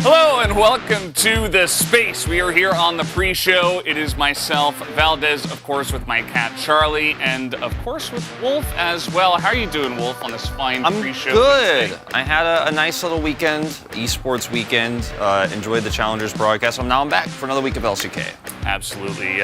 Hello and welcome to The Space. We are here on the pre-show. It is myself, Valdez, of course, with my cat Charlie, and of course with Wolf as well. How are you doing, Wolf, on this fine pre-show? I'm good. Tuesday? I had a nice little weekend, esports weekend. Enjoyed the Challengers broadcast. Now I'm back for another week of LCK. Absolutely.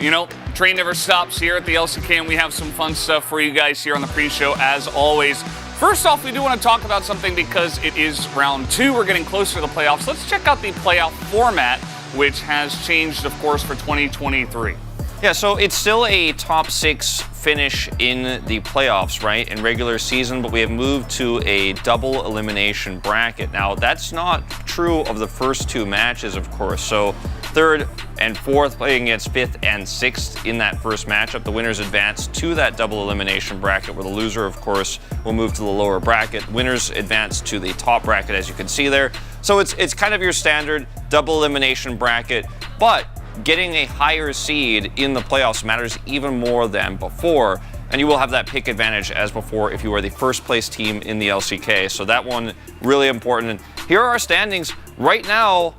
You know, train never stops here at the LCK, and we have some fun stuff for you guys here on the pre-show, as always. First off, we do want to talk about something because it is round 2. We're getting closer to the playoffs. Let's check out the playoff format, which has changed, of course, for 2023. Yeah, so it's still a top 6 finish in the playoffs, right, in regular season, but we have moved to a double elimination bracket. Now, that's not true of the first 2 matches, of course. So 3rd and 4th playing against 5th and 6th in that first matchup. The winners advance to that double elimination bracket, where the loser, of course, will move to the lower bracket. Winners advance to the top bracket, as you can see there. So it's kind of your standard double elimination bracket, but getting a higher seed in the playoffs matters even more than before, and you will have that pick advantage as before if you are the first place team in the LCK. So that one really important. And here are our standings right now.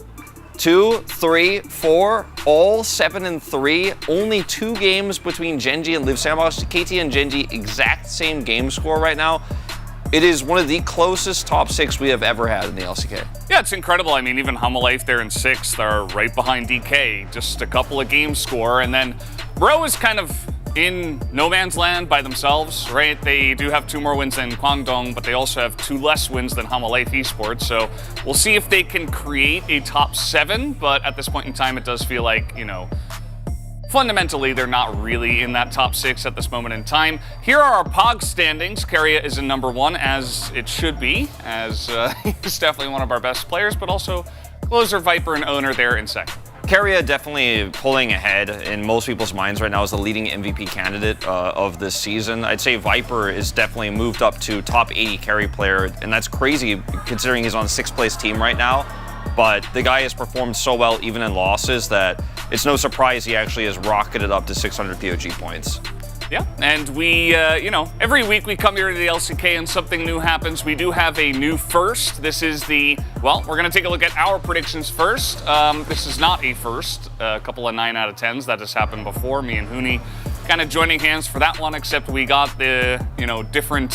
2, 3, 4, all 7 and 3. Only 2 games between Gen.G and Live Sandbox. KT and Gen.G exact same game score right now. It is one of the closest top 6 we have ever had in the LCK. Yeah, it's incredible. I mean, even Humalife there in 6th are right behind DK, just a couple of game score. And then Bro is kind of in no man's land by themselves, right? They do have 2 more wins than Kwangdong, but they also have 2 less wins than Humalife Esports. So we'll see if they can create a top 7, but at this point in time, it does feel like, you know, fundamentally, they're not really in that top 6 at this moment in time. Here are our POG standings. Keria is in number 1, as it should be, as he's definitely one of our best players, but also Closer, Viper, and Owner there in 2nd. Keria definitely pulling ahead in most people's minds right now as the leading MVP candidate of this season. I'd say Viper is definitely moved up to top 80 carry player, and that's crazy considering he's on a 6th place team right now. But the guy has performed so well even in losses that it's no surprise he actually has rocketed up to 600 POG points. Yeah, and we, you know, every week we come here to the LCK and something new happens. We do have a new first. This is the, well, we're going to take a look at our predictions first. This is not a first. A couple of 9 out of 10s. That has happened before. Me and Hooney kind of joining hands for that one, except we got the, you know, different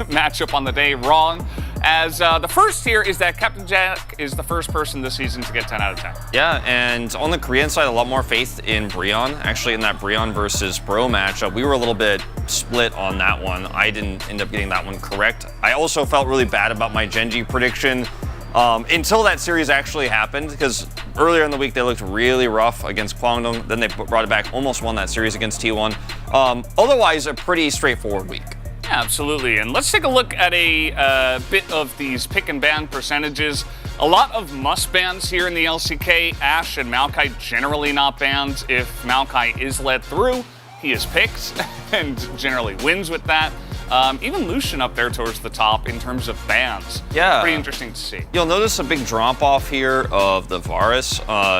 matchup on the day wrong. As the first here is that Captain Jack is the first person this season to get 10 out of 10. Yeah, and on the Korean side, a lot more faith in Breon. Actually, in that Breon versus Bro matchup, we were a little bit split on that one. I didn't end up getting that one correct. I also felt really bad about my Gen.G prediction until that series actually happened, because earlier in the week they looked really rough against Kwangdong. Then they brought it back, almost won that series against T1. Otherwise, a pretty straightforward week. Yeah, absolutely. And let's take a look at a bit of these pick and ban percentages. A lot of must bans here in the LCK. Ashe and Maokai generally not banned. If Maokai is led through, he is picked and generally wins with that. Even Lucian up there towards the top in terms of bans. Yeah. Pretty interesting to see. You'll notice a big drop off here of the Varus.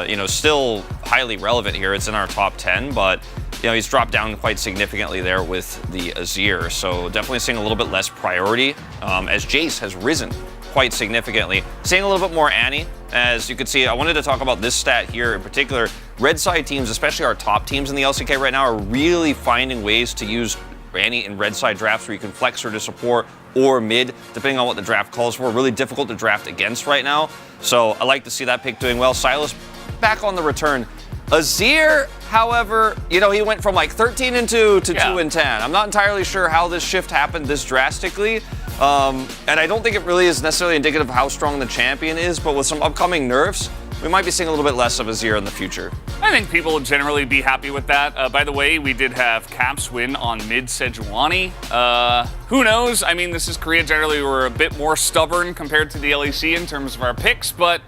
You know, still highly relevant here. It's in our top 10, but you know, he's dropped down quite significantly there with the Azir. So definitely seeing a little bit less priority as Jace has risen quite significantly. Seeing a little bit more Annie, as you can see. I wanted to talk about this stat here in particular. Red side teams, especially our top teams in the LCK right now, are really finding ways to use Annie in red side drafts where you can flex her to support or mid, depending on what the draft calls for. Really difficult to draft against right now. So I like to see that pick doing well. Sylas back on the return. Azir, however, you know, he went from like 13-2 to 2-10. I'm not entirely sure how this shift happened this drastically. And I don't think it really is necessarily indicative of how strong the champion is, but with some upcoming nerfs, we might be seeing a little bit less of Azir in the future. I think people would generally be happy with that. By the way, we did have Caps win on mid Sejuani. Who knows? I mean, this is Korea. Generally, we're a bit more stubborn compared to the LEC in terms of our picks, but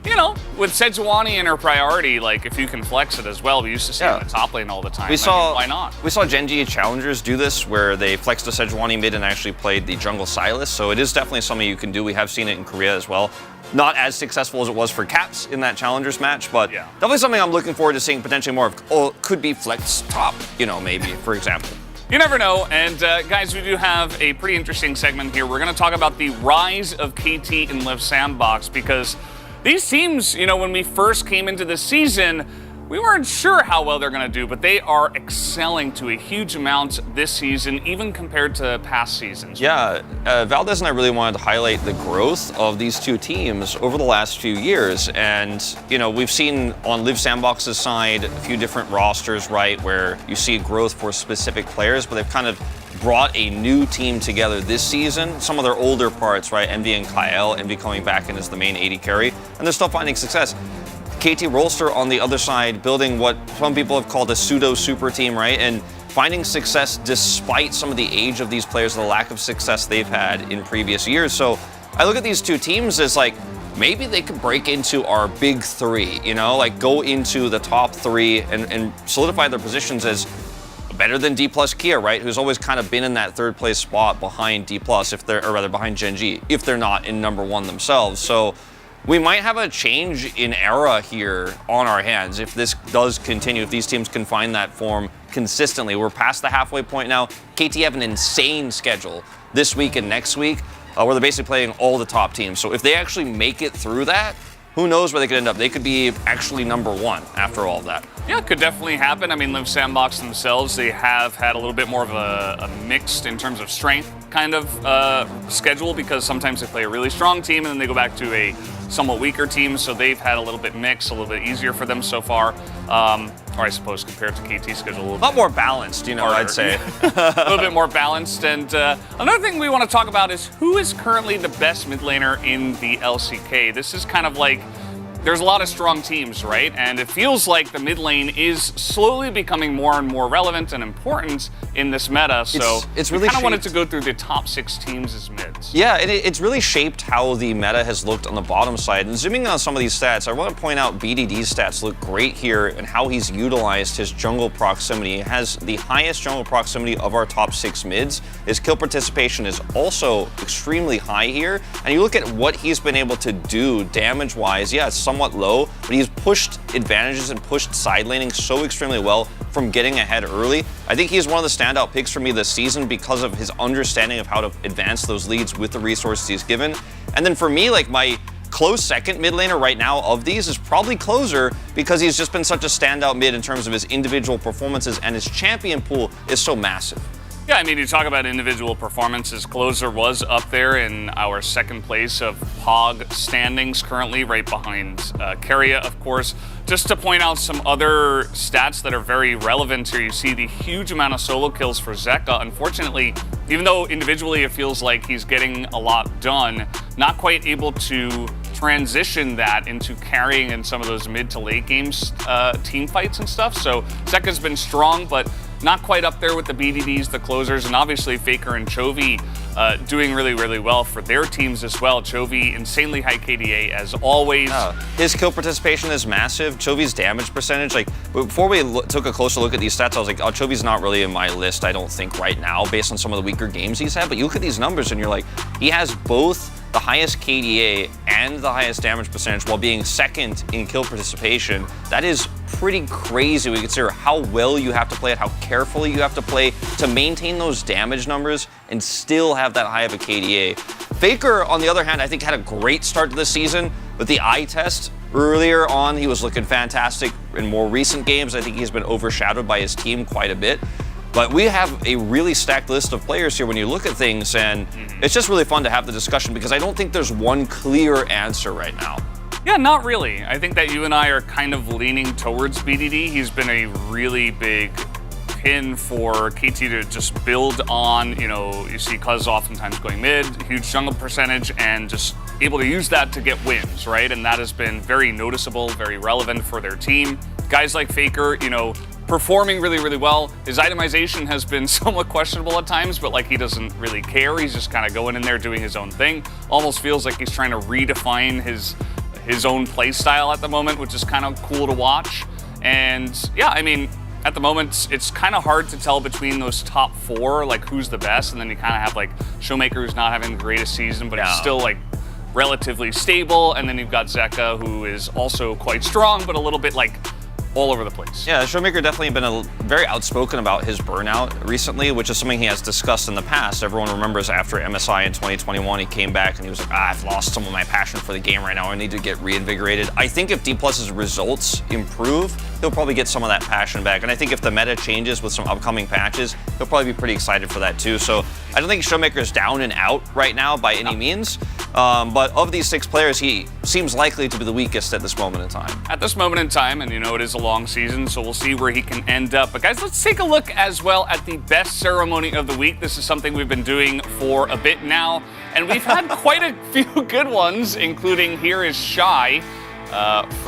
you know, with Sejuani in her priority, like if you can flex it as well, we used to see it in the top lane all the time. Why not? We saw Gen.G challengers do this, where they flexed the Sejuani mid and actually played the jungle Sylas. So it is definitely something you can do. We have seen it in Korea as well. Not as successful as it was for Caps in that challengers match, but definitely something I'm looking forward to seeing potentially more of. Oh, could be flex top, you know, maybe, for example. You never know, and guys, we do have a pretty interesting segment here. We're going to talk about the rise of KT and Live Sandbox, because these teams, you know, when we first came into the season, we weren't sure how well they're going to do, but they are excelling to a huge amount this season, even compared to past seasons. Yeah, Valdez and I really wanted to highlight the growth of these two teams over the last few years. And, you know, we've seen on Live Sandbox's side a few different rosters, right, where you see growth for specific players, but they've kind of brought a new team together this season. Some of their older parts, right, Envy and Kyle, Envy coming back in as the main AD carry, and they're still finding success. KT Rolster on the other side, building what some people have called a pseudo super team, right? And finding success despite some of the age of these players, the lack of success they've had in previous years. So I look at these two teams as like, maybe they could break into our big three, you know, like go into the top three and solidify their positions as better than D plus Kia, right? Who's always kind of been in that third place spot behind D plus, if they're, or rather behind Gen.G, if they're not in #1 themselves. So we might have a change in era here on our hands if this does continue, if these teams can find that form consistently. We're past the halfway point now. KT have an insane schedule this week and next week, where they're basically playing all the top teams. So if they actually make it through that, who knows where they could end up? They could be actually #1 after all of that. Yeah, it could definitely happen. I mean, Live Sandbox themselves, they have had a little bit more of a mixed, in terms of strength, kind of schedule, because sometimes they play a really strong team and then they go back to a somewhat weaker team, so they've had a little bit mixed, a little bit easier for them so far. Or I suppose compared to KT's schedule. A lot more balanced, you know, I'd say. A little bit more balanced. And another thing we want to talk about is who is currently the best mid laner in the LCK. This is kind of like, there's a lot of strong teams, right? And it feels like the mid lane is slowly becoming more and more relevant and important in this meta. So it's really kind of wanted to go through the top 6 teams as mids. Yeah, it's really shaped how the meta has looked on the bottom side. And zooming on some of these stats, I want to point out BDD's stats look great here and how he's utilized his jungle proximity. He has the highest jungle proximity of our top 6 mids. His kill participation is also extremely high here. And you look at what he's been able to do damage-wise, yeah, it's somewhat low, but he's pushed advantages and pushed side laning so extremely well from getting ahead early. I think he's one of the standout picks for me this season because of his understanding of how to advance those leads with the resources he's given. And then for me, like my close second mid laner right now of these is probably Closer, because he's just been such a standout mid in terms of his individual performances, and his champion pool is so massive. Yeah, I mean, you talk about individual performances. Closer was up there in our second place of POG standings currently, right behind Keria, of course. Just to point out some other stats that are very relevant here, you see the huge amount of solo kills for Zeka. Unfortunately, even though individually it feels like he's getting a lot done, not quite able to transition that into carrying in some of those mid to late games team fights and stuff. So Zeka's been strong, but not quite up there with the BDDs, the Closers, and obviously Faker and Chovy doing really, really well for their teams as well. Chovy, insanely high KDA as always. His kill participation is massive. Chovy's damage percentage, like before we took a closer look at these stats, I was like, oh, Chovy's not really in my list, I don't think, right now, based on some of the weaker games he's had. But you look at these numbers and you're like, he has both the highest KDA and the highest damage percentage while being second in kill participation. That is pretty crazy when you consider how well you have to play it, how carefully you have to play to maintain those damage numbers and still have that high of a KDA. Faker, on the other hand, I think had a great start to the season with the eye test. Earlier on, he was looking fantastic. In more recent games, I think he's been overshadowed by his team quite a bit. But we have a really stacked list of players here when you look at things, and it's just really fun to have the discussion because I don't think there's one clear answer right now. Yeah, not really. I think that you and I are kind of leaning towards BDD. He's been a really big pin for KT to just build on. You know, you see Cuz oftentimes going mid, huge jungle percentage, and just able to use that to get wins, right? And that has been very noticeable, very relevant for their team. Guys like Faker, you know, performing really, really well. His itemization has been somewhat questionable at times, but like he doesn't really care. He's just kind of going in there doing his own thing. Almost feels like he's trying to redefine his own play style at the moment, which is kind of cool to watch. And yeah, I mean, at the moment, it's kind of hard to tell between those top four, like who's the best, and then you kind of have like Showmaker who's not having the greatest season, but he's still like relatively stable, and then you've got Zeka who is also quite strong, but a little bit like all over the place. Yeah, Showmaker definitely been very outspoken about his burnout recently, which is something he has discussed in the past. Everyone remembers after MSI in 2021, he came back and he was like, I've lost some of my passion for the game right now. I need to get reinvigorated. I think if D+'s results improve, he'll probably get some of that passion back. And I think if the meta changes with some upcoming patches, he'll probably be pretty excited for that too. So I don't think Showmaker is down and out right now by any means. But of these 6 players, he seems likely to be the weakest at this moment in time. At this moment in time, and you know it is a long season, so we'll see where he can end up. But guys, let's take a look as well at the best ceremony of the week. This is something we've been doing for a bit now, and we've had quite a few good ones, including here is Shy.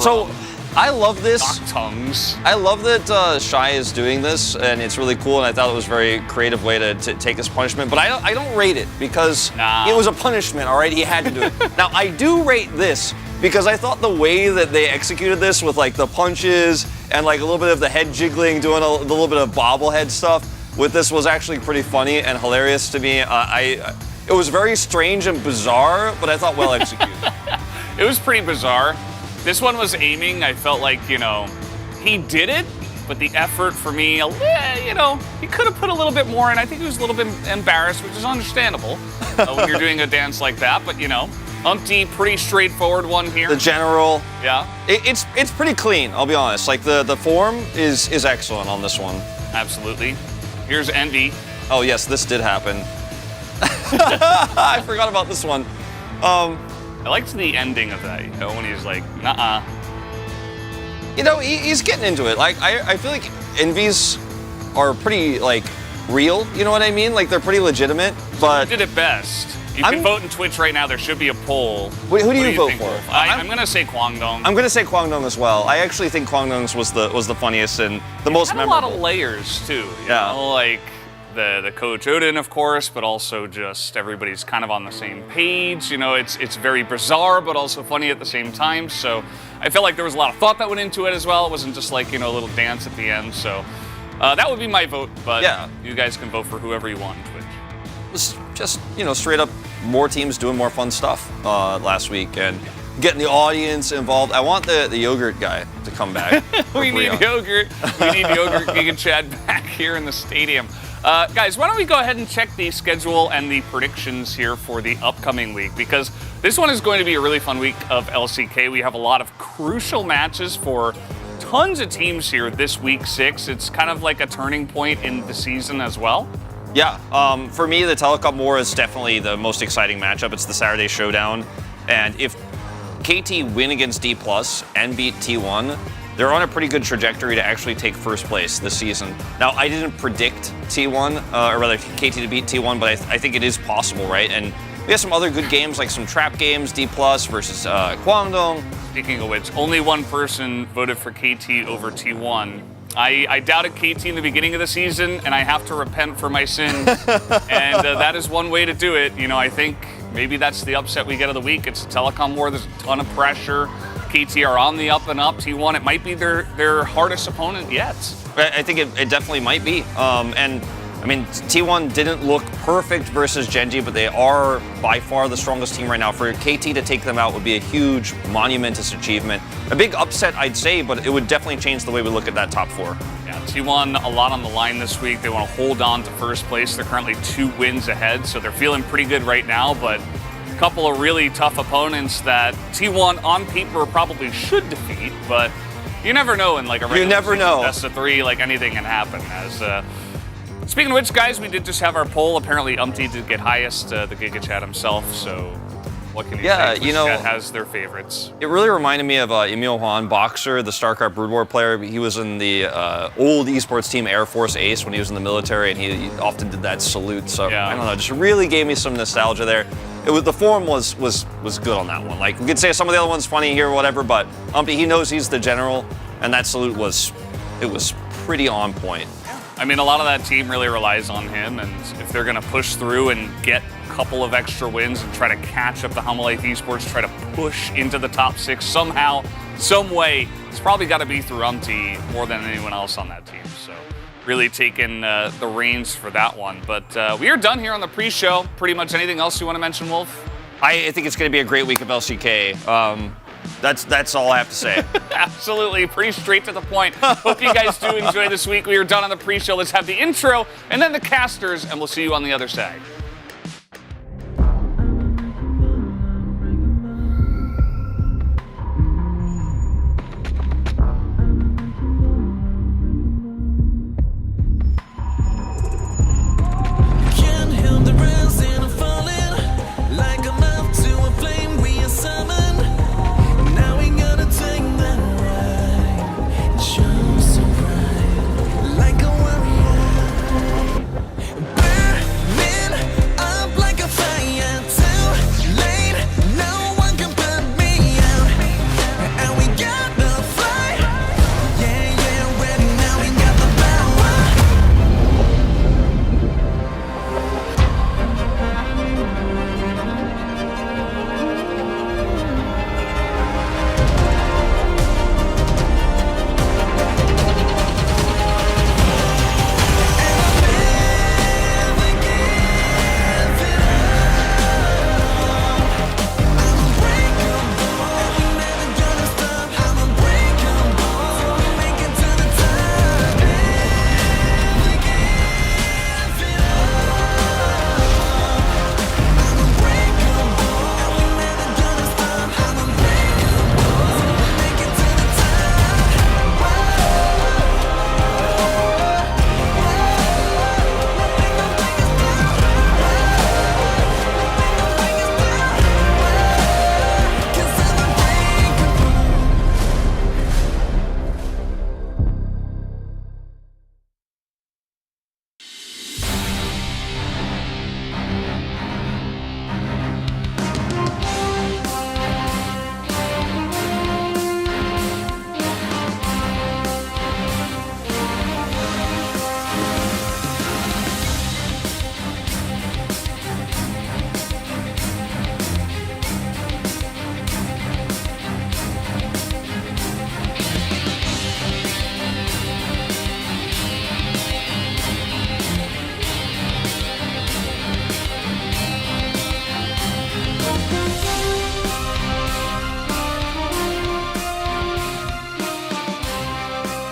So I love this. Tongues. I love that Shy is doing this, and it's really cool, and I thought it was a very creative way to take his punishment, but I don't rate it because it was a punishment, all right? He had to do it. Now, I do rate this because I thought the way that they executed this with like the punches and like a little bit of the head jiggling, doing a little bit of bobblehead stuff with this was actually pretty funny and hilarious to me. It was very strange and bizarre, but I thought well executed. It was pretty bizarre. This one was aiming. I felt like, you know, he did it, but the effort for me, you know, he could have put a little bit more in. I think he was a little bit embarrassed, which is understandable when you're doing a dance like that. But, you know, Umpty, pretty straightforward one here. The general. Yeah. It's pretty clean, I'll be honest. Like the form is excellent on this one. Absolutely. Here's Envy. Oh yes, this did happen. I forgot about this one. I liked the ending of that, you know, when he's like, nuh-uh. You know, he's getting into it. Like, I feel like Envies are pretty, like, real, you know what I mean? Like, they're pretty legitimate, but... You did it best. You can vote in Twitch right now. There should be a poll. Wait, who do you vote for? I'm going to say Kwangdong. I'm going to say Kwangdong as well. I actually think Kwangdong's was the funniest and the most memorable. A lot of layers, too. You know, like... The coach Odin, of course, but also just everybody's kind of on the same page. You know, it's very bizarre, but also funny at the same time. So I felt like there was a lot of thought that went into it as well. It wasn't just like, you know, a little dance at the end. So that would be my vote, but yeah, you guys can vote for whoever you want on Twitch. It was just, you know, straight up more teams doing more fun stuff last week and getting the audience involved. I want the yogurt guy to come back. We need yogurt. We need yogurt Giga Chad back here in the stadium. Guys, why don't we go ahead and check the schedule and the predictions here for the upcoming week, because this one is going to be a really fun week of LCK. We have a lot of crucial matches for tons of teams here this week 6. It's kind of like a turning point in the season as well. Yeah, for me, the Telecom War is definitely the most exciting matchup. It's the Saturday Showdown, and if KT win against D+ and beat T1, they're on a pretty good trajectory to actually take first place this season. Now, I didn't predict T1, or rather KT to beat T1, but I think it is possible, right? And we have some other good games, like some trap games, D+ versus Kwangdong. Speaking of which, only one person voted for KT over T1. I doubted KT in the beginning of the season, and I have to repent for my sins. And that is one way to do it. You know, I think maybe that's the upset we get of the week. It's a Telecom War. There's a ton of pressure. KT are on the up and up. T1, it might be their hardest opponent yet. I think it definitely might be. And I mean, T1 didn't look perfect versus Gen.G, but they are by far the strongest team right now. For KT to take them out would be a huge, monumentous achievement. A big upset, I'd say, but it would definitely change the way we look at that top 4. Yeah, T1 a lot on the line this week. They want to hold on to first place. They're currently 2 wins ahead, so they're feeling pretty good right now, but a couple of really tough opponents that T1 on paper probably should defeat, but you never know in like a regular season best of 3, like anything can happen. Speaking of which, guys, we did just have our poll. Apparently, Umpty did get highest, the Giga Chat himself, so what can you say? You know, Chat has their favorites. It really reminded me of Emil Juan, Boxer, the StarCraft Brood War player. He was in the old esports team Air Force Ace when he was in the military, and he often did that salute. So, yeah. I don't know, just really gave me some nostalgia there. The form was good on that one. Like, we could say some of the other ones funny here or whatever, but Umpty, he knows he's the general, and that salute was pretty on point. I mean, a lot of that team really relies on him, and if they're going to push through and get a couple of extra wins and try to catch up to Humble Esports, try to push into the top 6 somehow, some way, it's probably got to be through Umpty more than anyone else on that team. So really taking the reins for that one. But we are done here on the pre-show. Pretty much anything else you want to mention, Wolf? I think it's going to be a great week of LCK. That's all I have to say. Absolutely, pretty straight to the point. Hope you guys do enjoy this week. We are done on the pre-show. Let's have the intro and then the casters, and we'll see you on the other side.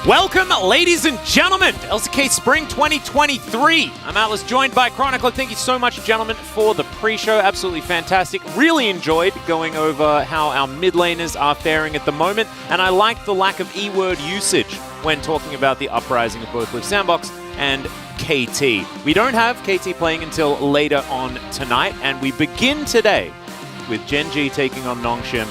Welcome, ladies and gentlemen, to LCK Spring 2023. I'm Atlas, joined by Chronicle. Thank you so much, gentlemen, for the pre-show. Absolutely fantastic. Really enjoyed going over how our mid laners are faring at the moment, and I like the lack of E-word usage when talking about the uprising of both Live Sandbox and KT. We don't have KT playing until later on tonight, and we begin today with Gen.G taking on Nongshim.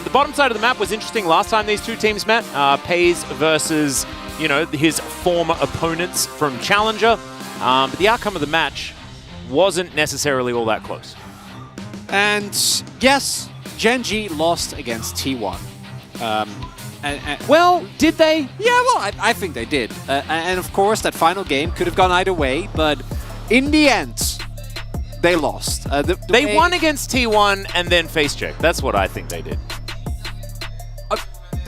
The bottom side of the map was interesting last time these two teams met. Pays versus, his former opponents from Challenger. But the outcome of the match wasn't necessarily all that close. And yes, Gen.G lost against T1. Well, did they? Yeah, well, I think they did. And of course, that final game could have gone either way, but in the end, they lost. They won against T1 and then face check. That's what I think they did.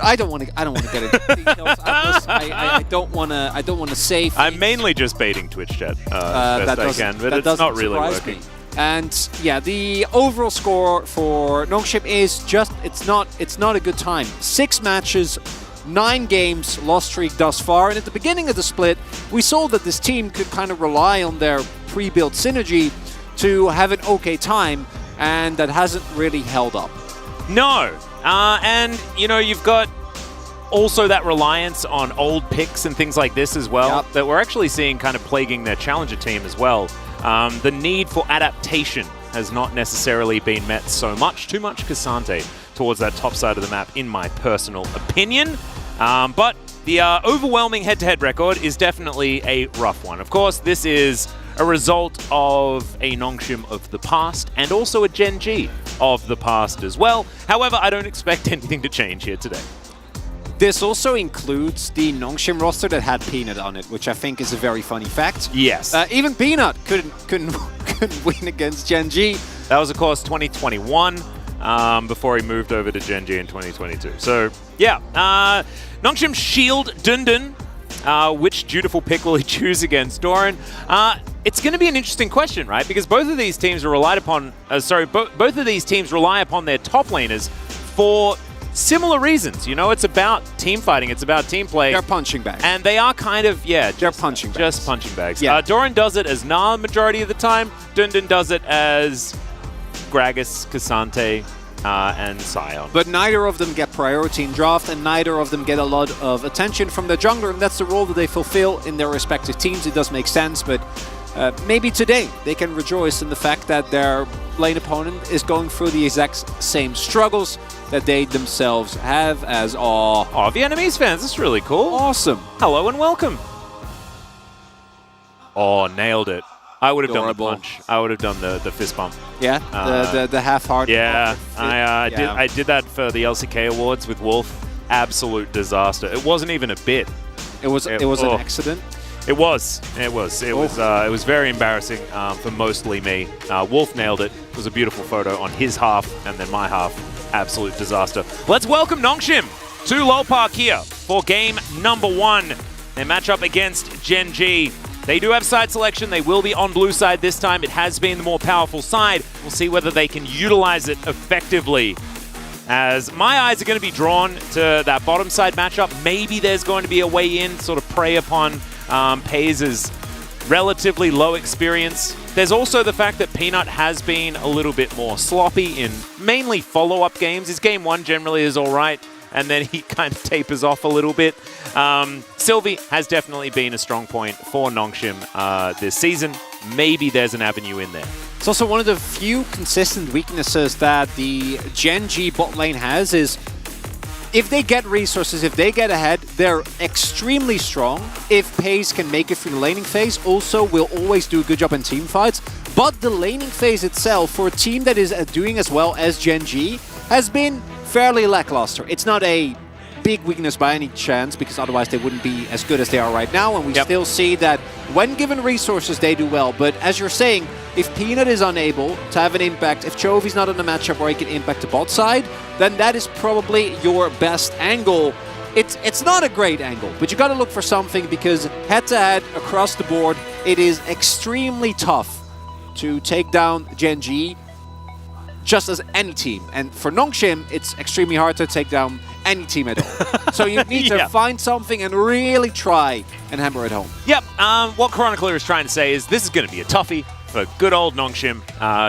I don't want to get into details. I don't want to say. I'm mainly just baiting Twitch chat best I can, but it's not really working. Me. And yeah, the overall score for Nongshim is just it's not a good time. 6 matches, 9 games, lost streak thus far. And at the beginning of the split, we saw that this team could kind of rely on their pre-built synergy to have an okay time, and that hasn't really held up. No, and you know, you've got also that reliance on old picks and things like this as well, that we're actually seeing kind of plaguing their challenger team as well. The need for adaptation has not necessarily been met so much. Too much Cassante towards that top side of the map, in my personal opinion. But the overwhelming head-to-head record is definitely a rough one. Of course, this is a result of a Nongshim of the past and also a Gen.G of the past as well. However, I don't expect anything to change here today. This also includes the Nongshim roster that had Peanut on it, which I think is a very funny fact. Yes. Even Peanut couldn't win against Gen.G. That was, of course, 2021, before he moved over to Gen.G in 2022. So, yeah. Nongshim shield Dundun. Which dutiful pick will he choose against Doran? It's going to be an interesting question, right? Because both of these teams are relied upon. Both of these teams rely upon their top laners for similar reasons. You know, it's about team fighting. It's about team play. They're punching bags. And they are kind of, they're punching bags. Just punching bags. Yeah. Doran does it as Gnar majority of the time. Dundun does it as Gragas, Cassante, and Sion. But neither of them get priority in draft, and neither of them get a lot of attention from the jungler, and that's the role that they fulfill in their respective teams. It does make sense, but maybe today they can rejoice in the fact that their lane opponent is going through the exact same struggles that they themselves have, as are... Oh, Vietnamese fans, that's really cool. Awesome. Hello and welcome. Oh, nailed it. I would have done the punch. I would have done the fist bump. Yeah, the half heart. Yeah, I did that for the LCK Awards with Wolf. Absolute disaster. It wasn't even a bit. It was an accident. It was very embarrassing for mostly me. Wolf nailed it. It was a beautiful photo on his half, and then my half. Absolute disaster. Let's welcome Nongshim to Lowpark here for game number 1. Their matchup against Gen.G. They do have side selection. They will be on blue side this time. It has been the more powerful side. We'll see whether they can utilize it effectively. As my eyes are going to be drawn to that bottom side matchup. Maybe there's going to be a way in, sort of prey upon Paze's relatively low experience. There's also the fact that Peanut has been a little bit more sloppy in mainly follow-up games. His game 1 generally is all right, and then he kind of tapers off a little bit. Sylvie has definitely been a strong point for Nongshim this season. Maybe there's an avenue in there. It's also one of the few consistent weaknesses that the Gen.G bot lane has is if they get resources, if they get ahead, they're extremely strong. If Paze can make it through the laning phase, also will always do a good job in team fights. But the laning phase itself, for a team that is doing as well as Gen.G, has been fairly lackluster. It's not a big weakness by any chance, because otherwise they wouldn't be as good as they are right now, and we still see that when given resources they do well. But as you're saying, if Peanut is unable to have an impact, if Chovy's not in a matchup where he can impact the bot side, then that is probably your best angle. It's not a great angle, but you got to look for something, because head-to-head across the board, it is extremely tough to take down Gen.G just as any team. And for Nongshim, it's extremely hard to take down any team at all. So you need to find something and really try and hammer it home. Yep. What Chronicler is trying to say is this is going to be a toughie for good old Nongshim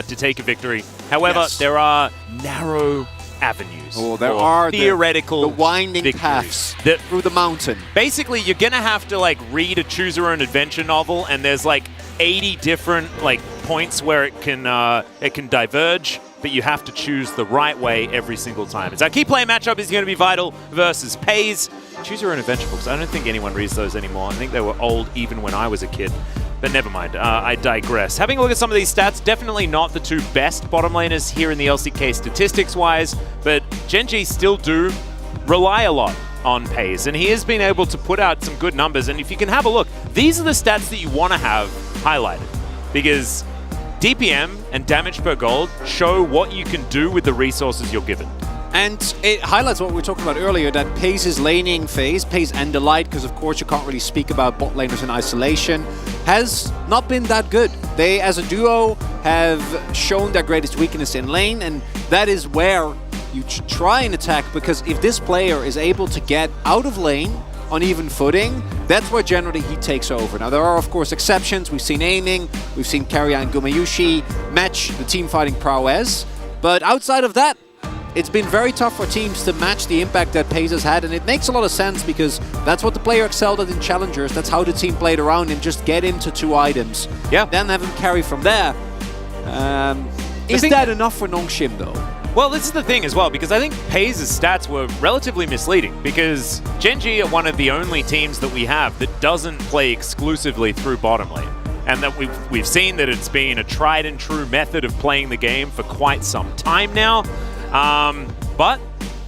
to take a victory. However, there are narrow avenues. Oh, there are theoretical the winding victories. paths through the mountain. Basically, you're going to have to like read a choose your own adventure novel, and there's like 80 different like points where it can diverge, but you have to choose the right way every single time. It's our key play matchup is going to be Vital versus Paze. Choose your own adventure books. I don't think anyone reads those anymore. I think they were old even when I was a kid. But never mind, I digress. Having a look at some of these stats, definitely not the 2 best bottom laners here in the LCK statistics-wise, but Gen.G still do rely a lot on Paze, and he has been able to put out some good numbers. And if you can have a look, these are the stats that you want to have highlighted, because DPM and damage per gold show what you can do with the resources you're given. And it highlights what we were talking about earlier, that Paze's laning phase, Paze and Delight, because of course you can't really speak about bot laners in isolation, has not been that good. They, as a duo, have shown their greatest weakness in lane, and that is where you try and attack, because if this player is able to get out of lane on even footing, that's where generally he takes over. Now, there are, of course, exceptions. We've seen Aiming, we've seen Karya and Gumayushi match the team fighting prowess, but outside of that, it's been very tough for teams to match the impact that PaZe has had, and it makes a lot of sense because that's what the player excelled at in Challengers. That's how the team played around him, just get into 2 items. Yeah. Then have him carry from there. Is that enough for Nongshim, though? Well, this is the thing as well, because I think PaZe's stats were relatively misleading, because Gen.G are one of the only teams that we have that doesn't play exclusively through bottom lane. And that we've seen that it's been a tried and true method of playing the game for quite some time now. But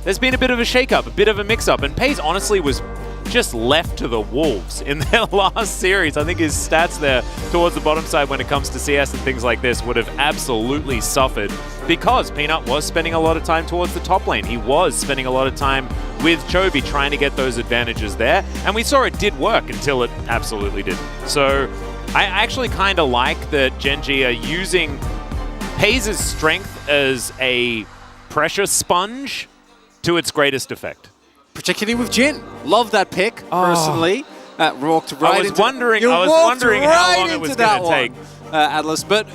there's been a bit of a shake-up, a bit of a mix-up, and PaZe honestly was just left to the wolves in their last series. I think his stats there towards the bottom side when it comes to CS and things like this would have absolutely suffered because Peanut was spending a lot of time towards the top lane. He was spending a lot of time with Chovy trying to get those advantages there, and we saw it did work until it absolutely didn't. So I actually kind of like that Gen.G are using PaZe's strength as a pressure sponge to its greatest effect. Particularly with Jhin. Love that pick, personally. Walked right I was wondering how long it was going to take. Atlas, but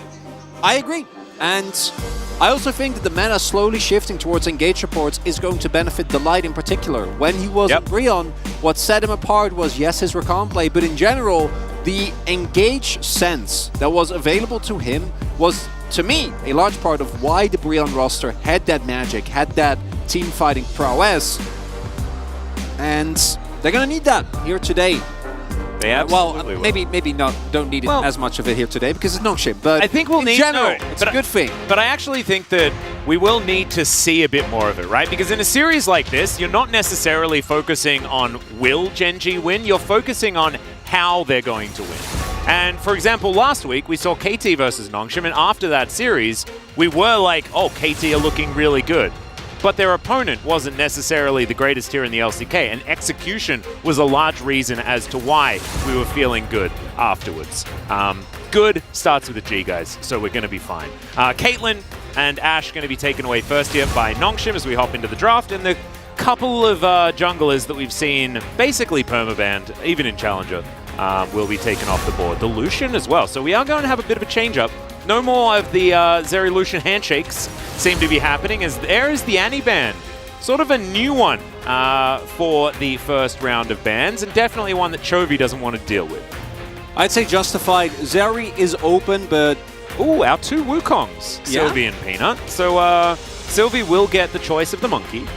I agree. And I also think that the meta slowly shifting towards engage supports is going to benefit Delight in particular. When he was on Brionne, what set him apart was, yes, his Rakan play, but in general, the engage sense that was available to him was, to me, a large part of why the Brionne roster had that magic, had that team fighting prowess. And they're going to need that here today. They absolutely will. Maybe not. Don't need as much of it here today because it's Nongshim. But I think we'll need general, it's a good thing. But I actually think that we will need to see a bit more of it, right? Because in a series like this, you're not necessarily focusing on will Gen.G win. You're focusing on how they're going to win. And for example, last week we saw KT versus Nongshim, and after that series, we were like, oh, KT are looking really good. But their opponent wasn't necessarily the greatest here in the LCK, and execution was a large reason as to why we were feeling good afterwards. Good starts with a G, guys, so we're going to be fine. Caitlyn and Ashe going to be taken away first here by Nongshim as we hop into the draft, and the couple of junglers that we've seen basically permabanned, even in Challenger, will be taken off the board. The Lucian as well, so we are going to have a bit of a change-up. No more of the Zeri-Lucian handshakes seem to be happening, as there is the Annie ban. Sort of a new one for the first round of bans, and definitely one that Chovy doesn't want to deal with. I'd say justified. Zeri is open, but... Ooh, our 2 Wukongs, Sylvie and Peanut. So Sylvie will get the choice of the monkey.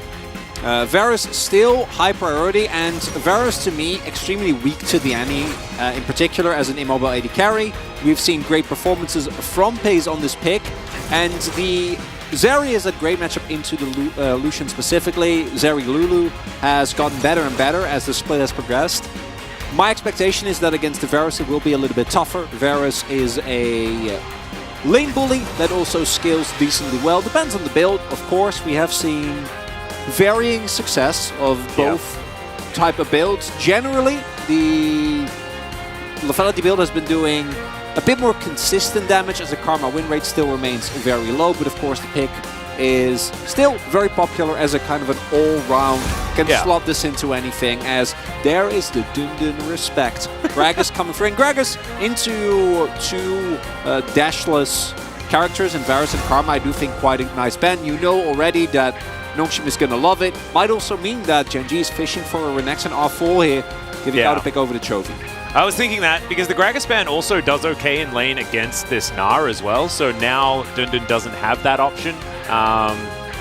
Varus still high priority, and Varus to me extremely weak to the Annie, in particular as an immobile AD carry. We've seen great performances from PaZe on this pick, and the Zeri is a great matchup into the Lucian specifically. Zeri Lulu has gotten better and better as the split has progressed. My expectation is that against the Varus it will be a little bit tougher. Varus is a lane bully that also scales decently well. Depends on the build, of course. We have seen varying success of both type of builds. Generally, the Lethality build has been doing a bit more consistent damage as the Karma win rate still remains very low, but of course the pick is still very popular as a kind of an all-round, can slot this into anything, as there is the Dundun respect. Gragas coming through, and Gragas into 2 dashless characters, and Varus and Karma, I do think quite a nice ban. You know already that Nongshim is going to love it. Might also mean that Gen.G is fishing for a Renekton R4 here, giving out a pick over to Chovy. I was thinking that because the Gragas ban also does okay in lane against this Gnar as well, so now Dundun doesn't have that option.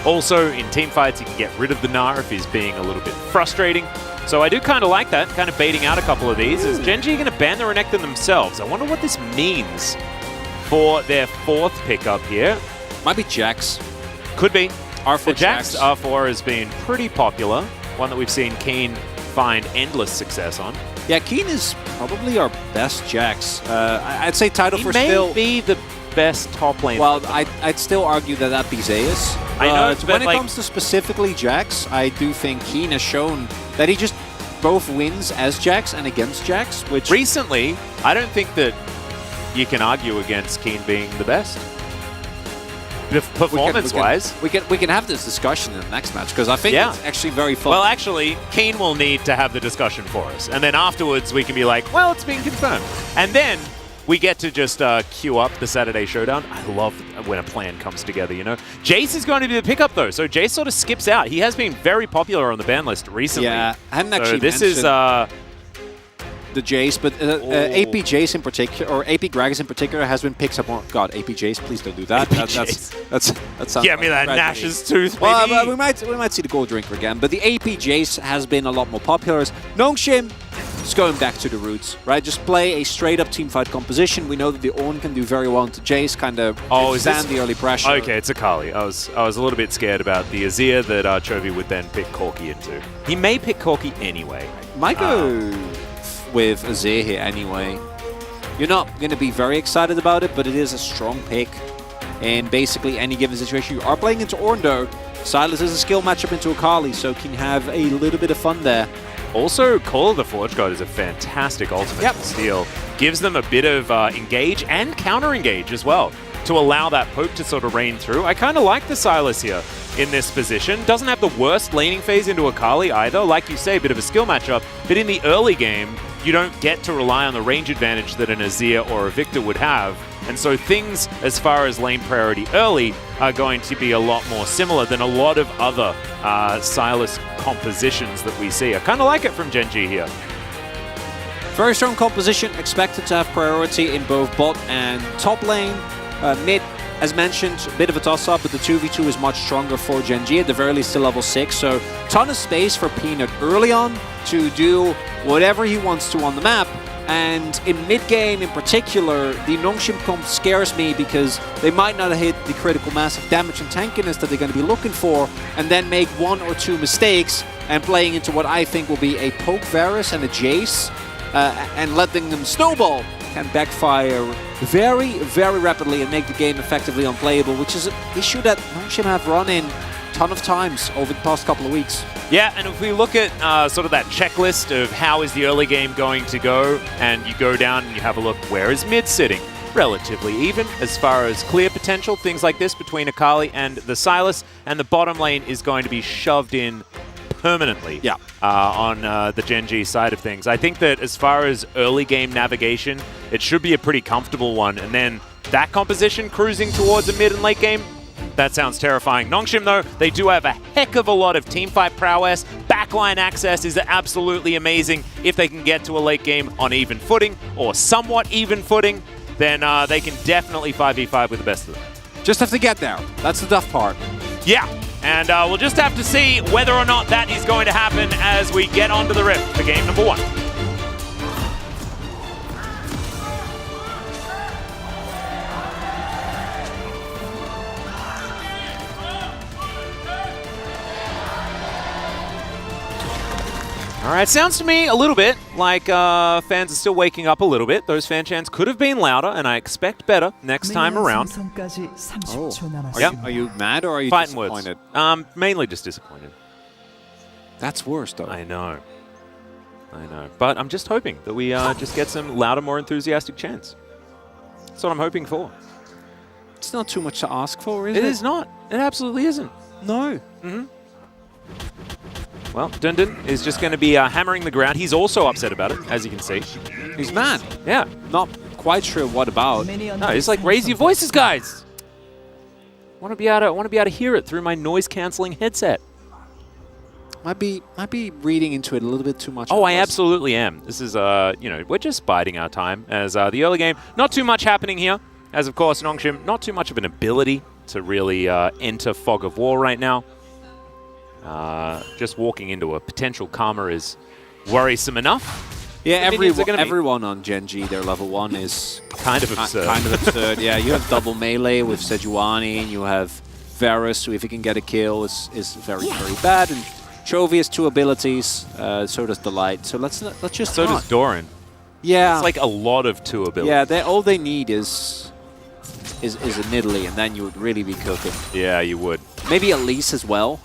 Also, in teamfights, he can get rid of the Gnar if he's being a little bit frustrating. So I do kind of like that, kind of baiting out a couple of these. Is Gen.G going to ban the Renekton themselves? I wonder what this means for their 4th pickup here. Might be Jax. Could be. R4 the Jax R4 has been pretty popular, one that we've seen Keen find endless success on. Yeah, Keen is probably our best Jax. I'd say title for still... He may be the best top lane. Well, I'd still argue that that'd be Zeus. I know, when it comes to specifically Jax, I do think Keen has shown that he just both wins as Jax and against Jax, which... Recently, I don't think that you can argue against Keen being the best. Performance-wise. We can have this discussion in the next match, because I think it's actually very fun. Well, actually, Keen will need to have the discussion for us. And then afterwards, we can be like, well, it's been confirmed. And then we get to just queue up the Saturday Showdown. I love when a plan comes together, you know? Jace is going to be the pickup, though. So Jace sort of skips out. He has been very popular on the ban list recently. Yeah, I hadn't actually this is the Jace, but AP Jace in particular, or AP Gragas in particular, has been picked up more. God, AP Jace, please don't do that. That sounds Get me that Nash's tooth, baby. Well, we might see the Gold Drinker again, but the AP Jace has been a lot more popular. Nongshim is going back to the roots, right? Just play a straight-up teamfight composition. We know that the Ornn can do very well into Jace, kind of stand the early pressure. Okay, it's Akali. I was a little bit scared about the Azir that Chovy would then pick Corki into. He may pick Corki anyway. Might go with Azir here anyway. You're not going to be very excited about it, but it is a strong pick in basically any given situation. You are playing into Ornn, though. Sylas is a skill matchup into Akali, so can have a little bit of fun there. Also, Call of the Forge God is a fantastic ultimate to steal. Gives them a bit of engage and counter-engage as well to allow that poke to sort of rain through. I kind of like the Sylas here in this position. Doesn't have the worst laning phase into Akali either. Like you say, a bit of a skill matchup. But in the early game, you don't get to rely on the range advantage that an Azir or a Victor would have. And so things, as far as lane priority early, are going to be a lot more similar than a lot of other Sylas compositions that we see. I kind of like it from Gen.G here. Very strong composition, expected to have priority in both bot and top lane. Mid, as mentioned, a bit of a toss-up, but the 2v2 is much stronger for Gen.G, at the very least still level 6, so ton of space for Peanut early on to do whatever he wants to on the map. And in mid-game in particular, the Nongshim comp scares me because they might not hit the critical mass of damage and tankiness that they're going to be looking for, and then make one or two mistakes and playing into what I think will be a Poke Varus and a Jace, and letting them snowball can backfire very, very rapidly and make the game effectively unplayable, which is an issue that Nongshim have run in a ton of times over the past couple of weeks. Yeah, and if we look at sort of that checklist of how is the early game going to go, and you go down and you have a look, where is mid sitting? Relatively even as far as clear potential, things like this between Akali and the Sylas, and the bottom lane is going to be shoved in permanently on the Gen.G side of things. I think that as far as early game navigation, it should be a pretty comfortable one, and then that composition cruising towards a mid and late game, that sounds terrifying. Nongshim, though, they do have a heck of a lot of teamfight prowess. Backline access is absolutely amazing. If they can get to a late game on even footing, or somewhat even footing, then they can definitely 5v5 with the best of them. Just have to get there. That's the tough part. Yeah, and we'll just have to see whether or not that is going to happen as we get onto the Rift for game number 1. All right, sounds to me a little bit like fans are still waking up a little bit. Those fan chants could have been louder, and I expect better next time around. Are you mad or are you disappointed? Mainly just disappointed. That's worse, though. I know. But I'm just hoping that we just get some louder, more enthusiastic chants. That's what I'm hoping for. It's not too much to ask for, is it? It is not. It absolutely isn't. No. Well, Dundun is just going to be hammering the ground. He's also upset about it, as you can see. He's mad. Yeah. Not quite sure what about. No, he's like, raise your voices, guys. I want to be able to hear it through my noise-canceling headset. Might be reading into it a little bit too much. Oh, I absolutely am. This is, we're just biding our time as the early game. Not too much happening here, as of course Nongshim, not too much of an ability to really enter Fog of War right now. Just walking into a potential Karma is worrisome enough. Yeah, everyone on Gen.G, their level 1 is kind of absurd. Kind of absurd, yeah. You have double melee with Sejuani, and you have Varus, who if he can get a kill is very, very bad. And Chovy has 2 abilities, so does Delight. So let's just So does Doran. Yeah. It's like a lot of 2 abilities. Yeah, all they need is a Nidalee, and then you would really be cooking. Yeah, you would. Maybe Elise as well.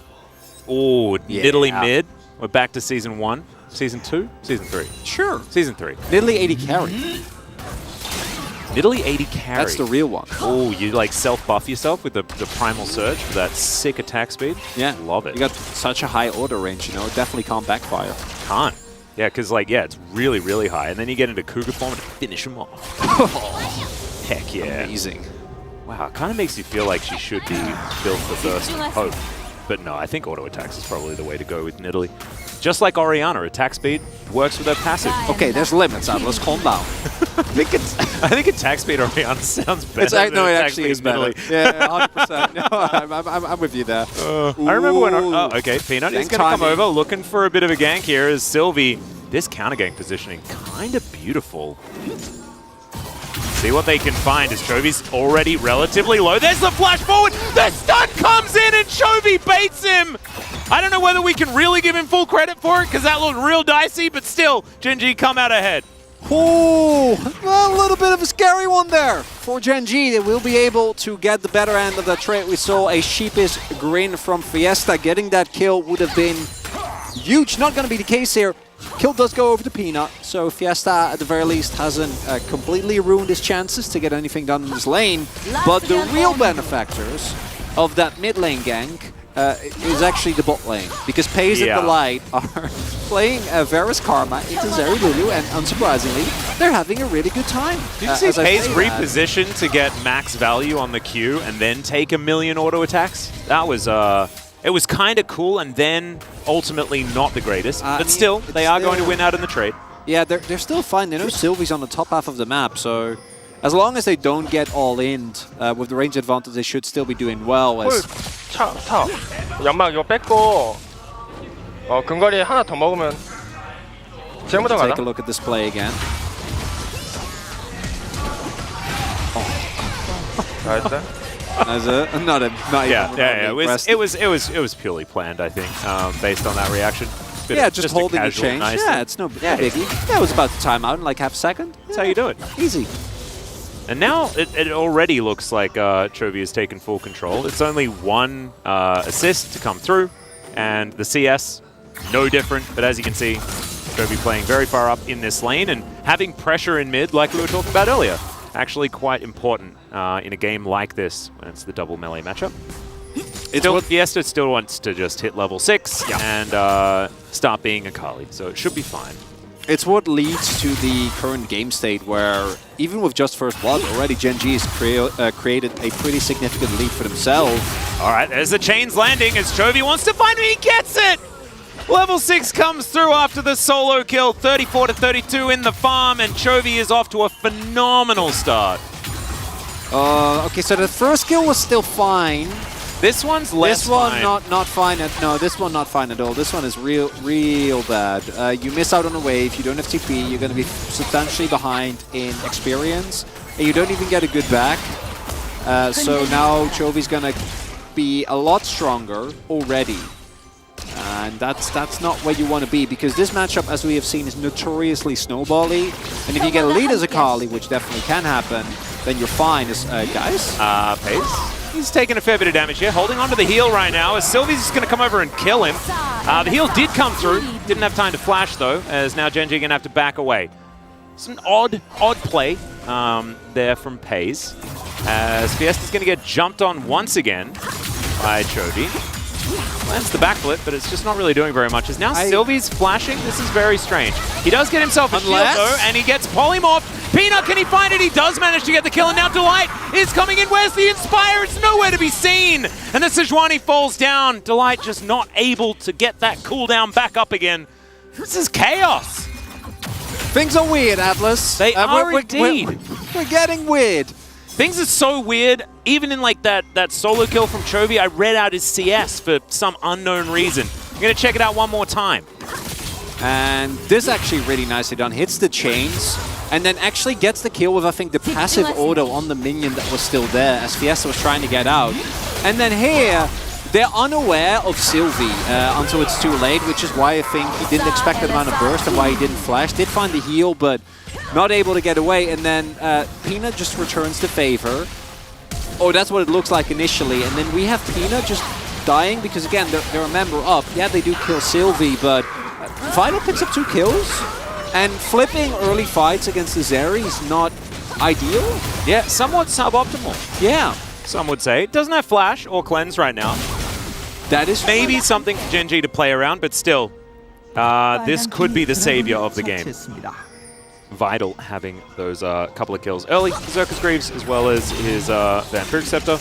Oh, Yeah. Nidalee mid. We're back to Season 1. Season 2? Season 3? Sure. Season 3. Nidalee 80 carry. Nidalee 80 carry. That's the real one. Oh, you like self-buff yourself with the Primal Surge for that sick attack speed? Yeah. Love it. You got such a high auto range, you know, it definitely can't backfire. Can't. Yeah, because like, yeah, it's really, really high. And then you get into Cougar form to finish him off. Heck yeah. Amazing. Wow, it kind of makes you feel like she should be built for Burst and Hope. But no, I think auto attacks is probably the way to go with Nidalee. Just like Orianna, attack speed works with her passive. Okay, there's limits, Atlas. Calm down. I think attack speed Orianna sounds better. No, it attack actually speed is better. Nidalee. Yeah, 100%. No, I'm with you there. I remember when... Oh, okay, Peanut is Gank going to come timing. over, looking for a bit of a gank here as Sylvie. This counter gank positioning, kind of beautiful. See what they can find as Chovy's already relatively low. There's the flash forward. The stun comes in and Chovy baits him. I don't know whether we can really give him full credit for it because that looked real dicey, but still, Gen.G come out ahead. Oh, a little bit of a scary one there for Gen.G. They will be able to get the better end of that trade. We saw a sheepish grin from Fiesta. Getting that kill would have been huge. Not going to be the case here. Kill does go over to Peanut, so Fiesta at the very least hasn't completely ruined his chances to get anything done in this lane. But the real benefactors of that mid lane gank is actually the bot lane, because Paze and Delight are playing Varus Karma into Zeri Lulu, and unsurprisingly, they're having a really good time. Did you see Paze reposition to get max value on the Q and then take 1,000,000 auto attacks? That was it was kind of cool, and then ultimately not the greatest. But still, they are going to win out in the trade. Yeah, they're still fine. They know Sylvie's on the top half of the map, so as long as they don't get all in with the range advantage, they should still be doing well. As 차 연막 이거 뺏고 근거리 하나 더 먹으면 지금부터 가자. take a look at this play again. 나이스. Not yeah. It was purely planned, I think, based on that reaction. Just holding the change. Nice It's no biggie. Yeah, it was about to time out in like half a second. That's how you do it. Easy. And now it already looks like Chovy has taken full control. It's only one assist to come through, and the CS, no different. But as you can see, Chovy playing very far up in this lane and having pressure in mid, like we were talking about earlier. Actually quite important in a game like this when it's the double melee matchup. Fiesta still wants to just hit level 6 and start being a Kali, so it should be fine. It's what leads to the current game state where, even with just first blood, already Gen.G has created a pretty significant lead for themselves. All right, there's the chains landing as Chovy wants to find him. He gets it! Level 6 comes through after the solo kill, 34-32 in the farm, and Chovy is off to a phenomenal start. Okay, so the first kill was still fine. This one's less fine. Not fine. No, this one not fine at all. This one is real bad. You miss out on a wave, you don't have TP, you're going to be substantially behind in experience, and you don't even get a good back. So now Chovy's going to be a lot stronger already. And that's not where you want to be, because this matchup, as we have seen, is notoriously snowbally. And if you get a lead as a Kali, which definitely can happen, then you're fine as guys. Pace. He's taking a fair bit of damage here, holding onto the heal right now, as Sylvie's just going to come over and kill him. The heal did come through, didn't have time to flash though, as now Gen.G going to have to back away. It's an odd play there from Pace, as Fiesta's going to get jumped on once again by Chovy. Lands the backflip, but it's just not really doing very much. As now Sylvie's flashing. This is very strange. He does get himself a shield though, and he gets polymorphed. Peanut, can he find it? He does manage to get the kill, and now Delight is coming in. Where's the Inspire? It's nowhere to be seen. And the Sejuani falls down. Delight just not able to get that cooldown back up again. This is chaos. Things are weird, Atlas. They are indeed. We're getting weird. Things are so weird. Even in like that solo kill from Chovy, I read out his CS for some unknown reason. I'm going to check it out one more time. And this actually really nicely done. Hits the chains, and then actually gets the kill with, I think, the passive auto on the minion that was still there as Fiesta was trying to get out. And then here, they're unaware of Sylvie until it's too late, which is why I think he didn't expect that amount of burst and why he didn't flash. Did find the heal, but not able to get away. And then Peanut just returns the favor. Oh, that's what it looks like initially. And then we have Peanut just dying because, again, they're a member up. Yeah, they do kill Sylvie, but Vital picks up 2 kills. And flipping early fights against the Zeri is not ideal. Yeah, somewhat suboptimal, Yeah. some would say. It doesn't have Flash or Cleanse right now. That is Maybe something for Gen.G to play around, but still, this could be the savior of the game. Vital having those couple of kills early. Berserker's Greaves as well as his Vampiric Scepter.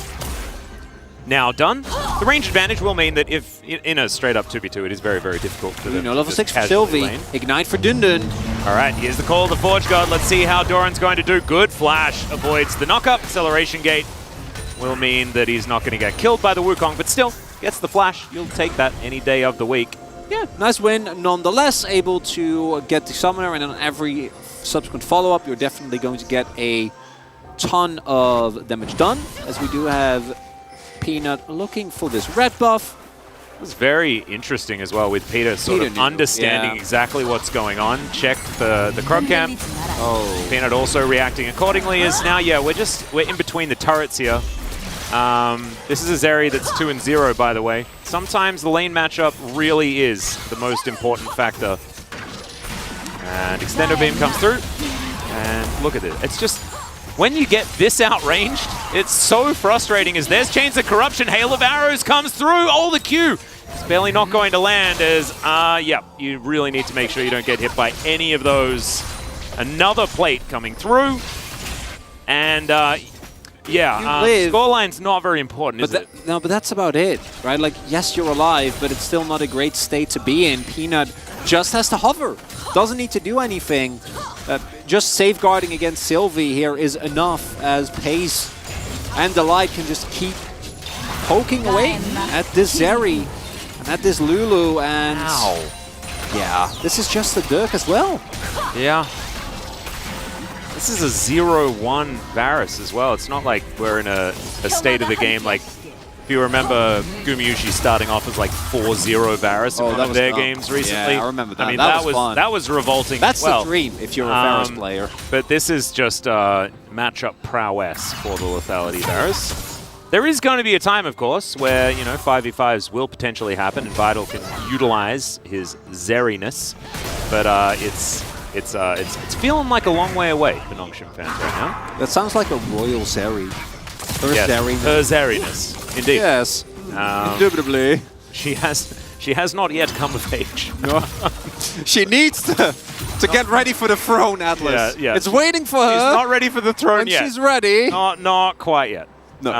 Now done. The range advantage will mean that if in a straight up 2v2, it is very, very difficult for them. level to 6 just for Sylvie. casually lane. Ignite for Dundun. All right, here's the call of the Forge God. Let's see how Doran's going to do. Good Flash avoids the knock-up. Acceleration Gate will mean that he's not going to get killed by the Wukong, but still gets the Flash. You'll take that any day of the week. Yeah, nice win. Nonetheless, able to get the Summoner, and on every subsequent follow-up, you're definitely going to get a ton of damage done, as we do have Peanut looking for this red buff. It was very interesting as well with Peter sort of knew, understanding yeah. exactly what's going on. Checked the Krog camp. Oh. Peanut also reacting accordingly. Is now, yeah, we're in between the turrets here. This is a Zeri that's 2-0, by the way. Sometimes the lane matchup really is the most important factor. And Extendo Beam comes through. And look at it. It's just, when you get this outranged, it's so frustrating as there's Chains of Corruption. Hail of Arrows comes through. Oh, the Q. It's barely not going to land as, yeah, you really need to make sure you don't get hit by any of those. Another plate coming through. And, yeah, scoreline's not very important, is it? No, but that's about it, right? Like, yes, you're alive, but it's still not a great state to be in. Peanut just has to hover. Doesn't need to do anything. Just safeguarding against Sylvie here is enough, as Pace and Delight can just keep poking away at this Zeri and at this Lulu, and yeah, this is just the Dirk as well. Yeah. This is a 0-1 Varus as well. It's not like we're in a state of the game like, if you remember Gumayushi starting off as like 4-0 Varus in one of their games recently. Yeah, I remember that. I mean, that was fun. That was revolting. That's well. the dream if you're a Varus player. But this is just matchup prowess for the Lethality Varus. There is going to be a time, of course, where, you know, 5v5s will potentially happen and Vital can utilize his Zeriness. But it's feeling like a long way away for Nongshim fans right now. That sounds like a royal Zeri. Her Zeriness. Her Zeriness, indeed. Yes, indubitably. She has not yet come of age. No. She needs to get ready for the throne, Atlas. Yeah. It's waiting for her. She's not ready for the throne and yet. She's ready. Not quite yet. No.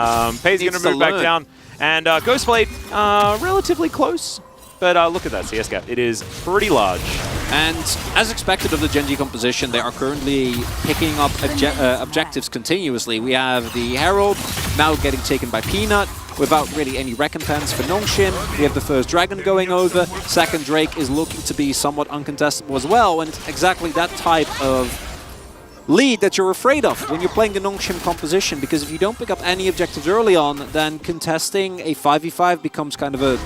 Pei's going to move back down. And Ghostblade, relatively close. But look at that CS gap. It is pretty large. And as expected of the Gen.G composition, they are currently picking up objectives continuously. We have the Herald now getting taken by Peanut without really any recompense for Nongshim. We have the first Dragon going over. Second Drake is looking to be somewhat uncontestable as well. And it's exactly that type of lead that you're afraid of when you're playing the Nongshim composition, because if you don't pick up any objectives early on, then contesting a 5v5 becomes kind of a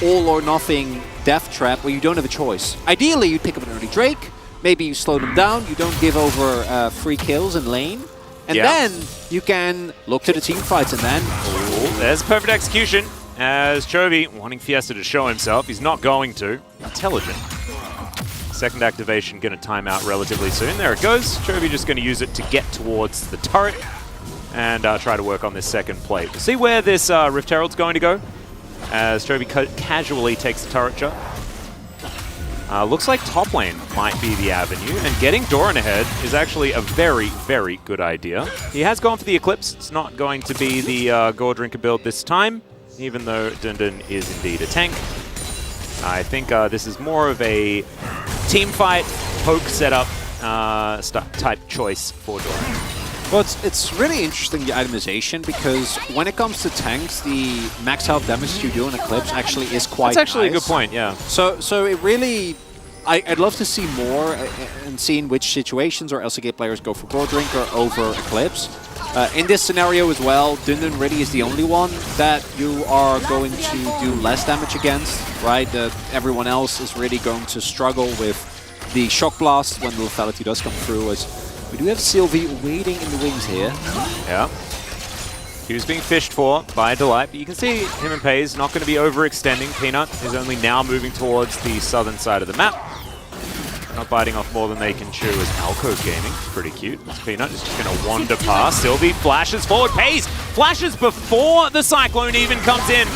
all-or-nothing death trap where you don't have a choice. Ideally, you'd pick up an early Drake, maybe you slow them down, you don't give over free kills in lane, and then you can look to the team fights, and then... There's perfect execution, as Chovy wanting Fiesta to show himself. He's not going to. Intelligent. Second activation going to time out relatively soon. There it goes. Chovy just going to use it to get towards the turret and try to work on this second plate. We'll see where this Rift Herald's going to go, as Chovy casually takes the turret shot. Looks like top lane might be the avenue, and getting Doran ahead is actually a very, very good idea. He has gone for the Eclipse. It's not going to be the Gore Drinker build this time, even though Dundun is indeed a tank. I think this is more of a team fight, poke setup type choice for Doran. Well, it's really interesting, the itemization, because when it comes to tanks, the max health damage you do in Eclipse actually is quite That's actually nice. a good point, yeah. So it really... I'd love to see more and see in which situations our LCK players go for Gore Drinker over Eclipse. In this scenario as well, Dundun really is the only one that you are going to do less damage against, right? Everyone else is really going to struggle with the Shock Blast when the lethality does come through, as we do have Sylvie waiting in the wings here. Yeah. Q's being fished for by Delight, but you can see him and Pays not going to be overextending. Peanut is only now moving towards the southern side of the map. Not biting off more than they can chew as Alcove Gaming. Pretty cute. This Peanut is just going to wander past. Sylvie flashes forward. Pays flashes before the Cyclone even comes in.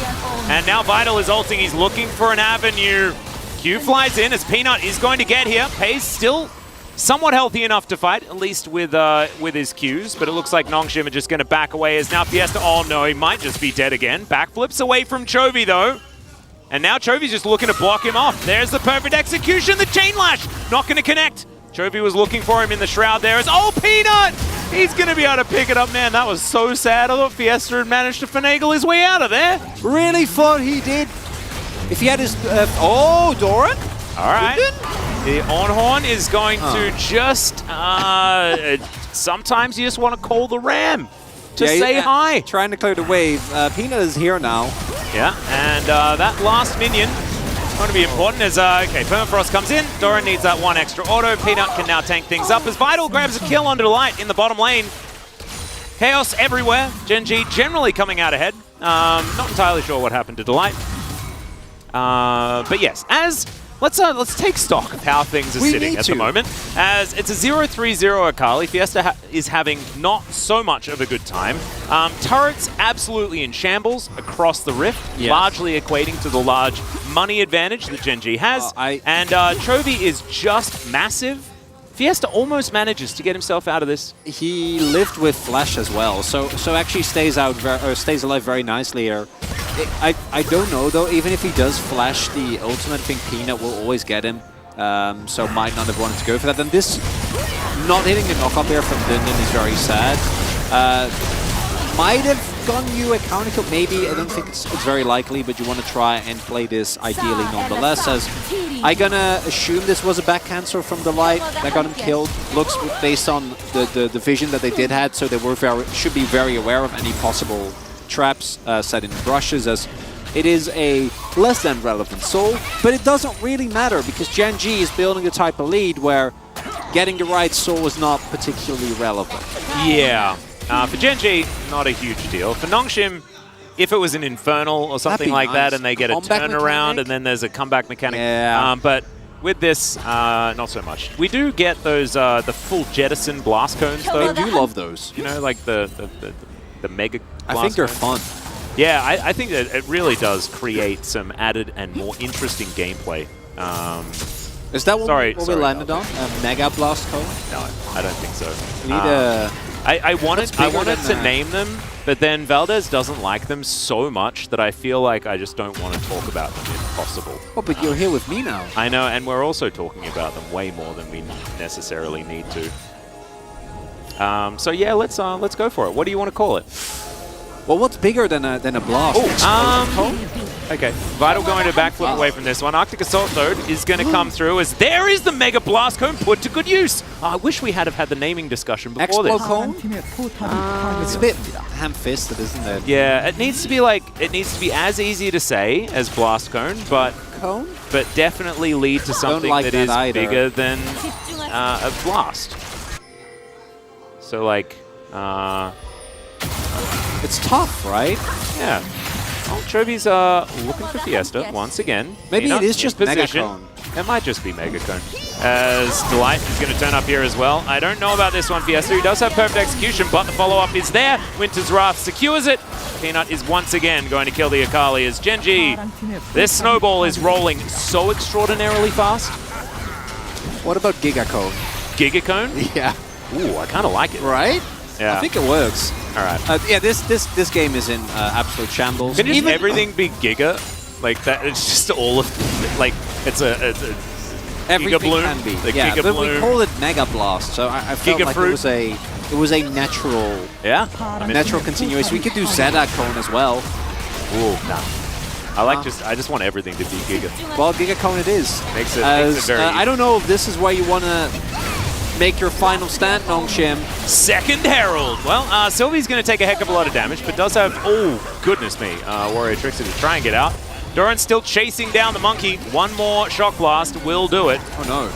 And now Vital is ulting. He's looking for an avenue. Q flies in as Peanut is going to get here. Pays still somewhat healthy enough to fight, at least with his Qs, but it looks like Nongshim are just going to back away as now Fiesta, oh no, he might just be dead again. Backflips away from Chovy though. And now Chovy's just looking to block him off. There's the perfect execution, the Chain Lash, not going to connect. Chovy was looking for him in the Shroud there as, oh, Peanut! He's going to be able to pick it up, man. That was so sad. I thought Fiesta had managed to finagle his way out of there. Really thought he did. If he had his, oh, Doran? All right. The Ornhorn is going to just, sometimes you just want to call the Ram to say hi. Trying to clear the wave. Peanut is here now. Yeah, and that last minion is going to be important as, okay, Permafrost comes in. Doran needs that one extra auto. Peanut can now tank things up as Vital grabs a kill on Delight in the bottom lane. Chaos everywhere. Gen.G generally coming out ahead. Not entirely sure what happened to Delight. But yes, as let's take stock of how things are sitting at the moment. As it's a 0-3-0 Akali, Fiesta is having not so much of a good time. Turrets absolutely in shambles across the Rift, largely equating to the large money advantage that Gen.G has. And Chovy is just massive. Fiesta almost manages to get himself out of this. He lived with Flash as well, so actually stays alive very nicely here. I don't know though, even if he does flash the ultimate, I think Peanut will always get him, so might not have wanted to go for that. Then this not hitting the knock-up here from Linden is very sad. Might have gone you a counter kill, maybe. I don't think it's very likely, but you want to try and play this ideally nonetheless. As I'm gonna assume this was a back cancel from Delight that got him killed. Looks based on the vision that they did had, so they were should be very aware of any possible traps set in brushes, as it is a less than relevant soul, but it doesn't really matter because Gen.G is building a type of lead where getting the right soul is not particularly relevant. Yeah. For Gen.G, not a huge deal. For Nongshim, if it was an Infernal or something like that and they get a turnaround and then there's a comeback mechanic. Yeah. But with this, not so much. We do get those, the full Jettison blast cones though. I do love those. You know, like the mega blast I think they're cones. fun. Yeah, I think that it really does create some added and more interesting gameplay. Is that what we landed no. on? A Mega Blast code? No, I don't think so. We need a... I wanted to name them, but then Valdez doesn't like them so much that I feel like I just don't want to talk about them if possible. Oh, but you're here with me now. I know, and we're also talking about them way more than we necessarily need to. So yeah, let's go for it. What do you want to call it? Well, what's bigger than a blast? Okay, Vital going to backflip away from this one. Arctic Assault, though, is going to come through as there is the Mega Blast Cone put to good use. I wish we had had the naming discussion before this. Cone? It's a bit ham-fisted, isn't it? Yeah, it needs to be as easy to say as Blast Cone, but definitely lead to something that is bigger than a blast. So like, it's tough, right? Yeah. Oh, Chovy's looking for Fiesta once again. Maybe it is just Mega Cone. It might just be Mega Cone. As Delight is going to turn up here as well. I don't know about this one, Fiesta. He does have perfect execution, but the follow-up is there. Winter's Wrath secures it. Peanut is once again going to kill the Akali as Gen.G. This snowball is rolling so extraordinarily fast. What about Giga Cone? Giga Cone? Yeah. Ooh, I kind of like it. Right? Yeah. I think it works. All right. Yeah, this game is in absolute shambles. Can just everything be Giga? Like that? It's just all of like it's a everything Giga Bloom. Can be. The yeah, Giga but Bloom. we call it Mega Blast, so I felt Giga like Fruit. it was a natural natural continuation. We could do Zeta Cone as well. Ooh, nah. I just want everything to be Giga. Well, Giga Cone it is. Makes it very easy. I don't know if this is where you want to make your final stand, Nongshim. Second Herald. Well, Sylvie's going to take a heck of a lot of damage, but does have, oh, goodness me, Warrior Trickster to try and get out. Doran's still chasing down the monkey. One more Shock Blast will do it. Oh, no.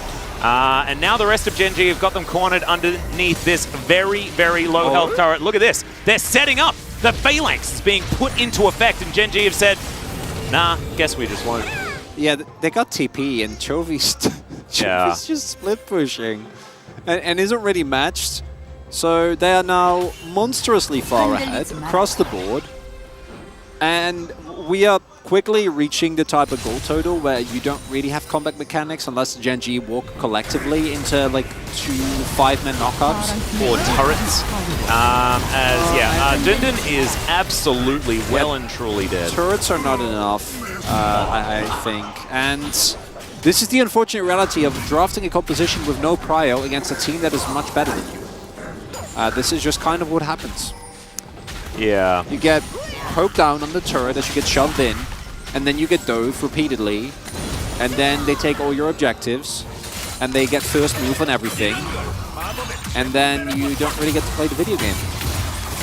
And now the rest of Gen.G have got them cornered underneath this very, very low health turret. Look at this. They're setting up The Phalanx is being put into effect, and Gen.G have said, nah, guess we just won't. Yeah, they got TP, and Chovy's just split pushing and isn't really matched. So they are now monstrously far ahead across the board. And we are quickly reaching the type of goal total where you don't really have combat mechanics unless Gen.G walk collectively into like 2 5-man knockups. Or turrets. Dundun is absolutely well and truly dead. Turrets are not enough, I think. And this is the unfortunate reality of drafting a composition with no prio against a team that is much better than you. This is just kind of what happens. Yeah. You get poked down on the turret as you get shoved in, and then you get dove repeatedly, and then they take all your objectives, and they get first move on everything, and then you don't really get to play the video game.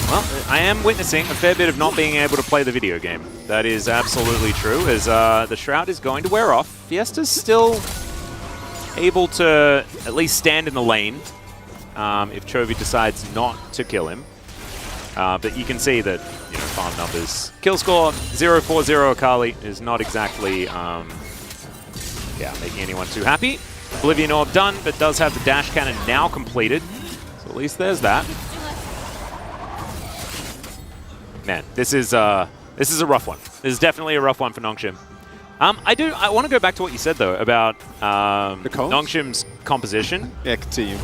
Well, I am witnessing a fair bit of not being able to play the video game. That is absolutely true, as the Shroud is going to wear off. Fiesta's still able to at least stand in the lane if Chovy decides not to kill him. But you can see that, you know, farm numbers. Kill score 0-4-0 Akali is not exactly making anyone too happy. Oblivion Orb done, but does have the dash cannon now completed. So at least there's that. Man, this is a rough one. This is definitely a rough one for Nongshim. I want to go back to what you said though about Nongshim's composition. Yeah, continue.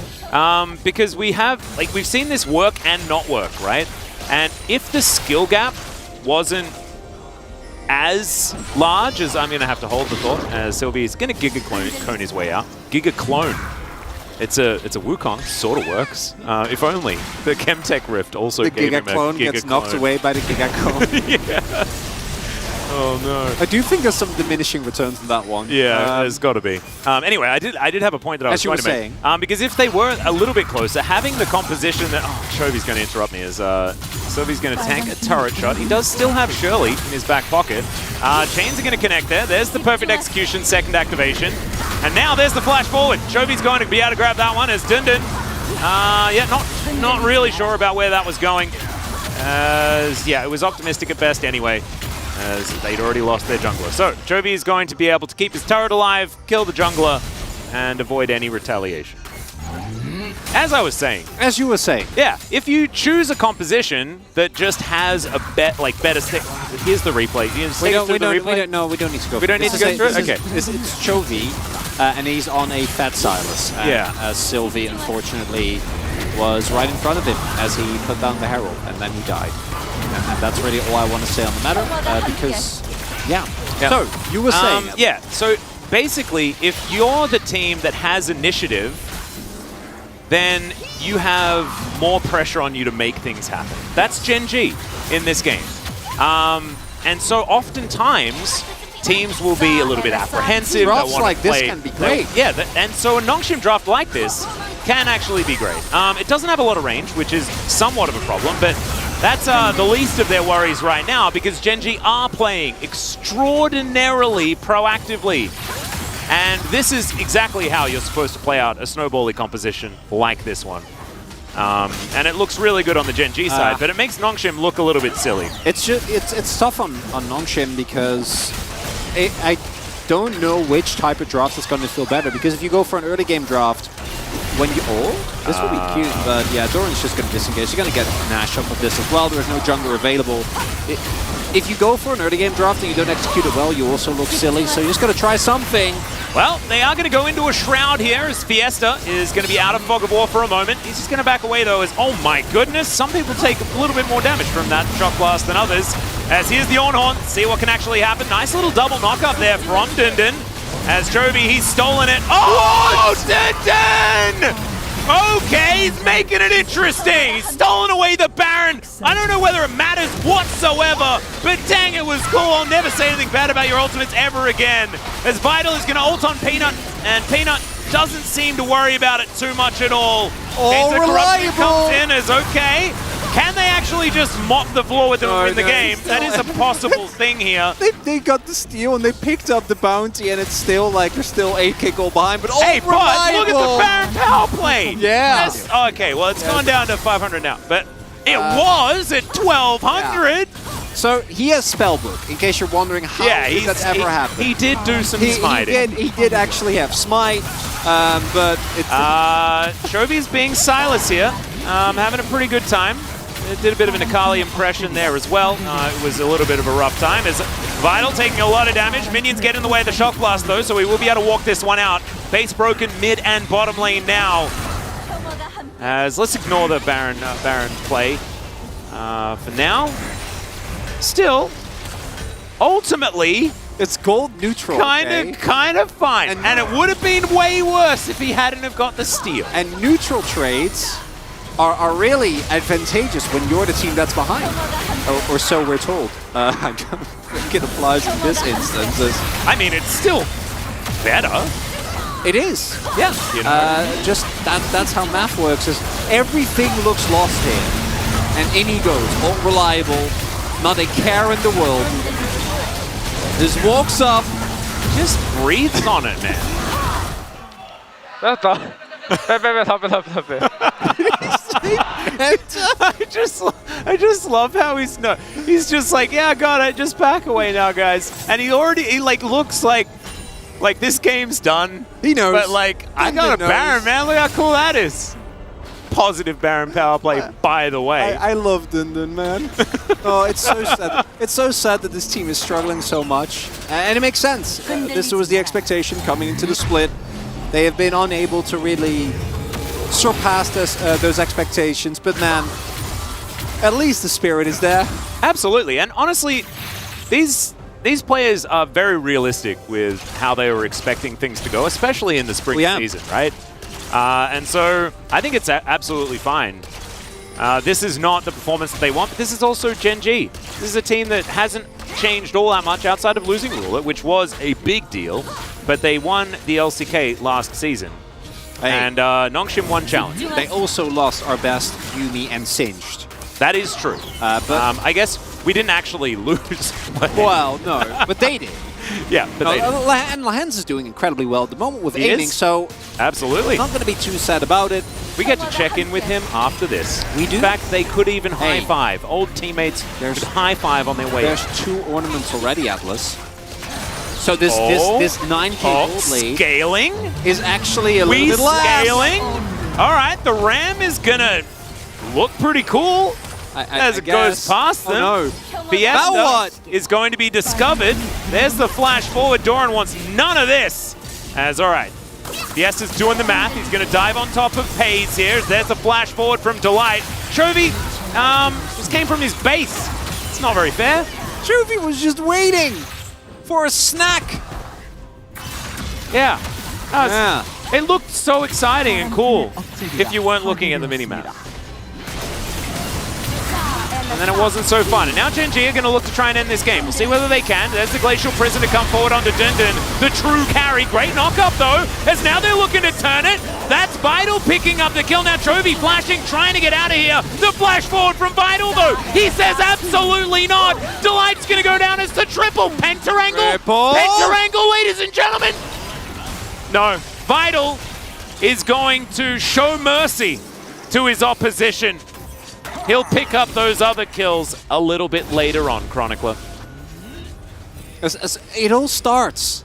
Because we've seen this work and not work, right? And if the skill gap wasn't as large as I'm gonna have to hold the thought, as Sylvie's gonna Giga Clone his way out. Giga Clone. It's a Wukong, sort of works. If only the Chemtech Rift also gave him a Giga Clone. The Giga Clone gets knocked away by the Giga Clone. Yeah. Oh no! I do think there's some diminishing returns in that one. Yeah, there's got to be. Anyway, I did have a point that I was trying to make. Because if they were a little bit closer, having the composition that Chovy's going to interrupt me as Sylvie's going to tank a turret shot. He does still have Shirley in his back pocket. Chains are going to connect there. There's the perfect execution, second activation, and now there's the flash forward. Chovy's going to be able to grab that one as Dundun. Not really sure about where that was going. It was optimistic at best anyway, as they'd already lost their jungler. So, Chovy is going to be able to keep his turret alive, kill the jungler, and avoid any retaliation. As I was saying. As you were saying. Yeah, if you choose a composition that just has a better stick. Here's the replay. We don't need to go. We don't need to go through it? Okay. It's Chovy, and he's on a fat Silas. As Sylvie, unfortunately, was right in front of him as he put down the Herald, and then he died. And that's really all I want to say on the matter, because, yeah. So, you were saying... so basically, if you're the team that has initiative, then you have more pressure on you to make things happen. That's Gen.G in this game. And so oftentimes, teams will be a little bit apprehensive. Drafts like this can be great. And so a Nongshim draft like this can actually be great. It doesn't have a lot of range, which is somewhat of a problem, but that's the least of their worries right now, because Gen.G are playing extraordinarily proactively. And this is exactly how you're supposed to play out a snowbally composition like this one. And it looks really good on the Gen.G side, but it makes Nongshim look a little bit silly. It's tough on Nongshim because I don't know which type of draft is going to feel better, because if you go for an early game draft, when you... this would be cute, but yeah, Doran's just going to disengage. You're going to get Nash off of this as well. There's no jungler available. If you go for an early game draft and you don't execute it well, you also look silly, so you just got to try something. Well, they are going to go into a Shroud here, as Fiesta is going to be out of Fog of War for a moment. He's just going to back away, though, as, oh my goodness, some people take a little bit more damage from that Shock Blast than others. As here's the Ornhorn, see what can actually happen. Nice little double knock-up there from Dundun. As Chovy, he's stolen it. Oh, Dundun! Okay, he's making it interesting. He's stolen away the Baron. I don't know whether it matters whatsoever, but dang, it was cool. I'll never say anything bad about your ultimates ever again. As Vital is going to ult on Peanut, and Peanut doesn't seem to worry about it too much at all. Reliable. Comes in as okay. Can they actually just mop the floor with them and win the game? That is a possible thing here. They got the steal and they picked up the bounty, and it's still like they're still 8k goal behind, but but look at the Baron power play. Yeah. Okay, well, it's gone down to 500 now, but It was at 1200. So he has Spellbook, in case you're wondering how did that ever happen. He did do some smiting. He did actually have Smite, but it's... Chovy's being Silas here, having a pretty good time. It did a bit of an Akali impression there as well. It was a little bit of a rough time as Vital taking a lot of damage. Minions get in the way of the Shock Blast though, so we will be able to walk this one out. Base broken mid and bottom lane now. As let's ignore the Baron play for now. Still, ultimately, it's gold neutral. Kind of fine. And it would have been way worse if he hadn't have got the steal. And neutral trades are really advantageous when you're the team that's behind, or so we're told. I don't think it applies in this instance. I mean, it's still better. It is, yeah. You know? Just that's how math works. Is everything looks lost here, and in he goes, all reliable, not a care in the world. Just walks up, just breathes on it, man. 뺐다. 빼. I just love how he's just like, yeah, got it, just back away now, guys. And he like looks like this game's done. He knows. But like, I got a Baron, man. Look how cool that is. Positive Baron power play, by the way. I love Dundun, man. Oh, it's so sad. It's so sad that this team is struggling so much. And it makes sense. This was the expectation coming into the split. They have been unable to really surpass those expectations. But man, at least the spirit is there. Absolutely. And honestly, these players are very realistic with how they were expecting things to go, especially in the spring season, right? And so I think it's absolutely fine. This is not the performance that they want, but this is also Gen.G. This is a team that hasn't changed all that much outside of losing Ruler, which was a big deal, but they won the LCK last season. Hey. And Nongshim won Challenge. They also lost our best, Yumi and Singed. That is true. But I guess we didn't actually lose. Well, no, but they did. Yeah, but they did. And Lahens is doing incredibly well at the moment with aiming, so absolutely not going to be too sad about it. We get to check in with him after this. We do. In fact, they could even high-five. Old teammates could high-five on their way. There's 2 ornaments already, Atlas. So this 9k gold lead scaling is actually a little bit less. Scaling? All right, the Ram is going to look pretty cool as it goes past them. Oh, no. Fiesta is going to be discovered. There's the flash forward. Doran wants none of this. All right. Fiesta's doing the math. He's going to dive on top of Pays here. There's the flash forward from Delight. Chovy just came from his base. It's not very fair. Chovy was just waiting for a snack. Yeah. It looked so exciting and cool if you weren't looking at the minimap. And then it wasn't so fun. And now Gen.G are going to look to try and end this game. We'll see whether they can. There's the Glacial Prison to come forward onto Dundun. The true carry. Great knock-up, though, as now they're looking to turn it. That's Vital picking up the kill. Now Chovy flashing, trying to get out of here. The flash forward from Vital, though. He says absolutely not. Delight's going to go down as the triple. Pentarangle. Pentarangle, ladies and gentlemen. No. Vital is going to show mercy to his opposition. He'll pick up those other kills a little bit later on, Chronicler. It all starts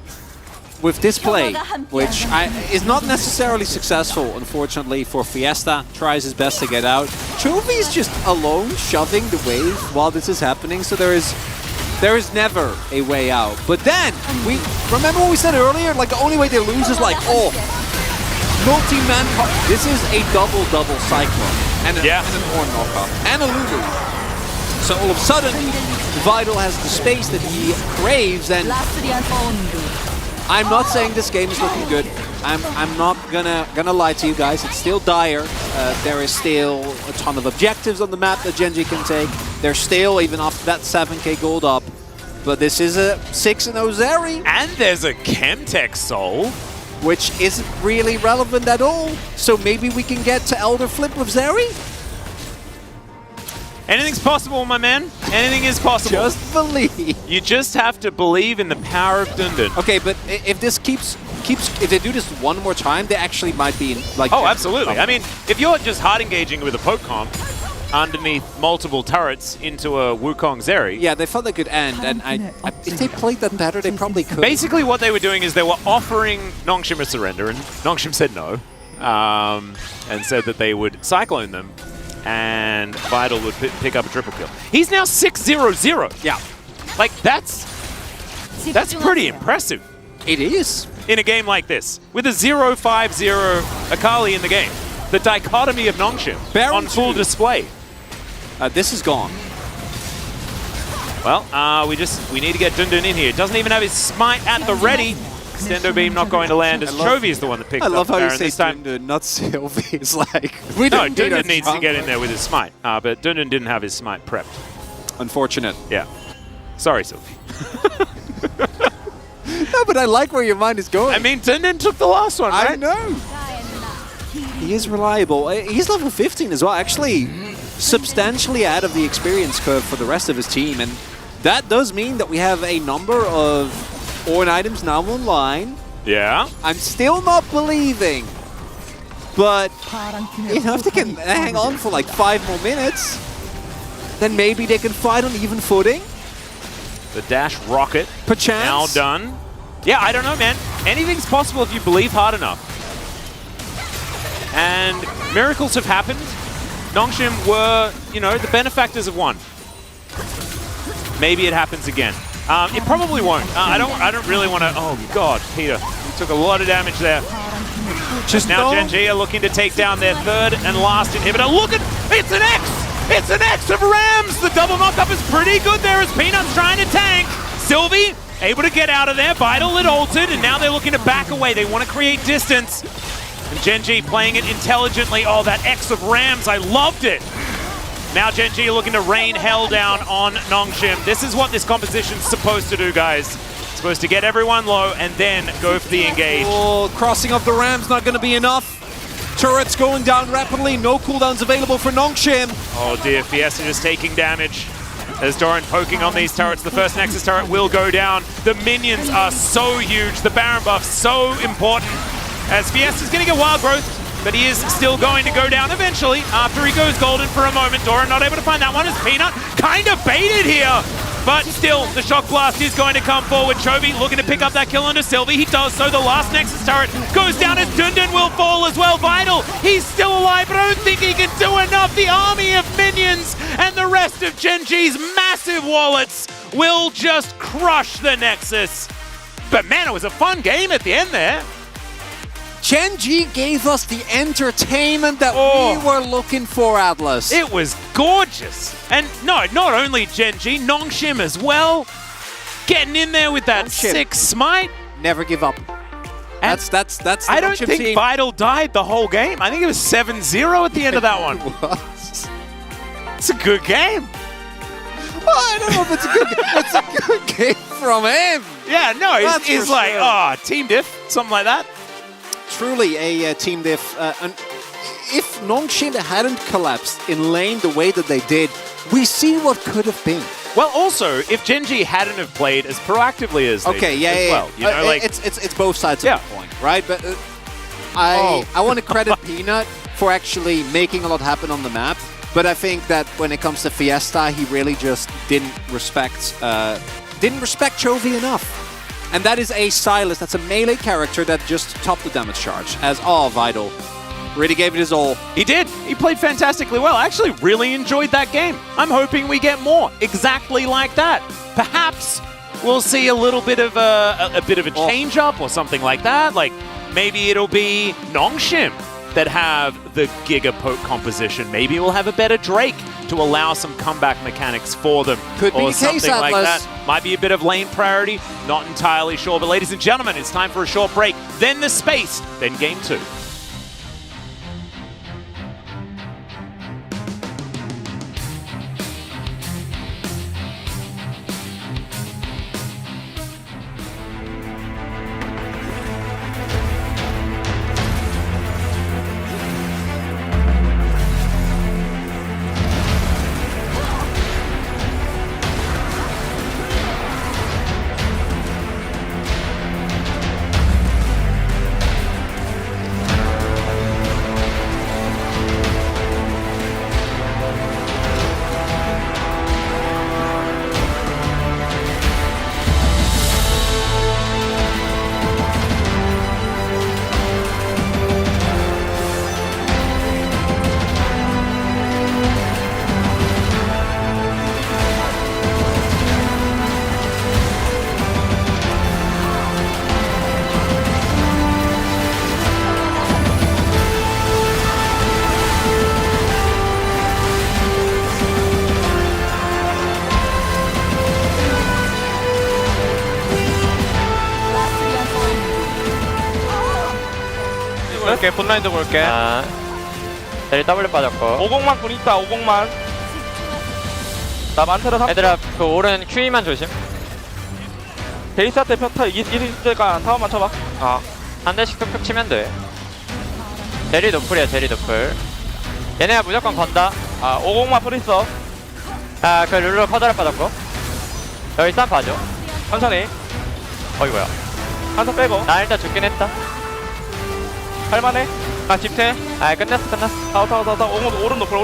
with this play, which is not necessarily successful, unfortunately, for Fiesta. Tries his best to get out. Chovy's just alone, shoving the wave while this is happening, so there is never a way out. But then, remember what we said earlier? Like, the only way they lose is like, multi-man. This is a double Cyclone. And an Ornn knockup. And a Lulu. So all of a sudden, Vital has the space that he craves, and I'm not saying this game is looking good. I'm not gonna lie to you guys. It's still dire. There is still a ton of objectives on the map that Gen.G can take. They're still, even after that 7k gold up. But this is a 6-0 Zeri. And there's a Chemtech Soul, which isn't really relevant at all. So maybe we can get to Elder Flip with Zeri? Anything's possible, my man. Anything is possible. Just believe. You just have to believe in the power of Dundun. Okay, but if this if they do this one more time, they actually might be in, like... Oh, absolutely. I mean, if you're just hard engaging with a poke comp, underneath multiple turrets into a Wukong Zeri. Yeah, they felt they could end, and if they played that better, they probably could. Basically, what they were doing is they were offering Nongshim a surrender, and Nongshim said no, and said that they would Cyclone them, and Vital would pick up a triple kill. He's now 6-0-0. Yeah. Like, that's pretty impressive It is. in a game like this, with a 0-5-0 Akali in the game. The dichotomy of Nongshim Baron on full 2. display. This is gone. Well, we need to get Dundun in here. Doesn't even have his smite at the ready. Extendo beam not going to land as Chovy is the one that picks I love up how you Baron say this time. Dundun, not Sylvie. It's like, we No, don't need a Dundun needs to strong get in there with his smite, but Dundun didn't have his smite prepped. Unfortunate. Yeah. Sorry, Sylvie. No, but I like where your mind is going. I mean, Dundun took the last one, right? I know. He is reliable. He's level 15 as well. Actually, substantially out of the experience curve for the rest of his team. And that does mean that we have a number of Ornn items now online. Yeah. I'm still not believing. But, you know, if they can hang on for like 5 more minutes, then maybe they can fight on even footing. The dash rocket. Perchance. Now done. Yeah, I don't know, man. Anything's possible if you believe hard enough. And miracles have happened. Nongshim were, you know, the benefactors of one. Maybe it happens again. It probably won't. I don't really want to. Oh God, Peter, you took a lot of damage there. Just now, Gen.G are looking to take down their third and last inhibitor. Look at, it's an X! It's an X of Rams! The double knock-up is pretty good there as Peanut's trying to tank. Sylvie able to get out of there. Vital it altered, and now they're looking to back away. They want to create distance. And Gen.G playing it intelligently. Oh, that X of Rams, I loved it. Now Gen.G looking to rain hell down on Nongshim. This is what this composition's supposed to do, guys. It's supposed to get everyone low and then go for the engage. Oh, crossing of the Rams not going to be enough. Turrets going down rapidly. No cooldowns available for Nongshim. Oh dear, Fiesta just taking damage. As Doran poking on these turrets, the first Nexus turret will go down. The minions are so huge. The Baron buff so important. As Fiesta's going to get wild growth, but he is still going to go down eventually after he goes golden for a moment. Doran not able to find that one as Peanut kind of baited here. But still, the Shock Blast is going to come forward. Chovy looking to pick up that kill onto Sylvie. He does so. The last Nexus turret goes down as Dundun will fall as well. Vital, he's still alive, but I don't think he can do enough. The army of minions and the rest of Gen.G's massive wallets will just crush the Nexus. But man, it was a fun game at the end there. Gen.G gave us the entertainment that we were looking for, Atlas. It was gorgeous. And no, not only Gen.G, Nongshim as well. Getting in there with that Nongshim. 6 smite. Never give up. That's the I don't Nongshim think team. Vital died the whole game. I think it was 7-0 at the end of that one. It was. It's a good game. Well, I don't know if it's a good game. It's a good game from him. Yeah, no, That's he's for like, sure. oh, team diff, something like that. Truly a team diff. And if Nongshim hadn't collapsed in lane the way that they did, we see what could have been. Well, also, if Gen.G hadn't have played as proactively as they did as well, you know, like it's both sides Yeah. of the point, right? But I want to credit Peanut for actually making a lot happen on the map. But I think that when it comes to Fiesta, he really just didn't respect Chovy enough. And that is a Silas, that's a melee character that just topped the damage charge. As Vital really gave it his all. he did. He played fantastically well. I actually really enjoyed that game. I'm hoping we get more exactly like that. Perhaps we'll see a little bit of a change up or something like that. Like maybe it'll be Nongshim that have the Giga Poke composition. Maybe we'll have a better Drake to allow some comeback mechanics for them. Could be or the case, something like Atlas. that. Might be a bit of lane priority. Not entirely sure. But ladies and gentlemen, it's time for a short break. Then the space. Then game 2. 볼게. 본라인도 볼게. 아. 대리 W 빠졌고. 50만 군 있다. 50만. 나 만테라 3. 얘들아 그 오른 QE만 조심. 베이스한테 평타 이길 때가 타워만 쳐봐. 한 대씩 툭툭 치면 돼. 대리 노플이야 대리 노플. 얘네가 무조건 건다. 50만 풀 있어. 그 룰루 커다란 빠졌고. 여기 쌈 봐줘. 천천히. 어이구야. 한타 빼고. 나 일단 죽긴 했다. 할만해. 집태. 끝났어. 타워. 오른 노플.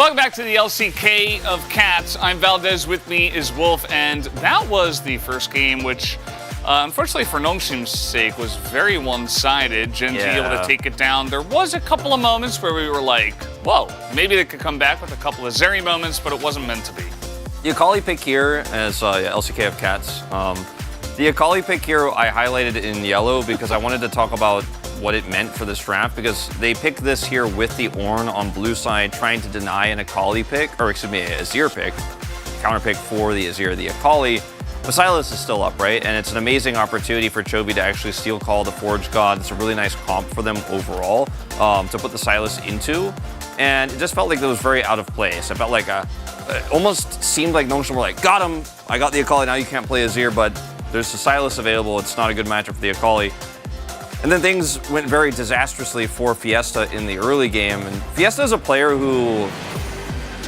Welcome back to the LCK of Cats. I'm Valdez, with me is Wolf, and that was the first game, which unfortunately for Nongshim's sake was very one-sided. Gen.G able to take it down. There was a couple of moments where we were like, whoa, maybe they could come back with a couple of Zeri moments, but it wasn't meant to be. The Akali pick here as LCK of Cats. The Akali pick here I highlighted in yellow because I wanted to talk about what it meant for this draft, because they picked this here with the Ornn on blue side, trying to deny an Akali pick, or excuse me, a Azir pick, counter pick for the Azir. The Akali, the Sylas is still up, right? And it's an amazing opportunity for Chovy to actually steal call the Forge God. It's a really nice comp for them overall to put the Sylas into. And it just felt like that was very out of place. It felt like it almost seemed like Nongshim were like, got him, I got the Akali, now you can't play Azir, but there's the Sylas available. It's not a good matchup for the Akali. And then things went very disastrously for Fiesta in the early game. And Fiesta is a player who,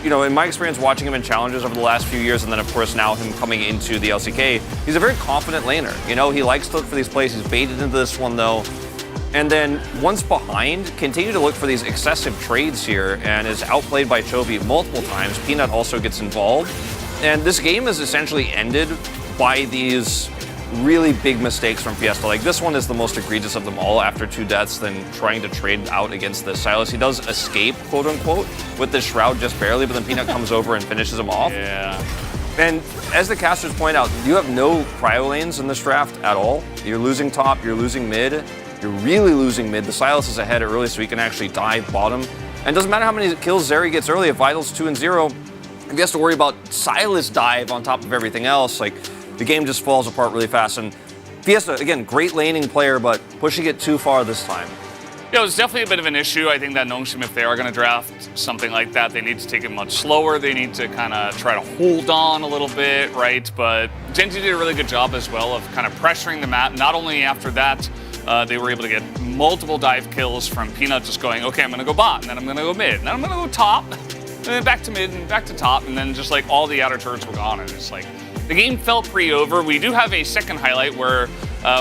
you know, in my experience watching him in challenges over the last few years, and then of course now him coming into the LCK, he's a very confident laner. You know, he likes to look for these plays. He's baited into this one though. And then once behind, continue to look for these excessive trades here, and is outplayed by Chovy multiple times. Peanut also gets involved. And this game is essentially ended by these really big mistakes from Fiesta. Like, this one is the most egregious of them all after 2 deaths, then trying to trade out against the Sylas. He does escape, quote unquote, with the Shroud just barely, but then Peanut comes over and finishes him off. Yeah. And as the casters point out, you have no cryo lanes in this draft at all. You're losing top, you're losing mid, you're really losing mid. The Sylas is ahead early, so he can actually dive bottom. And it doesn't matter how many kills Zeri gets early, if Vital's 2-0, if he has to worry about Sylas dive on top of everything else, like, the game just falls apart really fast. And Fiesta, again, great laning player, but pushing it too far this time. Yeah, it was definitely a bit of an issue. I think that Nongshim, if they are going to draft something like that, they need to take it much slower. They need to kind of try to hold on a little bit, right? But Gen.G did a really good job as well of kind of pressuring the map. Not only after that, they were able to get multiple dive kills from Peanut just going, okay, I'm going to go bot, and then I'm going to go mid, and then I'm going to go top, and then back to mid, and back to top, and then just like all the outer turrets were gone, and it's like, the game felt pretty over. We do have a second highlight where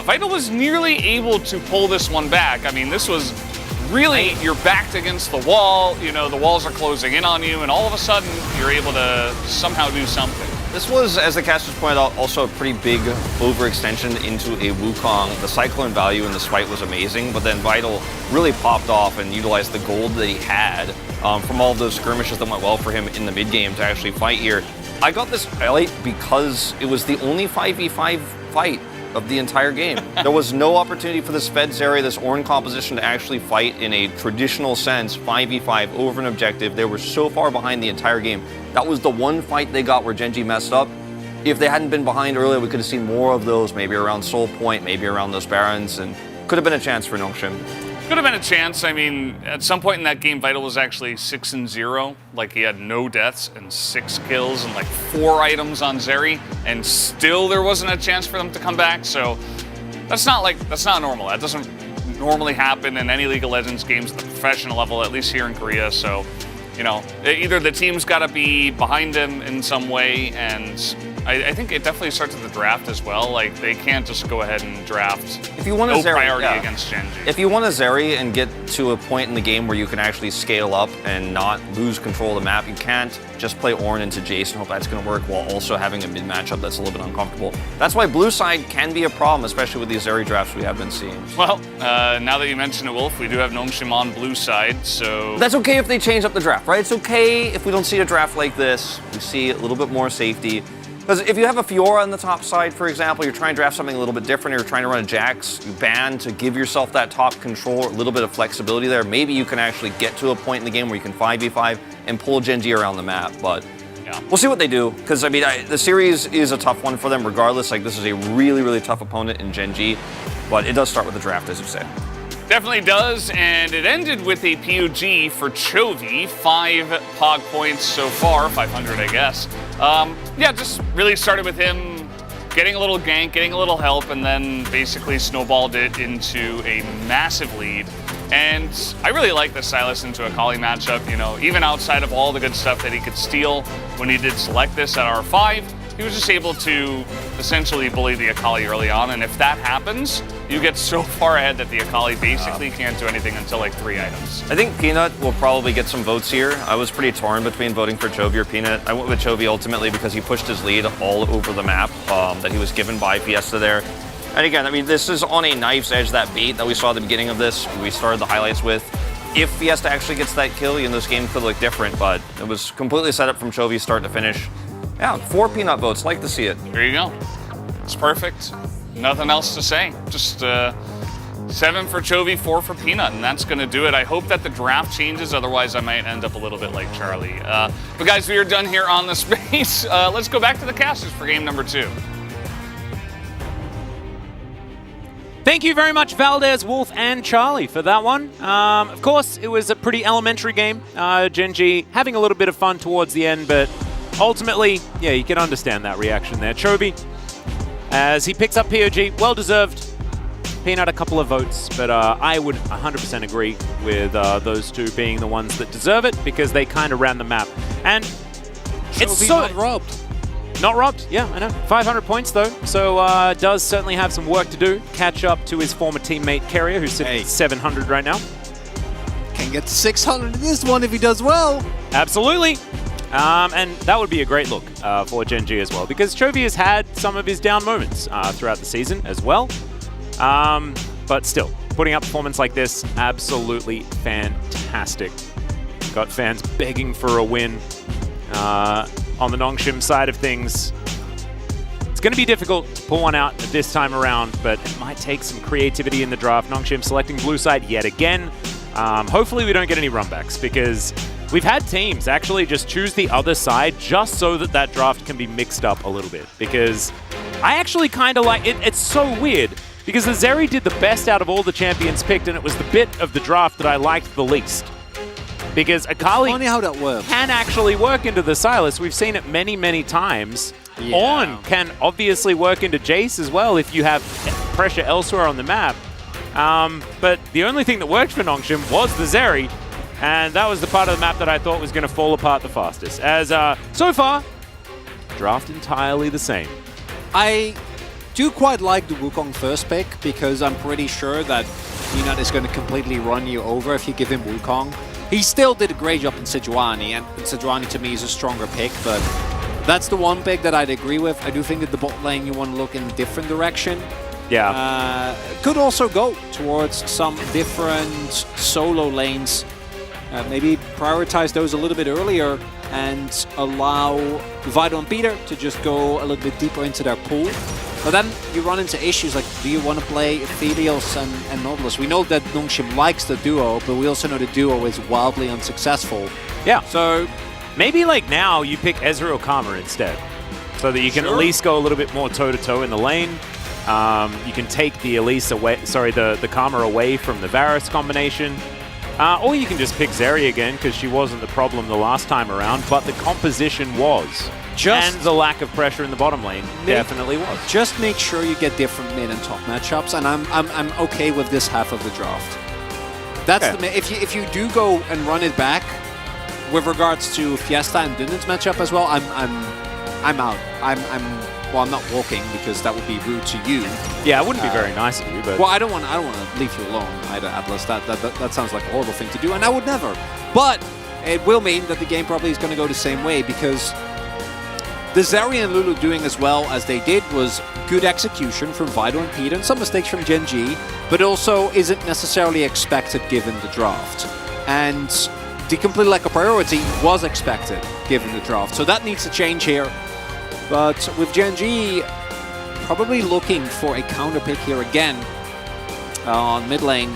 Vital was nearly able to pull this one back. I mean, this was really, you're backed against the wall, you know, the walls are closing in on you, and all of a sudden, you're able to somehow do something. This was, as the casters pointed out, also a pretty big overextension into a Wukong. The Cyclone value in this fight was amazing, but then Vital really popped off and utilized the gold that he had from all of those skirmishes that went well for him in the mid game to actually fight here. I got this highlight because it was the only 5v5 fight of the entire game. There was no opportunity for this Fed Zeri, this Ornn composition to actually fight in a traditional sense, 5v5 over an objective. They were so far behind the entire game. That was the one fight they got where Gen.G messed up. If they hadn't been behind earlier, we could have seen more of those, maybe around Soul Point, maybe around those Barons, and could have been a chance for Nongshim. Could have been a chance. I mean, at some point in that game, Vital was actually 6-0. Like, he had no deaths and 6 kills and like 4 items on Zeri, and still there wasn't a chance for them to come back. So that's not normal. That doesn't normally happen in any League of Legends games at the professional level, at least here in Korea. So, you know, either the team's got to be behind him in some way, and I think it definitely starts at the draft as well. Like, they can't just go ahead and draft if you want no Zeri, priority yeah. against Gen.G. If you want a Zeri and get to a point in the game where you can actually scale up and not lose control of the map, you can't just play Ornn into Jace and hope that's going to work while also having a mid matchup that's a little bit uncomfortable. That's why blue side can be a problem, especially with these Zeri drafts we have been seeing. Well, now that you mention it, Wolf, we do have Nongshim on blue side, so... That's okay if they change up the draft, right? It's okay if we don't see a draft like this. We see a little bit more safety. Because if you have a Fiora on the top side, for example, you're trying to draft something a little bit different, or you're trying to run a Jax, you ban to give yourself that top control, a little bit of flexibility there. Maybe you can actually get to a point in the game where you can 5v5 and pull Gen.G around the map, but yeah, we'll see what they do. Because, I mean, the series is a tough one for them regardless. Like, this is a really, really tough opponent in Gen.G, but it does start with the draft, as you said. Definitely does, and it ended with a PUG for Chovy. 5 POG points so far, 500 I guess. Yeah, just really started with him getting a little gank, getting a little help, and then basically snowballed it into a massive lead. And I really like the Sylas into Akali matchup, you know, even outside of all the good stuff that he could steal when he did select this at R5. he was just able to essentially bully the Akali early on, and if that happens, you get so far ahead that the Akali basically can't do anything until like 3 items. I think Peanut will probably get some votes here. I was pretty torn between voting for Chovy or Peanut. I went with Chovy ultimately because he pushed his lead all over the map that he was given by Fiesta there. And again, I mean, this is on a knife's edge, that bait that we saw at the beginning of this, we started the highlights with. If Fiesta actually gets that kill, this game could look different, but it was completely set up from Chovy start to finish. Yeah, 4 Peanut votes, like to see it. There you go. It's perfect. Nothing else to say. Just 7 for Chovy, 4 for Peanut, and that's going to do it. I hope that the draft changes, otherwise I might end up a little bit like Charlie. But guys, we are done here on the space. Let's go back to the casters for game number 2. Thank you very much, Valdez, Wolf, and Charlie for that one. Of course, it was a pretty elementary game. Gen.G having a little bit of fun towards the end, but ultimately, yeah, you can understand that reaction there. Chovy, as he picks up POG, well-deserved. Peanut a couple of votes, but I would 100% agree with those two being the ones that deserve it because they kind of ran the map. And it's Chovy so... not robbed. Not robbed, yeah, I know. 500 points though, so does certainly have some work to do. Catch up to his former teammate Carrier, who's sitting at 700 right now. Can get to 600 in this one if he does well. Absolutely. And that would be a great look for Gen.G as well, because Chovy has had some of his down moments throughout the season as well. But still, putting up a performance like this, absolutely fantastic. Got fans begging for a win. On the Nongshim side of things, it's going to be difficult to pull one out this time around, but it might take some creativity in the draft. Nongshim selecting blue side yet again. Hopefully we don't get any runbacks, because we've had teams actually just choose the other side just so that that draft can be mixed up a little bit, because I actually kind of like it. It's so weird, because the Zeri did the best out of all the champions picked, and it was the bit of the draft that I liked the least. Because Akali Funny how that works. can actually work into the Sylas. We've seen it many, many times. Yeah. Ornn can obviously work into Jace as well if you have pressure elsewhere on the map. But the only thing that worked for Nongshim was the Zeri, and that was the part of the map that I thought was going to fall apart the fastest. As so far, draft entirely the same. I do quite like the Wukong first pick, because I'm pretty sure that Peanut is going to completely run you over if you give him Wukong. He still did a great job in Sejuani, and Sejuani to me is a stronger pick, but that's the one pick that I'd agree with. I do think that the bot lane, you want to look in a different direction. Yeah. Could also go towards some different solo lanes. Maybe prioritize those a little bit earlier and allow Vital and Peter to just go a little bit deeper into their pool. But then you run into issues like, do you want to play Aphelios and Nautilus? We know that Nongshim likes the duo, but we also know the duo is wildly unsuccessful. Yeah. So maybe like now you pick Ezreal Karma instead, so that you can at least go a little bit more toe-to-toe in the lane. You can take the Elise away, the Karma away from the Varus combination. Or you can just pick Zeri again, because she wasn't the problem the last time around, but the composition was. And the lack of pressure in the bottom lane definitely was. Just make sure you get different mid and top matchups, and I'm okay with this half of the draft. That's if you do go and run it back with regards to Fiesta and Dunan's matchup as well, I'm out. Well, I'm not walking, because that would be rude to you. Yeah, it wouldn't be very nice of you, but well, I don't want to leave you alone either, Atlas. That sounds like a horrible thing to do, and I would never. But it will mean that the game probably is going to go the same way, because the Zeri and Lulu doing as well as they did was good execution from Vital and Peter, and some mistakes from Gen.G, but also isn't necessarily expected given the draft. And the complete lack of priority was expected given the draft, so that needs to change here. But with Gen.G probably looking for a counter pick here again on mid lane,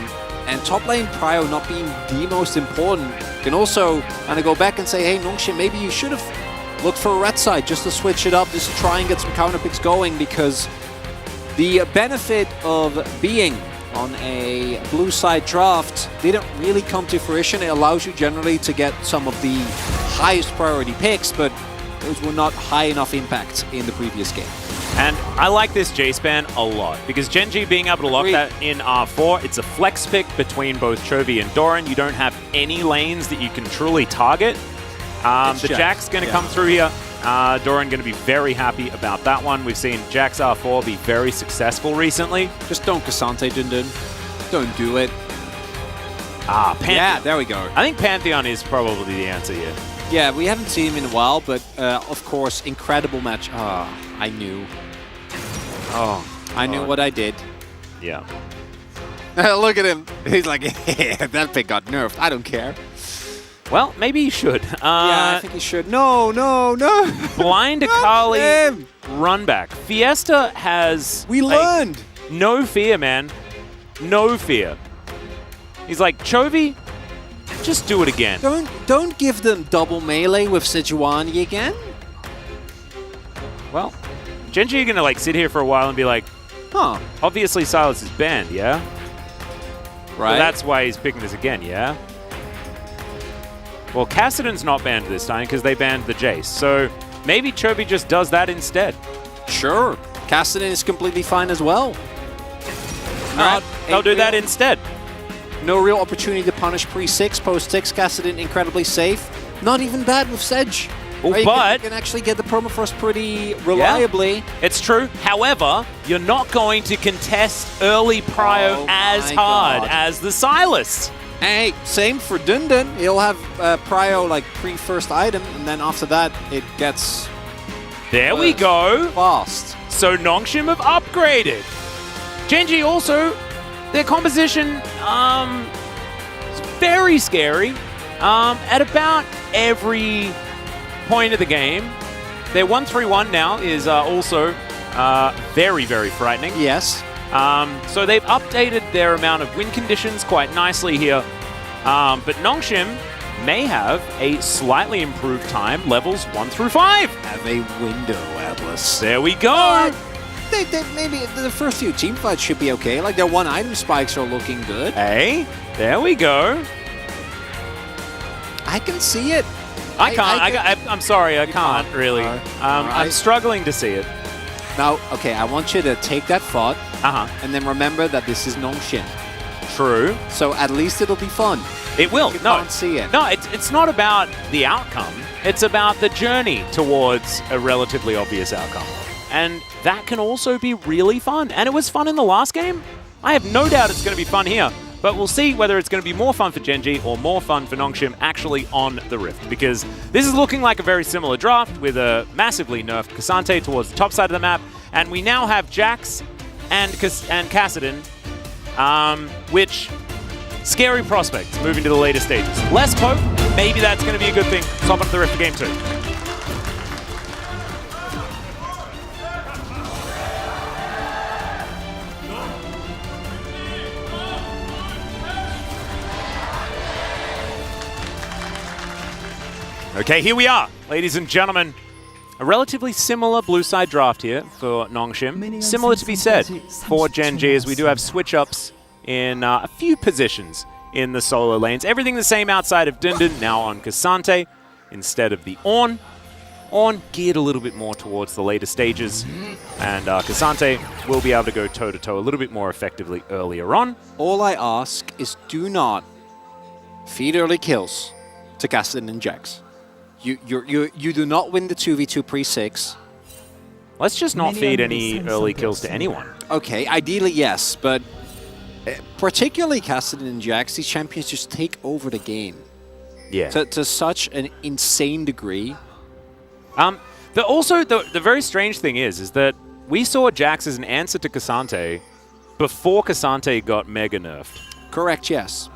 and top lane prio not being the most important, can also kind of go back and say, hey, Nongshim, maybe you should have looked for a red side just to switch it up, just to try and get some counter picks going, because the benefit of being on a blue side draft didn't really come to fruition. It allows you generally to get some of the highest priority picks, but those were not high enough impact in the previous game. And I like this J-Span a lot, because Gen.G being able to lock that in R4, it's a flex pick between both Chovy and Doran. You don't have any lanes that you can truly target. The Jack's going to come through here. Doran going to be very happy about that one. We've seen Jax R4 be very successful recently. Just don't Cassante, Dun Dun. Don't do it. Pantheon. Yeah, there we go. I think Pantheon is probably the answer here. Yeah, we haven't seen him in a while, but of course, incredible match. I knew. I knew what I did. Yeah. Look at him. He's like, that pick got nerfed. I don't care. Well, maybe he should. Yeah, I think he should. No. Blind Akali run back. Fiesta has... We learned. No fear, man. No fear. He's like, Chovy, just do it again. Don't give them double melee with Sejuani again. Well, Gen.G are going to like sit here for a while and be like, huh, obviously Silas is banned, yeah? Right. Well, that's why he's picking this again, yeah? Well, Cassidon's not banned this time because they banned the Jace. So maybe Chovy just does that instead. Sure. Cassidon is completely fine as well. They'll do that instead. No real opportunity to punish pre-6, post-6. Cassidon incredibly safe. Not even bad with Sedge. Oh, right? but you can actually get the permafrost pretty reliably. Yeah, it's true. However, you're not going to contest early prio as hard as the Silas. Hey, same for Dun Dun. He'll have prio like pre-first item, and then after that, it gets... There we go. Fast. So Nongshim have upgraded. Gen.G also, their composition is very scary. At about every point of the game, their 1-3-1 now is also very, very frightening. Yes. So they've updated their amount of win conditions quite nicely here. But Nongshim may have a slightly improved time, levels 1 through 5. Have a window, Atlas. There we go. Maybe the first few team fights should be okay. Like their one item spikes are looking good. Hey, there we go. I can see it. I can't. I'm sorry, I can't really. I'm struggling to see it. Now, okay, I want you to take that thought and then remember that this is Nongshim. True. So at least it'll be fun. It will. You can't see it. No, it's not about the outcome. It's about the journey towards a relatively obvious outcome. And that can also be really fun. And it was fun in the last game. I have no doubt it's going to be fun here. But we'll see whether it's going to be more fun for Gen.G or more fun for Nongshim actually on the Rift. Because this is looking like a very similar draft with a massively nerfed Cassante towards the top side of the map. And we now have Jax and Cassidon, which, scary prospects moving to the later stages. Less poke, maybe that's going to be a good thing. Top up the Rift for game 2. Okay, here we are, ladies and gentlemen. A relatively similar blue side draft here for Nongshim. Similar to be said for Gen.G, as we do have switch-ups in a few positions in the solo lanes. Everything the same outside of Dun Dun, now on Cassante instead of the Ornn. Ornn geared a little bit more towards the later stages, and Cassante will be able to go toe-to-toe a little bit more effectively earlier on. All I ask is do not feed early kills to Cassidon and Jax. You do not win the 2v2 pre-6. Let's just not feed any early kills to anyone. Okay, ideally yes, but particularly Cassidon and Jax, these champions just take over the game. Yeah. To such an insane degree. The very strange thing is that we saw Jax as an answer to Cassante before Cassante got mega nerfed. Correct, yes.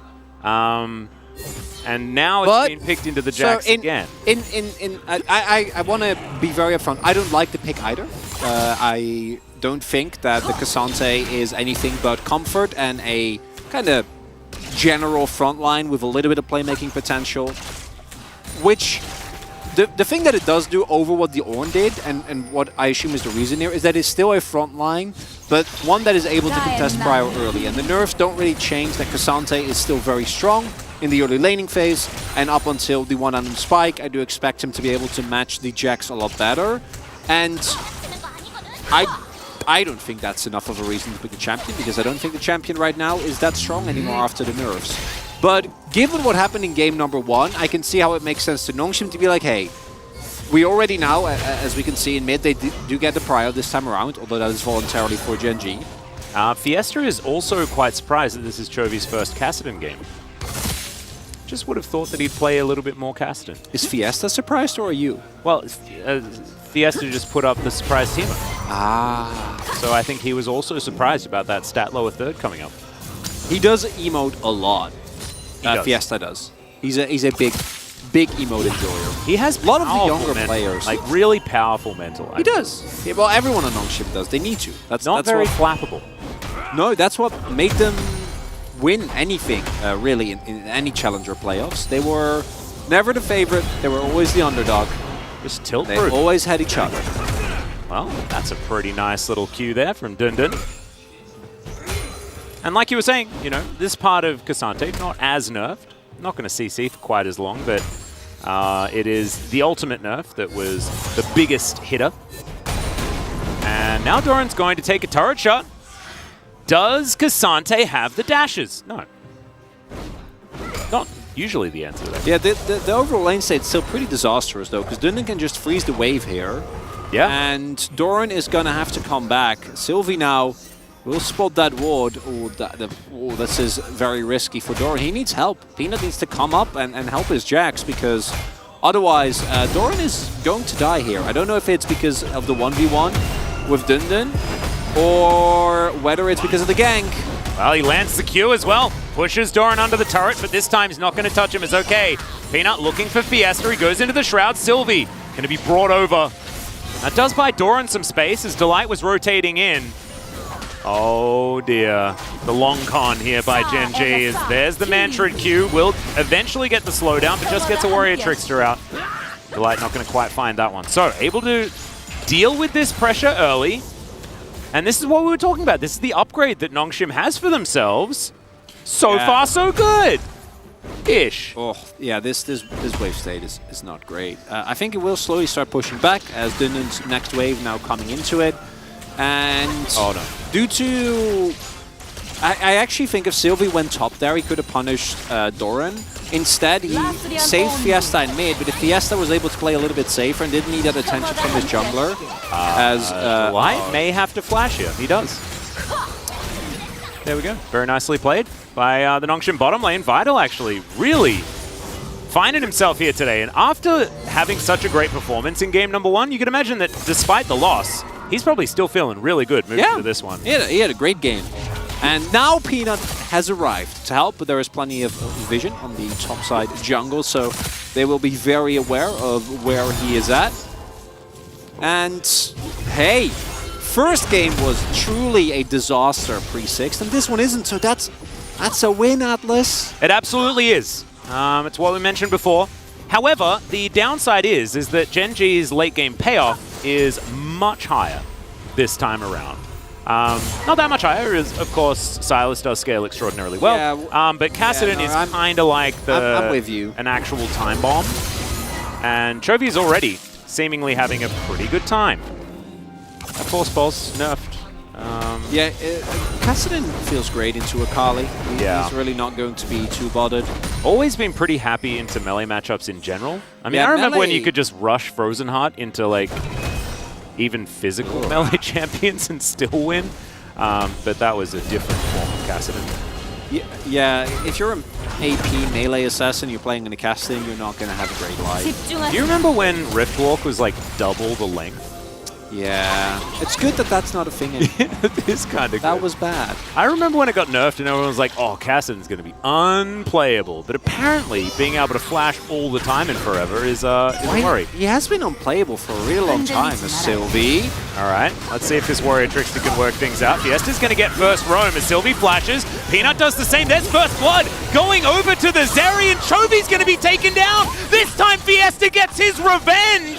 And now it's being picked into the Jax again. I want to be very upfront. I don't like the pick either. I don't think that the Cassante is anything but comfort and a kind of general frontline with a little bit of playmaking potential. Which, the thing that it does do over what the Ornn did, and what I assume is the reason here, is that it's still a frontline, but one that is able to contest prio early. And the nerfs don't really change that Cassante is still very strong in the early laning phase, and up until the one-item spike, I do expect him to be able to match the Jax a lot better. And I don't think that's enough of a reason to pick the champion, because I don't think the champion right now is that strong anymore after the nerfs. But given what happened in game number 1, I can see how it makes sense to Nongshim to be like, hey, we already now, as we can see in mid, they do get the prio this time around, although that is voluntarily for Gen.G. Fiesta is also quite surprised that this is Chovy's first Kassadin game. Just would have thought that he'd play a little bit more Kassadin. Is Fiesta surprised, or are you? Well, Fiesta just put up the surprise teamer. So I think he was also surprised about that stat lower third coming up. He does emote a lot. He does. Fiesta does. He's a big emote enjoyer. He has a lot of the younger mental, players. like really powerful mental. He does. Yeah, well, everyone on Nongshim does. They need to. That's very what, flappable. No, that's what made them win anything, really, in any challenger playoffs. They were never the favorite. They were always the underdog. Just tilt They proof. always had each other. Well, that's a pretty nice little cue there from Dundun. And like you were saying, you know, this part of Cassante, not as nerfed. Not going to CC for quite as long, but it is the ultimate nerf that was the biggest hitter. And now Doran's going to take a turret shot. Does Cassante have the dashes? No. Not usually the answer to that. Yeah, the overall lane state is still pretty disastrous, though, because Dundun can just freeze the wave here. Yeah. And Doran is going to have to come back. Sylvie now will spot that ward. Oh, this is very risky for Doran. He needs help. Peanut needs to come up and help his Jax, because otherwise Doran is going to die here. I don't know if it's because of the 1v1 with Dundun or whether it's because of the gank. Well, he lands the Q as well. Pushes Doran under the turret, but this time he's not going to touch him. It's okay. Peanut looking for Fiesta. He goes into the Shroud. Sylvie going to be brought over. That does buy Doran some space as Delight was rotating in. Oh dear. The long con here by Gen.G is there's the Mantrid Q. Will eventually get the slowdown, but just gets a Warrior Trickster out. Delight not going to quite find that one. So, able to deal with this pressure early. And this is what we were talking about. This is the upgrade that Nongshim has for themselves. So far, so good. Ish. Oh, yeah, this wave state is not great. I think it will slowly start pushing back as Dundun's next wave now coming into it. And due to... I actually think if Sylvie went top there, he could have punished Doran. Instead, he saved Fiesta in mid, but if Fiesta was able to play a little bit safer and didn't need that attention from his jungler, Light may have to flash here. He does. There we go. Very nicely played by the Nongshim bottom lane. Vital actually really finding himself here today. And after having such a great performance in game number 1, you can imagine that despite the loss, he's probably still feeling really good moving to this one. He had a great game. And now Peanut has arrived to help, but there is plenty of vision on the top side jungle, so they will be very aware of where he is at. And hey, first game was truly a disaster pre-6, and this one isn't, so that's a win, Atlas. It absolutely is. It's what we mentioned before. However, the downside is that Gen.G's late game payoff is much higher this time around. Not that much higher, as of course Silas does scale extraordinarily well. Yeah, but Kassadin is kind of like I'm with you. An actual time bomb. And Chovy is already seemingly having a pretty good time. Of course, Pulse nerfed. Kassadin feels great into Akali. He's really not going to be too bothered. Always been pretty happy into melee matchups in general. I mean, I remember when you could just rush Frozen Heart into like even physical melee champions and still win. But that was a different form of Kassadin. Yeah, if you're an AP melee assassin, you're playing in a Kassadin, you're not going to have a great life. Do you remember when Riftwalk was like double the length? Yeah. It's good that that's not a thing anymore. It is kind of good. That was bad. I remember when it got nerfed and everyone was like, oh, Kassadin's going to be unplayable. But apparently, being able to flash all the time and forever is a worry. He has been unplayable for a really long time, as Sylvie. All right, let's see if this Warrior Trickster can work things out. Fiesta's going to get first roam as Sylvie flashes. Peanut does the same. There's first blood going over to the Zeri, and Chovy's going to be taken down. This time, Fiesta gets his revenge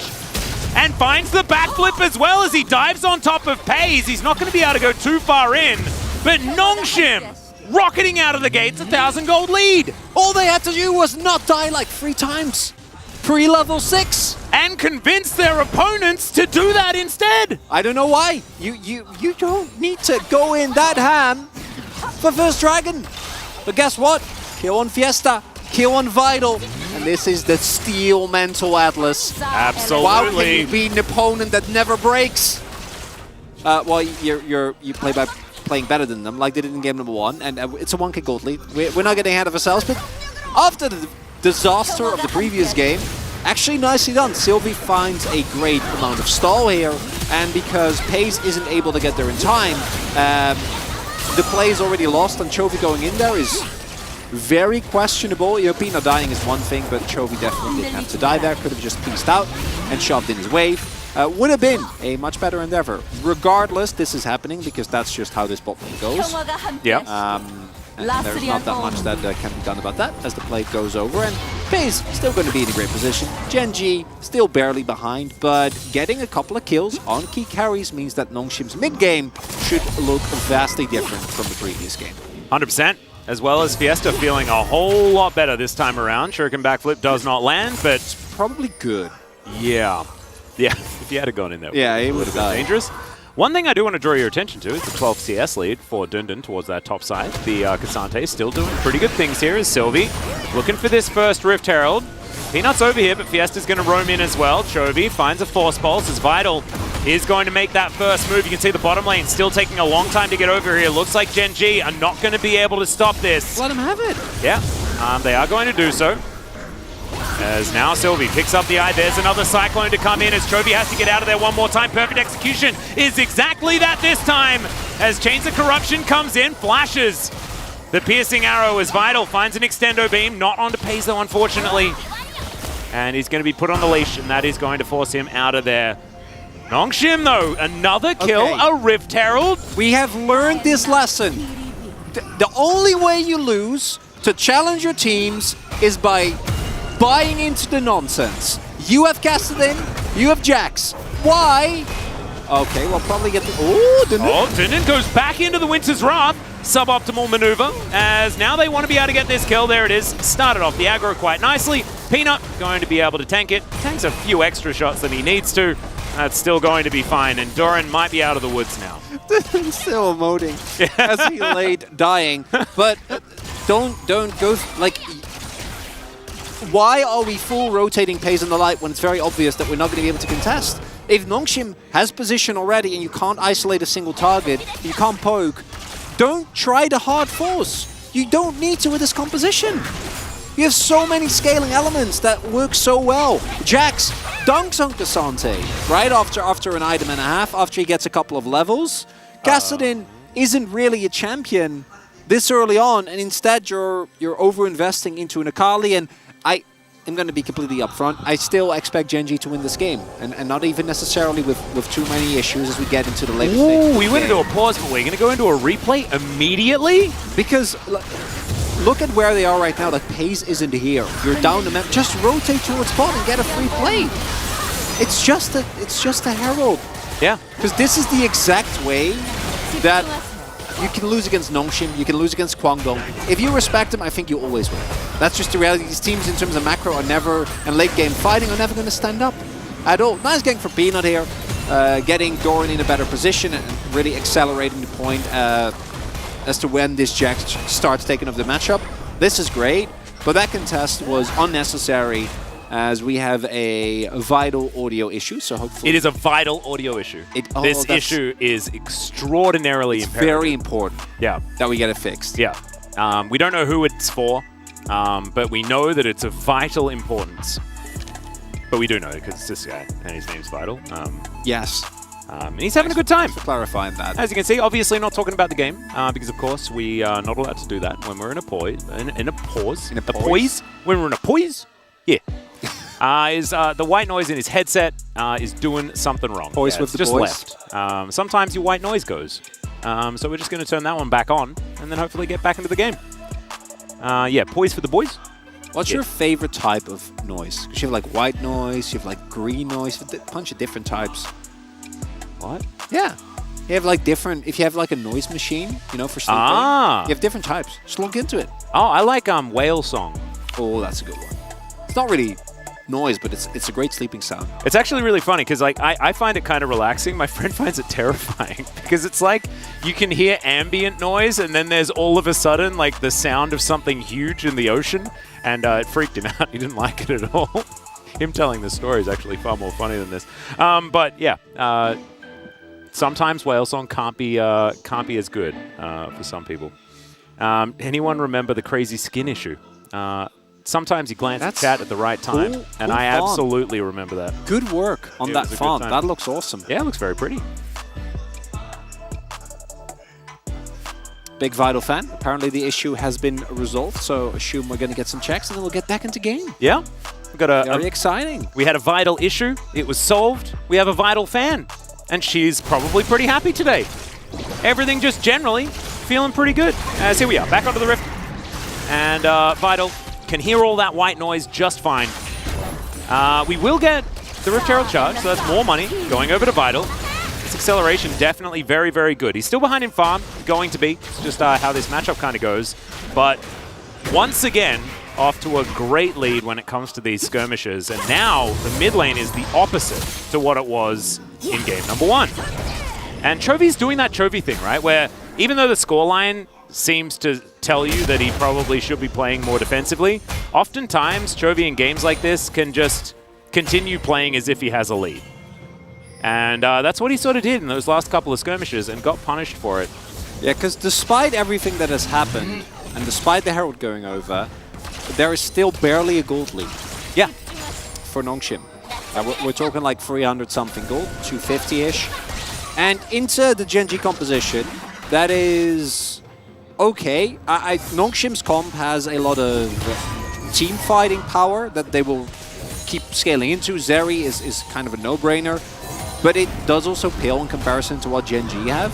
and finds the backflip as well as he dives on top of Pays. He's not going to be able to go too far in, but Nongshim rocketing out of the gates, 1,000 gold lead. All they had to do was not die like 3 times pre-level 6. And convince their opponents to do that instead. I don't know why. You don't need to go in that ham for first dragon. But guess what? Kill on Fiesta, kill on Vital. and this is the Steel Mental Atlas. Absolutely. Wow, can you beat an opponent that never breaks? Well, you play by playing better than them, like they did in game number 1, and it's a 1k gold lead. We're not getting ahead of ourselves, but after the disaster of the previous game, actually nicely done. Sylvie finds a great amount of stall here, and because FaZe isn't able to get there in time, the play is already lost, and Chovy going in there is very questionable. Pina dying is one thing, but Chovy definitely didn't have to die there. Could have just pieced out and shoved in his wave. Would have been a much better endeavor. Regardless, this is happening because that's just how this bot lane goes. Yeah. And there's not that much that can be done about that as the play goes over. And FaZe still going to be in a great position. Gen.G still barely behind, but getting a couple of kills on key carries means that Nongshim's mid-game should look vastly different from the previous game. 100%. As well as Fiesta feeling a whole lot better this time around. Shuriken backflip does not land, but Probably good. yeah. Yeah, if he had gone in there, Yeah, it would have been dangerous. One thing I do want to draw your attention to is the 12 CS lead for Dundun towards that top side. The Cassante still doing pretty good things here as Sylvie looking for this first Rift Herald. Peanut's over here, but Fiesta's going to roam in as well. Chovy finds a Force Pulse as Vital is going to make that first move. You can see the bottom lane still taking a long time to get over here. Looks like Gen.G are not going to be able to stop this. Let him have it. Yeah, they are going to do so. As now Sylvie picks up the eye. There's another Cyclone to come in as Chovy has to get out of there one more time. Perfect execution is exactly that this time. As Chains of Corruption comes in, flashes the piercing arrow as Vital finds an extendo beam. Not onto FaZe though, unfortunately. And he's going to be put on the leash, and that is going to force him out of there. Nongshim though, another kill, Okay. a Rift Herald. We have learned this lesson. The only way you lose to challenge your teams is by buying into the nonsense. You have Kassadin, you have Jax. Why? Okay, we'll probably get the... Oh, Dundun goes back into the Winter's Wrath. Suboptimal maneuver, as now they want to be able to get this kill. There it is. Started off the aggro quite nicely. Peanut going to be able to tank it. Tanks a few extra shots than he needs to. That's still going to be fine, and Doran might be out of the woods now. Still emoting as he laid dying. But don't go... Like... Why are we full rotating FaZe in the light when it's very obvious that we're not going to be able to contest? If Nongshim has position already and you can't isolate a single target, you can't poke, don't try the hard force. You don't need to with this composition. You have so many scaling elements that work so well. Jax dunks on Cassante right after an item and a half, after he gets a couple of levels. Kassadin isn't really a champion this early on, and instead you're over-investing into an Akali, and I am going to be completely upfront. I still expect Gen.G to win this game, and not even necessarily with too many issues as we get into the later stage. We went into a pause, but we're going to go into a replay immediately? Because look at where they are right now. Like, FaZe isn't here. You're down the map. Just rotate towards bot and get a free play. It's just a Herald. Yeah. Because this is the exact way that you can lose against Nongshim, you can lose against Kwangdong. If you respect them, I think you always win. That's just the reality. These teams in terms of macro are never, and late game fighting, are never going to stand up at all. Nice game for Peanut here, getting Doran in a better position and really accelerating the point as to when this Jax starts taking up the matchup. This is great, but that contest was unnecessary as we have a vital audio issue, so hopefully... It is a vital audio issue. This issue is extraordinarily imperative. Very important. Yeah. That we get it fixed. Yeah. We don't know who it's for, but we know that it's of vital importance. But we do know because it's this guy, and his name's Vital. Yes. And he's having a good time. For clarifying that. As you can see, obviously not talking about the game, because of course we are not allowed to do that when we're in a pause. In a pause? When we're in a pause? Yeah. The white noise in his headset is doing something wrong. Poise with the just boys. left. Sometimes your white noise goes. So we're just going to turn that one back on and then hopefully get back into the game. Yeah, poise for the boys. What's your favorite type of noise? Because you have like white noise, you have like green noise, a bunch of different types. What? Yeah. You have like different, if you have like a noise machine, you know, for sleeping, you have different types. Just look into it. Oh, I like whale song. Oh, that's a good one. It's not really noise, but it's a great sleeping sound. It's actually really funny because like I find it kind of relaxing. My friend finds it terrifying because it's like you can hear ambient noise and then there's all of a sudden like the sound of something huge in the ocean, and it freaked him out. He didn't like it at all. Him telling this story is actually far more funny than this. But yeah, sometimes whale song can't be as good for some people. Anyone remember the crazy skin issue? Sometimes you glance at chat at the right time, and I absolutely remember that. Good work on that font. That looks awesome. Yeah, it looks very pretty. Big Vital fan. Apparently the issue has been resolved, so assume we're going to get some checks and then we'll get back into game. Yeah. We've got Very exciting. We had a Vital issue. It was solved. We have a Vital fan, and she's probably pretty happy today. Everything just generally feeling pretty good. As here we are, back onto the Rift. And Vital can hear all that white noise just fine. We will get the Rift Herald charge, so that's more money going over to Vital. This acceleration definitely very, very good. He's still behind in farm, going to be. It's just how this matchup kind of goes. But once again, off to a great lead when it comes to these skirmishes. And now the mid lane is the opposite to what it was in game number 1. And Chovy's doing that Chovy thing, right? Where even though the scoreline seems to tell you that he probably should be playing more defensively, oftentimes Chovy in games like this can just continue playing as if he has a lead. And that's what he sort of did in those last couple of skirmishes and got punished for it. Yeah, because despite everything that has happened, and despite the Herald going over, there is still barely a gold lead. Yeah. For Nongshim. We're talking like 300-something gold, 250-ish. And into the Gen.G composition, that is okay. Nongshim's comp has a lot of team fighting power that they will keep scaling into. Zeri is kind of a no-brainer, but it does also pale in comparison to what Gen.G have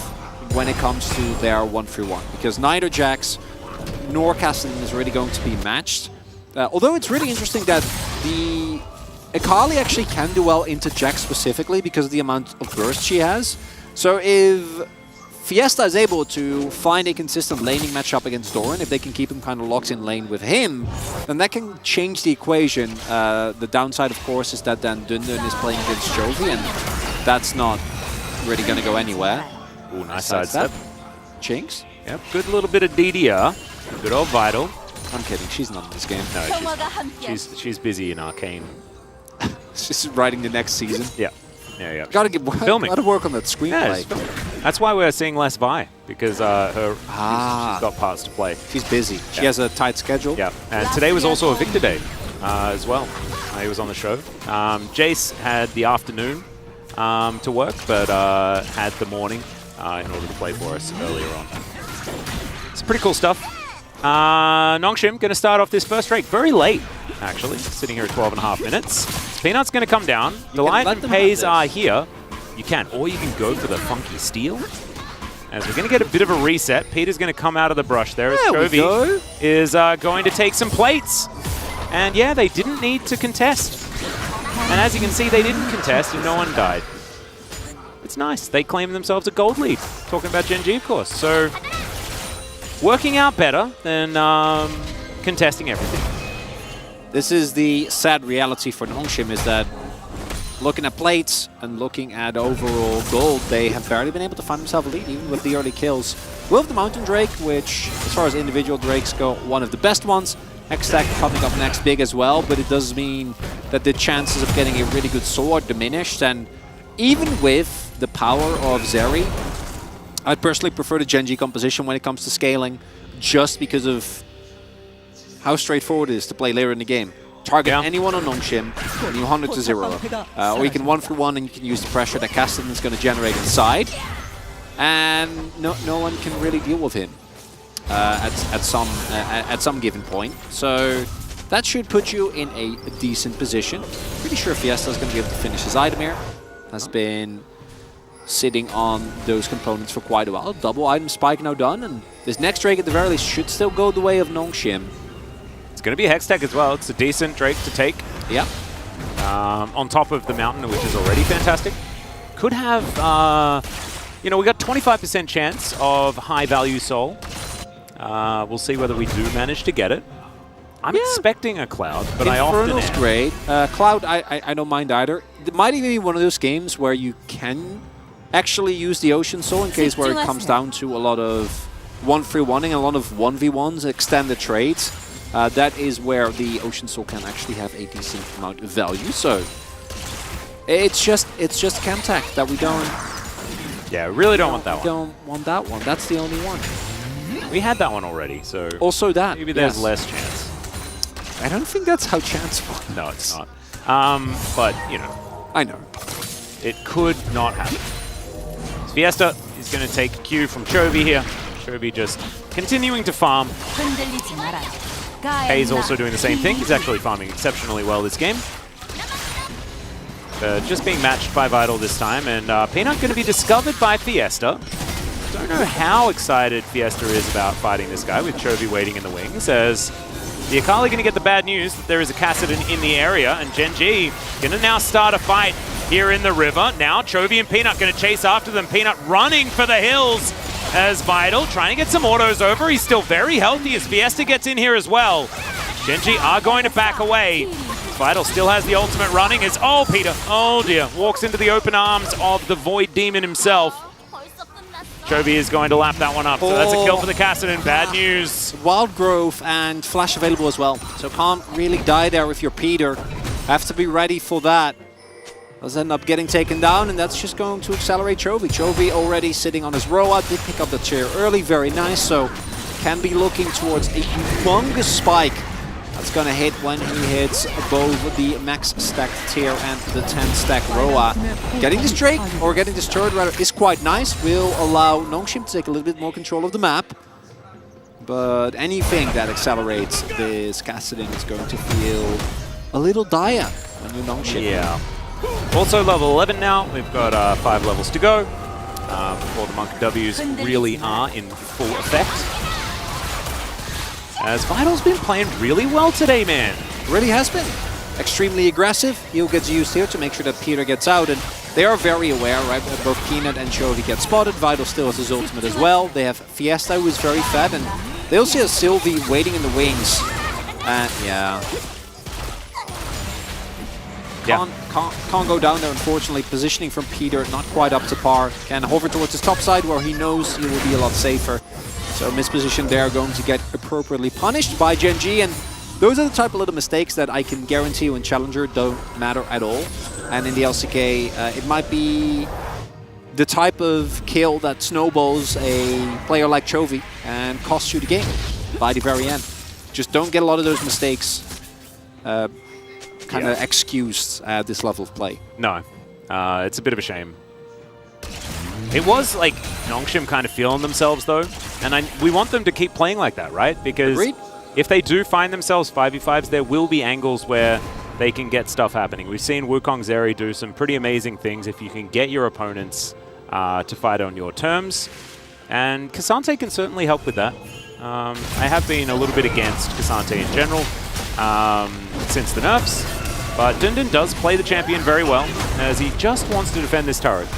when it comes to their 1-3-1, because neither Jax nor Cassidy is really going to be matched. Although it's really interesting that the Akali actually can do well into Jax specifically because of the amount of burst she has. So if Fiesta is able to find a consistent laning matchup against Doran, if they can keep him kind of locked in lane with him, then that can change the equation. The downside, of course, is that then Dundun is playing against Chovy, and that's not really going to go anywhere. Ooh, nice sidestep. Jinx? Yep, good little bit of DDR. Good old Vital. I'm kidding, she's not in this game. No, she's busy in Arcane. She's writing the next season. Yeah. Yeah. Gotta filming. Gotta work on that screenplay. Yeah, that's why we're seeing less Vi, because she's got parts to play. She's busy. She has a tight schedule. Yeah, and today was also a Victor Day as well. He was on the show. Jace had the afternoon to work, but had the morning in order to play for us earlier on. It's pretty cool stuff. Nongshim going to start off this first rake very late, actually, sitting here at 12.5 minutes. Peanut's going to come down. The Lion and Pays are here. You can, or you can go for the Funky Steal. As we're going to get a bit of a reset. Peter's going to come out of the brush there as Chovy is going to take some plates. And yeah, they didn't need to contest. And as you can see, they didn't contest and no one died. It's nice. They claim themselves a gold lead. Talking about Gen.G, of course. So working out better than contesting everything. This is the sad reality for Nongshim, is that looking at plates and looking at overall gold, they have barely been able to find themselves a lead, even with the early kills. We'll have the Mountain Drake, which, as far as individual Drakes go, one of the best ones. X-Stack coming up next big as well, but it does mean that the chances of getting a really good sword diminished. And even with the power of Zeri, I'd personally prefer the Gen.G composition when it comes to scaling, just because of how straightforward it is to play later in the game. Target anyone on Nongshim, and you 100 to 0. Or you can 1-for-1 and you can use the pressure that Cassidy is going to generate inside. And no one can really deal with him at some given point. So that should put you in a decent position. Pretty sure Fiesta is going to be able to finish his item here. Has been sitting on those components for quite a while. Double item spike now done, and this next Drake at the very least should still go the way of Nongshim. It's going to be a Hex Tech as well. It's a decent Drake to take. Yep. On top of the Mountain, which is already fantastic. Could have, we got 25% chance of high value soul. We'll see whether we do manage to get it. I'm expecting a Cloud, but I often Infernal's am. great. Cloud, I don't mind either. It might even be one of those games where you can actually use the Ocean Soul in case where it comes down to a lot of 1v1ing, a lot of 1v1s, extended trades. That is where the Ocean Soul can actually have a decent amount of value. So it's just Camtech that we don't. Yeah, really don't want that one. Don't want that one. That's the only one. We had that one already, so Also that. maybe there's yes. less chance. I don't think that's how chance works. No, it's not. But, you know, I know. it could not happen. Fiesta is going to take a cue from Chovy here. Chovy just continuing to farm. Hayes also doing the same thing. He's actually farming exceptionally well this game. Just being matched by Vital this time, and Peanut going to be discovered by Fiesta. Don't know how excited Fiesta is about fighting this guy with Chovy waiting in the wings, as the Akali going to get the bad news that there is a Kassadin in the area, and Gen.G going to now start a fight here in the river. Now Chovy and Peanut going to chase after them. Peanut running for the hills as Vital trying to get some autos over. He's still very healthy as Fiesta gets in here as well. Gen.G are going to back away. Vital still has the ultimate running as, oh, Peter, oh dear, walks into the open arms of the Void Demon himself. Chovy is going to lap that one up, so that's a kill for the Kassadin. Bad news. Wild Growth and Flash available as well, so can't really die there if you're Peter. Have to be ready for that. Does end up getting taken down, and that's just going to accelerate Chovy. Chovy already sitting on his Roa, did pick up the chair early, very nice, so can be looking towards a humongous spike. That's going to hit when he hits above the max stacked tier and the 10 stack Roa. Getting this Drake, or getting this turret rather, is quite nice. Will allow Nongshim to take a little bit more control of the map. But anything that accelerates this Kassadin is going to feel a little dire when you're Nongshim. Yeah. Also level 11 now. We've got 5 levels to go before the Monk W's really are in full effect. As Vital's been playing really well today, man. Really has been. Extremely aggressive. He'll get used here to make sure that Peter gets out, and they are very aware, right? Both Peanut and Chovy get spotted. Vital still has his ultimate as well. They have Fiesta, who is very fed, and they also have Sylvie waiting in the wings. And yeah. Can't go down there, unfortunately. Positioning from Peter not quite up to par. Can hover towards his top side where he knows he will be a lot safer. So misposition there, going to get appropriately punished by Gen.G, and those are the type of little mistakes that I can guarantee you in Challenger don't matter at all. And in the LCK, it might be the type of kill that snowballs a player like Chovy and costs you the game by the very end. Just don't get a lot of those mistakes kind of excused at this level of play. No, it's a bit of a shame. It was like Nongshim kind of feeling themselves though, and we want them to keep playing like that, right? Because if they do find themselves 5v5s, there will be angles where they can get stuff happening. We've seen Wukong Zeri do some pretty amazing things if you can get your opponents to fight on your terms, and K'Sante can certainly help with that. I have been a little bit against K'Sante in general since the nerfs, but Dundun does play the champion very well, as he just wants to defend this turret.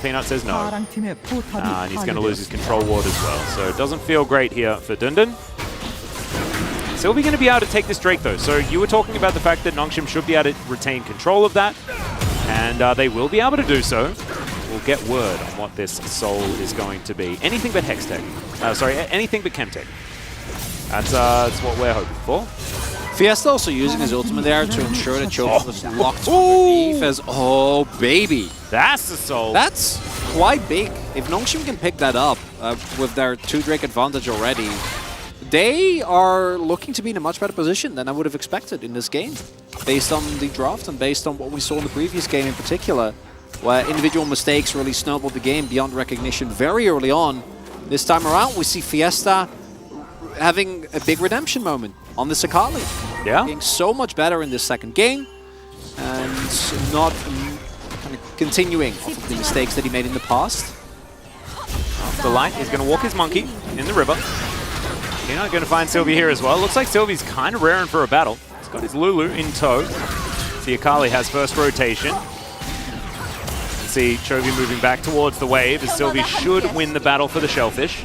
Peanut says no, and he's going to lose his control ward as well, so it doesn't feel great here for Dundun. Sylvie going to be able to take this Drake though, so you were talking about the fact that Nongshim should be able to retain control of that, and they will be able to do so. We'll get word on what this soul is going to be. Anything but Hextech. Sorry, anything but Chemtech. That's what we're hoping for. Fiesta also using his ultimate there to ensure that Chovy was locked underneath as, oh baby. That's the soul. That's quite big. If Nongshim can pick that up with their 2 Drake advantage already, they are looking to be in a much better position than I would have expected in this game, based on the draft and based on what we saw in the previous game in particular, where individual mistakes really snowballed the game beyond recognition very early on. This time around, we see Fiesta having a big redemption moment on this Akali. Yeah. Being so much better in this second game, and not kind of continuing off of the mistakes that he made in the past. The light is going to walk his monkey in the river. You're not going to find Sylvie here as well. Looks like Sylvie's kind of raring for a battle. He's got his Lulu in tow. See, Akali has first rotation. See Chovy moving back towards the wave, as Sylvie should win the battle for the Shellfish.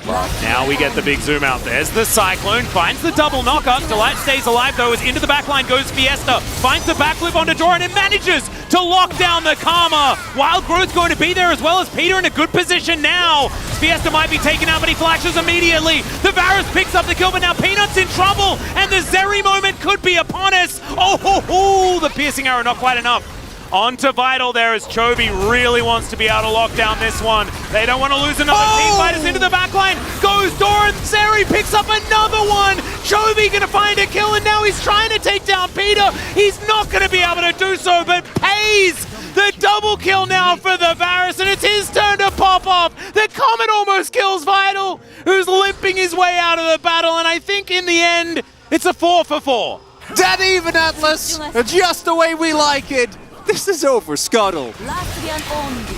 Now we get the big zoom out. There's the Cyclone, finds the double knockup. Delight stays alive though, as into the backline goes Fiesta. Finds the backflip onto Doran and manages to lock down the Karma. Wild Growth going to be there, as well as Peter in a good position now. Fiesta might be taken out, but he flashes immediately. The Varus picks up the kill, but now Peanut's in trouble, and the Zeri moment could be upon us. Oh, the piercing arrow, not quite enough. On to Vital there, as Chovy really wants to be able to lock down this one. They don't want to lose another team. Fighters into the backline. Goes Doran. Zeri picks up another one. Chovy going to find a kill, and now he's trying to take down Peter. He's not going to be able to do so, but pays the double kill now for the Varus, and it's his turn to pop off. The Comet almost kills Vital, who's limping his way out of the battle, and I think in the end, it's a 4-for-4. Dead even, Atlas! Just the way we like it! This is over, Scuttle.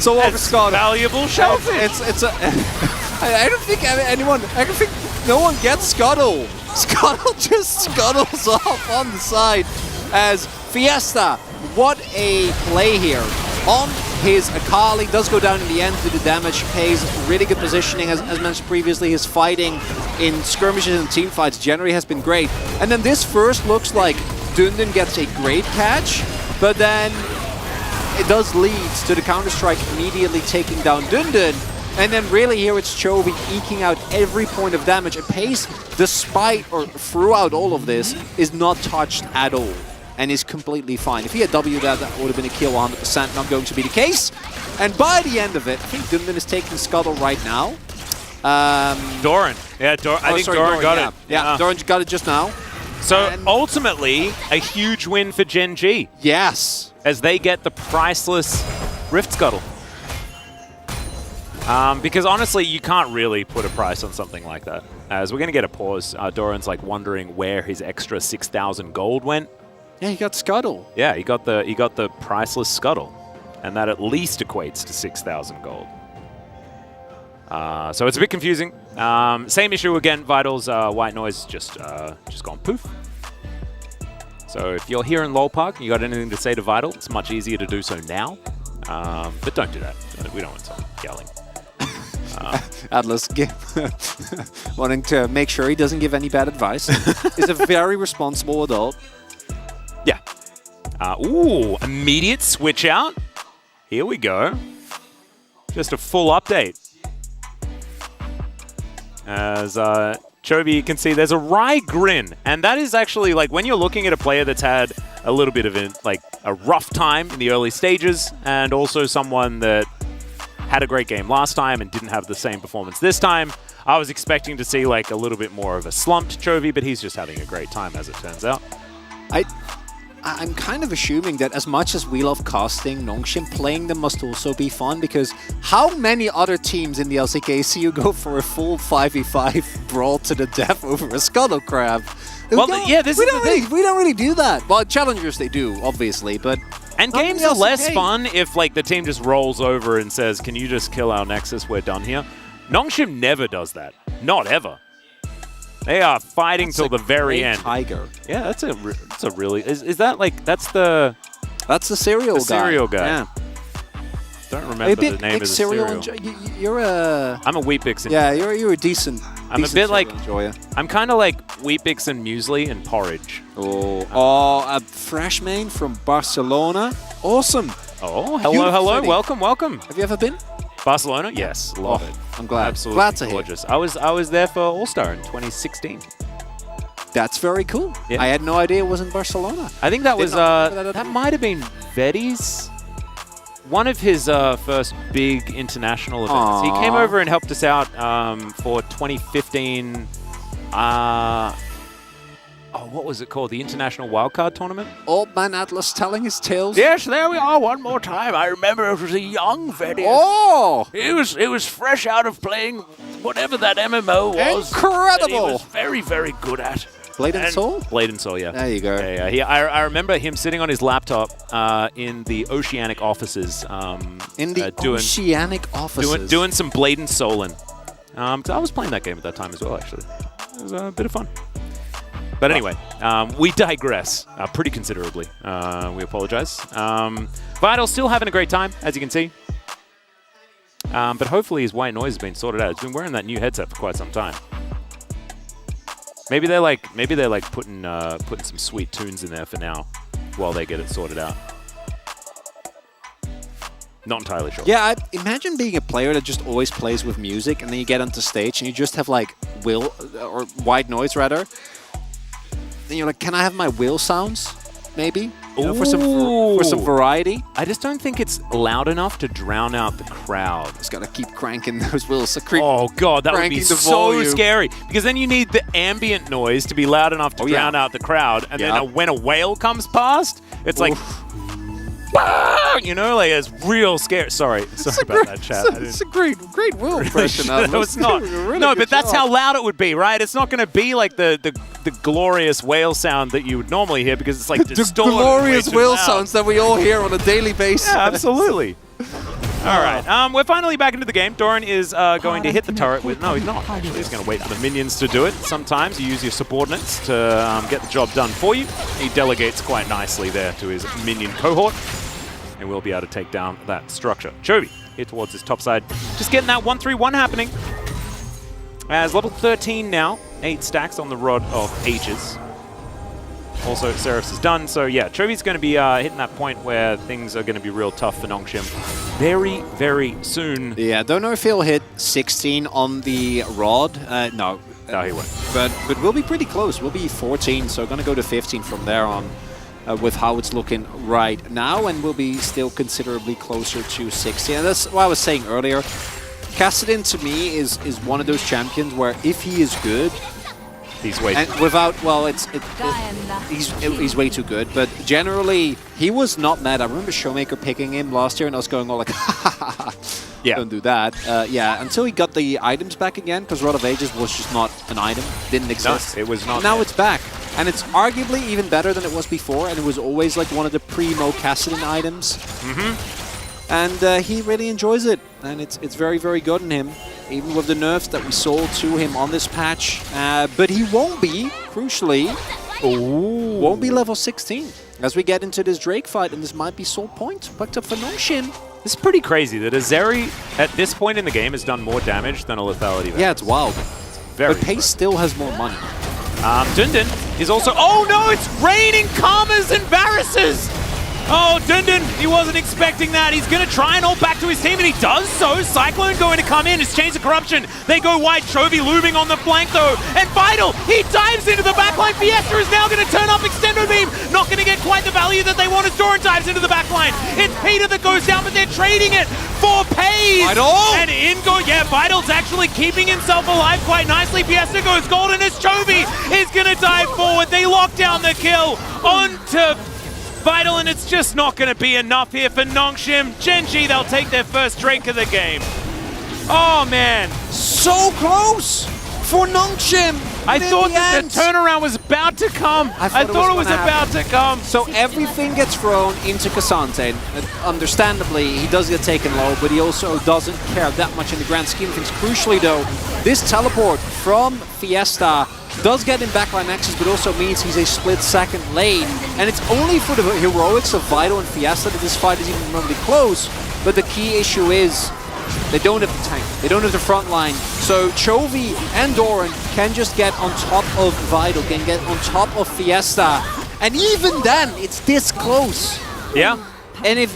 So over, Scuttle. Valuable shellfish. I don't think anyone, I don't think no one gets Scuttle. Scuttle just scuttles off on the side as Fiesta, what a play here. On his Akali, does go down in the end to the damage, pays really good positioning, as mentioned previously. His fighting in skirmishes and team fights generally has been great. And then this first looks like Dundun gets a great catch, but then it does lead to the Counter-Strike immediately taking down Dundun. And then really here it's Chovy eking out every point of damage. And Pace, despite or throughout all of this, is not touched at all and is completely fine. If he had W that would have been a kill 100%, not going to be the case. And by the end of it, I think Dundun is taking Scuttle right now. Doran. Yeah, I think Doran got it. Yeah, Doran got it just now. So ultimately, a huge win for Gen.G. Yes. As they get the priceless Rift Scuttle. Because honestly, you can't really put a price on something like that. As we're going to get a pause, Doran's like wondering where his extra 6,000 gold went. Yeah, he got Scuttle. Yeah, he got the priceless Scuttle, and that at least equates to 6,000 gold. So it's a bit confusing. Same issue again. Vital's white noise just gone poof. So if you're here in Lol Park and you got anything to say to Vital, it's much easier to do so now. But don't do that. We don't want someone yelling. Atlas wanting to make sure he doesn't give any bad advice. He's a very responsible adult. Yeah. Ooh, immediate switch out. Here we go. Just a full update. As Chovy, you can see there's a wry grin. And that is actually, like, when you're looking at a player that's had a little bit of a rough time in the early stages, and also someone that had a great game last time and didn't have the same performance this time, I was expecting to see like a little bit more of a slumped Chovy, but he's just having a great time as it turns out. I'm kind of assuming that as much as we love casting Nongshim, playing them must also be fun, because how many other teams in the LCK see you go for a full 5v5 brawl to the death over a Scuttle Crab? Well, yeah, this is the thing. We don't really do that. Well, challengers they do, obviously, but... And games are less fun if like the team just rolls over and says, can you just kill our Nexus, we're done here. Nongshim never does that. Not ever. They are fighting till the very end. Tiger. Yeah, that's a really... Is that like... That's the cereal guy. The cereal guy. Yeah. Don't remember the name of the cereal. You're a... I'm a Weet-Bix. Yeah, you're a decent... I'm a bit like... enjoyer. I'm kind of like Weet-Bix and muesli and porridge. Oh, a fresh main from Barcelona. Awesome. Oh, hello. Welcome. Have you ever been? Barcelona? Yes, love it. I'm glad. Absolutely glad to gorgeous. hear. I was there for All-Star in 2016. That's very cool. Yeah. I had no idea it was in Barcelona. I think that was that that might have been Vetti's one of his first big international events. Aww. He came over and helped us out for 2015. What was it called? The International Wildcard Tournament? Old man Atlas telling his tales. Yes, there we are one more time. I remember it was a young Vettis. Oh! It was fresh out of playing whatever that MMO was. Incredible! That he was very, very good at. Blade and Soul? Blade and Soul, yeah. There you go. Yeah. I remember him sitting on his laptop in the Oceanic offices. In the Oceanic offices? Doing some Blade and Soulin'. I was playing that game at that time as well, actually. It was a bit of fun. But anyway, we digress pretty considerably. We apologize. Vital's still having a great time, as you can see. But hopefully his white noise has been sorted out. He's been wearing that new headset for quite some time. Maybe they're like putting some sweet tunes in there for now while they get it sorted out. Not entirely sure. Yeah, imagine being a player that just always plays with music, and then you get onto stage and you just have like or white noise rather. Then you're like, can I have my wheel sounds? Maybe, you know, for some variety. I just don't think it's loud enough to drown out the crowd. Just gotta keep cranking those wheels. Oh god, that would be the so volume. scary. Because then you need the ambient noise to be loud enough to drown out the crowd. And then when a whale comes past, it's like, you know, like it's real scary. Sorry about that, chat. It's a great wheel impression. That was not. Really no, but that's job. how loud it would be, right? It's not going to be like the glorious whale sound that you would normally hear because it's like the distorted glorious way too whale loud. sounds that we all hear on a daily basis. Yeah, absolutely. All right, we're finally back into the game. Doran is going to hit the turret with... No, he's not. Actually, he's going to wait for the minions to do it. Sometimes you use your subordinates to get the job done for you. He delegates quite nicely there to his minion cohort, and we'll be able to take down that structure. Chovy here towards his top side. Just getting that 1-3-1 happening. As level 13 now, 8 stacks on the Rod of H's. Also, Seraphs is done, so yeah, Chovy's going to be hitting that point where things are going to be real tough for Nongshim very, very soon. Yeah, don't know if he'll hit 16 on the Rod. No. No, he won't. But we'll be pretty close. We'll be 14, so going to go to 15 from there on with how it's looking right now, and we'll be still considerably closer to 16. And that's what I was saying earlier. Kassadin, to me, is one of those champions where if he is good, he's way and without, well, he's way too good. But generally, he was not mad. I remember Showmaker picking him last year, and I was going all like, yeah, don't do that. Yeah, until he got the items back again, because Rod of Ages was just not an item, didn't exist. No, it was not. Now it's back, and it's arguably even better than it was before, and it was always like one of the primo Kassadin items. And he really enjoys it, and it's very, very good in him, even with the nerfs that we saw to him on this patch. But he won't be, crucially, won't be level 16 as we get into this Drake fight, and this might be sole point picked up for Nongshim. This is pretty crazy that Azeri, at this point in the game, has done more damage than a lethality event. Yeah, it's wild. Very but Pace still has more money. Dundun is also... Oh no, it's raining Karmas and Varus's! Oh, Dundun, he wasn't expecting that. He's going to try and hold back to his team, and he does so. Cyclone going to come in. It's Chains of Corruption. They go wide. Chovy looming on the flank, though. And Vital, he dives into the backline. Fiesta is now going to turn up Extendo Beam. Not going to get quite the value that they want as Doran dives into the backline. It's Peter that goes down, but they're trading it for Pays. Vital! And in go... Yeah, Vital's actually keeping himself alive quite nicely. Fiesta goes golden as Chovy is going to dive forward. They lock down the kill onto Vital, and it's just not going to be enough here for Nongshim. Gen.G, they'll take their first drink of the game. Oh, man. So close for Nongshim. I thought that the turnaround was about to come. I thought it was about to come. So everything gets thrown into Cassante. Understandably, he does get taken low, but he also doesn't care that much in the grand scheme of things. Crucially, though, this teleport from Fiesta does get him backline access, but also means he's a split second lane. And it's only for the heroics of Vital and Fiesta that this fight is even remotely close. But the key issue is they don't have the tank. They don't have the front line. So Chovy and Doran can just get on top of Vital, can get on top of Fiesta. And even then, it's this close. Yeah. And if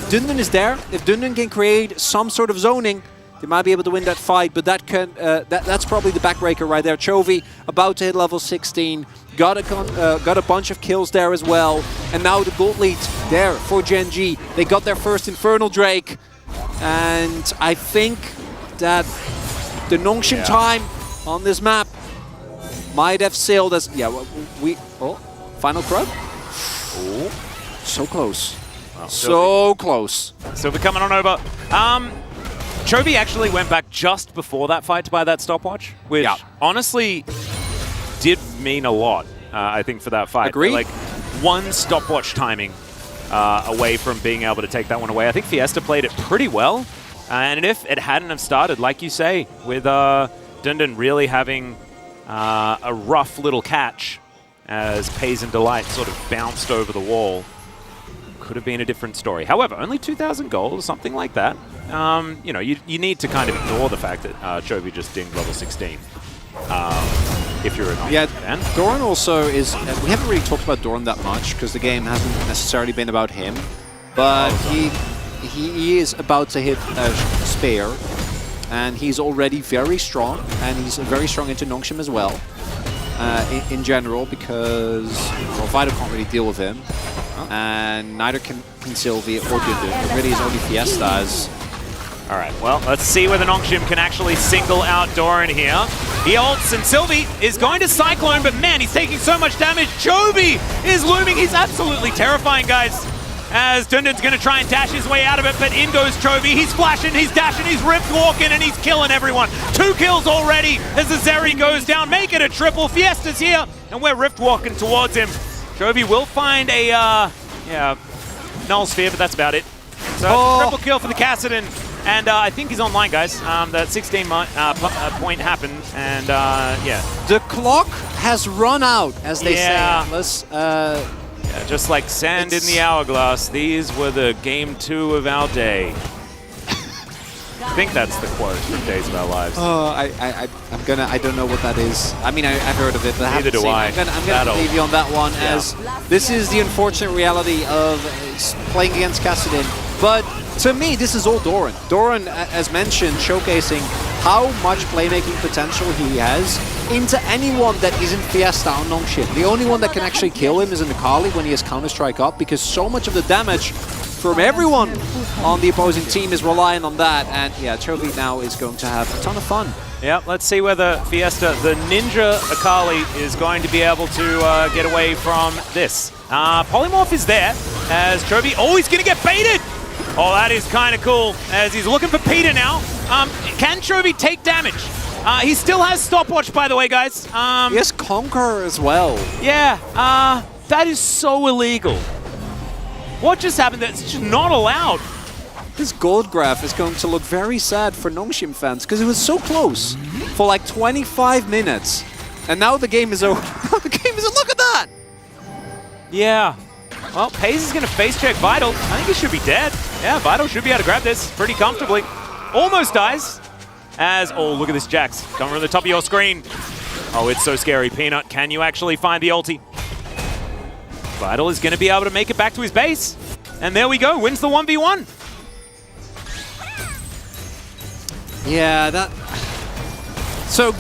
Dundun is there, if Dundun can create some sort of zoning, they might be able to win that fight, but that can that's probably the backbreaker right there. Chovy about to hit level 16, got a bunch of kills there as well, and now the gold lead there for Gen.G. They got their first Infernal Drake, and I think that the Nongshim time on this map might have sailed as final crowd. Oh, so close, so close. So we're coming on over. Chovy actually went back just before that fight to buy that stopwatch, which honestly did mean a lot, I think, for that fight. Agreed. Like, one stopwatch timing away from being able to take that one away. I think Fiesta played it pretty well, and if it hadn't have started, like you say, with Dundun really having a rough little catch as Pays and Delight sort of bounced over the wall, could have been a different story. However, only 2,000 gold or something like that. You know, you need to kind of ignore the fact that Chovy just dinged level 16. If you're an fan. Doran also is... we haven't really talked about Doran that much because the game hasn't necessarily been about him. But he is about to hit a Spear. And he's already very strong. And he's very strong into Nongshim as well. In general, because well, Vital can't really deal with him. And neither can Sylvie or Dudu. It really is only Fiestas. All right, well, let's see whether Nongshim can actually single out Doran here. He ults, and Sylvie is going to Cyclone, but man, he's taking so much damage. Chovy is looming. He's absolutely terrifying, guys. As Dundun's going to try and dash his way out of it, but in goes Chovy. He's flashing, he's dashing, he's ripped walking, and he's killing everyone. 2 kills already as the Zeri goes down. Make it a triple. Fiesta's here, and we're rift walking towards him. Chovy will find a, Null Sphere, but that's about it. So triple kill for the Kassadin. And I think he's online, guys. That 16 point happened, and yeah. The clock has run out, as they say. Let's, just like sand in the hourglass, these were the game 2 of our day. I think that's the quote from Days of Our Lives. Oh, I don't know what that is. I mean, I've heard of it, but I haven't seen it. I'm gonna leave you on that one, as this is the unfortunate reality of playing against Kassadin. But to me, this is all Doran. Doran, as mentioned, showcasing how much playmaking potential he has into anyone that isn't Fiesta or Nongshim. The only one that can actually kill him is in Akali when he has Counter-Strike up, because so much of the damage from everyone on the opposing team is relying on that. And yeah, Chovy now is going to have a ton of fun. Yeah, let's see whether Fiesta, the Ninja Akali, is going to be able to get away from this. Polymorph is there, as Chovy, oh, he's going to get baited! Oh, that is kind of cool, as he's looking for Peter now. Can Chovy take damage? He still has Stopwatch, by the way, guys. He has Conqueror as well. Yeah, that is so illegal. What just happened? That's just not allowed. This gold graph is going to look very sad for Nongshim fans, because it was so close for like 25 minutes. And now the game is over. The game is, look at that! Yeah. Well, Paze is going to face check Vital. I think he should be dead. Yeah, Vital should be able to grab this pretty comfortably. Almost dies. As, oh, look at this Jax coming from the top of your screen. Oh, it's so scary. Peanut, can you actually find the ulti? Vital is going to be able to make it back to his base. And there we go, wins the 1v1. Yeah, that... So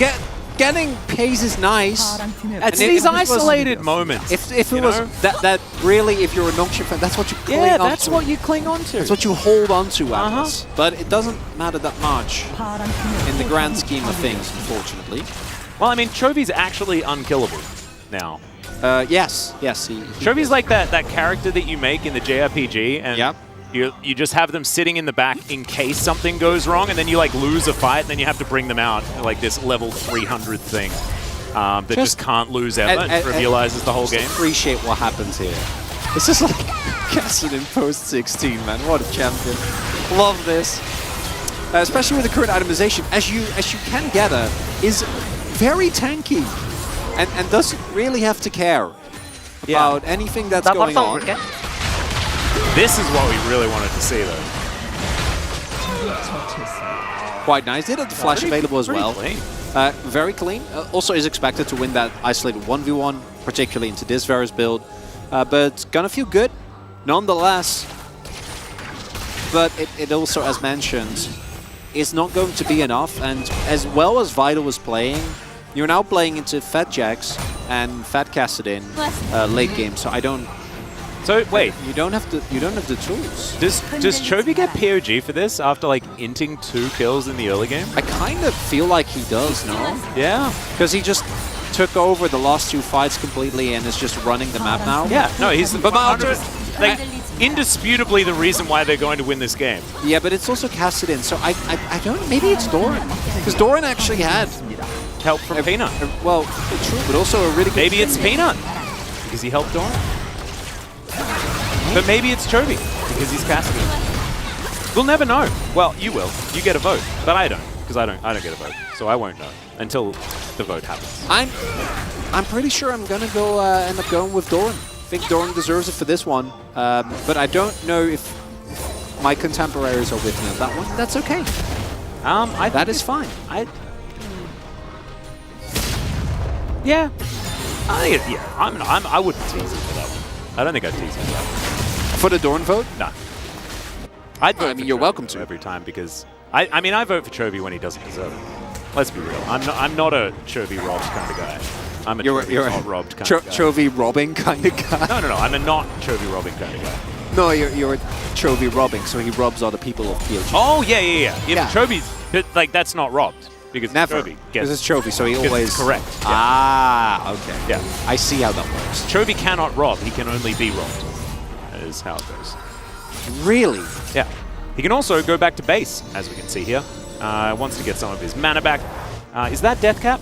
getting Paze is nice. It's these isolated moments. If it was that really, if you're a Nongshim fan, that's what you cling on to. Yeah, that's what you cling on to. That's what you hold on to, Atlas. But it doesn't matter that much in the grand scheme of things, unfortunately. Well, I mean, Chovy's actually unkillable now. Yes. Chovy's like that character that you make in the JRPG, and you just have them sitting in the back in case something goes wrong, and then you like lose a fight, and then you have to bring them out, like this level 300 thing that just can't lose ever and trivializes the whole game. Appreciate what happens here. This is like Kassadin post 16, man. What a champion. Love this. Especially with the current itemization, as you can gather, is very tanky and doesn't really have to care about anything that's going on. This is what we really wanted to see, though. Quite nice. Did have the flash available as well. Clean. Very clean. Also is expected to win that isolated 1v1, particularly into this Varus build. But gonna feel good, nonetheless. But it also, as mentioned, is not going to be enough. And as well as Vital was playing, you're now playing into Fat Jax and Fat Kassadin late game. So I don't. So wait, you don't have the tools. Does Chovy get POG for this after like inting 2 kills in the early game? I kind of feel like he does, no? Yeah, because he just took over the last 2 fights completely and is just running the map now. Yeah, no, he's like indisputably the reason why they're going to win this game. Yeah, but it's also Kassadin, so I don't. Maybe it's Doran, because Doran actually had help from Peanut. Well, true, but also a really good. Maybe it's Peanut because he helped Doran. But maybe it's Chovy, because he's Kassadin. We'll never know. Well, you will. You get a vote, but I don't, because I don't get a vote. So I won't know until the vote happens. I'm pretty sure I'm gonna go end up going with Doran. think Doran deserves it for this one. But I don't know if my contemporaries are with me on that one. That's okay. That is fine. Yeah. I wouldn't tease him for that one. I don't think I'd tease him for that one. For the Doran vote? No. I'd vote I mean, for you're Chovy welcome to. every time because I mean I vote for Chovy when he doesn't deserve it. Let's be real. I'm not a Chovy robbed kind of guy. I'm a Chovy not robbed kind of guy. Chovy robbing kind of guy. No. I'm a not Chovy robbing kind of guy. No, you're a Chovy robbing, so he robs other people of POG. Oh yeah. If Chovy's like that's not robbed because Never. Chovy Because gets it's Chovy, so he always... correct. Yeah. Ah, okay. Yeah. I see how that works. Chovy cannot rob. He can only be robbed. That is how it goes. Really? Yeah. He can also go back to base, as we can see here. Wants to get some of his mana back. Is that death cap?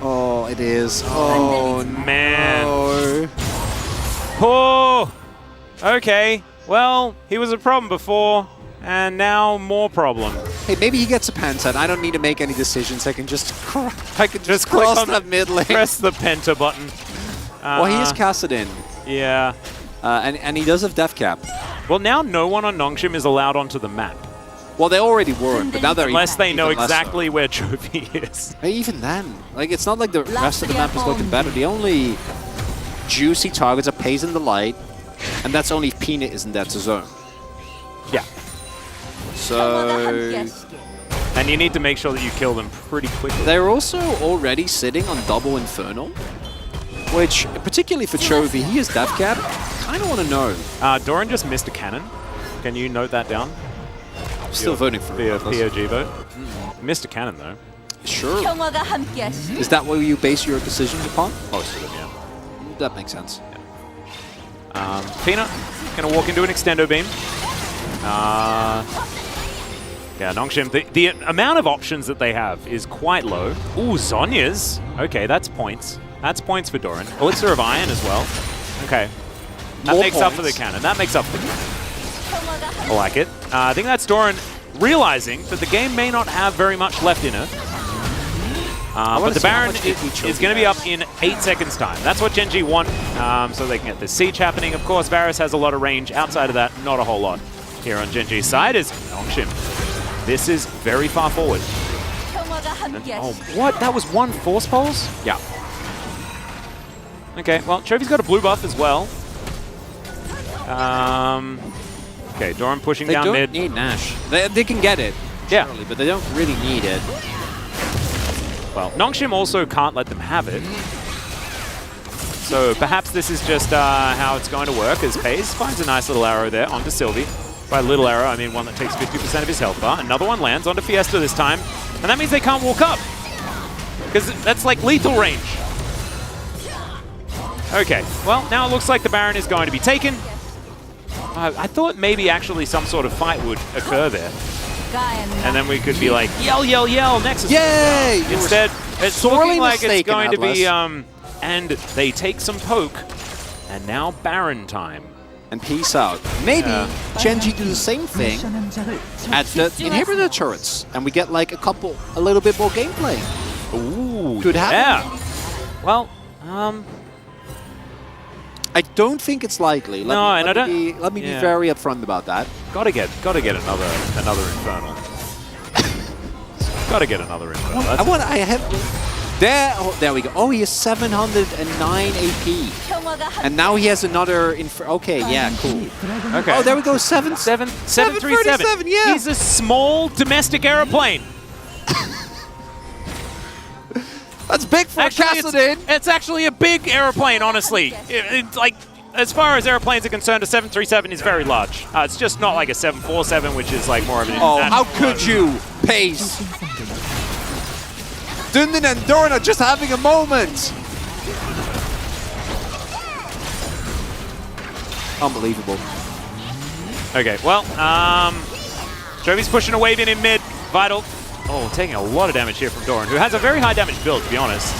Oh, it is. Oh, man. no. Oh! Okay. Well, he was a problem before, and now more problem. Hey, maybe he gets a Penta, and I don't need to make any decisions. I can just Just click cross on that mid lane. Press the Penta button. Well, he is Kassadin. Yeah. And he does have death cap. Well, now no one on Nongshim is allowed onto the map. Well, they already weren't, but now they're Unless they know even less so. exactly where Chovy is. Hey, even then, like, it's not like the rest of the map is looking better. The only juicy targets are Pays in the Light, and that's only if Peanut isn't that zone. Yeah. So... And you need to make sure that you kill them pretty quickly. They're also already sitting on double Infernal, which, particularly for Chovy, he has death cap. Kind of want to know. Doran just missed a cannon. Can you note that down? Still voting for the it. POG vote. Missed a cannon though. Sure. Is that what you base your decisions upon? Most of them, yeah. That makes sense. Peanut gonna walk into an extendo beam. Yeah, Nongshim. The amount of options that they have is quite low. Ooh, Zhonya's. Okay, that's points. That's points for Doran. Elixir of Iron as well. Okay. That More makes up for the points. cannon. That makes up for the cannon. I like it. I think that's Doran realizing that the game may not have very much left in it. But the Baron is going to be up in 8 seconds time. That's what Gen.G want, so they can get the siege happening. Of course, Varus has a lot of range. Outside of that, not a whole lot. Here on Gen.G's side is Nongshim. This is very far forward. And, oh, what? That was one Force Pulse? Yeah. Okay, well, Chovy's got a blue buff as well. Okay, Doran pushing They down don't mid. need Nash. They can get it, Yeah. generally, but they don't really need it. Well, Nongshim also can't let them have it. So perhaps this is just how it's going to work, as Pays finds a nice little arrow there onto Sylvie. By little arrow, I mean one that takes 50% of his health bar. Another one lands onto Fiesta this time. And that means they can't walk up. Because that's like lethal range. Okay, well, now it looks like the Baron is going to be taken. I thought maybe actually some sort of fight would occur there. And then we could be like, yell, yell, yell, Nexus. Yay! Instead, it's sorely looking like it's mistaken, going to be, Atlas. and they take some poke. And now Baron time. And peace out. Maybe Gen.G do the same thing at the inhibitor turrets, and we get like a little bit more gameplay. Ooh, Could happen. yeah. Well, I don't think it's likely. Let me be very upfront about that. Gotta get another Infernal. Gotta get another Infernal. There we go. Oh, he has 709 AP. And now he has another... Okay, yeah, cool. Okay. Oh, there we go. 737. 737, yeah. He's a small domestic airplane. That's big for Kassadin. It's actually a big airplane, honestly. It's like, as far as airplanes are concerned, a 737 is very large. It's just not like a 747, which is like more of an Oh, international how could you, Pace? Dundon and Doran are just having a moment. Unbelievable. Okay, well, Jovi's pushing a wave in mid. Vital. Oh, taking a lot of damage here from Doran, who has a very high damage build, to be honest.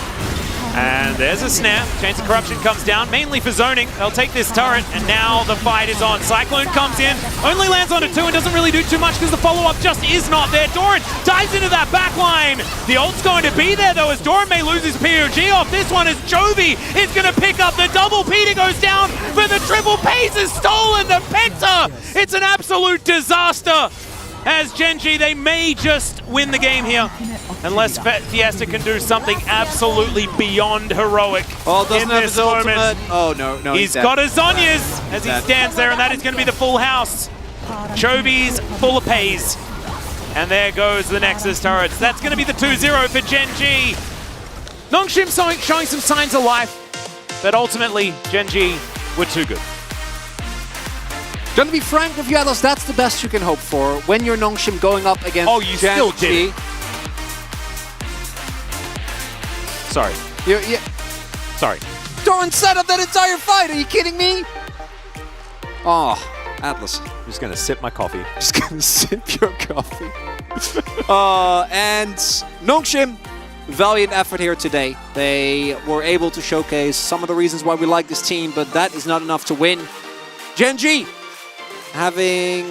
And there's a snare. Chains of Corruption comes down, mainly for zoning. They'll take this turret, and now the fight is on. Cyclone comes in, only lands on a 2 and doesn't really do too much because the follow-up just is not there. Doran dives into that back line. The ult's going to be there, though, as Doran may lose his POG off. This one is Chovy is going to pick up the double. Peter goes down for the triple. Pace is stolen the penta. It's an absolute disaster. As Gen.G, they may just win the game here, unless Fiesta can do something absolutely beyond heroic. Oh, doesn't in have this his ultimate. moment. Oh, no, He's got his Zhonya's as he stands there, and that is going to be the full house. Chovy's full of pays. And there goes the Nexus turrets. That's going to be the 2-0 for Gen.G. Nongshim showing some signs of life, but ultimately, Gen.G were too good. Gonna be frank with you, Atlas, that's the best you can hope for when you're Nongshim going up against Oh, you still did Gen.G. it. Sorry. Yeah. Sorry. Doran set up that entire fight, are you kidding me? Oh, Atlas. I'm just going to sip my coffee. Just gonna sip your coffee. And Nongshim, valiant effort here today. They were able to showcase some of the reasons why we like this team, but that is not enough to win. Gen.G having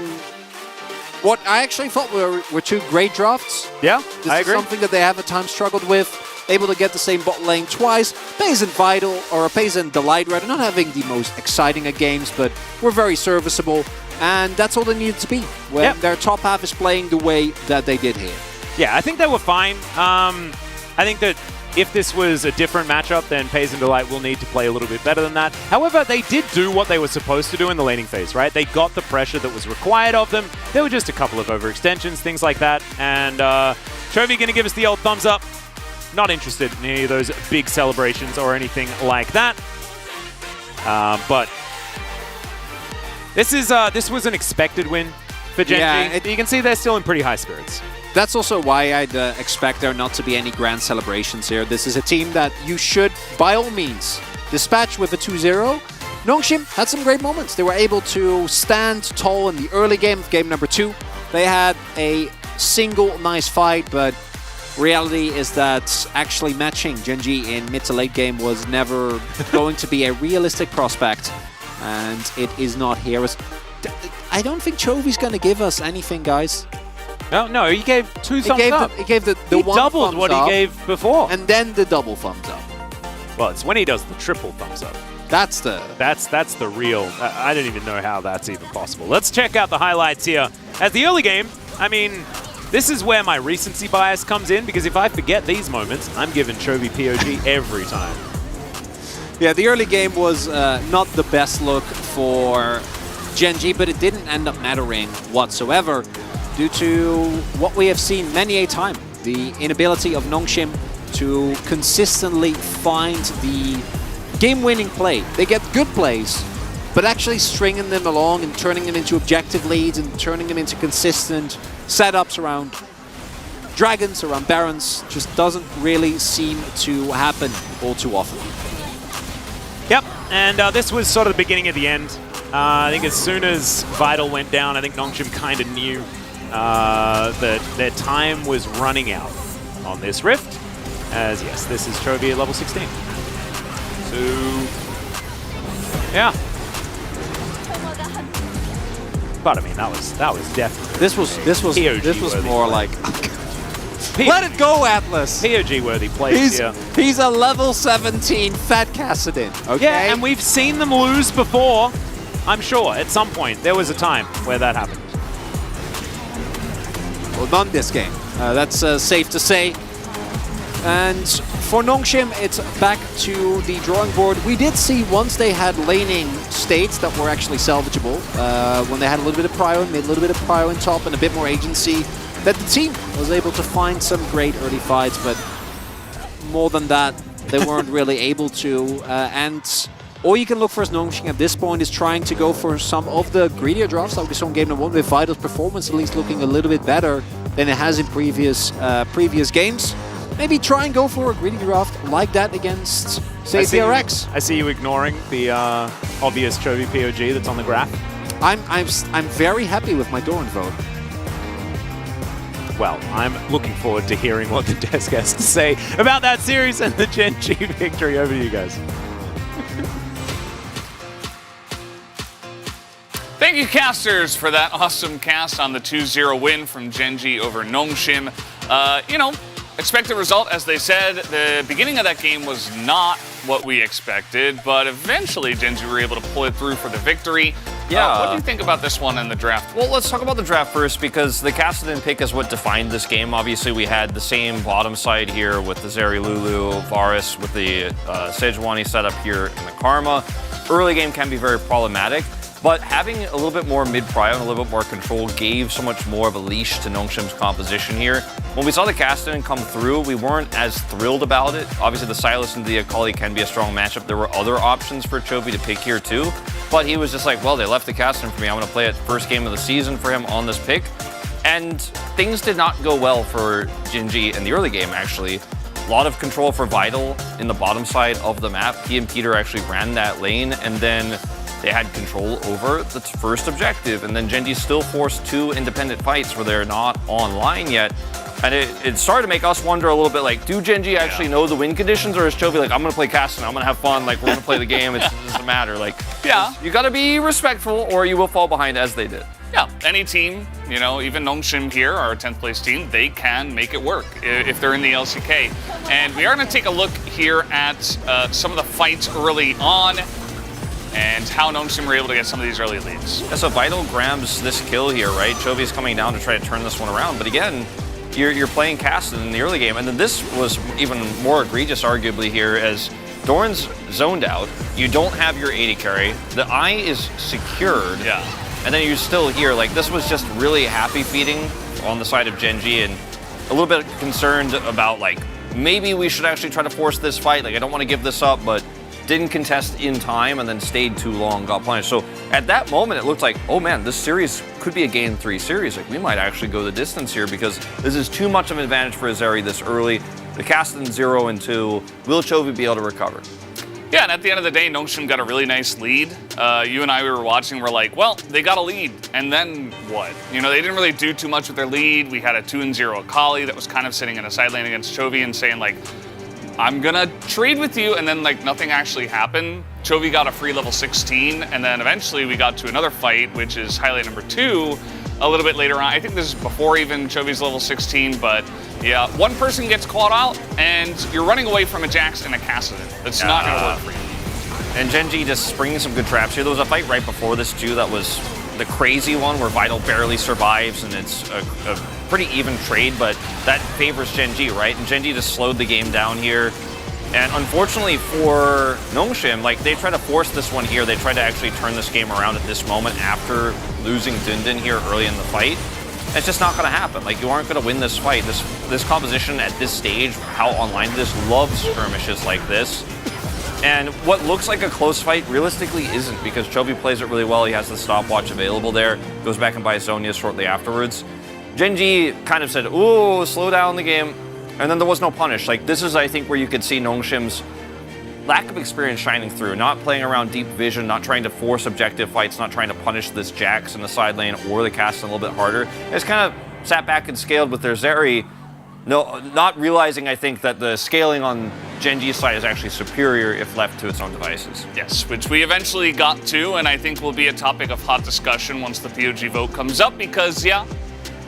what I actually thought were two great drafts. Yeah, This I is agree. something that they have at times struggled with. Able to get the same bot lane twice. Pays and Vital, or Pays and Delight rather, not having the most exciting of games, but we're very serviceable. And that's all they needed to be when their top half is playing the way that they did here. Yeah, I think they were fine. I think that if this was a different matchup, then Pays and Delight will need to play a little bit better than that. However, they did do what they were supposed to do in the laning phase, right? They got the pressure that was required of them. There were just a couple of overextensions, things like that. And Chovy going to give us the old thumbs up. Not interested in any of those big celebrations or anything like that. But this was an expected win for Gen.G. Yeah, You can see they're still in pretty high spirits. That's also why I'd expect there not to be any grand celebrations here. This is a team that you should, by all means, dispatch with a 2-0. Nongshim had some great moments. They were able to stand tall in the early game of game number 2. They had a single nice fight, but reality is that actually matching Gen.G in mid to late game was never going to be a realistic prospect, and it is not here. I don't think Chovy's going to give us anything, guys. No, he gave two thumbs up. He gave the He one doubled thumbs what up, he gave before. and then the double thumbs up. Well, it's when he does the triple thumbs up. That's the... That's the real. I don't even know how that's even possible. Let's check out the highlights here. As the early game, I mean, this is where my recency bias comes in, because if I forget these moments, I'm giving Chovy POG every time. Yeah, the early game was not the best look for Gen.G, but it didn't end up mattering whatsoever due to what we have seen many a time. The inability of Nongshim to consistently find the game-winning play. They get good plays, but actually stringing them along and turning them into objective leads and turning them into consistent setups around dragons, around barons, just doesn't really seem to happen all too often. Yep, and this was sort of the beginning of the end. I think as soon as Vital went down, I think Nongshim kind of knew that their time was running out on this rift. As yes, this is Chovy at level 16. So, yeah. But I mean, that was definitely This was POG more worthy. like let it go, Atlas. POG worthy plays here. He's a level 17 Fat Cassidin. Okay. Yeah, and we've seen them lose before. I'm sure at some point there was a time where that happened. Well, not this game. That's safe to say. And for Nongshim, it's back to the drawing board. We did see once they had laning states that were actually salvageable, when they had a little bit of prio, made a little bit of prio in top and a bit more agency, that the team was able to find some great early fights, but more than that, they weren't really able to. And all you can look for as Nongshim at this point is trying to go for some of the greedier drafts like we saw in Game number 1, with Vital's performance at least looking a little bit better than it has in previous games. Maybe try and go for a greedy draft like that against, say, DRX. I see you ignoring the obvious Chovy POG that's on the graph. I'm very happy with my Doran vote. well, I'm looking forward to hearing what the desk has to say about that series and the Gen.G victory. Over to you guys. Thank you, casters, for that awesome cast on the 2-0 win from Gen.G over Nongshim. Expected result, as they said, the beginning of that game was not what we expected, but eventually Gen.G were able to pull it through for the victory. Yeah. What do you think about this one in the draft? Well, let's talk about the draft first, because the Kassadin pick is what defined this game. Obviously, we had the same bottom side here with the Zeri Lulu, Varus with the Sejuani setup here in the Karma. Early game can be very problematic, but having a little bit more mid-prio and a little bit more control gave so much more of a leash to Nongshim's composition here. When we saw the Kassadin come through, we weren't as thrilled about it. Obviously, the Sylas and the Akali can be a strong matchup. There were other options for Chovy to pick here too, but he was just like, well, they left the Kassadin for me. I'm going to play it first game of the season for him on this pick. And things did not go well for Gen.G in the early game, actually. A lot of control for Vital in the bottom side of the map. He and Peter actually ran that lane, and then they had control over the first objective, and then Gen.G still forced 2 independent fights where they're not online yet. And it started to make us wonder a little bit, like, do Gen.G actually know the win conditions, or is Chovy like, I'm going to play Kassadin, I'm going to have fun, like, we're going to play the game, it doesn't matter. Like, Yeah. You got to be respectful, or you will fall behind as they did. Yeah, any team, even Nongshim here, our 10th place team, they can make it work if they're in the LCK. And we are going to take a look here at some of the fights early on, and how Nongshim were able to get some of these early leads. Yeah, so Vital grabs this kill here, right? Chovy's coming down to try to turn this one around, but again, you're playing Kassadin in the early game, and then this was even more egregious, arguably, here, as Doran's zoned out, you don't have your AD carry, the eye is secured, Yeah. and then you're still here. Like, this was just really happy feeding on the side of Gen.G, and a little bit concerned about, like, maybe we should actually try to force this fight. Like, I don't want to give this up, but didn't contest in time and then stayed too long, got punished. So at that moment, it looked like, oh man, this series could be a game 3 series. Like, we might actually go the distance here because this is too much of an advantage for Azeri this early. The Kassadin 0 and 2, will Chovy be able to recover? Yeah, and at the end of the day, Nongshim got a really nice lead. You and I, we were watching, we're like, well, they got a lead, and then what? They didn't really do too much with their lead. We had a 2-0 Akali that was kind of sitting in a side lane against Chovy and saying, like, I'm gonna trade with you, and then, like, nothing actually happened. Chovy got a free level 16, and then eventually we got to another fight, which is highlight number 2, a little bit later on. I think this is before even Chovy's level 16, but yeah, one person gets caught out, and you're running away from a Jax and a Kassadin. That's not gonna work for you. And Gen.G just bringing some good traps here. There was a fight right before this too that was the crazy one where Vital barely survives, and it's a pretty even trade, but that favors Gen.G, right? And Gen.G just slowed the game down here. And unfortunately for Nongshim, like, they try to force this one here. They try to actually turn this game around at this moment after losing Dundun here early in the fight. It's just not going to happen. Like, you aren't going to win this fight. This composition at this stage, how online it is, loves skirmishes like this. And what looks like a close fight realistically isn't, because Chovy plays it really well. He has the stopwatch available there, goes back and buys Zhonya shortly afterwards. Gen.G kind of said, ooh, slow down the game, and then there was no punish. Like, this is, I think, where you could see Nongshim's lack of experience shining through, not playing around deep vision, not trying to force objective fights, not trying to punish this Jax in the side lane or the Kassadin a little bit harder. It's kind of sat back and scaled with their Zeri, not realizing, I think, that the scaling on Gen.G's side is actually superior if left to its own devices. Yes, which we eventually got to, and I think will be a topic of hot discussion once the POG vote comes up, because, yeah,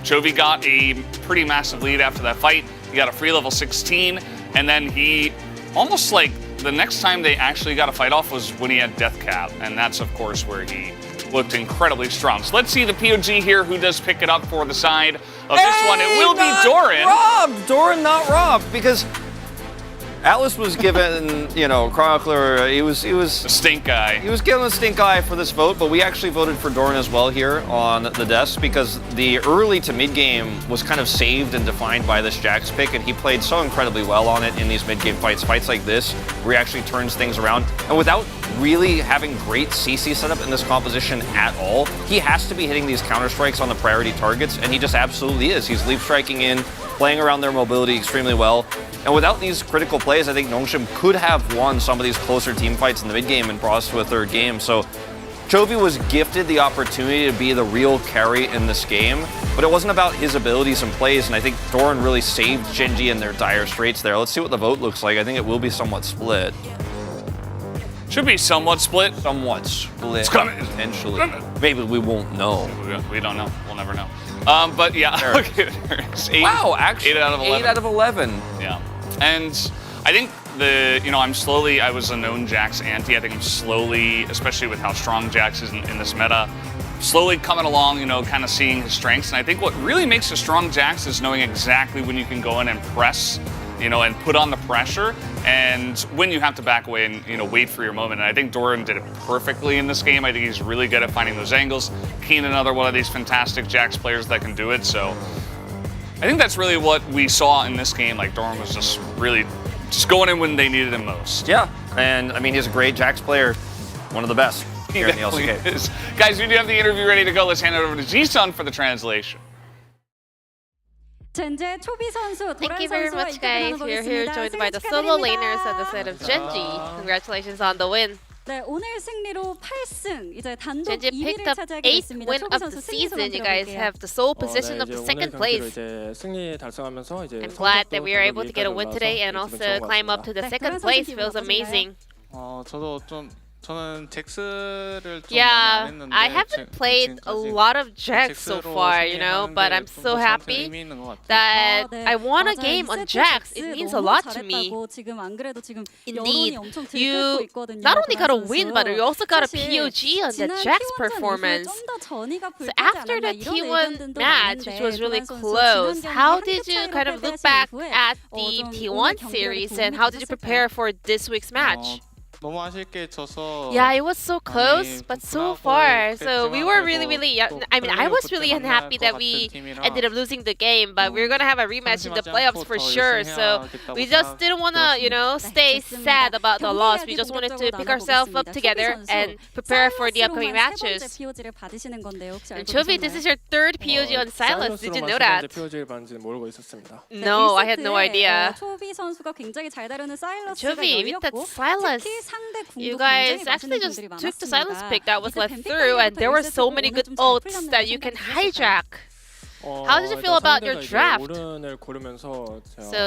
Chovy got a pretty massive lead after that fight. He got a free level 16, and then he almost, like, the next time they actually got a fight off was when he had Death Cap, and that's, of course, where he looked incredibly strong. So let's see the POG here, who does pick it up for the side of this one. It will be Doran. Robbed! Doran not robbed, because Atlas was given, Chronicler, he was The stink guy. He was given a stink eye for this vote, but we actually voted for Doran as well here on the desk, because the early to mid game was kind of saved and defined by this Jax pick, and he played so incredibly well on it in these mid game fights like this, where he actually turns things around. And without really having great CC setup in this composition at all, he has to be hitting these counter strikes on the priority targets, and he just absolutely is. He's leap striking in, playing around their mobility extremely well. And without these critical plays, I think Nongshim could have won some of these closer team fights in the mid game and brought us to a third game. So Chovy was gifted the opportunity to be the real carry in this game, but it wasn't about his abilities and plays, and I think Doran really saved Gen.G in their dire straits there. Let's see what the vote looks like. I think it will be somewhat split. Should be somewhat split. Somewhat split, It's coming. potentially. Maybe we won't know. We don't know. We'll never know. But yeah, okay, there's 8. Wow, actually, 8 out of 11. 8 out of 11. Yeah, and I think I was a known Jax anti. I think I'm slowly, especially with how strong Jax is in this meta, slowly coming along, kind of seeing his strengths. And I think what really makes a strong Jax is knowing exactly when you can go in and press, and put on the pressure, and when you have to back away and, wait for your moment. And I think Doran did it perfectly in this game. I think he's really good at finding those angles. Keen, another one of these fantastic Jax players that can do it. So I think that's really what we saw in this game. Like, Doran was just really just going in when they needed him most. Yeah, and I mean, he's a great Jax player, one of the best here in the LCK. Is. Guys, we do have the interview ready to go. Let's hand it over to Ji-sun for the translation. Thank you very much, guys. We are here joined by the solo laners on the side of Gen.G. Congratulations on the win. Gen.G picked up 8th win of the season. You guys have the sole position of the second place. I'm glad that we are able to get a win today and also climb up to the second place. Feels amazing. Yeah, I haven't played a lot of Jax so far, but I'm so happy that I won a game on Jax. It means a lot to me. Indeed, you not only got a win, but you also got a POG on the Jax performance. So after the T1 match, which was really close, how did you kind of look back at the T1 series and how did you prepare for this week's match? Yeah, it was so close, but so far. So we were really, I was really unhappy that we ended up losing the game, but we were going to have a rematch in the playoffs for sure. So we just didn't want to, stay sad about the loss. We just wanted to pick ourselves up together and prepare for the upcoming matches. And Chovy, this is your 3rd POG on Sylas. Did you know that? No, I had no idea. Chovy, with that Sylas, you guys actually just took the Sylas pick that was left through, and there were so many good ults that you can hijack. How did you feel about your draft? So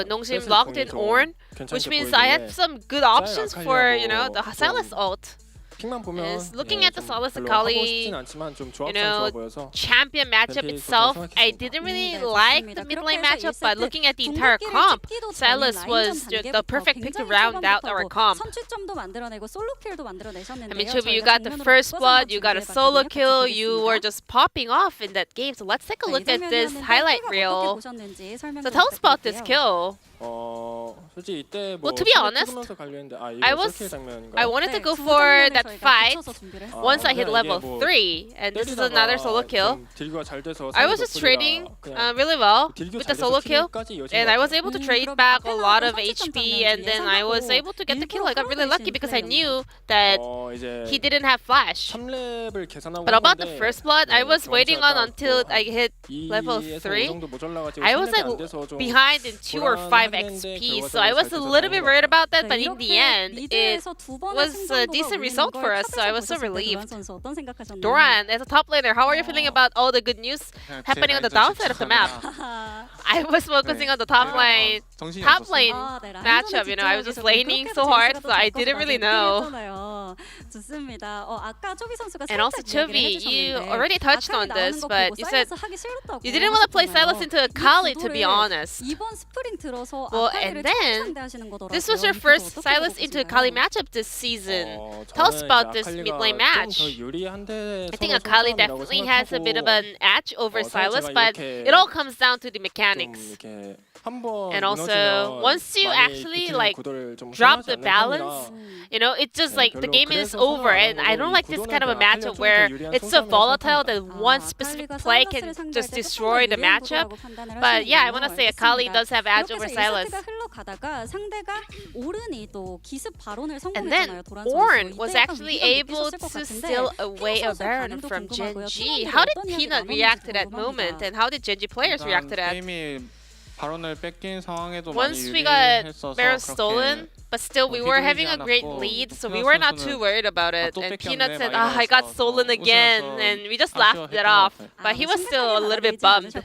Nongsim locked in Ornn, which means I had some good options for, the Sylas ult. Is looking at the Sylas Akali, champion matchup itself, I didn't really like the mid lane matchup, but looking at the entire comp, Sylas was the perfect pick to round out our comp. I mean, Chovy, you got the first blood, you got a solo kill, you were just popping off in that game. So let's take a look at this highlight reel. So tell us about this kill. Well, to be honest, I wanted to go for that fight once I hit level 3, and this is another solo kill. I was just trading really well with the solo kill, and I was able to trade back a lot of HP, and then I was able to get the kill. I got really lucky because I knew that he didn't have flash. But about the first blood, I was waiting on until I hit level 3. I was like behind in 2 or 5 XP, so I was a little bit worried about that, but in the end, it was a decent result for us, so I was so relieved. Doran, as a top laner, how are you feeling about all the good news happening on the downside of the map? I was focusing on the top lane matchup, I was just laning so hard, so I didn't really know. And also, Chovy, you already touched on this, but you said you didn't want to play Sylas into Akali, to be honest. Well, and then, this was your first Sylas into Akali matchup this season. Tell us about this mid lane match. I think Akali definitely has a bit of an edge over Sylas, but it all comes down to the mechanics. And also, once you actually drop the balance, it's just like the game is over. And I don't like this kind of a matchup where it's so volatile that one specific play can just destroy the matchup. But yeah, I want to say Akali does have edge over Sylas. And then Ornn was actually able to steal away a Baron from Gen.G. How did Peanut react to that moment, and how did Gen.G players react to that? 발언을 뺏긴 상황에도 많이 Once we got 유리했어서 Baron 그렇게 stolen, but still we were having a great lead, so we were not too worried about it. And Peanut said, I got stolen again, and we just laughed it off. But he was still a little bit bummed.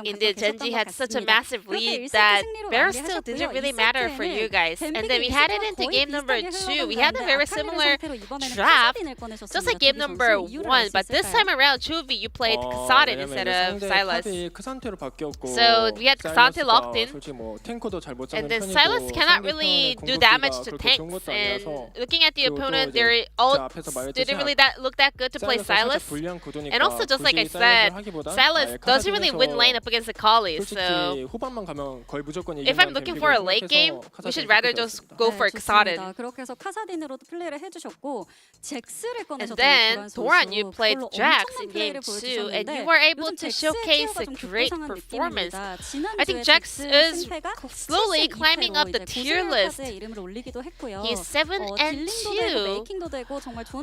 Indeed, Gen.G had such a massive lead that Baron still didn't really matter for you guys. And then we headed into game number 2. We had a very similar draft, just like game number 1. But this time around, Chuvi, you played Kassadin instead of Silas. So we had Kasante locked in. And then Silas cannot really do damage to tanks. And looking at the opponent, their ult didn't really look that good to play Silas. And also, just like I said, Silas doesn't really win lane up against the Collies. So if I'm looking for a late game, we should rather just go for Kassadin. And then, Doran, you played Jax in game 2, and you were able to showcase a great performance. I think Jax is slowly climbing up the tier list. He's 7 and 2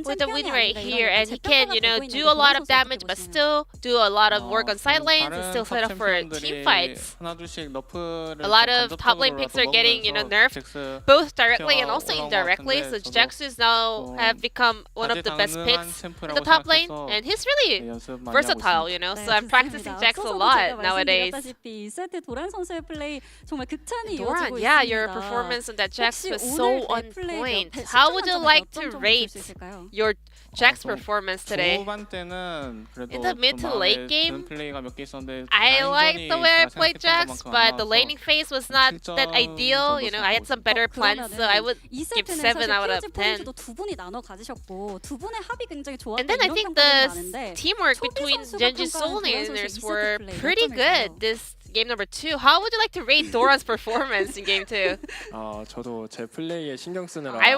with a win rate here, and he can, do a lot of damage, but still do a lot of work on side lanes and still set up for team fights. A lot of top lane picks are getting, nerfed both directly and also indirectly. So Jax is now have become one of the best picks in the top lane, and he's really versatile, So I'm practicing Jax a lot nowadays. Doran, yeah, your performance on that Jax was so on point. How would you like to rate your Jax performance today? In the mid to late game, I liked the way I played Jax, but the laning phase was not that ideal. I had some better plans, so I would give 7 out of 10. And then I think the teamwork between Gen.G solo laners were pretty good this game number 2. How would you like to rate Doran's performance in game 2? I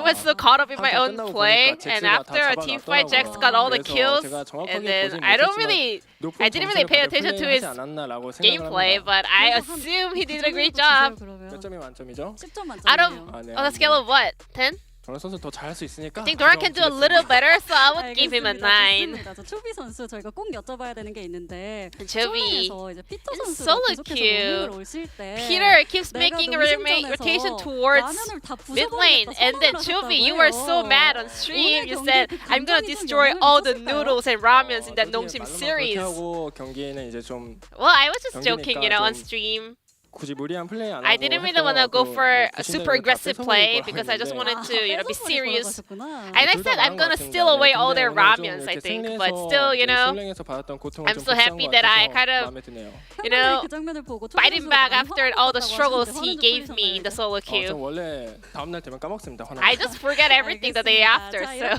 was so caught up in my own play, and after a team fight, Jax got all the kills, and then I didn't really pay attention to his gameplay, but I assume he did a great job. Out of, on a scale of what? 10? I think Doran can do a little better, so I would give him a 9. And Chovy in solo queue, Peter keeps making a rotation towards mid lane, and then Chovy, you were so mad on stream. You said, I'm gonna destroy all the noodles and ramyuns in that Nongsim series. Well, I was just joking, on stream. I didn't really want to go for a super aggressive play because I just wanted to, be serious. And I said I'm gonna steal away all their ramyuns, I think. But still, I'm so happy that I kind of, fighting back after all the struggles he gave me in the solo queue. I just forget everything the day after, so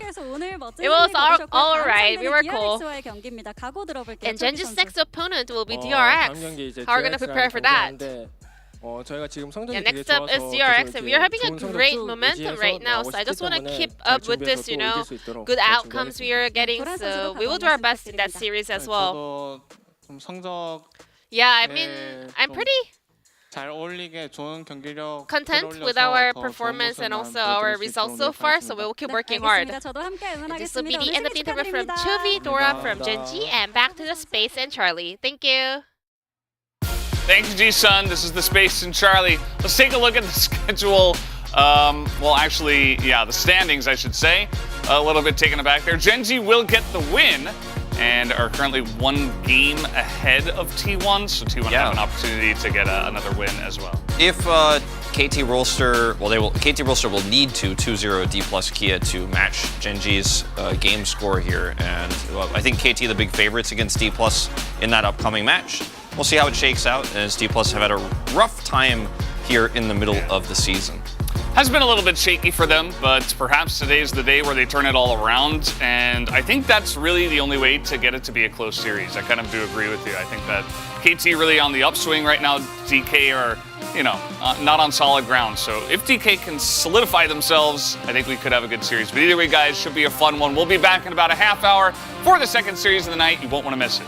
it was all right. We were cool. And Gen.G's next opponent will be DRX. How are we gonna prepare for that? Yeah, next up is DRX, and we are having a great momentum right now, so I just want to keep up with this, good outcomes we are getting, so we will do our best in that series as well. Yeah, I mean, I'm pretty content with our performance and also our results so far, so we will keep working hard. And this will be the end of the interview from Chovy, Dora from Gen.G, and back to the Space and Charlie. Thank you. Thank you, G-Sun. This is the Space and Charlie. Let's take a look at the schedule. Well, actually, yeah, the standings, I should say. A little bit taken aback there. Gen.G will get the win and are currently 1 game ahead of T1, so T1 have an opportunity to get another win as well. If KT Rolster, KT Rolster will need to 2-0 D plus Kia to match Gen.G's game score here, and I think KT the big favorites against D plus in that upcoming match. We'll see how it shakes out, as D plus have had a rough time here in the middle of the season. Has been a little bit shaky for them, but perhaps today's the day where they turn it all around, and I think that's really the only way to get it to be a close series. I kind of do agree with you. I think that KT really on the upswing right now. DK are, not on solid ground. So if DK can solidify themselves, I think we could have a good series. But either way, guys, should be a fun one. We'll be back in about a half hour for the second series of the night. You won't want to miss it.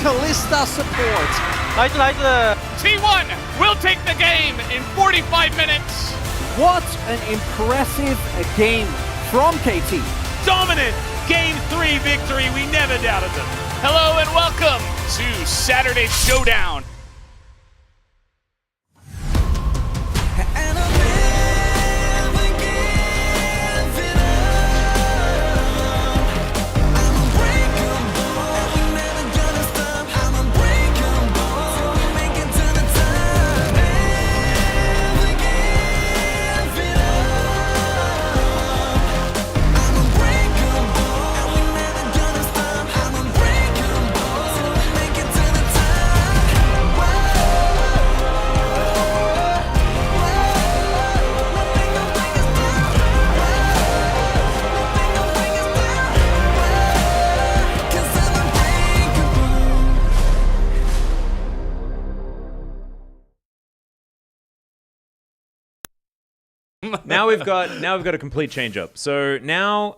Kalista support. 나이스 나이스. T1 will take the game in 45 minutes. What an impressive game from KT. Dominant Game 3 victory. We never doubted them. Hello and welcome to Saturday Showdown. Now we've got a complete change up. So now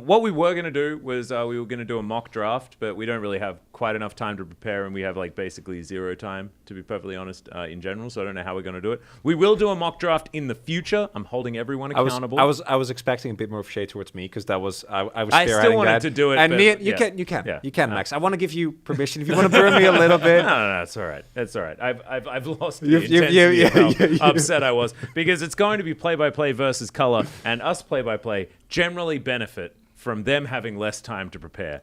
what we were going to do was we were going to do a mock draft, but we don't really have quite enough time to prepare, and we have like basically zero time, to be perfectly honest, in general. So I don't know how we're going to do it. We will do a mock draft in the future. I'm holding everyone accountable. I was expecting a bit more of shade towards me because that was I was. I still wanted to do it, and but, me, you yeah. can, Max. I want to give you permission if you want to burn me a little bit. No, it's all right. It's all right. I've lost the intensity of how upset I was, because it's going to be play-by-play versus color, and us play-by-play generally benefit from them having less time to prepare.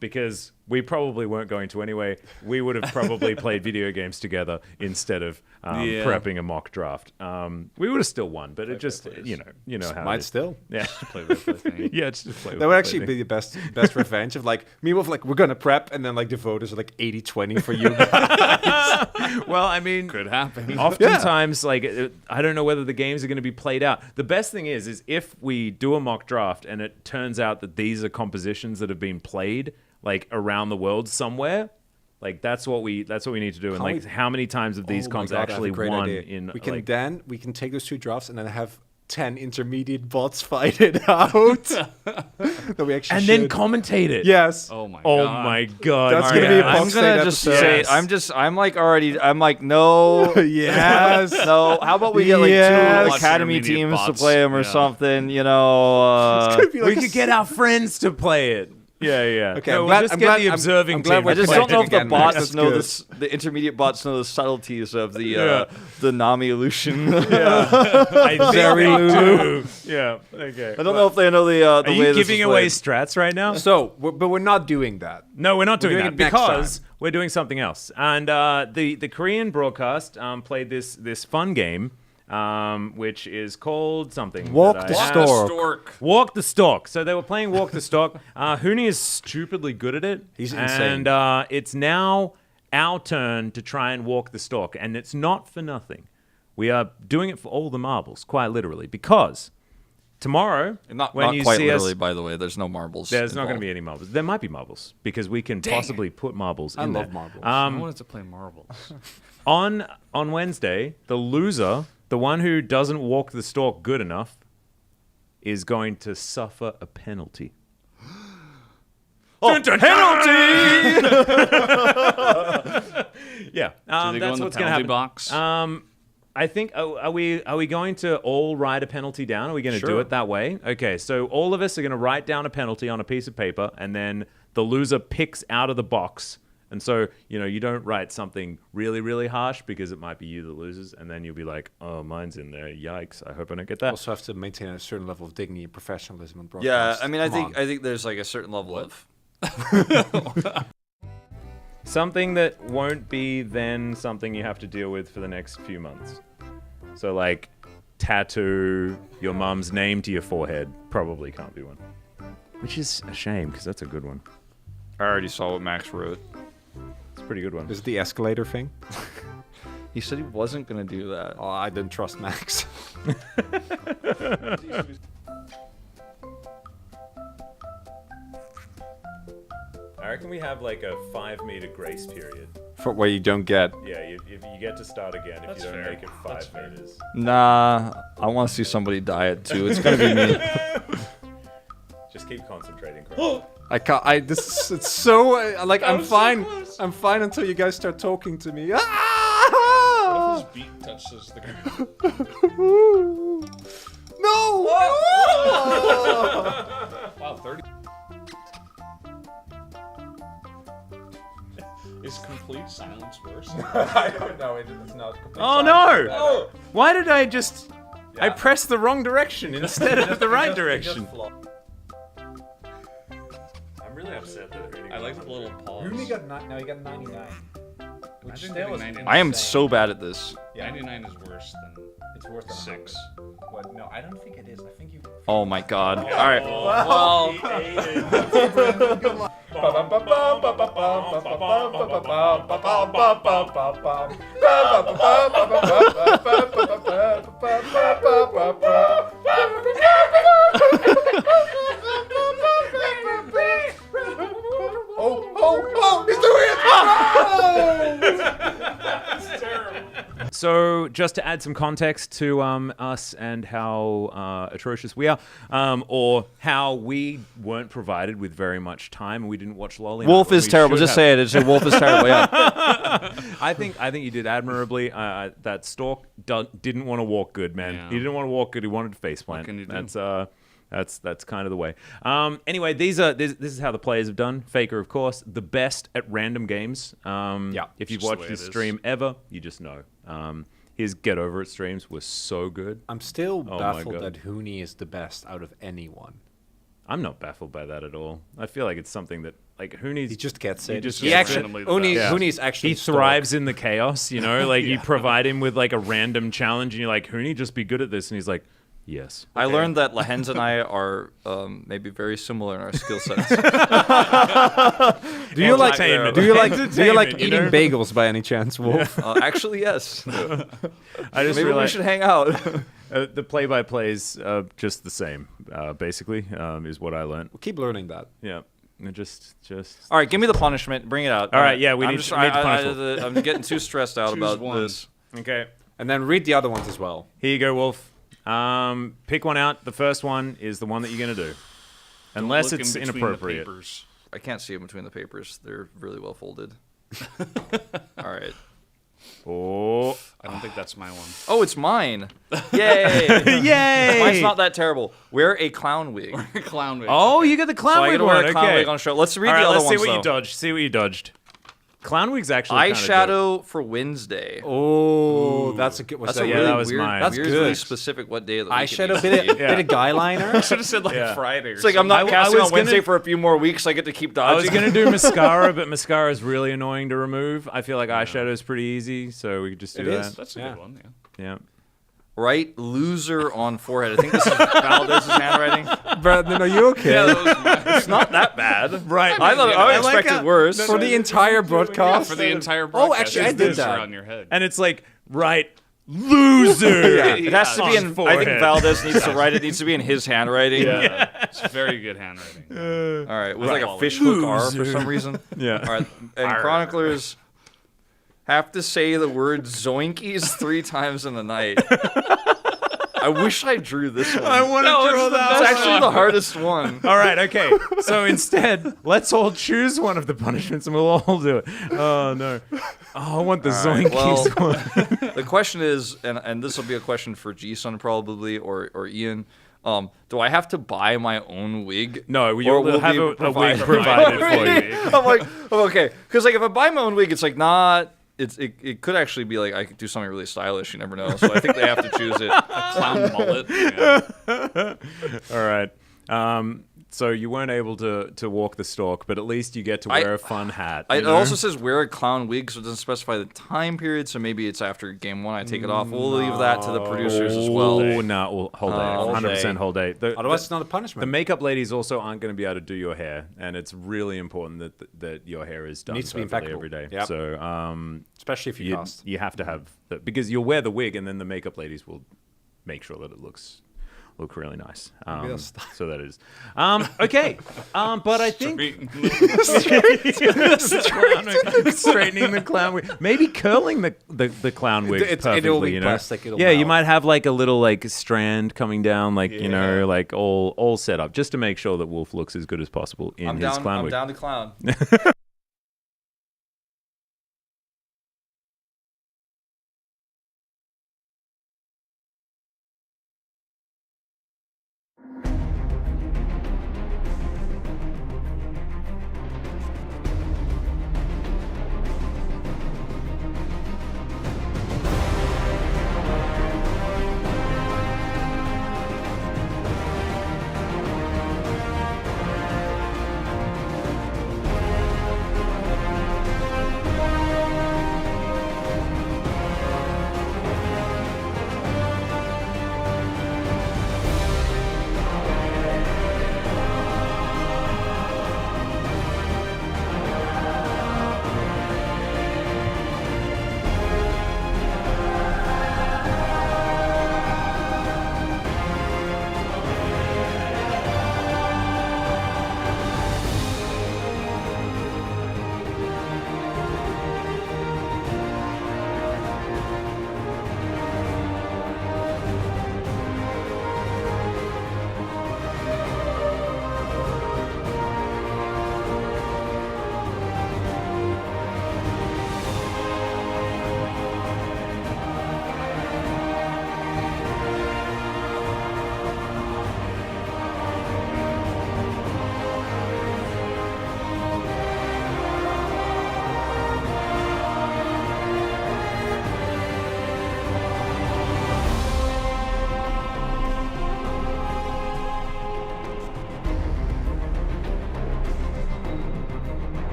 Because we probably weren't going to anyway. We would have probably played video games together instead of prepping a mock draft. We would have still won, but it just, you know how Might it is. still. Yeah. Yeah, it's just play That would actually be the best revenge of like me with like, we're going to prep, and then like the voters are like 80-20 for you guys. Well, I mean, Could happen. oftentimes, like, I don't know whether the games are going to be played out. The best thing is if we do a mock draft and it turns out that these are compositions that have been played like around the world somewhere, like that's what we need to do. And like, how many times have these comps actually won in? We can take those two drafts and then have 10 intermediate bots fight it out. That we actually and then commentate it. Yes. Oh my Oh god. my god. That's gonna be a I'm box gonna state just episode. say I'm like no. Yes. No, how about we get like Yes. two academy Intermediate teams to bots. play them or Yeah. something, you know. We could get our friends to play it. Yeah. Okay, No, I'm we'll glad- just I'm get glad- the observing I'm glad team. we're I just playing don't know if the again, Max. bots That's know good. this. The intermediate bots know the subtleties of the Yeah. the Nami illusion. I think Very they low. do. Yeah. Okay. I don't know if they know the Are way you this giving is away played. strats right now? So, but we're not doing that. No, we're not doing doing that it next because time. we're doing something else. And the Korean broadcast played this fun game, which is called something. Walk that the I have. Stork. Stork. Walk the Stalk. So they were playing Walk the Stalk. Huni is stupidly good at it. He's insane. And it's now our turn to try and walk the stalk. And it's not for nothing. We are doing it for all the marbles, quite literally, because tomorrow, Not when you quite see literally, us, by the way. There's no marbles. there's not going to involved. be any marbles. There might be marbles because we can possibly put marbles in there. love marbles. I wanted to play marbles. On Wednesday, the loser, the one who doesn't walk the stalk good enough, is going to suffer a penalty. Penalty! Yeah, Do they go that's in the what's going to penalty happen. box? I think are we going to all write a penalty down? Are we going to do Sure. it that way? Okay, so all of us are going to write down a penalty on a piece of paper, and then the loser picks out of the box. And so, you don't write something really, really harsh because it might be you that loses, and then you'll be like, oh, mine's in there. Yikes. I hope I don't get that. Also have to maintain a certain level of dignity and professionalism on Yeah, broadcast. I mean, I Come think on. there's like a certain level of. Something that won't be then something you have to deal with for the next few months. So, like, tattoo your mum's name to your forehead probably can't be one. Which is a shame, because that's a good one. I already saw what Max wrote. It's a pretty good one. Is it the escalator thing? He said he wasn't gonna do that. Oh, I didn't trust Max. I reckon we have like a 5-meter grace period. For where you don't get. Yeah, you get to start again if you don't make it 5 meters. Nah, I want to see somebody die at 2. It's gonna be me. Just keep concentrating, Chris. I can't. It's so like I'm fine. I'm fine until you guys start talking to me. What if his beak touches the ground? No! Wow, 30. Is complete silence worse? I don't know. It's not complete. Oh no! Why did I just? I pressed the wrong direction instead of the right direction. I'm really upset that I like the little pause. Rooney got no, he got 99. Which still was 99. I am so bad at this. 99 is worse than It's worse than 6. What? No, I don't think it is. I think you. Oh my god. All right. Well, So, just to add some context to us and how atrocious we are, or how we weren't provided with very much time and we didn't watch Lolly. Wolf is terrible. Just say it. It's Wolf is terrible. Yeah. I think you did admirably. That Stork didn't want to walk good, man. Yeah. He didn't want to walk good. He wanted to faceplant. What can you do? That's kind of the way. Anyway, this is how the players have done. Faker, of course, the best at random games. If you've just the watched way his it is. stream ever, you just know. His Get Over It streams were so good. I'm still Oh my baffled God. that Hooney is the best out of anyone. I'm not baffled by that at all. I feel like it's something that Hooney's. He just gets it. just He gets actually, randomly the best. Hooney's actually He thrives in the chaos, you know. Like you provide him with like a random challenge, and you're like, Hooney, just be good at this, and he's like, yes. I learned that Lahens and I are maybe very similar in our skill sets. Do you like Entertainment. eating You know? bagels by any chance, Wolf? Actually, yes. I just Maybe we realized should hang out. the play-by-plays just the same, basically, is what I learned. Keep learning that. Yeah, and just. All right, give me the punishment. Bring it out. All right, yeah, we I'm need just- to punish Wolf. I'm getting too stressed out Choose about one. this. Okay, And then read the other ones as well. here you go, Wolf. Pick one out. The first one is the one that you're gonna do, unless Look it's in between the inappropriate. papers. I can't see them between the papers. They're really well folded. All right. Oh, I don't think that's my one. Oh, it's mine. Yay. yay! Mine's not that terrible. Wear a clown wig. Clown wig. Oh, you got the clown So I wig get to wear one. a clown Okay. wig on show. Let's read All right, the other let's ones, see what though. you dodged. See what you dodged. Clown wig's actually kinda dope. Eyeshadow for Wednesday. Oh, that's a good. That's that a yeah, really that was weird. mine. That's weirdly good. specific what day of the week. it Eyeshadow, needs to bit of, be. bit of guy liner. Should have said like Yeah. Friday. Or It's like I'm not I casting was on Wednesday gonna- for a few more weeks. I get to keep I was dodging. gonna do mascara, but mascara is really annoying to remove. I feel like eyeshadow is pretty easy, so we could just do It that. is. That's a Yeah. good one. Yeah. Yeah. Right, loser on forehead. I think this is Valdez's handwriting. Brandon, are you okay? It's not that bad. Right. I thought I like expected how- worse. For the entire broadcast. For the entire Oh, broadcast. actually, I it's did loser that. on your head. And it's like, right, loser. It has to be On in. I forehead. think Valdez needs to write it. Needs to be in his handwriting. Yeah. It's very good handwriting. All right, with like a Right. fish hook R for Loser. some reason. Yeah. All right, and chroniclers have to say the word zoinkies 3 times in the night. I wish I drew this one. I want to draw that. It's actually the hardest one. All right, okay. So instead, let's all choose one of the punishments and we'll all do it. Oh, no. Oh, I want the right, Zoinkies well- one. The question is, and this will be a question for G-Sun probably, or Ian, do I have to buy my own wig? No, Or you'll will have be a wig provided- provided for you. I'm like, oh, okay. Because like if I buy my own wig, it's like not... It could actually be like I could do something really stylish. You never know. So I think they have to choose it. Clown mullet. Yeah. All right. So you weren't able to walk the stalk, but at least you get to wear a fun hat. It you know? also says wear a clown wig, so it doesn't specify the time period. So maybe it's after game 1. I take it off. We'll leave that to the producers as well. Oh, no. Well, whole day. Whole 100% day. whole day. Otherwise, it's not a The punishment. makeup ladies also aren't going to be able to do your hair, and it's really important that your hair is done Needs to be perfectly impeccable. every day. Yep. So Especially if you cast. you have to have because you'll wear the wig, and then the makeup ladies will make sure that it looks look really nice. Real stuff. So that is. Okay. But I think straightening the clown wig. Maybe curling the clown wig perfectly, it'll be you know? plastic, it'll Yeah, you melt. might have like a little like strand coming down, like, you know, like all set up, just to make sure that Wolf looks as good as possible in his clown I'm wig. down to clown.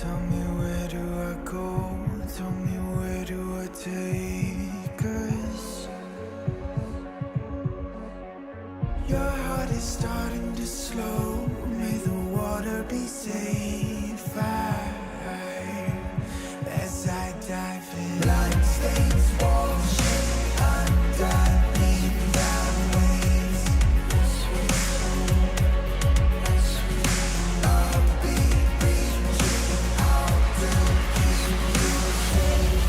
Tell me where do I go? Tell me where do I take us? Your heart is starting to slow. May the water be safe as I dive in. Bloodstains washing underneath the waves. A beat reaching out to keep you safe.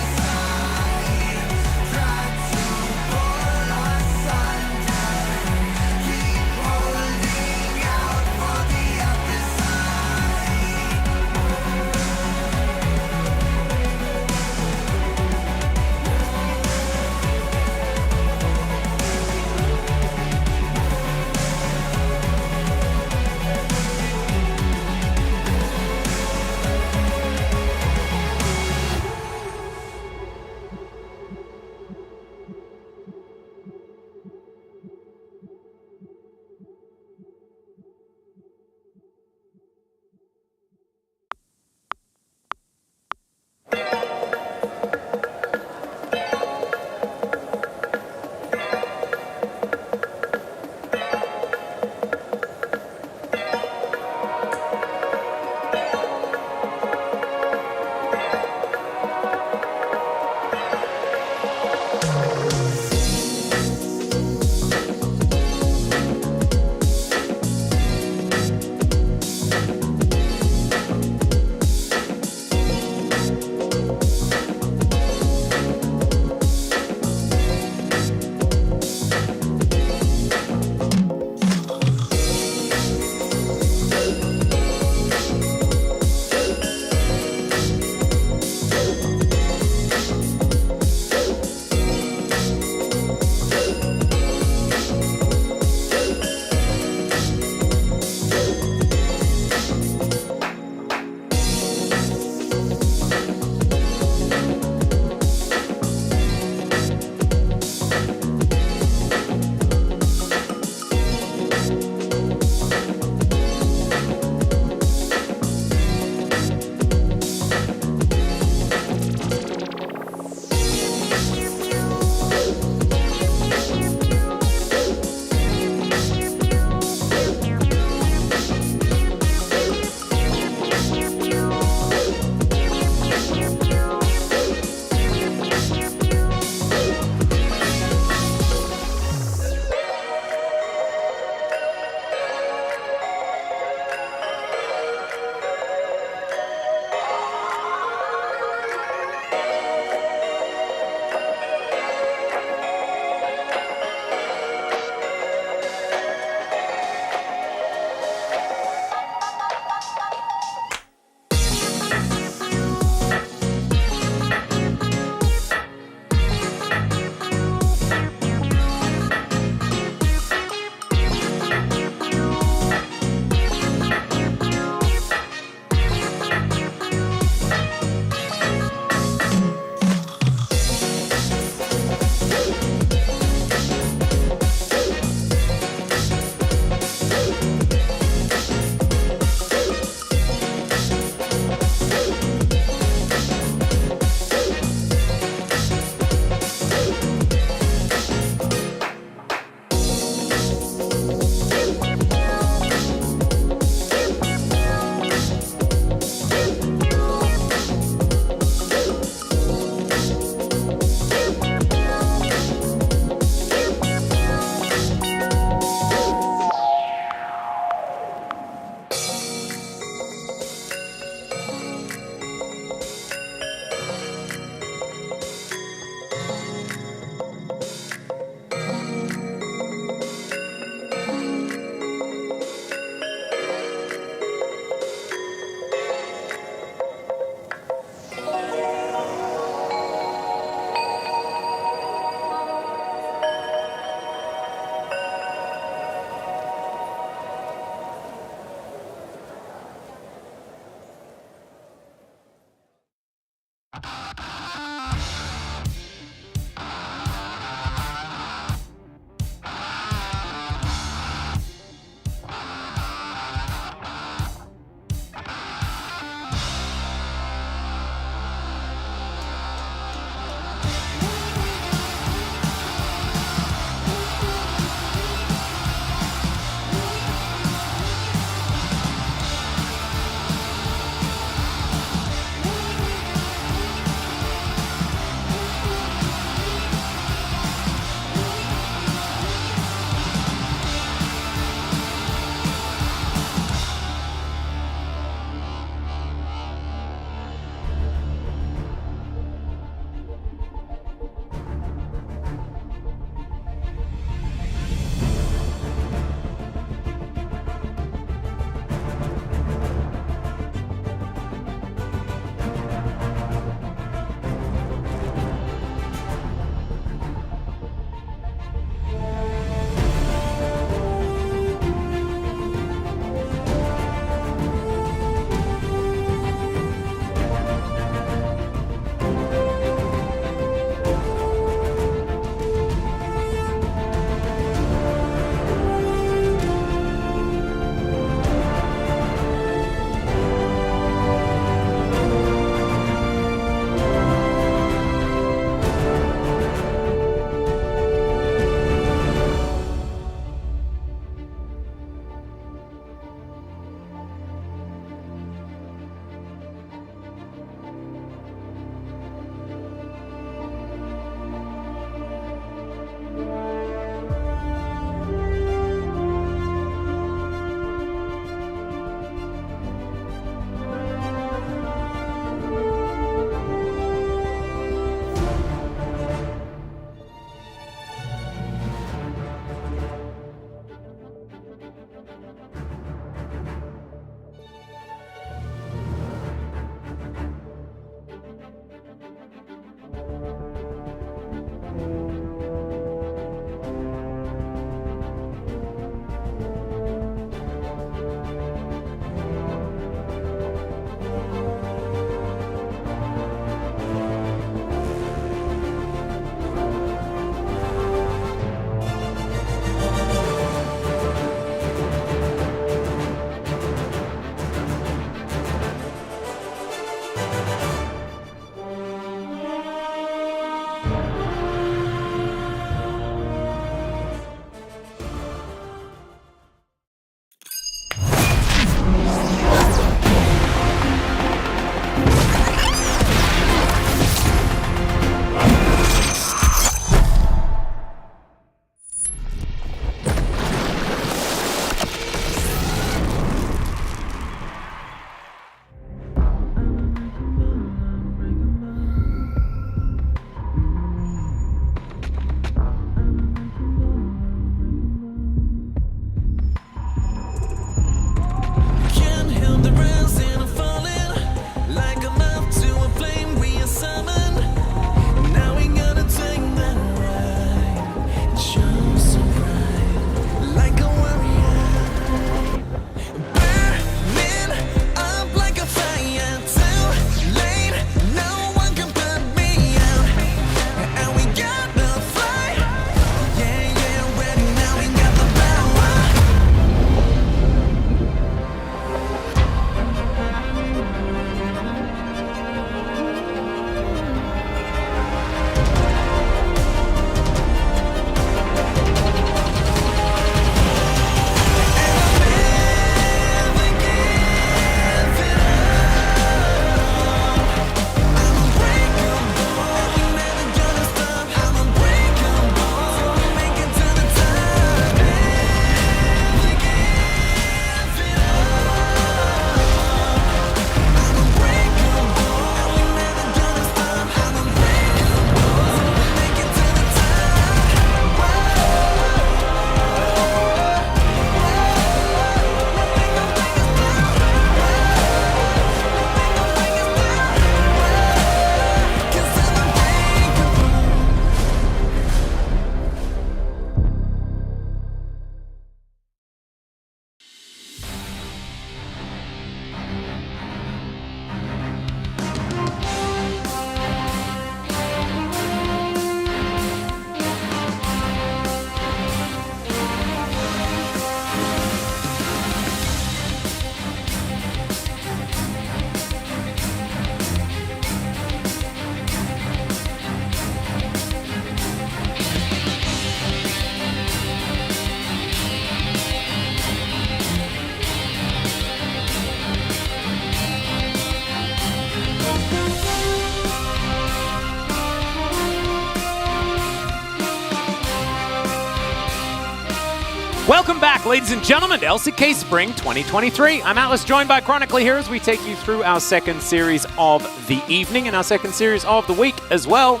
Welcome back, ladies and gentlemen, to LCK Spring 2023. I'm Atlas, joined by Chronically here as we take you through our second series of the evening and our second series of the week as well.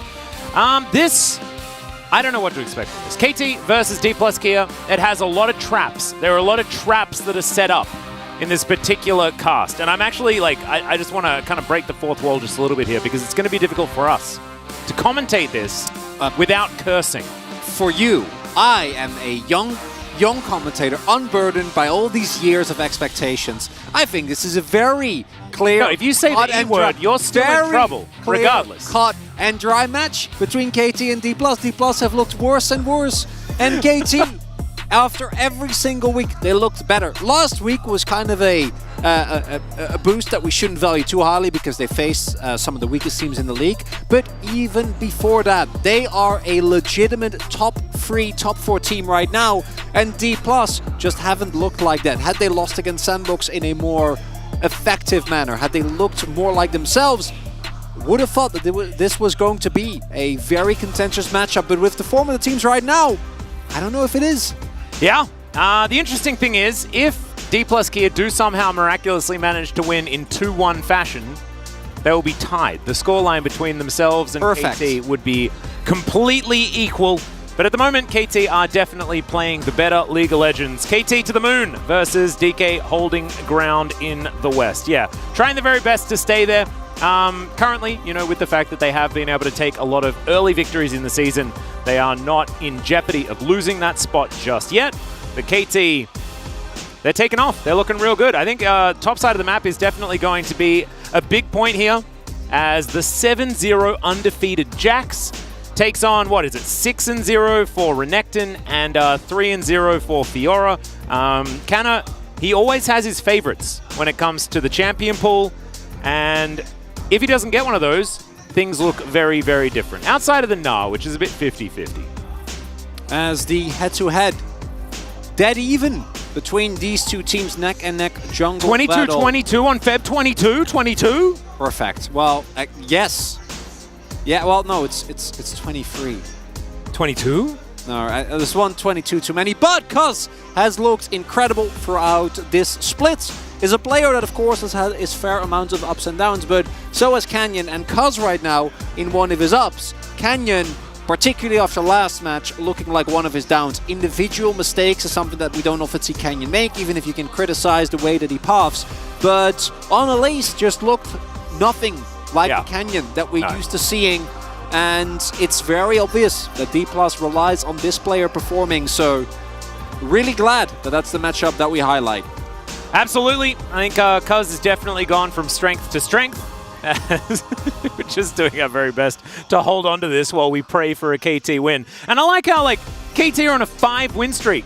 I don't know what to expect from this. KT versus D+ Kia. It has a lot of traps. There are a lot of traps that are set up in this particular cast. And I'm actually I just want to kind of break the fourth wall just a little bit here because it's going to be difficult for us to commentate this without cursing. For you, I am a young commentator, unburdened by all these years of expectations. I think this is a very clear... No, if you say the E-word, you're still in trouble, regardless. Cut and dry match between KT and D+. D+ have looked worse and worse. And KT, after every single week, they looked better. Last week was kind of a boost that we shouldn't value too highly because they face some of the weakest teams in the league. But even before that, they are a legitimate top 3, top 4 team right now. And D+ just haven't looked like that. Had they lost against Sandbox in a more effective manner, had they looked more like themselves, would have thought that this was going to be a very contentious matchup. But with the form of the teams right now, I don't know if it is. Yeah. The interesting thing is, if D+ Kia do somehow miraculously manage to win in 2-1 fashion, they will be tied. The scoreline between themselves and KT would be completely equal. But at the moment, KT are definitely playing the better League of Legends. KT to the moon versus DK holding ground in the West. Yeah, trying the very best to stay there. Currently, with the fact that they have been able to take a lot of early victories in the season, they are not in jeopardy of losing that spot just yet. But KT, they're taking off. They're looking real good. I think top side of the map is definitely going to be a big point here as the 7-0 undefeated Jax takes on, 6-0 for Renekton and 3-0 for Fiora. Kanna, he always has his favorites when it comes to the champion pool, and if he doesn't get one of those, things look very, very different. Outside of the Gnar, which is a bit 50-50. As the head-to-head, dead even between these two teams, neck and neck jungle 22-22 on Feb 22-22? Perfect. Well, yes. Yeah, well, no, it's 23. 22? No, there's one 22 too many, but Cuz has looked incredible throughout this split. Is a player that, of course, has had his fair amount of ups and downs, but so has Canyon, and Cuz right now in one of his ups. Canyon, particularly after last match, looking like one of his downs. Individual mistakes is something that we don't often see Canyon make, even if you can criticize the way that he paths. But on Elise just looked nothing like the Canyon that we're used to seeing, and it's very obvious that D+ relies on this player performing, so really glad that that's the matchup that we highlight. Absolutely. I think Cuz has definitely gone from strength to strength. We're just doing our very best to hold on to this while we pray for a KT win. And I like how KT are on a 5-win streak.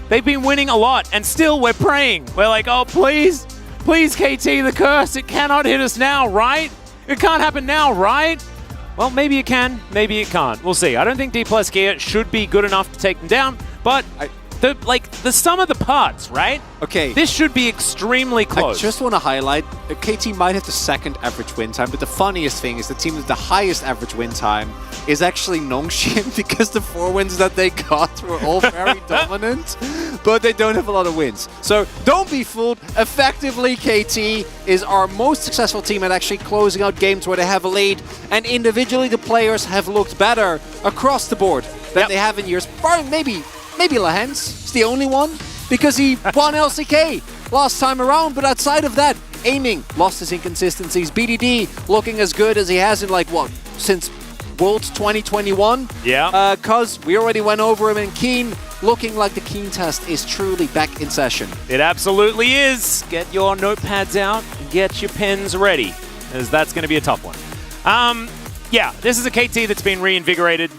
They've been winning a lot, and still we're praying. We're like, oh, please, please, KT, the curse, it cannot hit us now, right? It can't happen now, right? Well, maybe it can, maybe it can't. We'll see. I don't think D+ Kia should be good enough to take them down, but the sum of the parts, right? Okay. This should be extremely close. I just want to highlight, KT might have the second average win time, but the funniest thing is the team with the highest average win time is actually Nongxian, because the 4 wins that they got were all very dominant, but they don't have a lot of wins. So don't be fooled. Effectively, KT is our most successful team at actually closing out games where they have a lead, and individually the players have looked better across the board than they have in years. Barring maybe Lahens is the only one, because he won LCK last time around, but outside of that, aiming lost his inconsistencies. BDD looking as good as he has in since Worlds 2021. Yeah. Cuz we already went over him, and Keen looking like the Keen test is truly back in session. It absolutely is. Get your notepads out, get your pens ready, as that's going to be a tough one. Yeah, this is a KT that's been reinvigorated.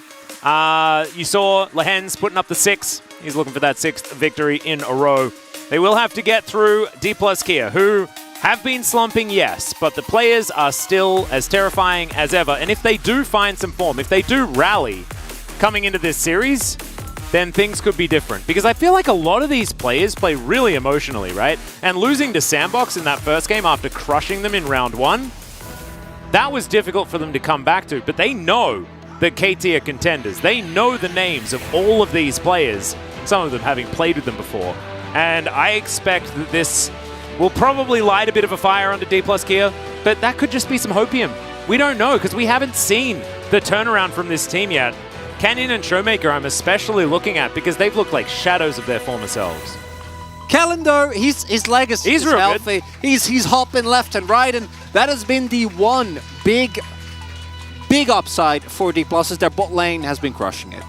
You saw Lahens putting up the 6. He's looking for that 6th victory in a row. They will have to get through D+ Kia, who have been slumping, yes, but the players are still as terrifying as ever. And if they do find some form, if they do rally coming into this series, then things could be different. Because I feel like a lot of these players play really emotionally, right? And losing to Sandbox in that first game after crushing them in round 1, that was difficult for them to come back to. But they know that KT are contenders. They know the names of all of these players. some of them having played with them before. And I expect that this will probably light a bit of a fire under D+ Kia, but that could just be some hopium. We don't know, because we haven't seen the turnaround from this team yet. Canyon and Showmaker I'm especially looking at because they've looked like shadows of their former selves. Calendar, his legacy is healthy. He's hopping left and right, and that has been the one big upside for D+, is their bot lane has been crushing it.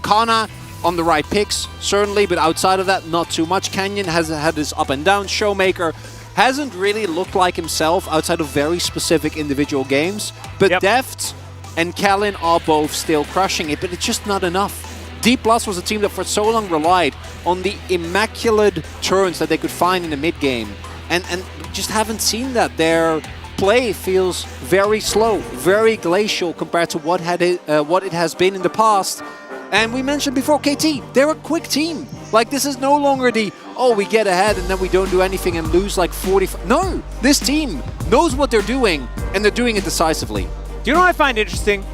Kana on the right picks, certainly, but outside of that, not too much. Canyon has had his up and down. Showmaker hasn't really looked like himself outside of very specific individual games, but Deft and Kalen are both still crushing it, but it's just not enough. D+ was a team that for so long relied on the immaculate turns that they could find in the mid game, and just haven't seen that. Their play feels very slow, very glacial compared to what it has been in the past. And we mentioned before, KT, they're a quick team. Like, this is no longer the, oh, we get ahead and then we don't do anything and lose like 45. No, this team knows what they're doing, and they're doing it decisively. Do you know what I find interesting?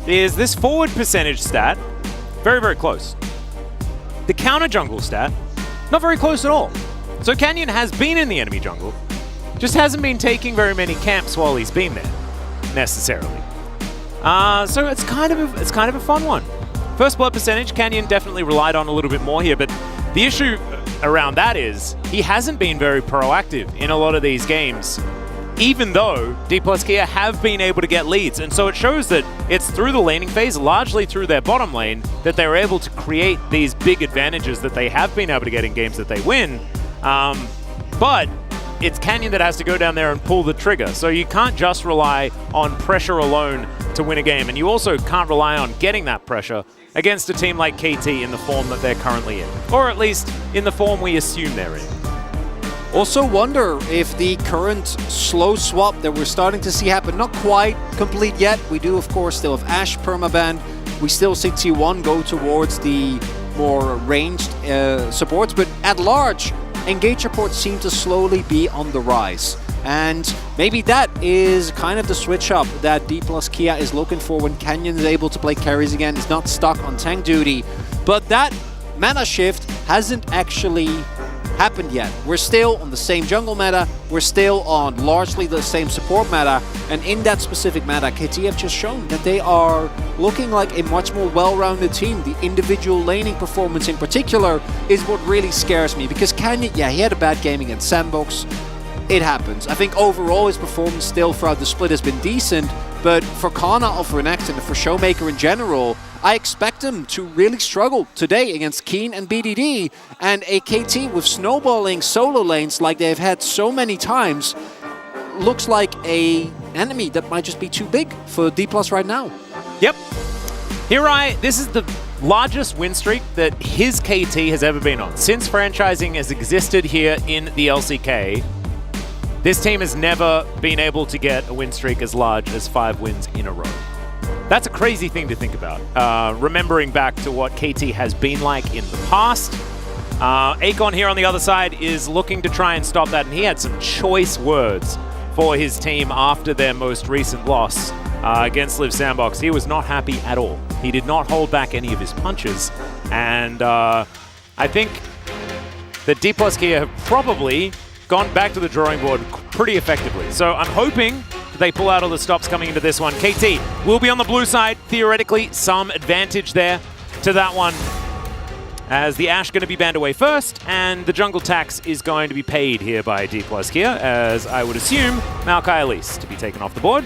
Is this forward percentage stat, very, very close. The counter jungle stat, not very close at all. So Canyon has been in the enemy jungle, just hasn't been taking very many camps while he's been there, necessarily. So it's kind of a fun one. First blood percentage, Canyon definitely relied on a little bit more here, but the issue around that is he hasn't been very proactive in a lot of these games, even though D+ Kia have been able to get leads. And so it shows that it's through the laning phase, largely through their bottom lane, that they're able to create these big advantages that they have been able to get in games that they win. But it's Canyon that has to go down there and pull the trigger. So you can't just rely on pressure alone to win a game. And you also can't rely on getting that pressure against a team like KT in the form that they're currently in. Or at least in the form we assume they're in. Also wonder if the current slow swap that we're starting to see happen, not quite complete yet. We do, of course, still have Ashe permaban. We still see T1 go towards the more ranged supports, but at large, engage supports seem to slowly be on the rise. And maybe that is kind of the switch up that D+ Kia is looking for when Canyon is able to play carries again. He's not stuck on tank duty. But that mana shift hasn't actually happened yet. We're still on the same jungle meta, we're still on largely the same support meta, and in that specific meta, KT have just shown that they are looking like a much more well-rounded team. The individual laning performance in particular is what really scares me, because Canyon, yeah, he had a bad game against Sandbox. It happens. I think overall his performance still throughout the split has been decent, but for Kana or for Next and for Showmaker in general, I expect them to really struggle today against Keen and BDD, and a KT with snowballing solo lanes like they've had so many times looks like an enemy that might just be too big for D+ right now. Yep. This is the largest win streak that his KT has ever been on. Since franchising has existed here in the LCK, this team has never been able to get a win streak as large as 5 wins in a row. That's a crazy thing to think about, remembering back to what KT has been like in the past. Akon here on the other side is looking to try and stop that, and he had some choice words for his team after their most recent loss against Liv Sandbox. He was not happy at all. He did not hold back any of his punches, and I think that D+ Kia have probably gone back to the drawing board pretty effectively. So I'm hoping they pull out all the stops coming into this one. KT will be on the blue side. Theoretically, some advantage there to that one, as the Ashe going to be banned away first, and the jungle tax is going to be paid here by D+ Kia, as I would assume Maokai Elise to be taken off the board.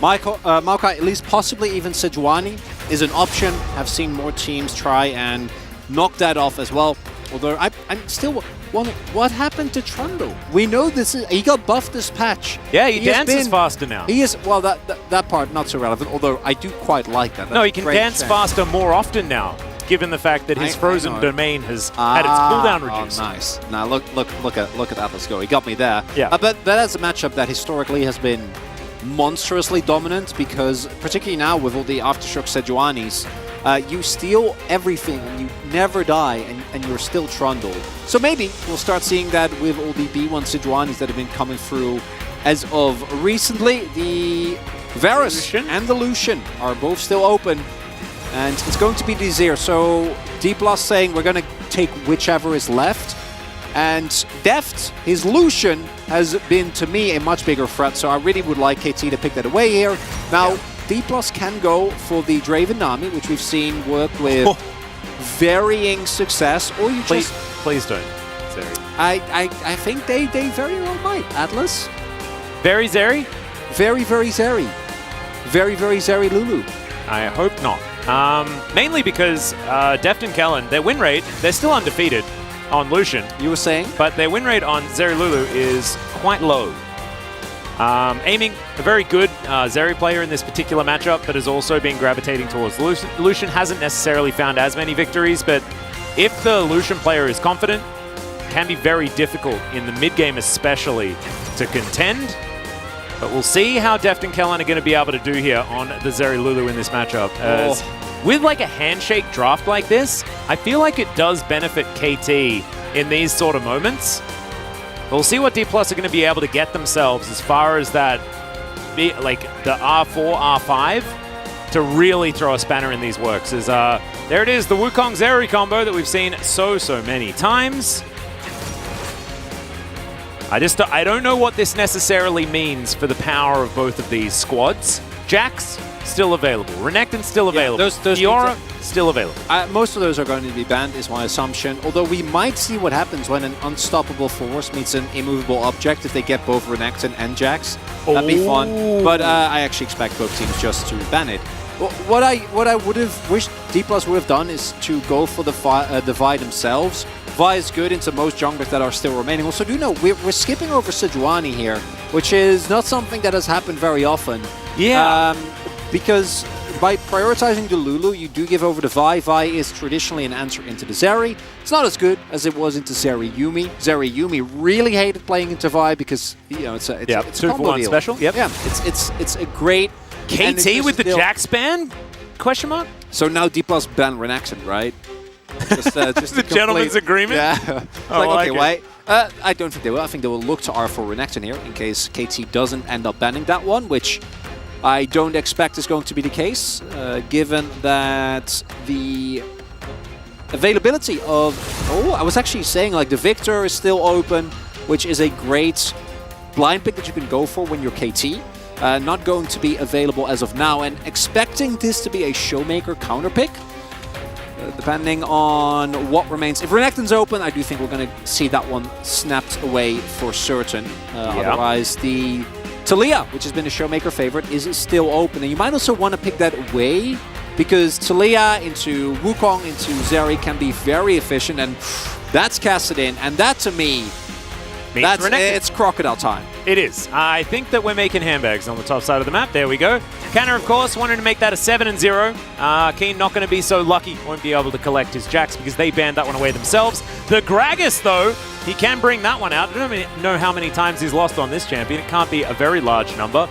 Maokai Elise, possibly even Sejuani is an option. I've seen more teams try and knock that off as well. Although I'm still wondering, what happened to Trundle? We know he got buffed this patch. Yeah, he dances faster now. He is, well, that part not so relevant, although I do quite like that. No, he can dance faster more often now, given the fact that his frozen domain has had its cooldown reduced. Oh, nice. Now look at Atlas go. He got me there. Yeah. But that's a matchup that historically has been monstrously dominant, because particularly now with all the Aftershock Sejuanis, you steal everything and you never die, and you're still Trundle. So maybe we'll start seeing that with all the B1 Sejuanis that have been coming through as of recently. The Varus and the Lucian are both still open. And it's going to be Desir. So D+ saying we're going to take whichever is left. And Deft, his Lucian, has been, to me, a much bigger threat. So I really would like KT to pick that away here. Now, D+ can go for the Draven Nami, which we've seen work with varying success. Or you just... Please don't, Zeri. I think they very well might. Atlas? Very Zeri? Very, very Zeri. Very, very Zeri Lulu. I hope not. Mainly because Deft and Kellen, their win rate, they're still undefeated on Lucian. You were saying? But their win rate on Zeri Lulu is quite low. Aiming, a very good Zeri player in this particular matchup, but has also been gravitating towards Lucian. Lucian hasn't necessarily found as many victories, but if the Lucian player is confident, it can be very difficult in the mid-game especially to contend. But we'll see how Deft and Kellen are going to be able to do here on the Zeri Lulu in this matchup. As with like a handshake draft like this, I feel like it does benefit KT in these sort of moments. We'll see what D+ are going to be able to get themselves as far as that, like the R4, R5, to really throw a spanner in these works. As there it is, the Wukong Zeri combo that we've seen so many times. I don't know what this necessarily means for the power of both of these squads. Jax, still available. Renekton, still available. Those Fiora, still available. Most of those are going to be banned, is my assumption. Although we might see what happens when an unstoppable force meets an immovable object if they get both Renekton and Jax. That'd be fun. But I actually expect both teams just to ban it. What I would have wished D+ would have done is to go for the Vi themselves. Vi is good into most junglers that are still remaining. Also, do know we're skipping over Sejuani here, which is not something that has happened very often. Yeah. Because by prioritizing the Lulu, you do give over the Vi. Vi is traditionally an answer into the Zeri. It's not as good as it was into Zeri Yumi. Zeri Yumi really hated playing into Vi because it's a combo deal. Special. Yep. Yeah, it's a great KT with the Jax ban? Question mark. So now D+ ban Renekton, right? Just the gentleman's agreement? Yeah. Okay, wait. I don't think they will. I think they will look to R4 Renekton here in case KT doesn't end up banning that one, which I don't expect is going to be the case, given that the availability of... I was actually saying like the Victor is still open, which is a great blind pick that you can go for when you're KT. Not going to be available as of now, and expecting this to be a Showmaker counter pick. Depending on what remains. If Renekton's open, I do think we're going to see that one snapped away for certain. Otherwise, the Taliyah, which has been a Showmaker favorite, is still open. And you might also want to pick that away, because Taliyah into Wukong into Zeri can be very efficient, and that's casted in. And that, to me, it's crocodile time. It is. I think that we're making handbags on the top side of the map. There we go. Canner, of course, wanted to make that a 7-0. Keen not going to be so lucky. Won't be able to collect his Jax because they banned that one away themselves. The Gragas, though, he can bring that one out. I don't know how many times he's lost on this champion. It can't be a very large number.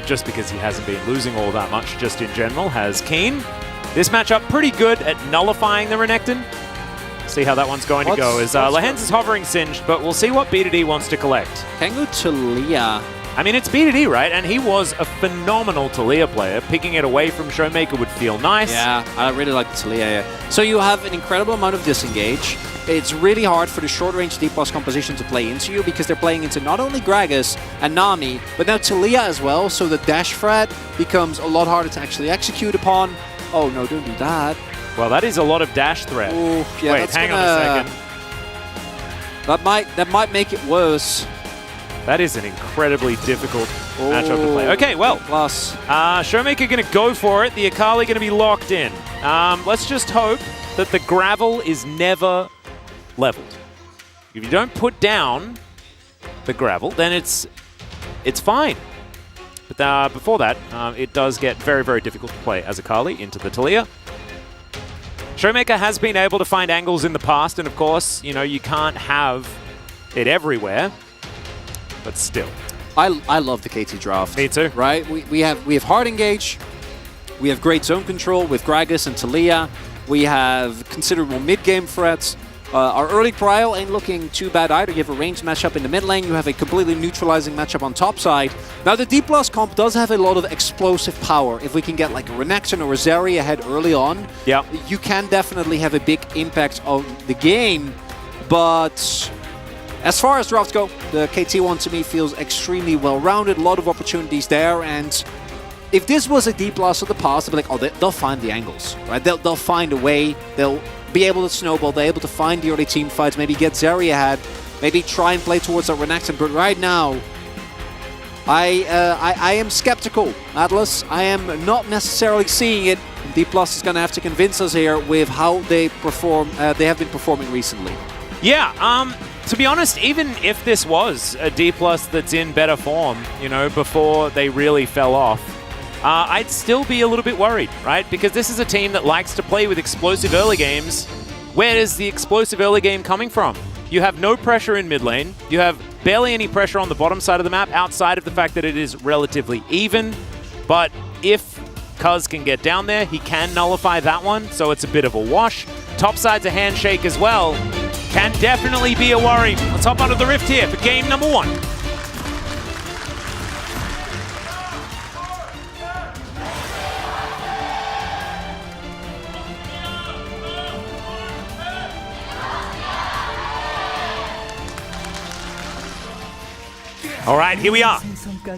Just because he hasn't been losing all that much just in general, has Keen. This matchup pretty good at nullifying the Renekton. See how that one's going to go. As Lehens is hovering singed, but we'll see what B2D wants to collect. Tengu Taliyah. I mean, it's B2D, right? And he was a phenomenal Taliyah player. Picking it away from Showmaker would feel nice. Yeah, I really like the Taliyah. So you have an incredible amount of disengage. It's really hard for the short-range D+ composition to play into you because they're playing into not only Gragas and Nami, but now Taliyah as well. So the dash threat becomes a lot harder to actually execute upon. Oh no, don't do that. Well, that is a lot of dash threat. Ooh, yeah, wait, hang on a second. That might make it worse. That is an incredibly difficult matchup to play. Okay, well, Showmaker going to go for it. The Akali going to be locked in. Let's just hope that the gravel is never leveled. If you don't put down the gravel, then it's fine. But before that, it does get very, very difficult to play as Akali into the Taliyah. Showmaker has been able to find angles in the past, and of course, you can't have it everywhere, but still. I love the KT draft. Me too. Right? We have hard engage, we have great zone control with Gragas and Taliyah, we have considerable mid-game threats, Our early Cryo ain't looking too bad either. You have a ranged matchup in the mid lane. You have a completely neutralizing matchup on top side. Now, the D+ comp does have a lot of explosive power. If we can get like a Renekton or a Zeri ahead early on, you can definitely have a big impact on the game. But as far as drafts go, the KT one to me feels extremely well-rounded. A lot of opportunities there. And if this was a D+ of the past, they'll be like, oh, they'll find the angles, right? They'll find a way. They'll be able to snowball, they're able to find the early team fights, maybe get Zeri ahead, maybe try and play towards that Renekton. But right now, I am skeptical, Atlas. I am not necessarily seeing it. D+ is going to have to convince us here with how they perform. They have been performing recently. Yeah, to be honest, even if this was a D+ that's in better form, you know, before they really fell off, I'd still be a little bit worried, right? Because this is a team that likes to play with explosive early games. Where is the explosive early game coming from? You have no pressure in mid lane. You have barely any pressure on the bottom side of the map, outside of the fact that it is relatively even. But if Cuz can get down there, he can nullify that one, so it's a bit of a wash. Top side's a handshake as well. Can definitely be a worry. Let's hop onto the Rift here for game number 1. All right, here we are,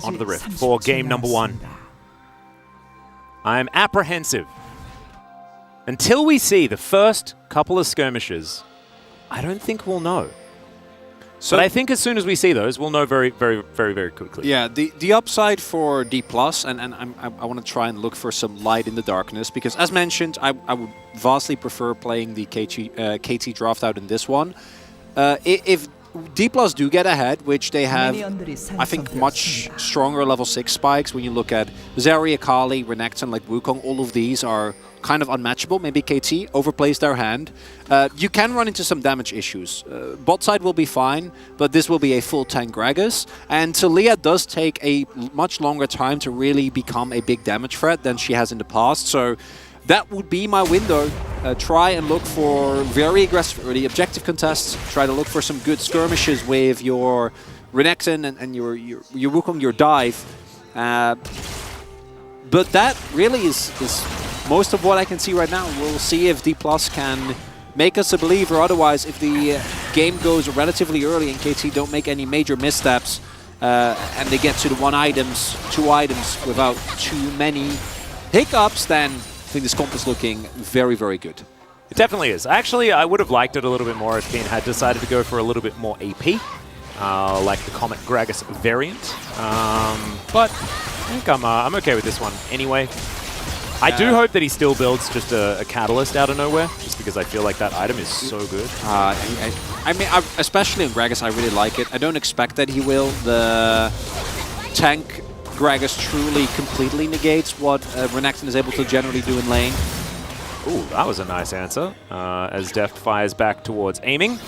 onto the Rift for game number 1. I'm apprehensive. Until we see the first couple of skirmishes, I don't think we'll know. So, but I think as soon as we see those, we'll know very, very, very, very quickly. Yeah, the upside for D+, and I want to try and look for some light in the darkness, because as mentioned, I would vastly prefer playing the KT draft out in this one. If D+ do get ahead, which they have, I think, much stronger level 6 spikes. When you look at Zeri, Akali, Renekton, like Wukong, all of these are kind of unmatchable. Maybe KT overplays their hand. You can run into some damage issues. Bot side will be fine, but this will be a full tank Gragas. And Talia does take a much longer time to really become a big damage threat than she has in the past. So that would be my window. Try and look for very aggressive early objective contests. Try to look for some good skirmishes with your Renekton and your Wukong, your dive. But that really is most of what I can see right now. We'll see if D+ can make us a believer. Otherwise, if the game goes relatively early and KT don't make any major missteps and they get to the 1 items, 2 items without too many hiccups, then I think this comp is looking very, very good. It definitely is. Actually, I would have liked it a little bit more if Keen had decided to go for a little bit more AP, like the Comet Gragas variant. But I think I'm okay with this one anyway. I do hope that he still builds just a Catalyst out of nowhere, just because I feel like that item is so good. I mean, especially in Gragas, I really like it. I don't expect that he will. The tank Gragas truly completely negates what Renekton is able to generally do in lane. Ooh, that was a nice answer. As Deft fires back towards aiming.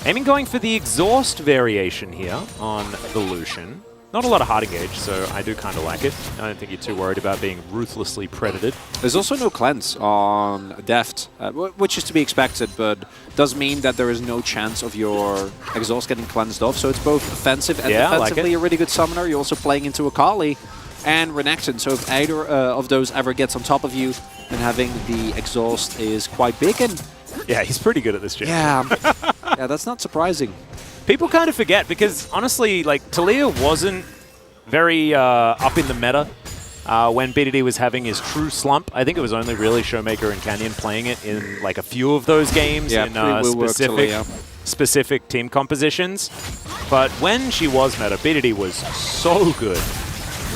Aiming going for the exhaust variation here on the Lucian. Not a lot of hard engage, so I do kind of like it. I don't think you're too worried about being ruthlessly predated. There's also no cleanse on Deft, which is to be expected, but does mean that there is no chance of your exhaust getting cleansed off. So it's both offensive and defensively a really good summoner. You're also playing into Akali and Renekton, so if either of those ever gets on top of you, then having the exhaust is quite big. And yeah, he's pretty good at this game. Yeah, yeah, that's not surprising. People kind of forget, because honestly, like, Talia wasn't very up in the meta when BDD was having his true slump. I think it was only really Showmaker and Canyon playing it in like a few of those games in specific team compositions. But when she was meta, BDD was so good.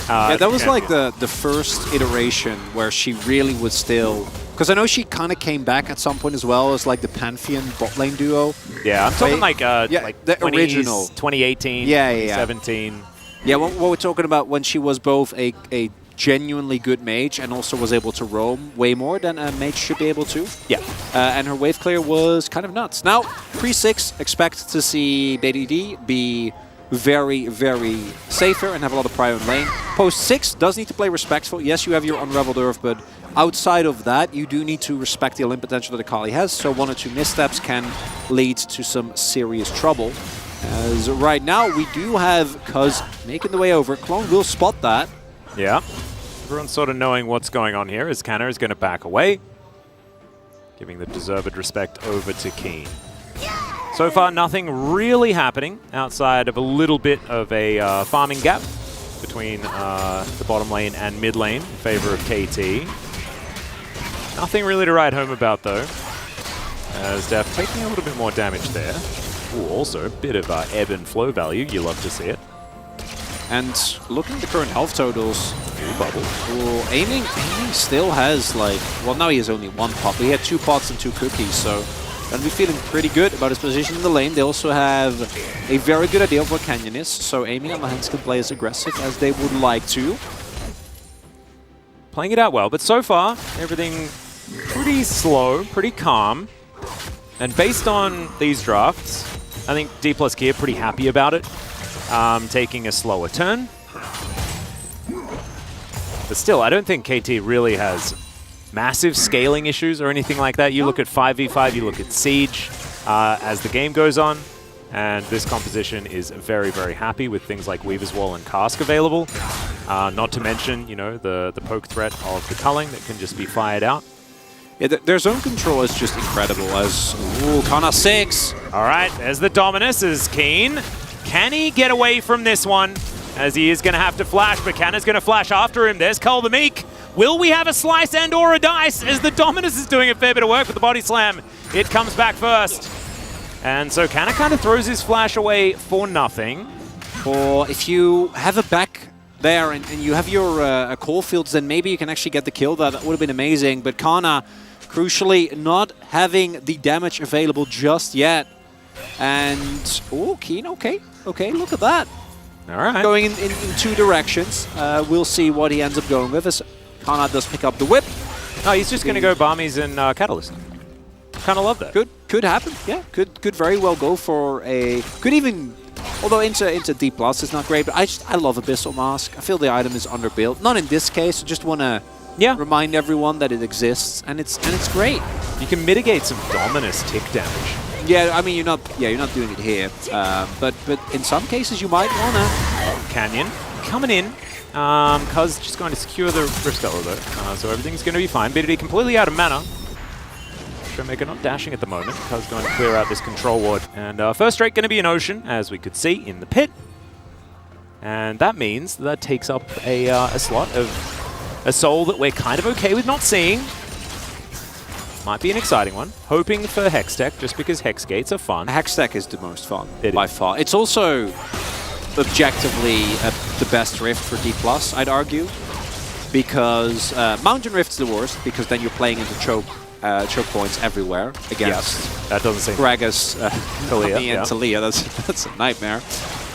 Yeah, that was like the first iteration where she really was still... Because I know she kind of came back at some point as well as like the Pantheon bot lane duo. Yeah, I'm talking like the original 2018, 2017. Yeah, what we're talking about when she was both a genuinely good mage and also was able to roam way more than a mage should be able to. Yeah. And her wave clear was kind of nuts. Now, pre-6, expect to see BDD be very, very safer and have a lot of prio in lane. Post 6 does need to play respectful. Yes, you have your Unraveled Earth, but outside of that, you do need to respect the Olymp potential that Akali has, so 1 or 2 missteps can lead to some serious trouble. As right now, we do have Cuz making the way over. Clone will spot that. Yeah. Everyone's sort of knowing what's going on here as Canna is going to back away, giving the deserved respect over to Keen. So far, nothing really happening outside of a little bit of a farming gap between the bottom lane and mid lane in favor of KT. Nothing really to write home about, though, as Def taking a little bit more damage there. Ooh, also a bit of ebb and flow value. You love to see it. And looking at the current health totals, Bubble. well, aiming still has like, well, now he has only 1 pot, but he had 2 pots and 2 cookies, so gonna be feeling pretty good about his position in the lane. They also have a very good idea of what Canyon is, so aiming on the hands can play as aggressive as they would like to. Playing it out well, but so far, everything pretty slow, pretty calm. And based on these drafts, I think D plus Gear pretty happy about it. Taking a slower turn. But still, I don't think KT really has massive scaling issues or anything like that. You look at 5v5, you look at Siege as the game goes on, and this composition is very, very happy with things like Weaver's Wall and Cask available. Not to mention, you know, the poke threat of the culling that can just be fired out. Yeah, their zone control is just incredible as, ooh, Kana 6. All right, there's the Dominus is Keen. Can he get away from this one? As he is going to have to flash, but Canna's going to flash after him. There's Cull the Meek. Will we have a slice and or a dice as the Dominus is doing a fair bit of work with the body slam? It comes back first. And so Canna kind of throws his flash away for nothing. Or if you have a back there and you have your Coalfields, then maybe you can actually get the kill. That would have been amazing. But Kana, crucially, not having the damage available just yet. And, oh, Keen, okay, look at that. All right. Going in 2 directions. We'll see what he ends up going with as Kana does pick up the whip. No, he's just going to go Barmies and Catalyst. Kind of love that. Could happen, yeah. Could very well go for a... Could even... Although into D+ is not great, but I love Abyssal Mask. I feel the item is underbuilt. Not in this case, I just want to remind everyone that it exists, and it's great. You can mitigate some Dominus tick damage. Yeah, I mean you're not doing it here, but in some cases you might wanna. Canyon coming in, Cuz just going to secure the Rift Scuttler though, so everything's going to be fine. BDD completely out of mana. Showmaker not dashing at the moment. Cuz going to clear out this control ward, and first strike going to be an Ocean, as we could see in the pit, and that means that takes up a slot of a soul that we're kind of okay with not seeing. Might be an exciting one. Hoping for Hex Tech, just because Hex Gates are fun. Hex Tech is the most fun, by far. It's also objectively the best Rift for D+, I'd argue. Because Mountain Rift's the worst, because then you're playing into choke points everywhere against that doesn't seem Gragas, Talia, and Talia. That's a nightmare.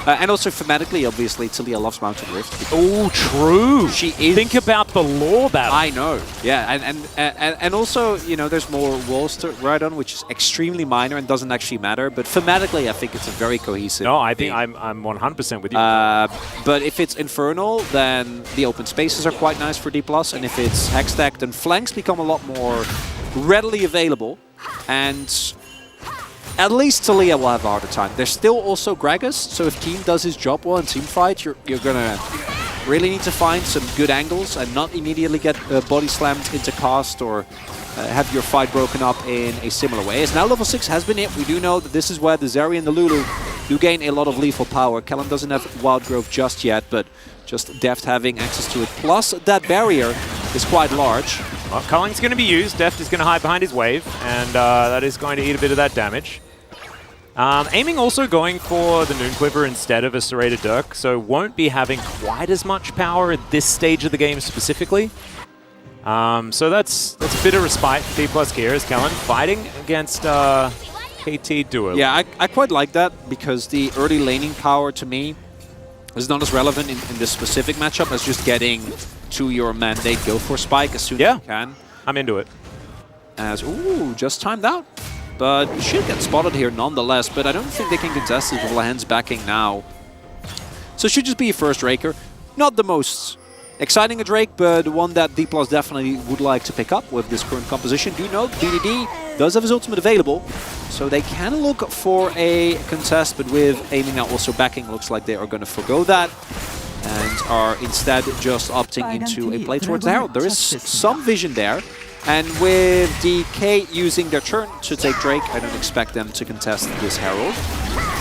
And also thematically, obviously, Talia loves Mountain Rift. Oh, true. She is. Think about the lore battle. I know. Yeah, and also, you know, there's more walls to ride on, which is extremely minor and doesn't actually matter. But thematically, I think it's a very cohesive. No, I think I'm 100% with you. But if it's Infernal, then the open spaces are quite nice for D+. And if it's Hextech, then flanks become a lot more readily available. And at least Talia will have a harder time. There's still also Gragas, so if Keen does his job well in teamfight, you're gonna really need to find some good angles and not immediately get body slammed into cast or have your fight broken up in a similar way. As now level 6 has been hit, we do know that this is where the Zeri and the Lulu do gain a lot of lethal power. Kellen doesn't have Wild Growth just yet, but just Deft having access to it. Plus, that barrier is quite large. Well, Culling's going to be used. Deft is going to hide behind his wave, and that is going to eat a bit of that damage. Aiming also going for the Noon Quiver instead of a Serrated Dirk, so won't be having quite as much power at this stage of the game specifically. So that's a bit of respite for D+ Gear as Kellen fighting against KT Duo. Yeah, I quite like that because the early laning power to me is not as relevant in this specific matchup as just getting to your mandate go for spike as soon as you can. I'm into it. As, ooh, just timed out. But we should get spotted here nonetheless, but I don't think they can contest it with Lahen's backing now. So it should just be a first raker. Not the most exciting a Drake, but one that D+ definitely would like to pick up with this current composition. Do note, BDD does have his ultimate available, so they can look for a contest, but with aiming now also backing, looks like they are going to forgo that and are instead just opting into a play towards the Herald. There is some vision there, and with DK using their turn to take Drake, I don't expect them to contest this Herald.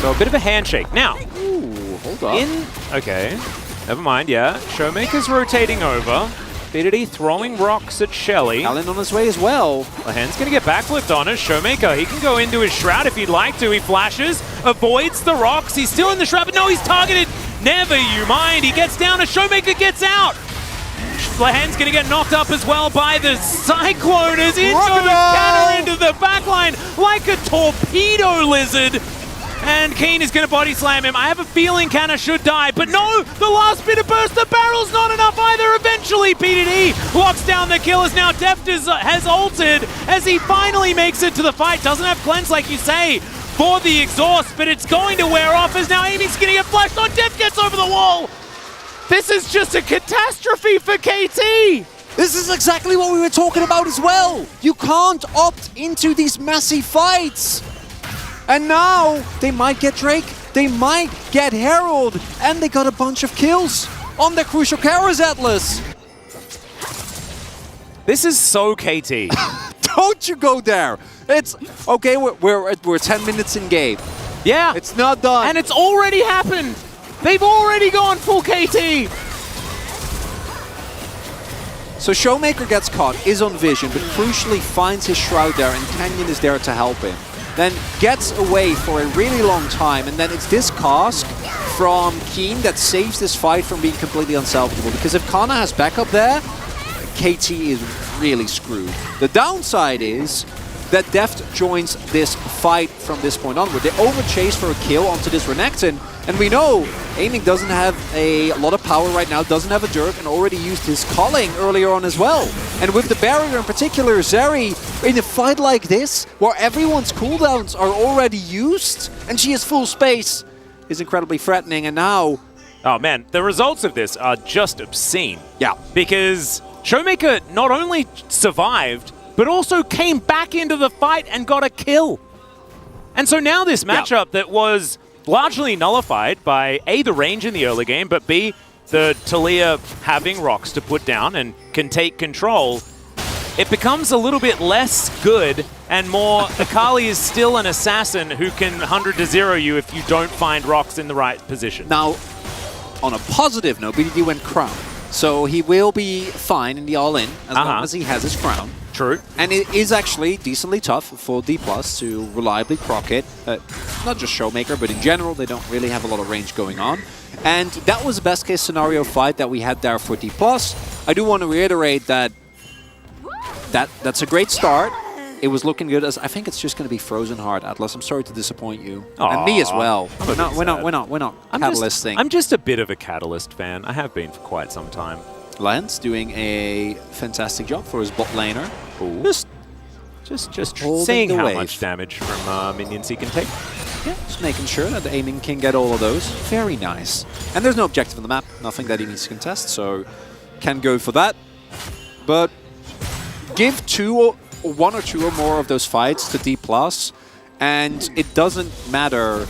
So a bit of a handshake. Now, ooh, hold on. Okay. Never mind, yeah. Showmaker's rotating over. BDD throwing rocks at Shelly. Allen on his way as well. Lahen's going to get backflipped on it. Showmaker, he can go into his Shroud if he'd like to. He flashes, avoids the rocks. He's still in the Shroud, but no, he's targeted. Never you mind. He gets down as Showmaker gets out. Lahen's going to get knocked up as well by the Cyclone as it goes counter into the backline like a torpedo lizard. And Keen is going to body slam him. I have a feeling Canna should die, but no! The last bit of burst, the barrel's not enough either. Eventually, PDD locks down the kill as now Deft has ulted as he finally makes it to the fight. Doesn't have cleanse, like you say, for the exhaust, but it's going to wear off as now Amy's going to get flashed on. Deft gets over the wall. This is just a catastrophe for KT. This is exactly what we were talking about as well. You can't opt into these massive fights. And now they might get Drake, they might get Herald, and they got a bunch of kills on the crucial Kara's Atlas. This is so KT. Don't you go there. It's okay. We're 10 minutes in game. Yeah, it's not done, and it's already happened. They've already gone full KT. So Showmaker gets caught, is on vision, but crucially finds his Shroud there, and Canyon is there to help him. Then gets away for a really long time, and then it's this cask from Keen that saves this fight from being completely unsalvageable, because if Kana has backup there, KT is really screwed. The downside is that Deft joins this fight from this point onward. They overchase for a kill onto this Renekton, and we know Aiming doesn't have a lot of power right now, doesn't have a Dirk, and already used his Calling earlier on as well. And with the barrier in particular, Zeri, in a fight like this, where everyone's cooldowns are already used, and she has full space, is incredibly threatening, and now... Oh man, the results of this are just obscene. Yeah. Because Showmaker not only survived, but also came back into the fight and got a kill. And so now this matchup that was largely nullified by A, the range in the early game, but B, the Taliyah having rocks to put down and can take control, it becomes a little bit less good and more Akali is still an assassin who can 100-0 you if you don't find rocks in the right position. Now, on a positive note, BDD went crown. So he will be fine in the all-in as long as he has his crown. True. And it is actually decently tough for D+ to reliably proc it. Not just Showmaker, but in general, they don't really have a lot of range going on. And that was the best case scenario fight that we had there for D+. I do want to reiterate that that's a great start. It was looking good. As I think it's just going to be frozen hard, Atlas. I'm sorry to disappoint you. Aww, and me as well. We're not Catalyst thing. I'm just a bit of a Catalyst fan. I have been for quite some time. Lance doing a fantastic job for his bot laner. Ooh. Just seeing how much damage from minions he can take. Yeah, just making sure that the Aiming can get all of those. Very nice. And there's no objective on the map, nothing that he needs to contest, so can go for that. But give one or two or more of those fights to D+, and it doesn't matter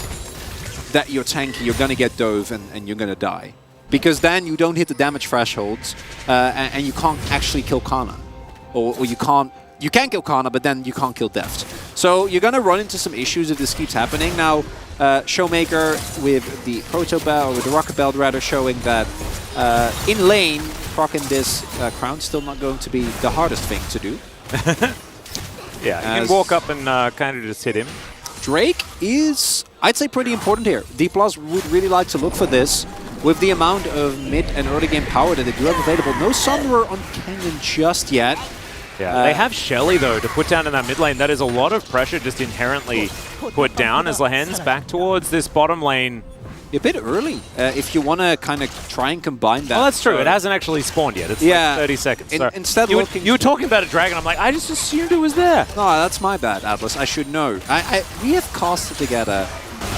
that you're tanky, you're going to get dove and you're going to die. Because then you don't hit the damage thresholds, and you can't actually kill Kana. Or you can kill Kana, but then you can't kill Deft. So you're going to run into some issues if this keeps happening. Now, Showmaker with the Proto Bell, or with the Rocket Belt rather, showing that in lane, proccing this crown still not going to be the hardest thing to do. Yeah, you can walk up and kind of just hit him. Drake is, I'd say, pretty important here. D+ would really like to look for this. With the amount of mid and early game power that they do have available, no Sunderer on Canyon just yet. Yeah, they have Shelly though to put down in that mid lane. That is a lot of pressure just inherently put down as Lahen's back towards this bottom lane. A bit early if you want to kind of try and combine that. Well, that's true. It hasn't actually spawned yet. It's like 30 seconds. So instead you were talking about a dragon. I'm like, I just assumed it was there. No, that's my bad, Atlas. I should know. We have casted together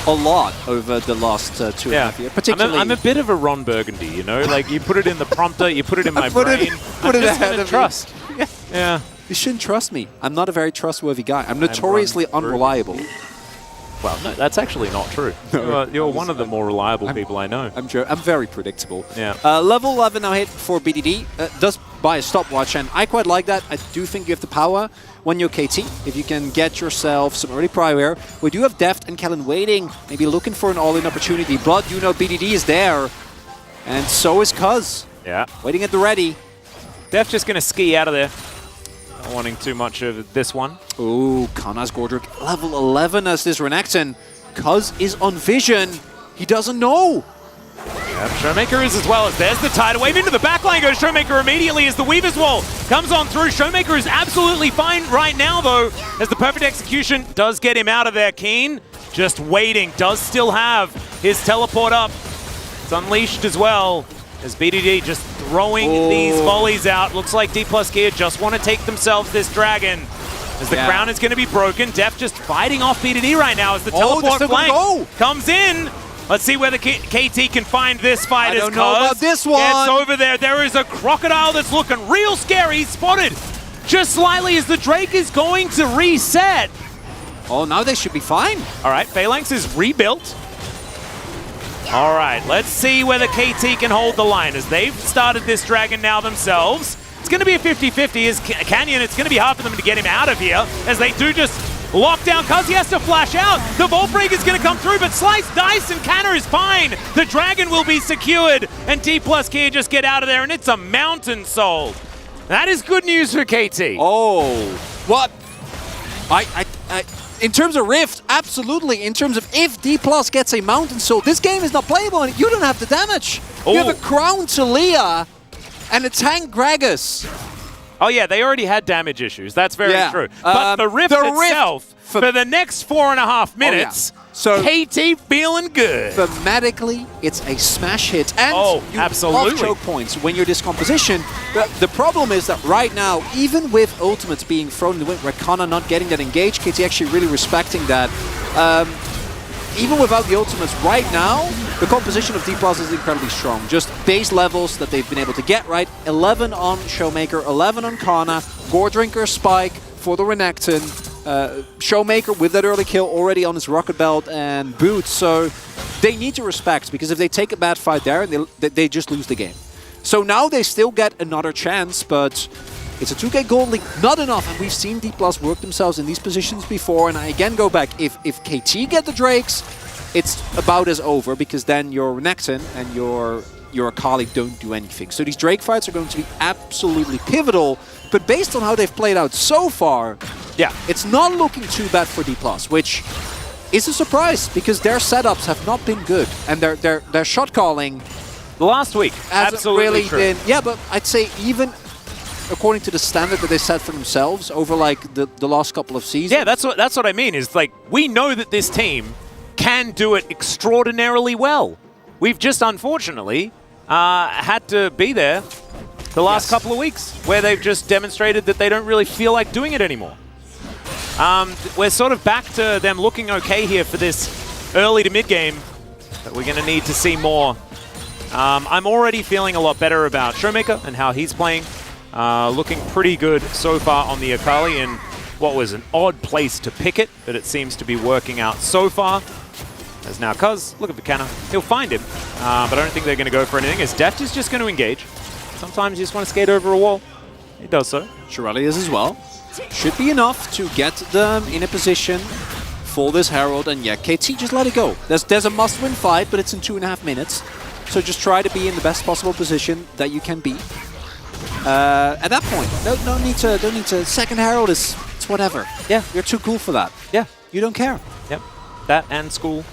a lot over the last 2.5 years. Particularly, I'm a bit of a Ron Burgundy, you know? Like, you put it in the prompter, you put it in my brain. Put it ahead of trust. Yeah. You shouldn't trust me. I'm not a very trustworthy guy. I'm notoriously unreliable. Well, no, that's actually not true. You're one of the more reliable people I know. I'm very predictable. Yeah. Level 11 now hit for BDD. Does buy a stopwatch, and I quite like that. I do think you have the power when you're KT. If you can get yourself some early prior. We do have Deft and Kellen waiting, maybe looking for an all-in opportunity, but you know BDD is there. And so is Cuz. Yeah. Waiting at the ready. Deft just going to ski out of there. Not wanting too much of this one. Ooh, Kana's Gordrick level 11 as this Renekton. Cuz is on vision. He doesn't know. Yep, Showmaker is as well. As there's the tidal wave into the backline goes Showmaker immediately as the Weaver's Wall comes on through. Showmaker is absolutely fine right now though, as the perfect execution does get him out of there. Keen just waiting, does still have his teleport up. It's unleashed as well as BDD just throwing these volleys out. Looks like D+ Gear just want to take themselves this dragon. As the crown is going to be broken. Def just fighting off BDD right now as the teleport flank comes in. Let's see whether KT can find this fight. I don't know about this one. Gets over there. There is a crocodile that's looking real scary. Spotted just slightly as the Drake is going to reset. Oh, now they should be fine. All right, Phalanx is rebuilt. All right, let's see whether KT can hold the line as they've started this dragon now themselves. It's going to be a 50-50 as Canyon. It's going to be hard for them to get him out of here as they do just lock down. Cuz he has to flash out. The Vault Break is going to come through, but Slice, Dice, and Canner is fine. The dragon will be secured, and D+ Gear just get out of there, and it's a Mountain Soul. That is good news for KT. Oh, what? In terms of Rift, absolutely. In terms of if D+ gets a Mountain Soul, this game is not playable, and you don't have the damage. You have a Crown Talia and a Tank Gragas. Oh yeah, they already had damage issues. That's very true. But the Rift itself, for the next 4.5 minutes, so KT feeling good. Thematically, it's a smash hit. And you absolutely. love choke points when you're this composition. The problem is that right now, even with ultimates being thrown in the wind, Rakana not getting that engage, KT actually really respecting that. Even without the ultimates right now, the composition of D+ is incredibly strong. Just base levels that they've been able to get right. 11 on Showmaker, 11 on Kana, Gordrinker, Spike for the Renekton. Showmaker with that early kill already on his Rocket Belt and Boots. So they need to respect, because if they take a bad fight there, they just lose the game. So now they still get another chance, but it's a 2K Gold League, not enough, and we've seen D+ work themselves in these positions before, and I again go back, if KT get the Drakes, it's about as over, because then your Renekton and your Akali don't do anything. So these Drake fights are going to be absolutely pivotal, but based on how they've played out so far, it's not looking too bad for D+, which is a surprise, because their setups have not been good, and their shot calling the last week hasn't really been. Yeah, but I'd say even according to the standard that they set for themselves over like the last couple of seasons. Yeah, that's what I mean, is like, we know that this team can do it extraordinarily well. We've just unfortunately had to be there the last couple of weeks where they've just demonstrated that they don't really feel like doing it anymore. We're sort of back to them looking okay here for this early to mid game, but we're going to need to see more. I'm already feeling a lot better about Showmaker and how he's playing. Looking pretty good so far on the Akali in what was an odd place to pick it, but it seems to be working out so far. As now Cuz, look at the Canna, he'll find him, but I don't think they're going to go for anything, as Deft is just going to engage. Sometimes you just want to skate over a wall. He does so. Shirelli is as well. Should be enough to get them in a position for this Herald, and yeah, KT, just let it go. There's a must-win fight, but it's in 2.5 minutes, so just try to be in the best possible position that you can be. At that point, don't need to. Second Herald is it's whatever. Yeah, you're too cool for that. Yeah, you don't care. Yep, that and school,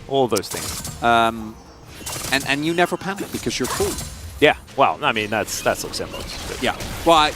all those things. And you never panic because you're cool. Yeah, well, I mean that's looks simple. Yeah, well,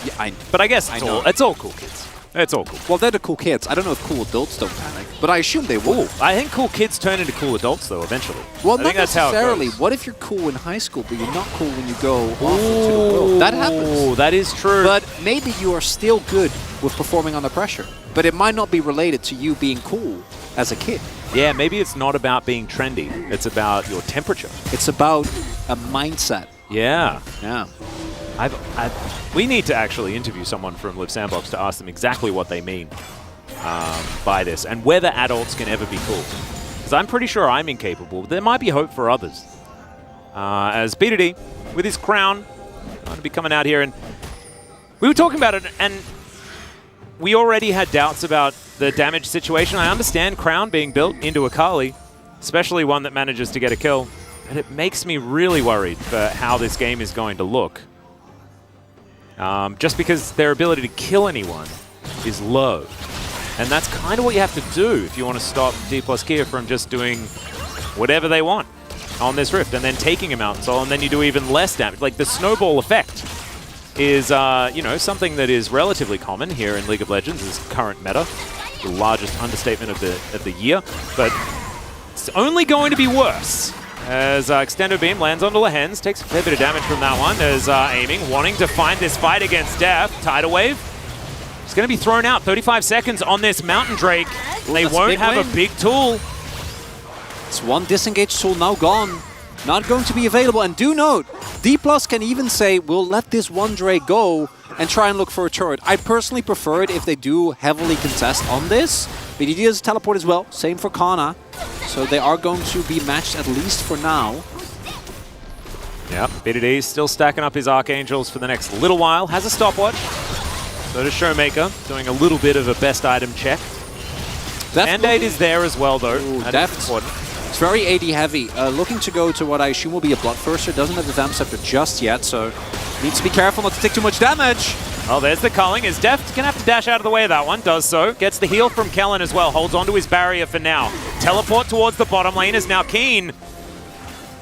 but I guess it's all cool kids. It's all cool. Well, they're the cool kids. I don't know if cool adults don't panic, but I assume they will. I think cool kids turn into cool adults, though, eventually. Well, I think that's how it goes. What if you're cool in high school, but you're not cool when you go off into the world? That happens. That is true. But maybe you are still good with performing under pressure. But it might not be related to you being cool. as a kid. Yeah, maybe it's not about being trendy. It's about your temperature. It's about a mindset. Yeah. Yeah. We need to actually interview someone from Live Sandbox to ask them exactly what they mean by this and whether adults can ever be cool. Because I'm pretty sure I'm incapable. There might be hope for others. As BDD, with his crown, going to be coming out here. And we were talking about it, and we already had doubts about the damage situation. I understand Crown being built into Akali, especially one that manages to get a kill. And it makes me really worried for how this game is going to look. Just because their ability to kill anyone is low. And that's kind of what you have to do if you want to stop D+Kia from just doing whatever they want on this Rift and then taking a Mountain Soul, and then you do even less damage. Like the snowball effect is, you know, something that is relatively common here in League of Legends is current meta. The largest understatement of the year. But it's only going to be worse. As Extendo Beam lands onto Lehens, takes a fair bit of damage from that one. As aiming, wanting to find this fight against Def. Tidal Wave. It's going to be thrown out. 35 seconds on this Mountain Drake. They won't have a big tool. It's one disengaged tool now gone. Not going to be available. And do note, D+ can even say, we'll let this one Drake go and try and look for a turret. I personally prefer it if they do heavily contest on this. BDD does teleport as well. Same for Kana. So they are going to be matched at least for now. Yep, BDD still stacking up his Archangels for the next little while. Has a stopwatch. So does Showmaker, doing a little bit of a best item check. Band-Aid is there as well, though. Ooh, it's very AD heavy. Looking to go to what I assume will be a Bloodthirster. Doesn't have the Vamp Scepter just yet, so needs to be careful not to take too much damage. Oh, there's the culling. Is Deft going to have to dash out of the way of that one? Does so. Gets the heal from Kellen as well. Holds onto his barrier for now. Teleport towards the bottom lane is now Keen.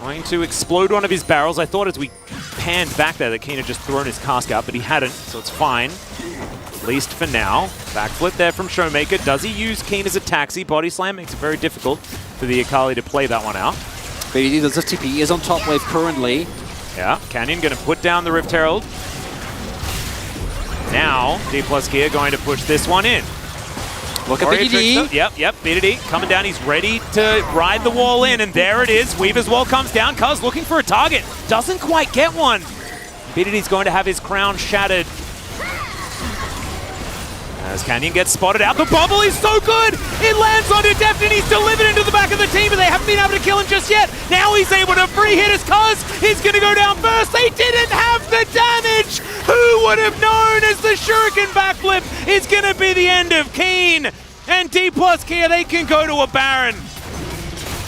Going to explode one of his barrels. I thought as we panned back there that Keen had just thrown his cask out, but he hadn't, so it's fine. At least for now. Backflip there from Showmaker. Does he use Keen as a taxi? Body Slam makes it very difficult for the Akali to play that one out. BDD does a TP. He is on top wave currently. Yeah, Canyon going to put down the Rift Herald. Now, D+Kia going to push this one in. Look at BDD. Yep, BDD coming down. He's ready to ride the wall in, and there it is. Weaver's wall comes down. Cuz looking for a target. Doesn't quite get one. BDD's going to have his crown shattered. As Canyon gets spotted out. The bubble is so good! It lands onto Deft and he's delivered into the back of the team, but they haven't been able to kill him just yet. Now he's able to free hit his Cuz. He's going to go down first. They didn't have the damage! Who would have known as the Shuriken backflip is going to be the end of Keen? And D+Kia, they can go to a Baron.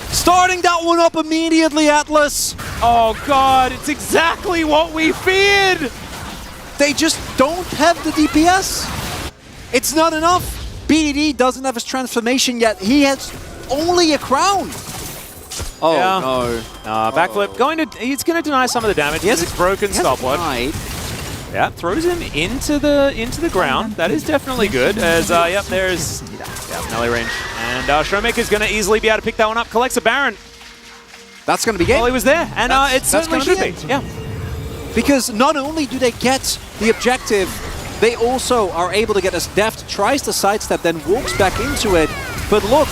Starting that one up immediately, Atlas. Oh god, it's exactly what we feared! They just don't have the DPS. It's not enough. BDD doesn't have his transformation yet. He has only a crown. Oh, yeah. no. Backflip. He's going to deny some of the damage. He has a broken stopwatch. Yeah, throws him into the ground. That is definitely good. As, yep, there's melee range. And Showmaker's going to easily be able to pick that one up. Collects a Baron. That's going to be game. Well, he was there. And it certainly should be. Yeah. Because not only do they get the objective, they also are able to get as Deft tries to sidestep, then walks back into it. But look,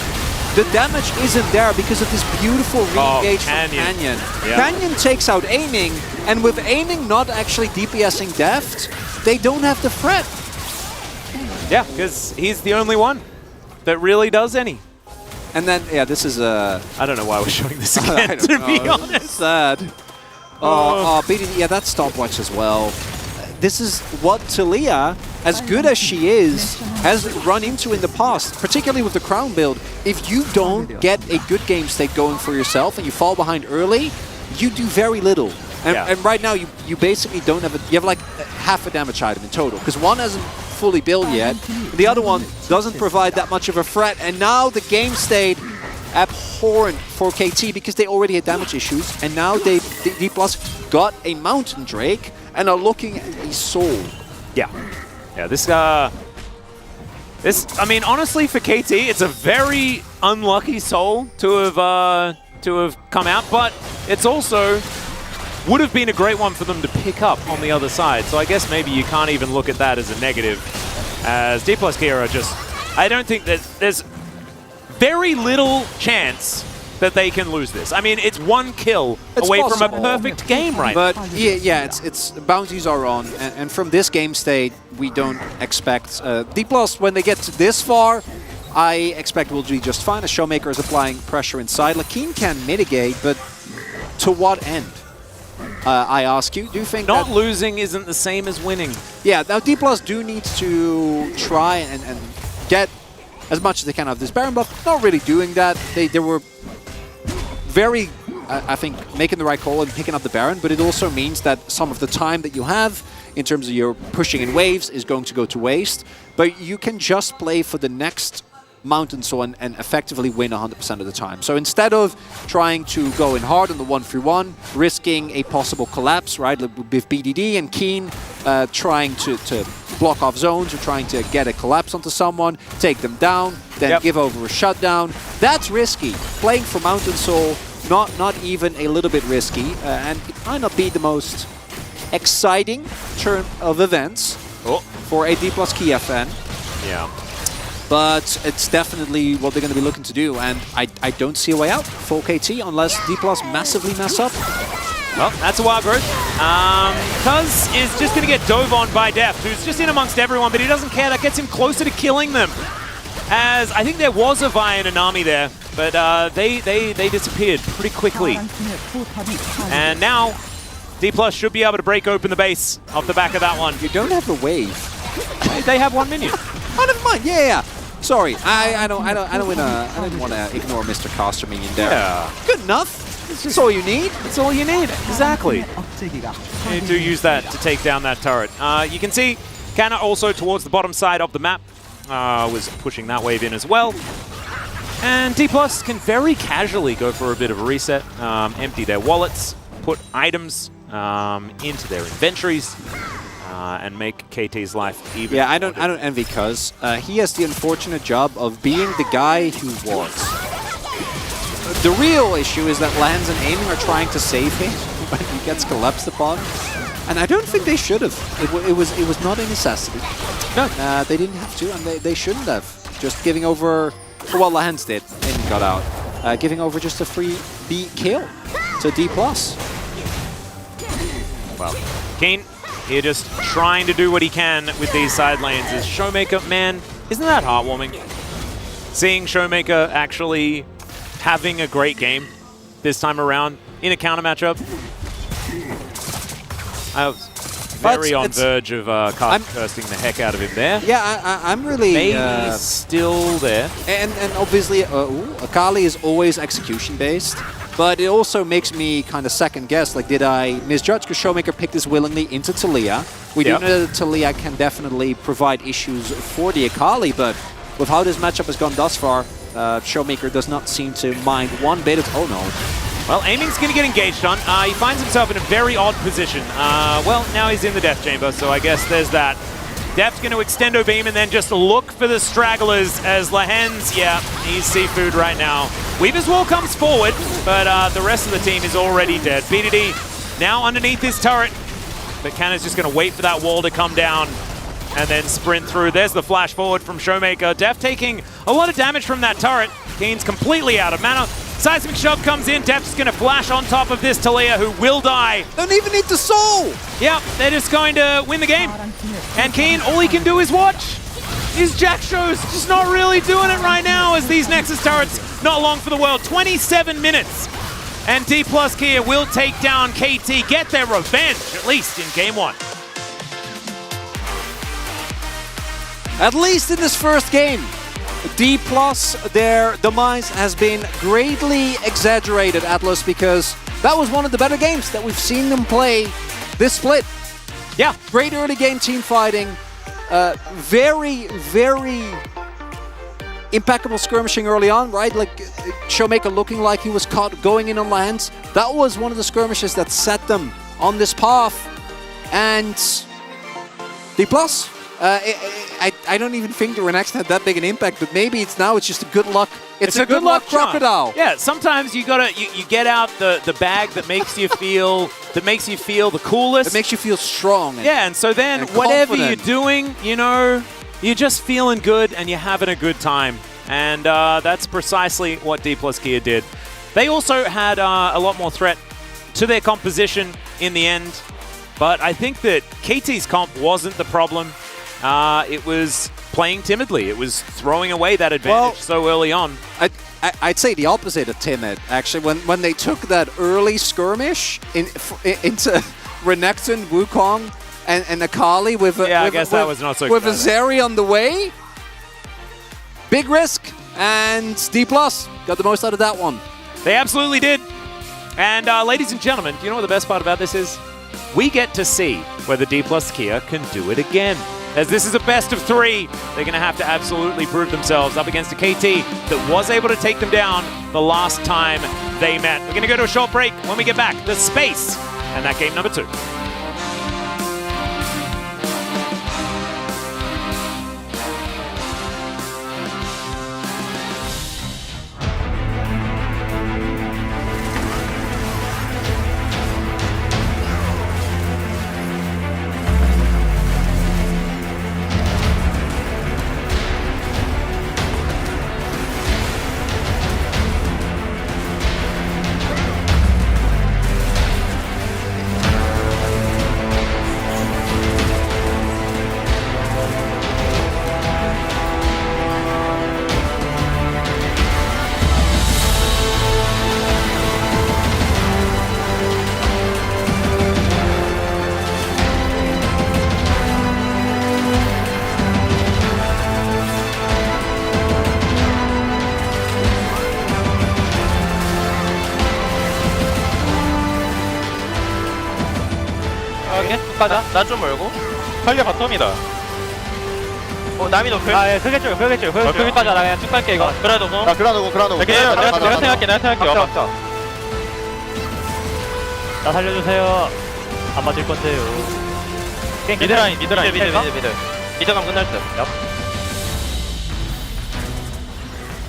the damage isn't there because of this beautiful re-engage from Canyon. Yeah. Canyon takes out aiming, and with aiming not actually DPSing Deft, they don't have the threat. Yeah, because he's the only one that really does any. And then, yeah, this is I don't know why we're showing this again, to be honest. It's sad. BDD, yeah, that stopwatch as well. This is what Talia, as good as she is, has run into in the past, particularly with the Crown build. If you don't get a good game state going for yourself and you fall behind early, you do very little. And right now, you basically don't have you have like half a damage item in total, because one hasn't fully built yet, the other one doesn't provide that much of a threat, and now the game state abhorrent for KT because they already had damage issues, and now D+ got a Mountain Drake and are looking at a soul. Yeah, this, I mean, honestly, for KT, it's a very unlucky soul to have come out, but it's also would have been a great one for them to pick up on the other side. So I guess maybe you can't even look at that as a negative, as D+Kia are just, I don't think that there's very little chance that they can lose this. I mean, it's one kill away from a perfect game right now. But yeah, it's bounties are on, and from this game state, we don't expect D+, when they get to this far, I expect we'll be just fine as Showmaker is applying pressure inside. Lakeen can mitigate, but to what end? I ask you, do you think not that losing isn't the same as winning? Yeah, now D+ do need to try and get as much as they can out of this Baron buff. Not really doing that. They were very, I think, making the right call and picking up the Baron, but it also means that some of the time that you have in terms of your pushing in waves is going to go to waste. But you can just play for the next Mountain Soul and effectively win 100% of the time. So instead of trying to go in hard on the 1-3-1, risking a possible collapse, right, with BDD and Keen trying to block off zones or trying to get a collapse onto someone, take them down, then give over a shutdown, that's risky. Playing for Mountain Soul, not even a little bit risky, and it might not be the most exciting turn of events for a D+ Kiev fan. Yeah. But it's definitely what they're going to be looking to do, and I don't see a way out for KT unless D+ massively mess up. Well, that's a wild growth. Cuz is just going to get dove on by Deft, who's just in amongst everyone, but he doesn't care. That gets him closer to killing them. As I think there was a Vi and a Nami there, but they disappeared pretty quickly. And now D+ should be able to break open the base off the back of that one. You don't have a wave. They have one minion. Oh, never mind. Yeah. Sorry, I don't want to ignore Mr. Caster minion there. Yeah. Good enough. That's all you need. That's all you need. Exactly. You do use that to take down that turret. You can see Kana also towards the bottom side of the map was pushing that wave in as well. And D+ can very casually go for a bit of a reset, empty their wallets, put items into their inventories, and make KT's life even. Yeah, I don't envy Cuz. He has the unfortunate job of being the guy who was. The real issue is that Lands and Aiming are trying to save him when he gets collapsed upon. And I don't think they should have. It was not a necessity. No. They didn't have to, and they shouldn't have. Just giving over, well, Lands did, and got out. Giving over just a free B kill to D+. Well, Keen, here just trying to do what he can with these side lanes. Is Showmaker, man, isn't that heartwarming? Seeing Showmaker actually having a great game this time around in a counter matchup. I was very on verge of cursing the heck out of him there. Yeah, I'm really... Maybe still there. And obviously, Akali is always execution-based. But it also makes me kind of second guess, like, did I misjudge? Because Showmaker picked this willingly into Taliyah. We do know that Taliyah can definitely provide issues for the Akali, but with how this matchup has gone thus far, Showmaker does not seem to mind one bit of... Oh, no. Well, Aiming's going to get engaged on. He finds himself in a very odd position. Well, now he's in the Death Chamber, so I guess there's that. Deft's going to extendo beam and then just look for the stragglers as Lahen's, he's seafood right now. Weaver's Wall comes forward, but the rest of the team is already dead. BDD now underneath his turret, but Kana's just going to wait for that wall to come down and then sprint through. There's the flash forward from Showmaker. Deft taking a lot of damage from that turret. Keen's completely out of mana. Seismic Shove comes in. Deft's going to flash on top of this Taliyah, who will die. Don't even need the soul! Yep, they're just going to win the game. And Keen, all he can do is watch. His Jack Show's just not really doing it right now as these Nexus turrets not long for the world. 27 minutes. And D+ Kia will take down KT, get their revenge, at least in game one. At least in this first game. D+, their demise has been greatly exaggerated, Atlas, because that was one of the better games that we've seen them play this split. Yeah. Great early game team fighting. Very, very impeccable skirmishing early on, right? Like Showmaker looking like he was caught going in on Lands. That was one of the skirmishes that set them on this path. And D+, I don't even think the Renex had that big an impact, but maybe it's just a good luck. It's a good luck crocodile. Yeah, sometimes you gotta you get out the bag that makes you feel the coolest. It makes you feel strong. And so then whatever you're doing, you're just feeling good and you're having a good time. And that's precisely what D plus Kia did. They also had a lot more threat to their composition in the end, but I think that KT's comp wasn't the problem. It was playing timidly. It was throwing away that advantage so early on. I'd say the opposite of timid, actually. When they took that early skirmish into Renekton, Wukong, and Akali with a, I guess that was not so with good. a Zeri on the way, big risk, and D+ got the most out of that one. They absolutely did. And ladies and gentlemen, do you know what the best part about this is? We get to see whether D+ Kia can do it again. As this is a best of 3, they're going to have to absolutely prove themselves up against a KT that was able to take them down the last time they met. We're going to go to a short break. When we get back, the space and that game number 2. 가자. 나 좀 멀고. 설계 바텀이다. 남이 높을? 아, 예, 크게 쭉, 크게 쭉. 크게 가자. 나 그냥 쭉 갈게, 이거. 그라도 고. 야, 그라도 고. 내가 생각할게. 막자. 나 살려주세요. 안 맞을 건데요. 미드라인. 미드 가면 끝날 듯.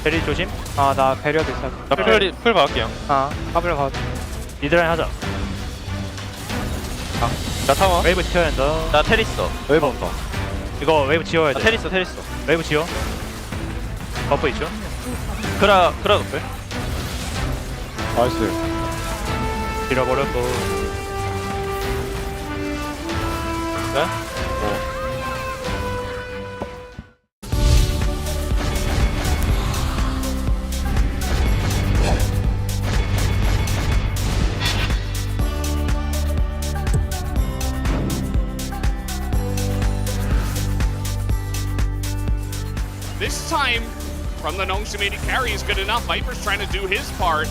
베리 조심. 아, 나 배려도 있어. 나 풀 박을게요. 화불 가. 미드라인 하자. 나 타워. 웨이브 지켜야 된다. 나 테리스. 웨이브 온다. 이거 웨이브 지워야 돼. 테리스. 웨이브 지워. 버프 있죠? 그라 높을. 나이스. 밀어버렸고. 네? This time, from the Nongshimedi carry is good enough. Viper's trying to do his part.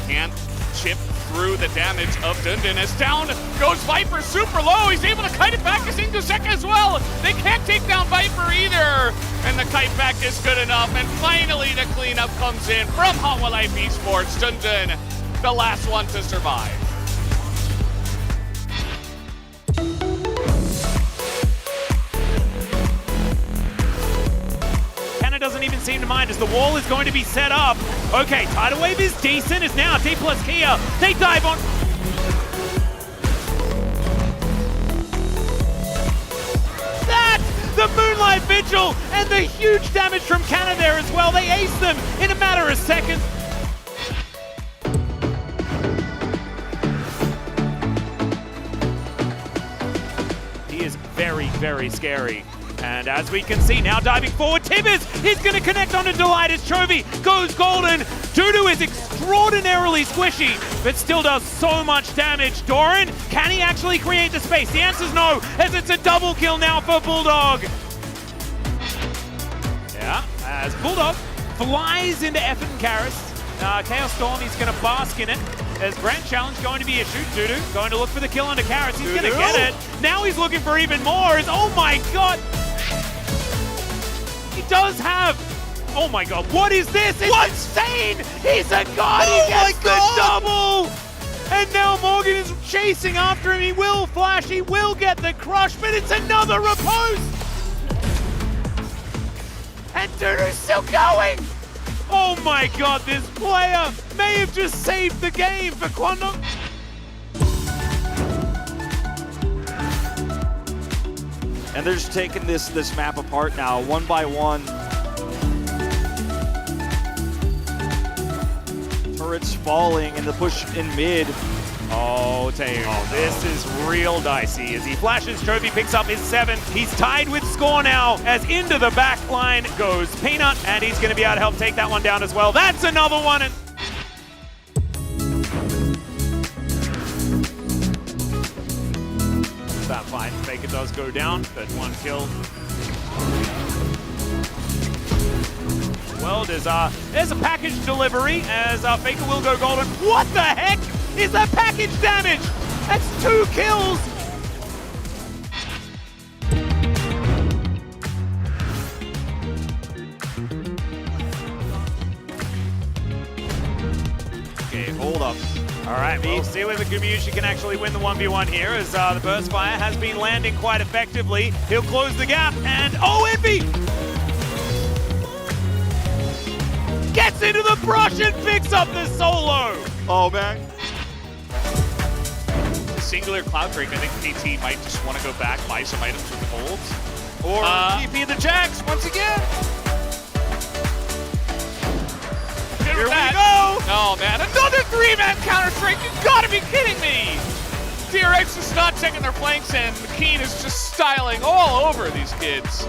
Can't chip through the damage of Dundun. As down goes Viper super low. He's able to kite it back to Singuseka as well. They can't take down Viper either. And the kite back is good enough. And finally the cleanup comes in from Hanwha Life Esports. Dundun, the last one to survive. Doesn't even seem to mind as the wall is going to be set up. Okay, tidal wave is decent. It's now D+ Kia. They dive on. That! The Moonlight Vigil and the huge damage from Canna there as well. They ace them in a matter of seconds. He is very, very scary. And as we can see, now diving forward, Tibbers is going to connect onto Delightus. Chovy goes golden. Dudu is extraordinarily squishy, but still does so much damage. Doran, can he actually create the space? The answer's no, as it's a double kill now for Bulldog. Yeah, as Bulldog flies into Effin Karis. Chaos Storm, he's going to bask in it. As Grand Challenge going to be issued. Dudu going to look for the kill onto Karis. He's going to get it. Now he's looking for even more. Oh my god! He does have... Oh my god, what is this? It's insane! He's a god! He gets the double! And now Morgan is chasing after him. He will flash, he will get the crush, but it's another riposte! And Dudu's still going! Oh my god, this player may have just saved the game for Quandong. And they're just taking this map apart now, one by one. turrets falling and the push in mid. Oh, Teo, this is real dicey. As he flashes, Trophy picks up his 7th. He's tied with Score now, as into the back line goes Peanut, and he's going to be able to help take that one down as well. That's another one. And that fight, Faker does go down, but 1 kill. Well, there's a package delivery as Faker will go golden. What the heck is that package damage? That's 2 kills. Okay, hold up. All right, we'll see whether Gumayushi can actually win the 1v1 here, as the burst fire has been landing quite effectively. He'll close the gap, and oh, Envy gets into the brush and picks up the solo. Oh, man. The singular Cloud Drake, I think KT might just want to go back, buy some items with holds. Or TP the Jax once again. Here we go! Oh man, another 3-man Counter-Strike! You gotta be kidding me! DRX is not checking their flanks, and McKean is just styling all over these kids.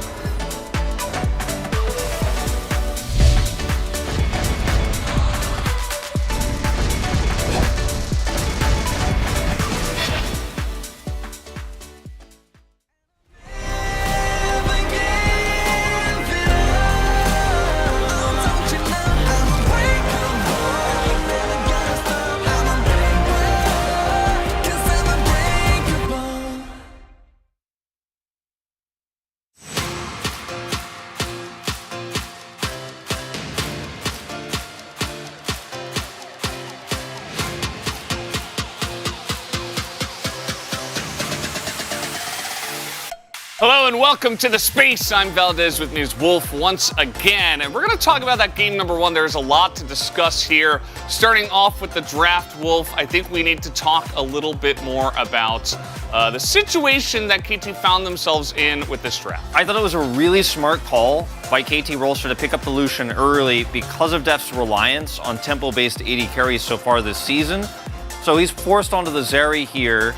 Hello and welcome to the space. I'm Valdez with News Wolf once again, and we're going to talk about that game number 1. There's a lot to discuss here. Starting off with the draft, Wolf, I think we need to talk a little bit more about the situation that KT found themselves in with this draft. I thought it was a really smart call by KT Rolster to pick up the Lucian early because of Def's reliance on tempo-based AD carries so far this season. So he's forced onto the Zeri here.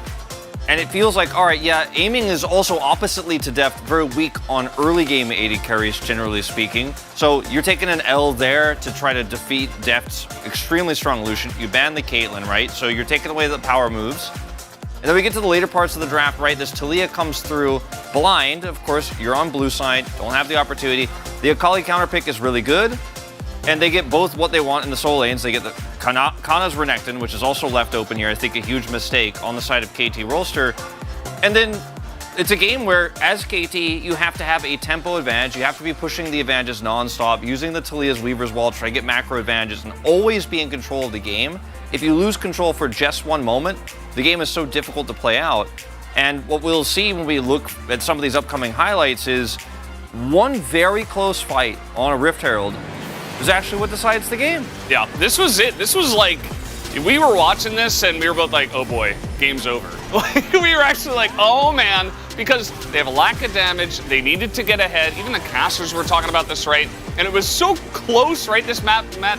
And it feels like, all right, yeah, aiming is also oppositely to Def, very weak on early game AD carries, generally speaking. So you're taking an L there to try to defeat Def's extremely strong Lucian. You ban the Caitlyn, right? So you're taking away the power moves. And then we get to the later parts of the draft, right? This Taliyah comes through blind. Of course, you're on blue side, don't have the opportunity. The Akali counter pick is really good. And they get both what they want in the soul lanes. They get the Kana's Renekton, which is also left open here. I think a huge mistake on the side of KT Rolster. And then it's a game where, as KT, you have to have a tempo advantage. You have to be pushing the advantages nonstop, using the Taliyah's Weaver's Wall, try to get macro advantages, and always be in control of the game. If you lose control for just one moment, the game is so difficult to play out. And what we'll see when we look at some of these upcoming highlights is one very close fight on a Rift Herald is actually what decides the game. Yeah, this was it. This was like, we were watching this and we were both like, oh boy, game's over. Like, we were actually like, oh man, because they have a lack of damage. They needed to get ahead. Even the casters were talking about this, right? And it was so close, right? This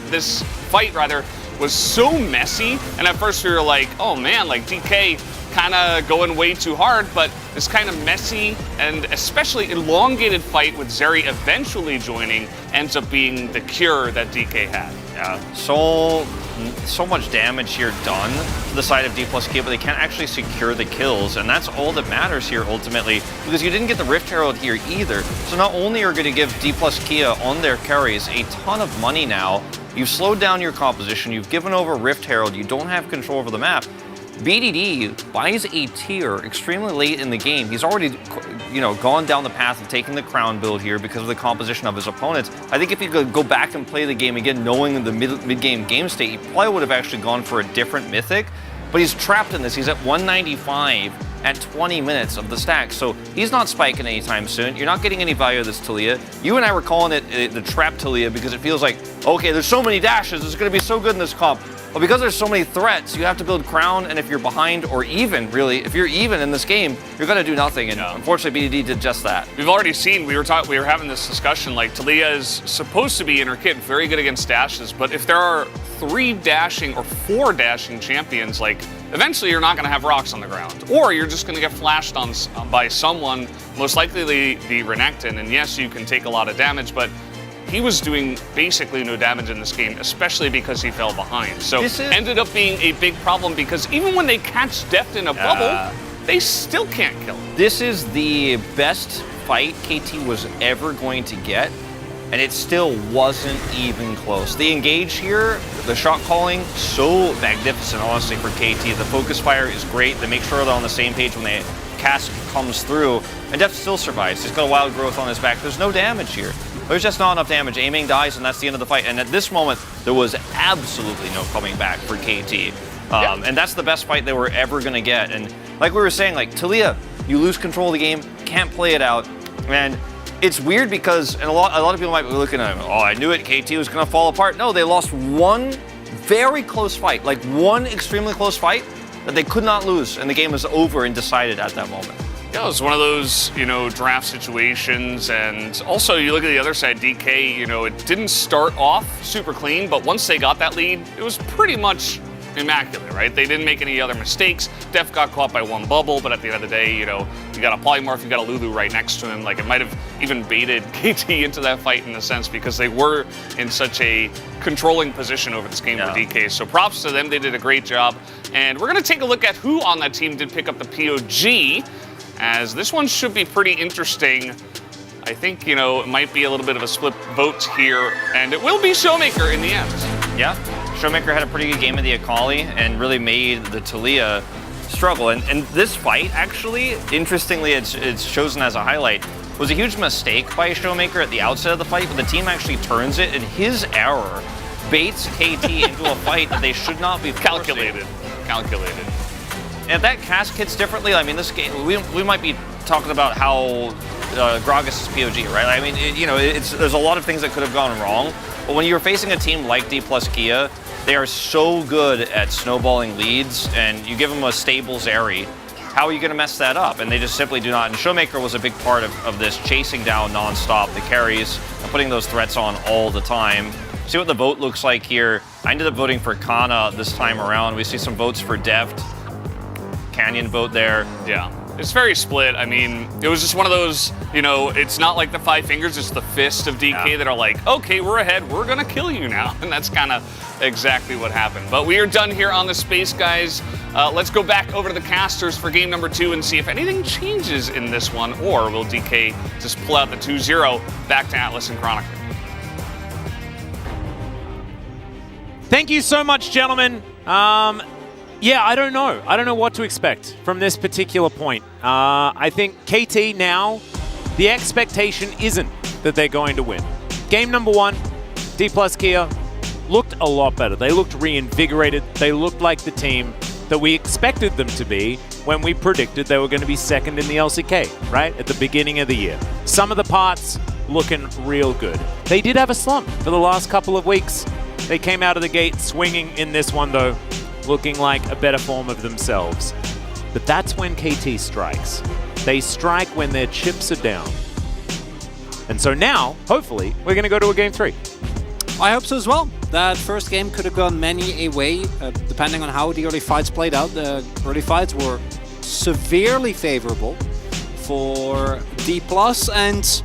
this fight rather, was so messy. And at first we were like, oh man, like DK kind of going way too hard, but this kind of messy and especially elongated fight with Zeri eventually joining ends up being the cure that DK had. Yeah, so much damage here done to the side of D+K, but they can't actually secure the kills, and that's all that matters here ultimately, because you didn't get the Rift Herald here either. So not only are going to give D+Kia on their carries a ton of money now, you've slowed down your composition, you've given over Rift Herald, you don't have control over the map. BDD buys a tier extremely late in the game. He's already, gone down the path of taking the crown build here because of the composition of his opponents. I think if he could go back and play the game again, knowing the mid-game game state, he probably would have actually gone for a different mythic. But he's trapped in this. He's at 195 at 20 minutes of the stack, so he's not spiking anytime soon. You're not getting any value of this Taliyah. You and I were calling it the trap Taliyah because it feels like, okay, there's so many dashes, it's going to be so good in this comp. But because there's so many threats, you have to build crown, and if you're behind, or even, really, if you're even in this game, you're going to do nothing, and unfortunately BDD did just that. We've already seen, we were having this discussion, like Taliyah is supposed to be in her kit very good against dashes, but if there are 3 dashing or 4 dashing champions, like, eventually you're not going to have rocks on the ground. Or you're just going to get flashed on by someone, most likely the Renekton. And yes, you can take a lot of damage, but he was doing basically no damage in this game, especially because he fell behind. So ended up being a big problem because even when they catch Deft in a bubble, they still can't kill him. This is the best fight KT was ever going to get, and it still wasn't even close. The engage here, the shot calling, so magnificent, honestly, for KT. The focus fire is great. They make sure they're on the same page when the cask comes through, and Deft still survives. He's got a wild growth on his back. There's no damage here. There's just not enough damage. Aiming dies, and that's the end of the fight. And at this moment, there was absolutely no coming back for KT. And that's the best fight they were ever going to get. And like we were saying, like, Taliyah, you lose control of the game, can't play it out. And it's weird because and a lot of people might be looking at him, oh, I knew it, KT was going to fall apart. No, they lost one very close fight, like one extremely close fight that they could not lose, and the game was over and decided at that moment. Yeah, it was one of those, draft situations, and also you look at the other side, DK, it didn't start off super clean, but once they got that lead, it was pretty much immaculate, right? They didn't make any other mistakes. Def got caught by one bubble, but at the end of the day, you got a Polymorph, you got a Lulu right next to him. Like, it might have even baited KT into that fight in a sense because they were in such a controlling position over this game with DK. So props to them, they did a great job. And we're gonna take a look at who on that team did pick up the POG, as this one should be pretty interesting. I think, it might be a little bit of a split vote here, and it will be Showmaker in the end. Yeah, Showmaker had a pretty good game of the Akali and really made the Taliyah struggle. And this fight, actually, interestingly, it's chosen as a highlight, was a huge mistake by Showmaker at the outset of the fight, but the team actually turns it, and his error baits KT into a fight that they should not be forcing. Calculated. And if that cask hits differently, I mean, this game, we might be talking about how Gragas' POG, right? I mean, there's a lot of things that could have gone wrong, but when you're facing a team like D plus Kia, they are so good at snowballing leads, and you give them a stable Zeri, how are you going to mess that up? And they just simply do not. And Showmaker was a big part of this, chasing down nonstop the carries and putting those threats on all the time. See what the vote looks like here. I ended up voting for Kana this time around. We see some votes for Deft. Canyon vote there. Yeah. It's very split. I mean, it was just one of those, it's not like the 5 fingers, it's the fist of DK that are like, okay, we're ahead, we're gonna kill you now. And that's kind of exactly what happened. But we are done here on the space, guys. Let's go back over to the casters for game number 2 and see if anything changes in this one, or will DK just pull out the 2-0 back to Atlas and Chronicle. Thank you so much, gentlemen. Yeah, I don't know. I don't know what to expect from this particular point. I think KT now, the expectation isn't that they're going to win. Game number 1, D plus Kia looked a lot better. They looked reinvigorated. They looked like the team that we expected them to be when we predicted they were going to be second in the LCK, right? At the beginning of the year. Some of the parts looking real good. They did have a slump for the last couple of weeks. They came out of the gate swinging in this one, though, looking like a better form of themselves. But that's when KT strikes. They strike when their chips are down. And so now, hopefully, we're going to go to a game 3. I hope so as well. That first game could have gone many a way, depending on how the early fights played out. The early fights were severely favorable for D+, and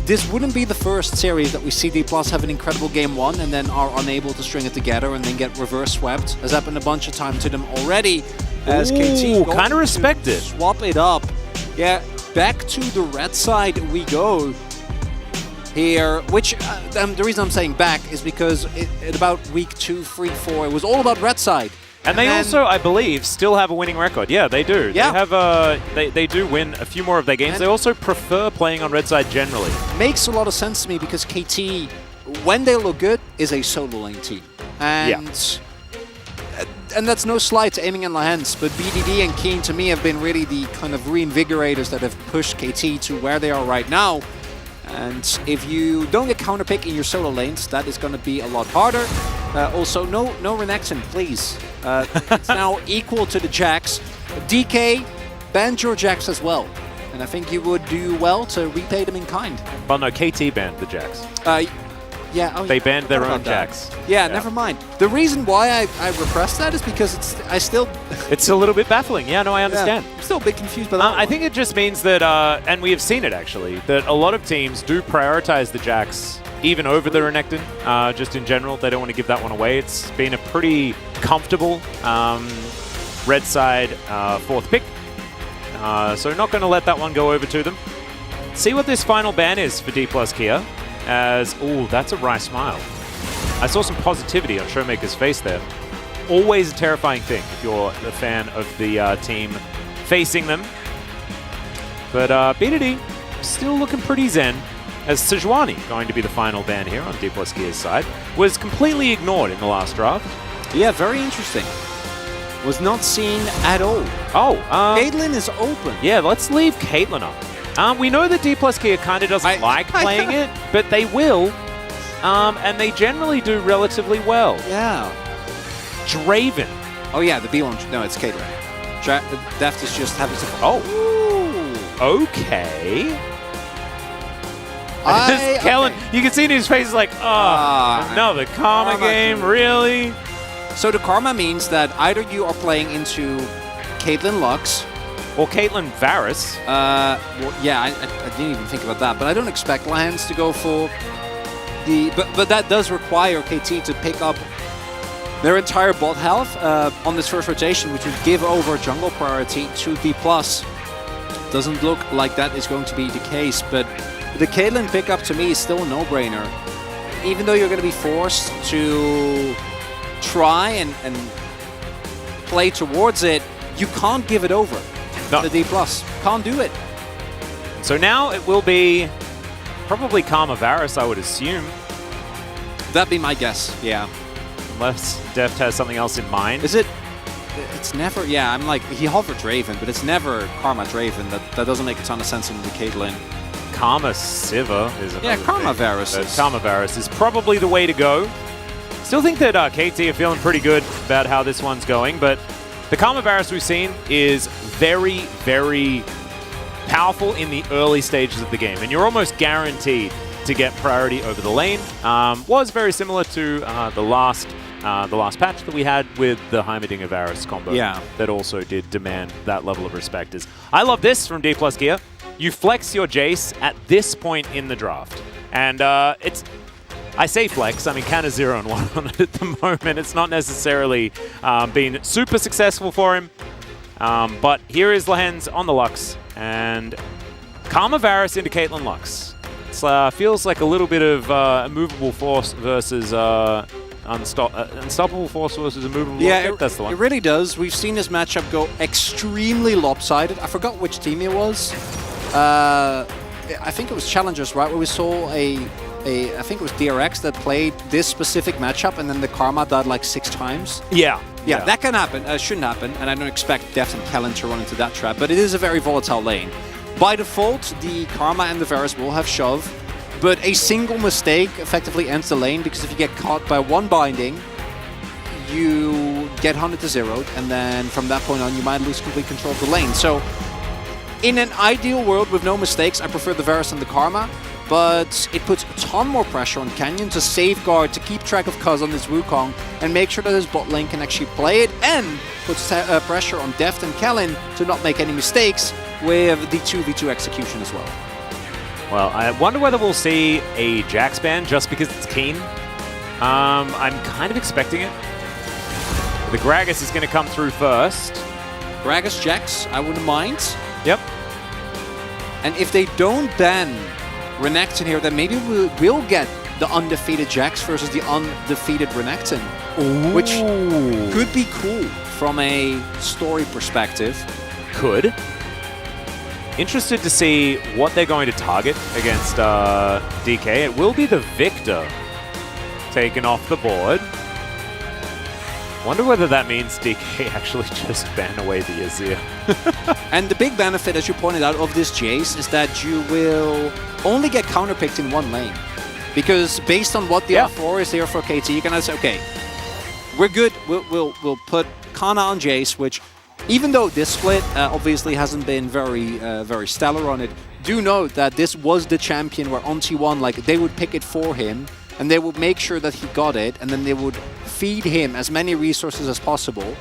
this wouldn't be the first series that we see D+ have an incredible game 1 and then are unable to string it together and then get reverse swept. Has happened a bunch of times to them already. As KT kind of respected. Swap it up. Yeah, back to the red side we go here, which the reason I'm saying back is because at about week 2, 3, 4, it was all about red side. And they also, I believe, still have a winning record. Yeah, they do. Yeah. They have they do win a few more of their games. And they also prefer playing on red side generally. Makes a lot of sense to me because KT, when they look good, is a solo lane team. And that's no slight to Aiming and Lahens, but BDD and Keen to me have been really the kind of reinvigorators that have pushed KT to where they are right now. And if you don't get counterpick in your solo lanes, that is going to be a lot harder. Also, no Renekton, please. It's now equal to the Jax. DK, ban your Jax as well. And I think you would do well to repay them in kind. Well, no, KT banned the Jax. Yeah, oh, They banned their forgot own about that. Jax. Yeah, never mind. The reason why I repressed that is because I still... It's a little bit baffling. Yeah, no, I understand. I'm still a bit confused by that I think it just means that, and we have seen it actually, that a lot of teams do prioritize the Jax even over the Renekton, just in general. They don't want to give that one away. It's been a pretty comfortable red side fourth pick. So not going to let that one go over to them. See what this final ban is for D plus Kia. As, oh, that's a wry smile. I saw some positivity on Showmaker's face there. Always a terrifying thing if you're a fan of the team facing them. But BDD still looking pretty zen, as Sejuani, going to be the final ban here on D plus Kia's side, was completely ignored in the last draft. Yeah, very interesting. Was not seen at all. Oh, Caitlyn is open. Yeah, let's leave Caitlyn up. We know that D plus Kia kind of doesn't like playing it, but they will, and they generally do relatively well. Yeah. Draven. Oh yeah, the B1. No, it's Caitlyn. Deft is just having some... Oh. Okay. Kellen, you can see in his face like, oh, another Karma game, really? So the Karma means that either you are playing into Caitlyn Lux, or Caitlyn Varus. Well, yeah, I didn't even think about that, but I don't expect Lions to go for the... But that does require KT to pick up their entire bot health on this first rotation, which would give over jungle priority to D+. Doesn't look like that is going to be the case, but the Caitlyn pickup to me is still a no-brainer. Even though you're going to be forced to try and play towards it, you can't give it over. No. The D+. Can't do it. So now it will be probably Karma Varus, I would assume. That'd be my guess, yeah. Unless Deft has something else in mind. Is it? It's never, yeah, I'm like, he hovered Draven, but it's never Karma Draven. That doesn't make a ton of sense in the Caitlyn. Karma Siva is another Yeah, Karma Varus. Karma Varus is probably the way to go. Still think that KT are feeling pretty good about how this one's going, but the Karma Varus we've seen is very, very powerful in the early stages of the game, and you're almost guaranteed to get priority over the lane. Was very similar to the last patch that we had with the Heimerdinger Varus combo. Yeah. That also did demand that level of respect. I love this from D plus Gear. You flex your Jace at this point in the draft, and it's. I say flex, I mean kind of 0 and 1 on it at the moment. It's not necessarily been super successful for him. But here is Lehens on the Lux, and Karma Varus into Caitlyn Lux. It feels like a little bit of immovable force versus unstoppable force versus immovable. Yeah, that's the one. It really does. We've seen this matchup go extremely lopsided. I forgot which team it was. I think it was Challengers, right? Where we saw I think it was DRX that played this specific matchup, and then the Karma died like 6 times. Yeah. Yeah, that can happen. Shouldn't happen, and I don't expect Deft and Kellen to run into that trap, but it is a very volatile lane. By default, the Karma and the Varus will have shove, but a single mistake effectively ends the lane, because if you get caught by one binding, you get hunted to 0, and then from that point on, you might lose complete control of the lane. So, in an ideal world with no mistakes, I prefer the Varus and the Karma, but it puts a ton more pressure on Canyon to safeguard, to keep track of Cuz on this Wukong, and make sure that his bot lane can actually play it, and puts pressure on Deft and Kellen to not make any mistakes with the 2v2 execution as well. Well, I wonder whether we'll see a Jax ban just because it's Keen. I'm kind of expecting it. The Gragas is going to come through first. Gragas Jax, I wouldn't mind. Yep. And if they don't ban Renekton here, then maybe we'll get the undefeated Jax versus the undefeated Renekton. Ooh. Which could be cool from a story perspective. Could. Interested to see what they're going to target against DK. It will be the Victor taken off the board. Wonder whether that means DK actually just ban away the Azir. And the big benefit, as you pointed out, of this Jace is that you will only get counterpicked in one lane. Because based on what the R4 is there for KT, you can say, okay, we're good. We'll put Kana on Jace, which, even though this split obviously hasn't been very stellar on it, do note that this was the champion where on T1, like, they would pick it for him. and they would make sure that he got it, and then they would feed him as many resources as possible.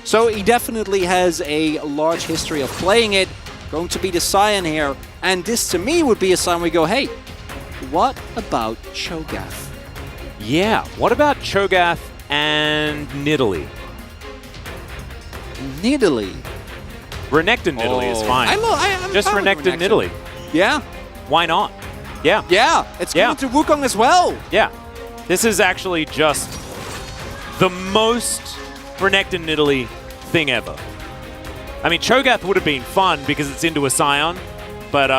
So he definitely has a large history of playing it. Going to be the Scion here, and this to me would be a sign we go, hey, what about Cho'Gath? Yeah, what about Cho'Gath and Nidalee? Nidalee? Renekton Nidalee is fine. I'm just fine with Renekton Nidalee. Yeah. Why not? Yeah. Yeah, it's going to Wukong as well. Yeah. This is actually just the most Renekton Nidalee thing ever. I mean, Cho'Gath would have been fun because it's into a Scion, but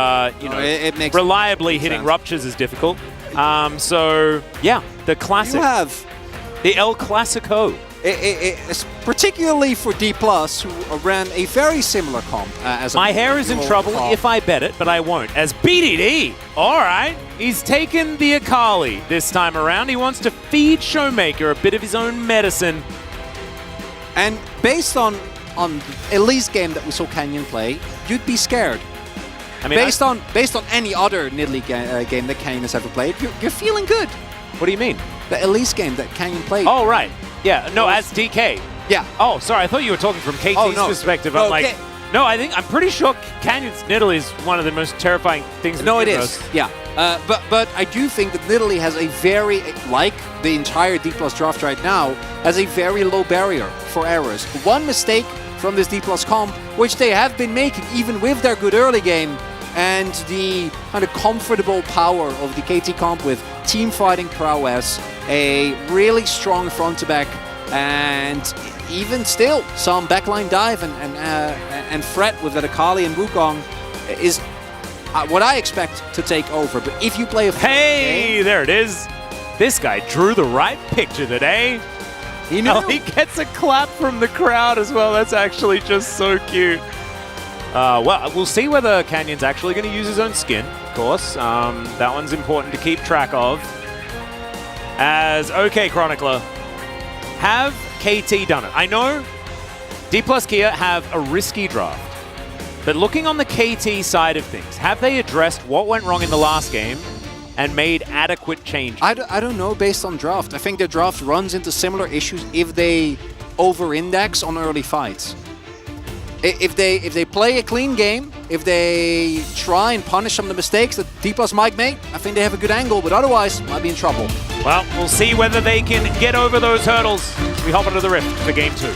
you know, it makes reliably hitting sense. Ruptures is difficult. So yeah, the classic. You have the El Clasico. It's particularly for D+, who ran a very similar comp as My hair is in trouble if I bet it, but I won't. As BDD, all right, he's taken the Akali this time around. He wants to feed Showmaker a bit of his own medicine. And based on Elise game that we saw Canyon play, you'd be scared. I mean, based on any other Nidalee game that Canyon has ever played, you're feeling good. What do you mean? The Elise game that Canyon played. Oh, right. Yeah, no, as DK. Yeah. Oh, sorry, I thought you were talking from KT's perspective. I'm like, no, I'm pretty sure Canyon's Nidalee is one of the most terrifying things in the universe. It is. Yeah. But I do think that Nidalee has a very, like the entire D+ draft right now, has a very low barrier for errors. One mistake from this D+ comp, which they have been making even with their good early game, and the kind of comfortable power of the KT comp with team fighting prowess, a really strong front to back, and even still some backline dive and fret with that Akali and Wukong is what I expect to take over. But if you play a hey, there it is. This guy drew the right picture today. He knew. He gets a clap from the crowd as well. That's actually just so cute. Well, we'll see whether Canyon's actually going to use his own skin, of course. That one's important to keep track of. As, okay, Chronicler, have KT done it? I know D+ Kia have a risky draft, but looking on the KT side of things, have they addressed what went wrong in the last game and made adequate changes? I don't know based on draft. I think their draft runs into similar issues if they over-index on early fights. If they play a clean game, if they try and punish some of the mistakes that D+ might make, I think they have a good angle, but otherwise, might be in trouble. Well, we'll see whether they can get over those hurdles. We hop into the Rift for Game 2.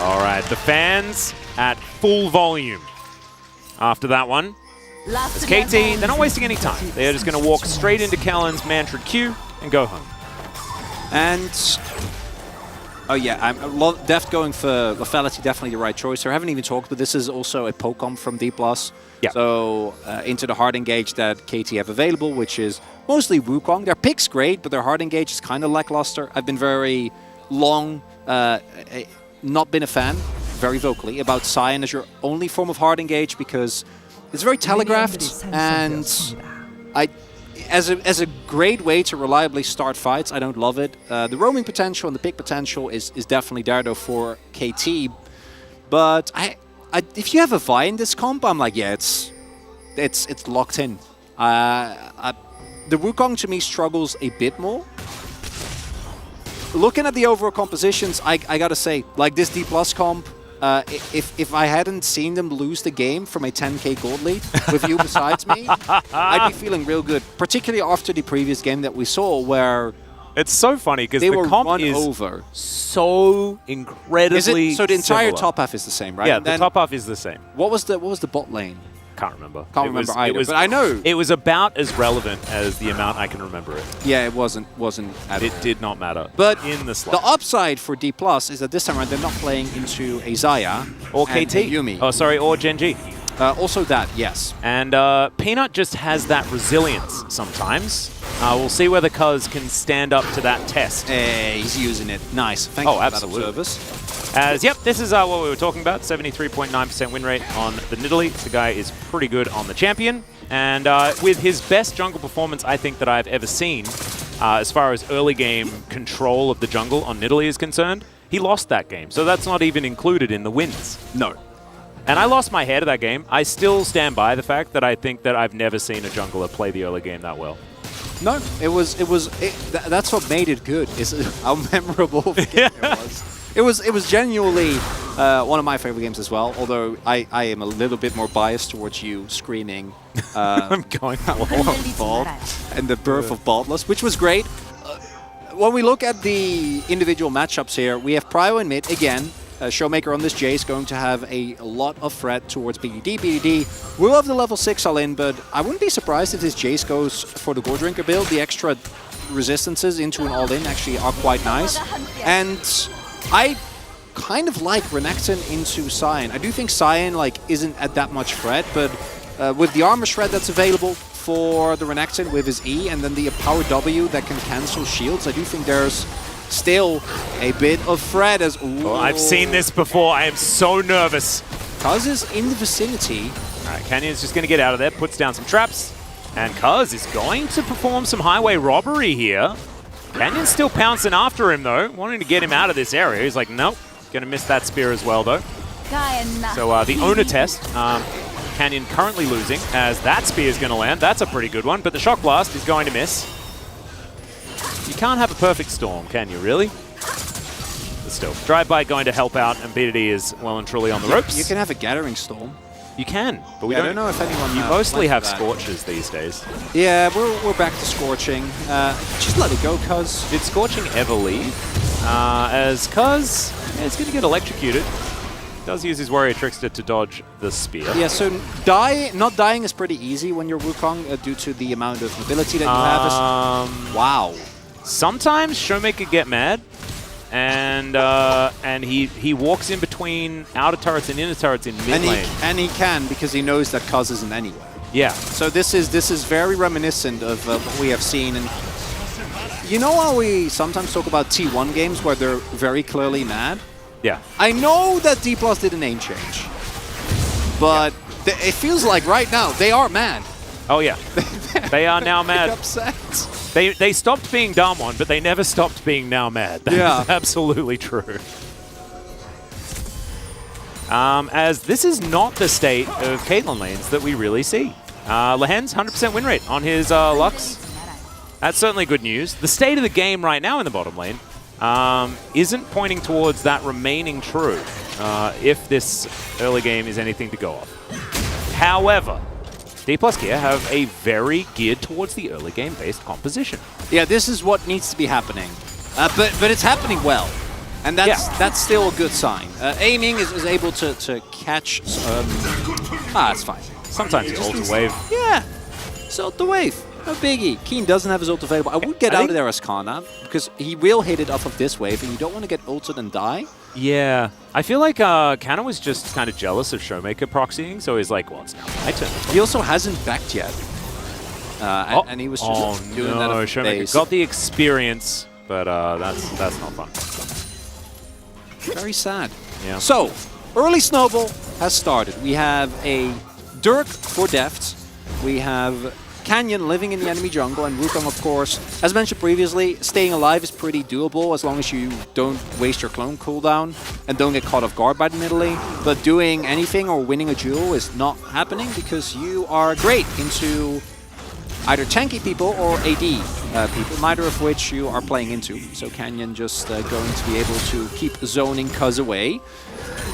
All right, the fans at full volume. After that one, it's KT, they're not wasting any time. They're just going to walk straight into Kellen's Mantra Q and go home. And, oh yeah, I'm Deft going for Lethality, definitely the right choice. I haven't even talked, but this is also a Pokemon from D+. Yeah. So, into the hard engage that KT have available, which is mostly Wukong. Their pick's great, but their hard engage is kind of lackluster. I've been very long, not been a fan, very vocally, about Scion as your only form of hard engage because it's very telegraphed, and as a great way to reliably start fights, I don't love it. The roaming potential and the pick potential is definitely there though for KT, but if you have a Vi in this comp, I'm like, yeah, it's locked in. The Wukong to me struggles a bit more. Looking at the overall compositions, I gotta say, like this D+ comp, if I hadn't seen them lose the game from a 10k gold lead with you besides me, I'd be feeling real good. Particularly after the previous game that we saw where it's so funny because the comp is over. So incredibly so the entire similar. top half is the same, right? Yeah, the top half is the same. What was the bot lane? Can't remember. Can't remember either, but I know. It was about as relevant as the amount I can remember it. Yeah, it wasn't It did not matter. But in the slot. The upside for D+ is that this time around they're not playing into a Xayah or and KT. a Yuumi. Oh, sorry, or Gen.G. Also that, yes. And Peanut just has that resilience sometimes. We'll see whether Cuz can stand up to that test. He's using it. Nice. Thank you for absolutely. that service. As, yep, this is what we were talking about, 73.9% win rate on the Nidalee. The guy is pretty good on the champion. And with his best jungle performance, I think, that I've ever seen, as far as early game control of the jungle on Nidalee is concerned, he lost that game. So that's not even included in the wins. No. And I lost my head of that game. I still stand by the fact that I think that I've never seen a jungler play the early game that well. No, that's what made it good, is how memorable the game it was. It was genuinely one of my favorite games as well, although I am a little bit more biased towards you screaming I'm going Bald and the birth of Baldless, which was great. When we look at the individual matchups here, we have Prio in mid again. Showmaker on this Jace going to have a lot of threat towards BDD. BDD will have the level 6 all-in, but I wouldn't be surprised if this Jace goes for the Gore Drinker build. The extra resistances into an all-in actually are quite nice. And I kind of like Renekton into Sion. I do think Sion isn't at that much threat, but with the armor shred that's available for the Renekton with his E and then the power W that can cancel shields, I do think there's still a bit of threat as... Oh, I've seen this before. I am so nervous. Kuz is in the vicinity. All right, Canyon's just going to get out of there, puts down some traps, and Kuz is going to perform some highway robbery here. Canyon's still pouncing after him, though, wanting to get him out of this area. He's like, nope, going to miss that spear as well, though. So the owner test, Canyon currently losing, as that spear is going to land. That's a pretty good one, but the Shock Blast is going to miss. You can't have a perfect storm, can you, really? But still, Drive-By going to help out, and BDD is well and truly on the ropes. You can have a Gathering Storm. You can, but we don't know if anyone... You mostly have Scorches these days. Yeah, we're back to Scorching. Just let it go, Kuz. Did Scorching ever leave? As Kuz is going to get electrocuted. Does use his Warrior Trickster to dodge the spear. Yeah, so not dying is pretty easy when you're Wukong due to the amount of mobility that you have. Wow. Sometimes Showmaker get mad, and he walks in between outer turrets and inner turrets in mid lane. And he can because he knows that Kuz isn't anywhere. Yeah. So this is very reminiscent of what we have seen. And you know how we sometimes talk about T1 games where they're very clearly mad? Yeah. I know that D+ did a name change, but it feels like right now they are mad. Oh yeah, they are now mad. Upset. They stopped being Damwon, but they never stopped being now mad. That's absolutely true. As this is not the state of Caitlyn lanes that we really see. Lehen's 100% win rate on his Lux. That's certainly good news. The state of the game right now in the bottom lane isn't pointing towards that remaining true if this early game is anything to go off. However, D+ Gear have a very geared towards the early game based composition. Yeah, this is what needs to be happening. But it's happening well. And that's still a good sign. Aiming is able to catch... it's fine. Sometimes it's ult wave. Yeah, it's ult wave. No biggie. Keen doesn't have his ult available. I would get out of there as Kana, because he will hit it off of this wave, and you don't want to get ulted and die. Yeah. I feel like Kana was just kind of jealous of Showmaker proxying, so he's like, well, it's now my turn. He also hasn't backed yet. And he was just doing that off Showmaker base. got the experience, but that's not fun. Very sad. Yeah. So, early snowball has started. We have a Dirk for Deft. We have Canyon living in the enemy jungle, and Wukong, of course, as mentioned previously, staying alive is pretty doable as long as you don't waste your clone cooldown and don't get caught off guard by the middle lane. But doing anything or winning a duel is not happening because you are great into either tanky people or AD people, neither of which you are playing into. So Canyon just going to be able to keep zoning Kuz away.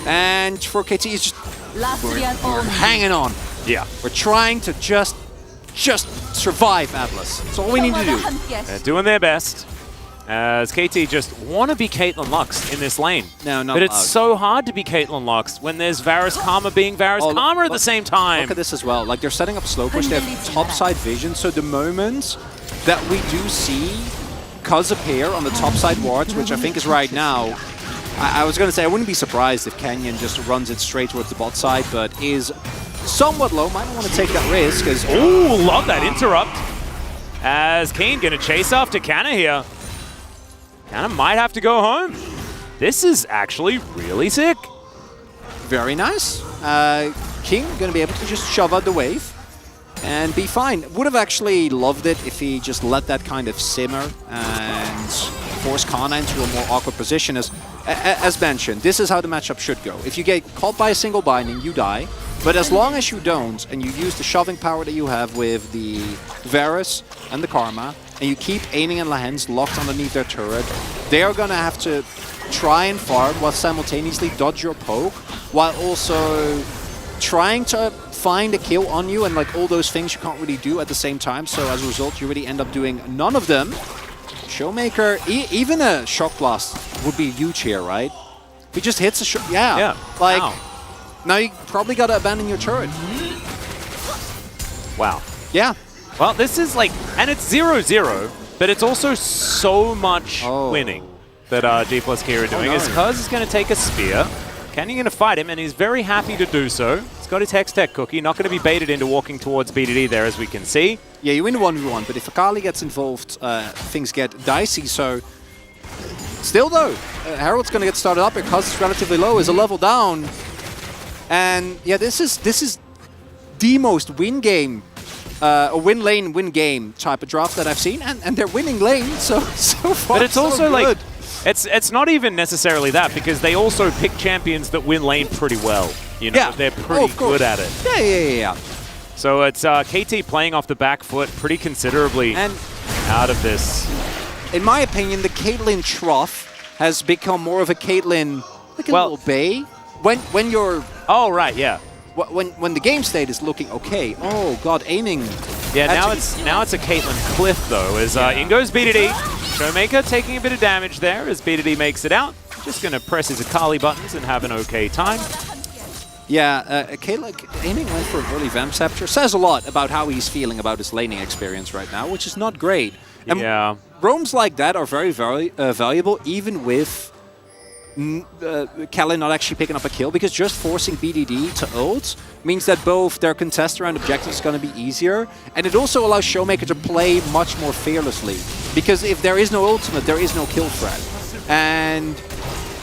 And for KT, it's just we're hanging on. Yeah. We're trying to just survive Atlas. That's all we need to do. They're doing their best. As KT just want to be Caitlyn Lux in this lane. No, not But it's allowed. so hard to be Caitlyn Lux when there's Varus Karma being Varus Karma at the same time. Look at this as well. Like, they're setting up slow push. They have topside vision. So the moment that we do see Kuz appear on the topside wards, which I think is right now, I was going to say I wouldn't be surprised if Canyon just runs it straight towards the bot side, but is somewhat low. Might not want to take that risk. Ooh, love that interrupt. As Kane going to chase after Kana here. Kana might have to go home. This is actually really sick. Very nice. King going to be able to just shove out the wave. and be fine. Would have actually loved it if he just let that kind of simmer and force Kana into a more awkward position. As mentioned, this is how the matchup should go. If you get caught by a single binding, you die. But as long as you don't, and you use the shoving power that you have with the Varus and the Karma, and you keep aiming and Lahens locked underneath their turret, they are going to have to try and farm while simultaneously dodge your poke, while also trying to find a kill on you, and like all those things you can't really do at the same time. So as a result, you really end up doing none of them. Showmaker, even a Shock Blast would be huge here, right? He just hits a shot. Yeah. Like, wow. Now you probably got to abandon your turret. Wow. Yeah. Well, this is like, and it's 0-0, but it's also so much winning that D+K are doing. Is Cuz is going to take a spear. Canyon going to fight him, and he's very happy to do so. He's got his Hextech cookie, not going to be baited into walking towards BDD there, as we can see. Yeah, you win 1v1, but if Akali gets involved, things get dicey, so... Still though, Herald's going to get started up here. Cuz is relatively low, is a level down. And yeah, this is the most win game, a win lane, win game type of draft that I've seen, and they're winning lane so far. But it's also good. like, it's not even necessarily that, because they also pick champions that win lane pretty well. You know, they're pretty good at it. Yeah. So it's KT playing off the back foot pretty considerably and out of this. In my opinion, the Caitlyn trough has become more of a Caitlyn, like a little bay. When you're... Oh, right, yeah. When the game state is looking okay. Oh, God, aiming. Yeah, now it's a Caitlyn cliff, though, as in goes BDD. Showmaker taking a bit of damage there as BDD makes it out. Just going to press his Akali buttons and have an okay time. Yeah, Caitlyn aiming went for an early Vamp Scepter. Says a lot about how he's feeling about his laning experience right now, which is not great. And yeah. roams like that are very, very valuable, even with Kellen not actually picking up a kill, because just forcing BDD to ult means that both their contest around objectives is going to be easier, and it also allows Showmaker to play much more fearlessly, because if there is no ultimate, there is no kill threat. And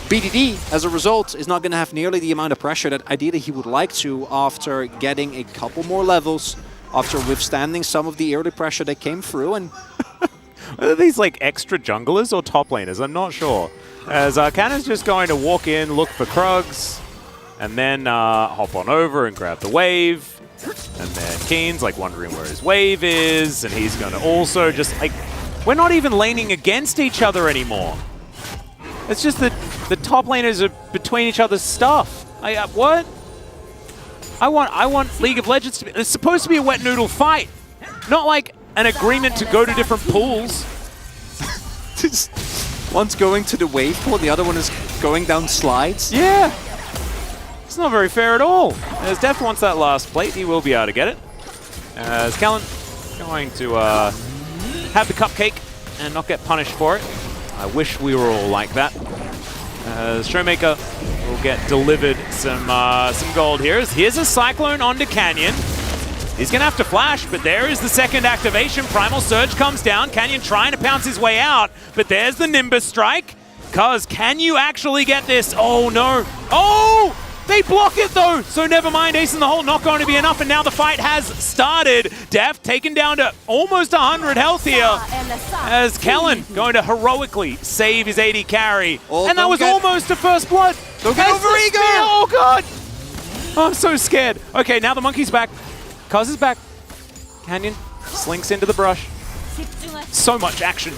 BDD, as a result, is not going to have nearly the amount of pressure that ideally he would like to after getting a couple more levels, after withstanding some of the early pressure that came through. And are these like extra junglers or top laners? I'm not sure. As Cannon's just going to walk in, look for Krugs, and then hop on over and grab the wave. And then Keen's like wondering where his wave is, and he's going to also just like... We're not even laning against each other anymore. It's just that the top laners are between each other's stuff. What? I want League of Legends to be... It's supposed to be a wet noodle fight, not like an agreement to go to different pools. One's going to the wave pool, the other one is going down slides. Yeah. It's not very fair at all. As Def wants that last plate, he will be able to get it. As Callan going to have the cupcake and not get punished for it. I wish we were all like that. As Showmaker will get delivered some gold here. Here's a Cyclone onto Canyon. He's going to have to flash, but there is the second activation. Primal Surge comes down. Canyon trying to pounce his way out, but there's the Nimbus Strike. Cuz, can you actually get this? Oh, no. Oh! They block it, though! So never mind, Ace in the Hole not going to be enough, and now the fight has started. Def taken down to almost 100 health here, as Kellen going to heroically save his AD carry. And that was almost a first blood. Don't get over ego! Oh, God! Oh, I'm so scared. Okay, now the monkey's back. Cuz is back. Canyon slinks into the brush. So much action.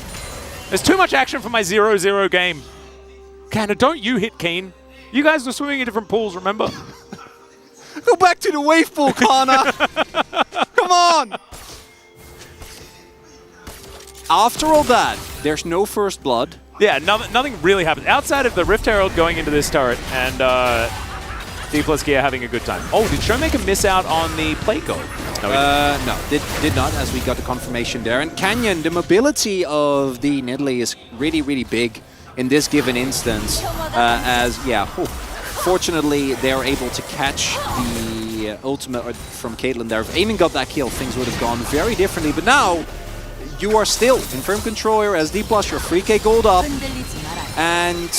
There's too much action for my 0-0 game. Cannon, don't you hit Keen. You guys were swimming in different pools, remember? Go back to the wave pool, Connor. Come on. After all that, there's no first blood. Yeah, nothing really happened. Outside of the Rift Herald going into this turret and D+K having a good time. Oh, did Showmaker miss out on the plate goal? No, did not, as we got the confirmation there. And Canyon, the mobility of the Nidalee is really, really big in this given instance. Fortunately, they are able to catch the ultimate from Caitlyn there. If Aiming got that kill, things would have gone very differently. But now, you are still in firm control here as D+, you're 3k gold up. And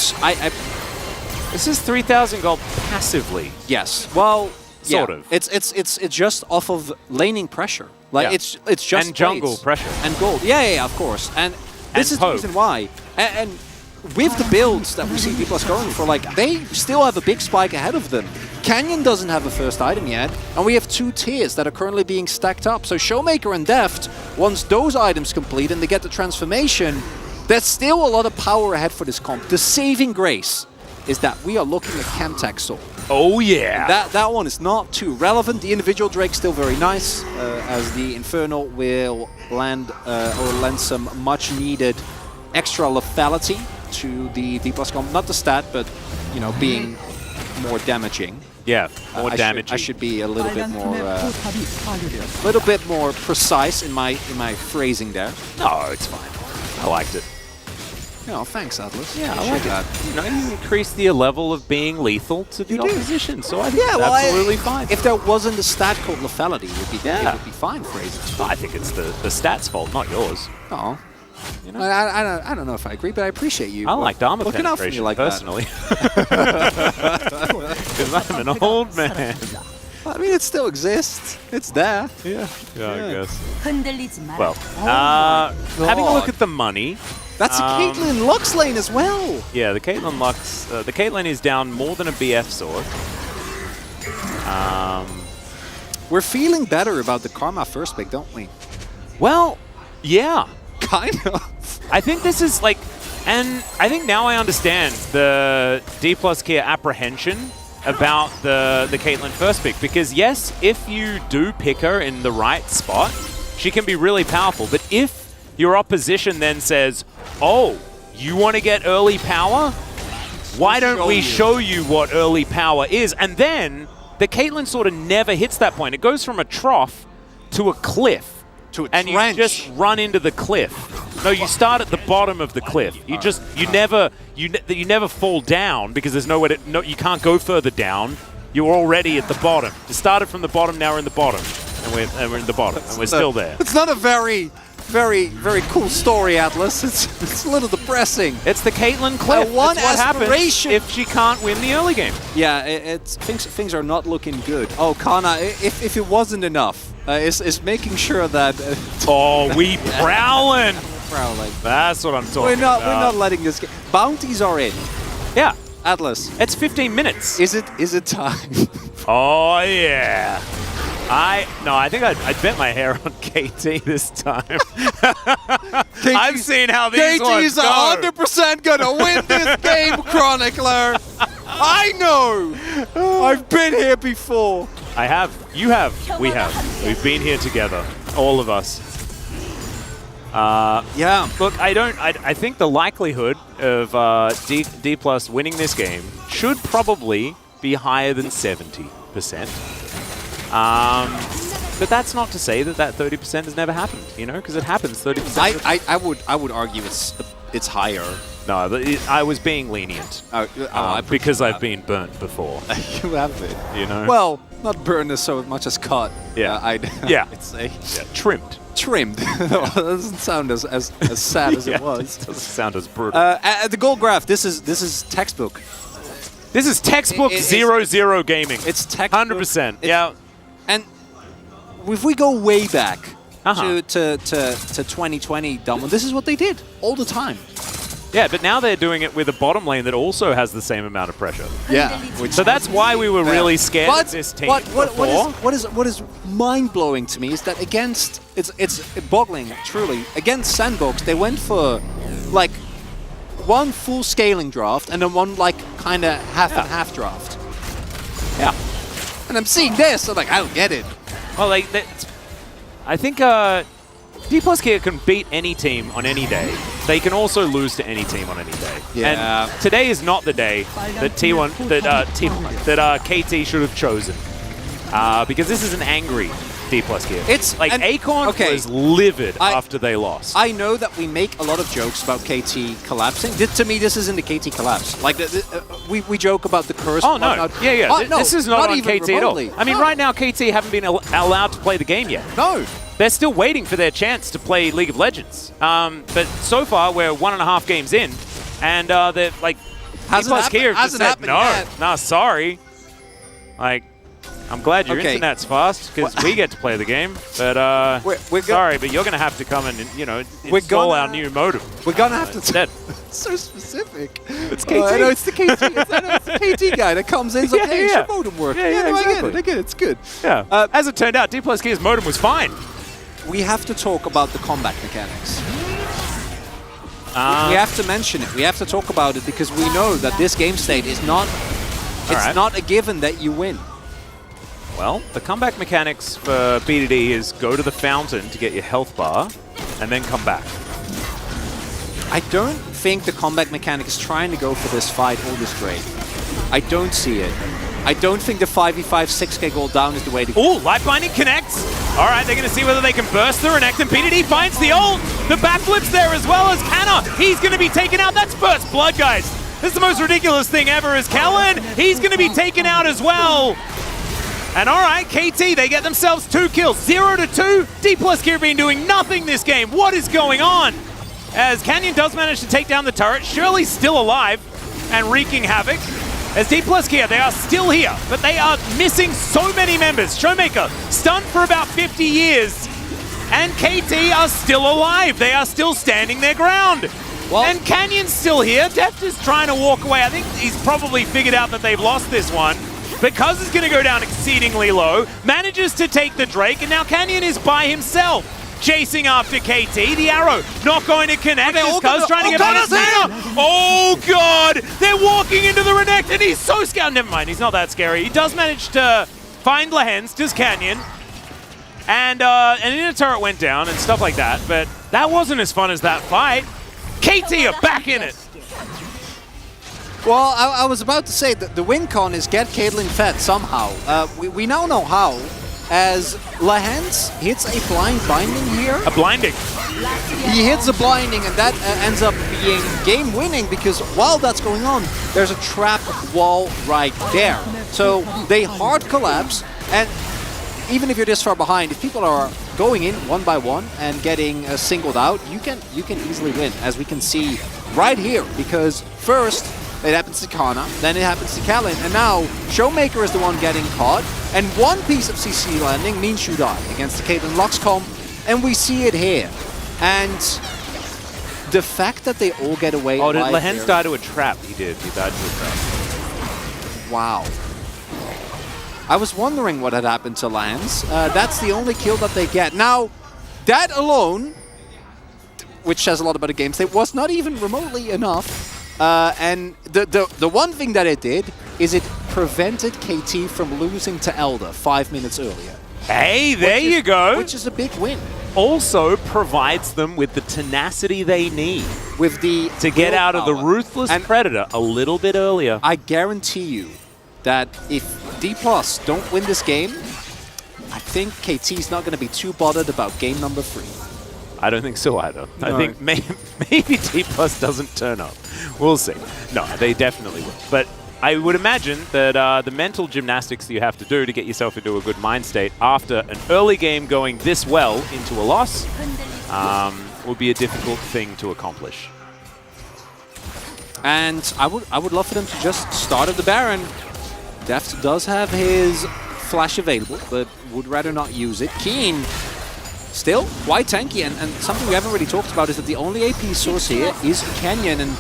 This is 3,000 gold passively. Yes. Well, sort of. It's just off of laning pressure. Like Yeah. it's just And jungle blades pressure. and gold. Yeah, of course. And this is the hope. reason why. And with the builds that we see D+ going for, like they still have a big spike ahead of them. Canyon doesn't have a first item yet, and we have 2 tiers that are currently being stacked up. So Showmaker and Deft, once those items complete and they get the transformation, there's still a lot of power ahead for this comp. The saving grace is that we are looking at Camtech Soul. Oh yeah. That one is not too relevant. The individual Drake's still very nice, as the Infernal will lend some much needed extra lethality to the D+ comp. Not the stat, but you know, being more damaging. Yeah, more damaging. I should be a little bit more precise in my phrasing there. No, it's fine. I liked it. No, thanks, Atlas. Yeah, I Appreciate like that. it. You know, you increase the level of being lethal to the opposition, so I think it's well, absolutely fine. If there wasn't a stat called lethality, it would be fine phrasing. I think it's the stats' fault, not yours. Oh. You know, I don't know if I agree, but I appreciate you. I like armor looking out for me penetration like personally. Because I'm an old man. I mean, it still exists. It's there. Yeah, I guess. 흔들리지 Well, having a look at the money. That's a Caitlyn Lux lane as well. Yeah, the Caitlyn Lux. The Caitlyn is down more than a BF sword. We're feeling better about the Karma first pick, don't we? Well, yeah. Kind of. I think this is like, and I think now I understand the D+ Kia apprehension about the Caitlyn first pick, because yes, if you do pick her in the right spot, she can be really powerful. But if your opposition then says, oh, you want to get early power? Why don't we show you what early power is? And then the Caitlyn sort of never hits that point. It goes from a trough to a cliff. And you just run into the cliff. No, you start at the bottom of the cliff. You never fall down because there's nowhere to, you can't go further down. You're already at the bottom. You started from the bottom, now we're in the bottom. And we're in the bottom, and we're still there. It's not a very cool story, Atlas. It's a little depressing. It's the Caitlyn cliff. One That's what happens aspiration. if she can't win the early game. Yeah, things are not looking good. Oh, Kana, if it wasn't enough, is making sure that. Oh, we prowling. Prowling. That's what I'm talking We're about. not letting this. Bounties are in. Yeah. Atlas. It's 15 minutes. Is it time? Oh yeah. I think I'd bet my hair on KT this time. I've seen how these ones KT's 100% gonna win this game, Chronicler. I know. I've been here before. I have. You have. We have. We've been here together. All of us. Yeah. Look, I think the likelihood of D+ winning this game should probably be higher than 70%. But that's not to say that 30% has never happened, you know, because it happens 30%. I would argue it's higher. No, but I was being lenient. Because I've been burnt before. You have been. You know? Well, not burned as so much as cut. Yeah. I'd say. Yeah, trimmed. Trimmed. That doesn't sound as sad as it was. It doesn't sound as brutal. At the gold graph, this is textbook. This is textbook 0-0 gaming. It's textbook. 100%. Yeah. And if we go way back to 2020, Dumbo, this is what they did all the time. Yeah, but now they're doing it with a bottom lane that also has the same amount of pressure. Yeah. So that's why we were really scared of this team what is mind-blowing to me is that against, it's boggling, truly, against Sandbox, they went for, like, one full scaling draft and then one, like, kind of half-and-half draft. Yeah. And I'm seeing this, I'm like, I don't get it. Well, I think D+ Kia can beat any team on any day. They can also lose to any team on any day. Yeah. And today is not the day that KT should have chosen, because this is an angry D+ Kia. It's like Acorn was livid after they lost. I know that we make a lot of jokes about KT collapsing. To me, this isn't the KT collapse. Like we joke about the curse. Oh no! Yeah. No, this is not on KT remotely. at all. I mean, right now KT haven't been allowed to play the game yet. No. They're still waiting for their chance to play League of Legends. But so far, we're 1.5 games in, and they're like, hasn't happened yet. Nah, sorry. Like, I'm glad your Okay. internet's fast because we get to play the game. But We're sorry, but you're going to have to come and We're install gonna- our new modem. We're gonna have to. Instead. It's so specific. It's KT. I know it's the KT. It's the KT guy that comes in. It's like, hey, should modem work? Yeah, no, exactly. I get it. It's good. Yeah. As it turned out, D+K's modem was fine. We have to talk about the combat mechanics. We have to mention it. We have to talk about it because we know that this game state is not. It's not a given that you win. Well, the comeback mechanics for BDD is go to the fountain to get your health bar, and then come back. I don't think the combat mechanic is trying to go for this fight or this trade. I don't see it. I don't think the 5v5 6k gold down is the way to go. Ooh, Life Binding connects. All right, they're going to see whether they can burst the Renekton, and BDD finds the ult. The backflip's there as well as Canna. He's going to be taken out. That's first blood, guys. This is the most ridiculous thing ever is Kellen. He's going to be taken out as well. And all right, KT, they get themselves 2 kills. 0-2. D+K been doing nothing this game. What is going on? As Canyon does manage to take down the turret, Shirley's still alive and wreaking havoc. As D+K, they are still here, but they are missing so many members. Showmaker stunned for about 50 years, and KT are still alive. They are still standing their ground. Well, and Canyon's still here. Deft is trying to walk away. I think he's probably figured out that they've lost this one. Because it's going to go down exceedingly low, manages to take the Drake, and now Canyon is by himself, chasing after KT. The arrow not going to connect. Cuz trying to get back his mana. Oh god! They're walking into the Renekton, and he's so scared. Never mind, he's not that scary. He does manage to find Lehens, does Canyon. And an inner turret went down and stuff like that, but that wasn't as fun as that fight. KT are back in it. Well, I was about to say that the win con is get Caitlyn fed somehow. We now know how, as Lehens hits a blind binding here. A blinding. He hits a blinding, and that ends up being game-winning because while that's going on, there's a trap wall right there. So they hard collapse, and even if you're this far behind, if people are going in one by one and getting singled out, you can easily win, as we can see right here. Because first, it happens to Kana, then it happens to Kellen, and now Showmaker is the one getting caught, and one piece of CC landing means you die against the Caitlyn Lux comp, and we see it here. And the fact that they all get away. Oh, did Lehens die to a trap? He did. He died to a trap. Wow. I was wondering what had happened to Lehens. That's the only kill that they get. Now, that alone, which says a lot about the game state, was not even remotely enough. And the one thing that it did is it prevented KT from losing to Elder 5 minutes earlier. Hey, there you go. Which is a big win. Also provides them with the tenacity they need with to get out of the ruthless predator a little bit earlier. I guarantee you that if D+ don't win this game, I think KT's not going to be too bothered about game number 3. I don't think so either. No. I think maybe D+ doesn't turn up. We'll see. No, they definitely will. But I would imagine that the mental gymnastics that you have to do to get yourself into a good mind state after an early game going this well into a loss will be a difficult thing to accomplish. And I would love for them to just start at the Baron. Deft does have his flash available, but would rather not use it. Keen, still quite tanky, and something we haven't really talked about is that the only AP source here is Canyon, and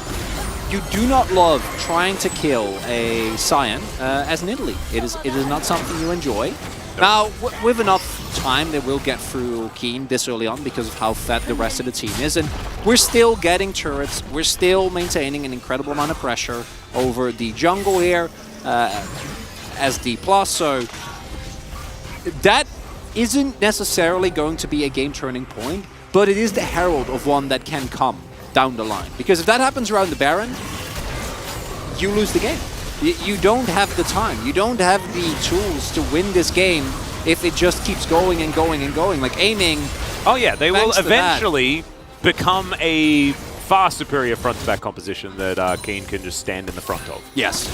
you do not love trying to kill a Scion as an Italy. It is not something you enjoy. Now, with enough time, they will get through Keen this early on because of how fat the rest of the team is, and we're still getting turrets. We're still maintaining an incredible amount of pressure over the jungle here as D+, so that isn't necessarily going to be a game turning point, but it is the herald of one that can come down the line. Because if that happens around the Baron, you lose the game. You don't have the time. You don't have the tools to win this game if it just keeps going and going and going. Like aiming. Oh yeah, they will eventually become a far superior front-to-back composition that Keen can just stand in the front of. Yes.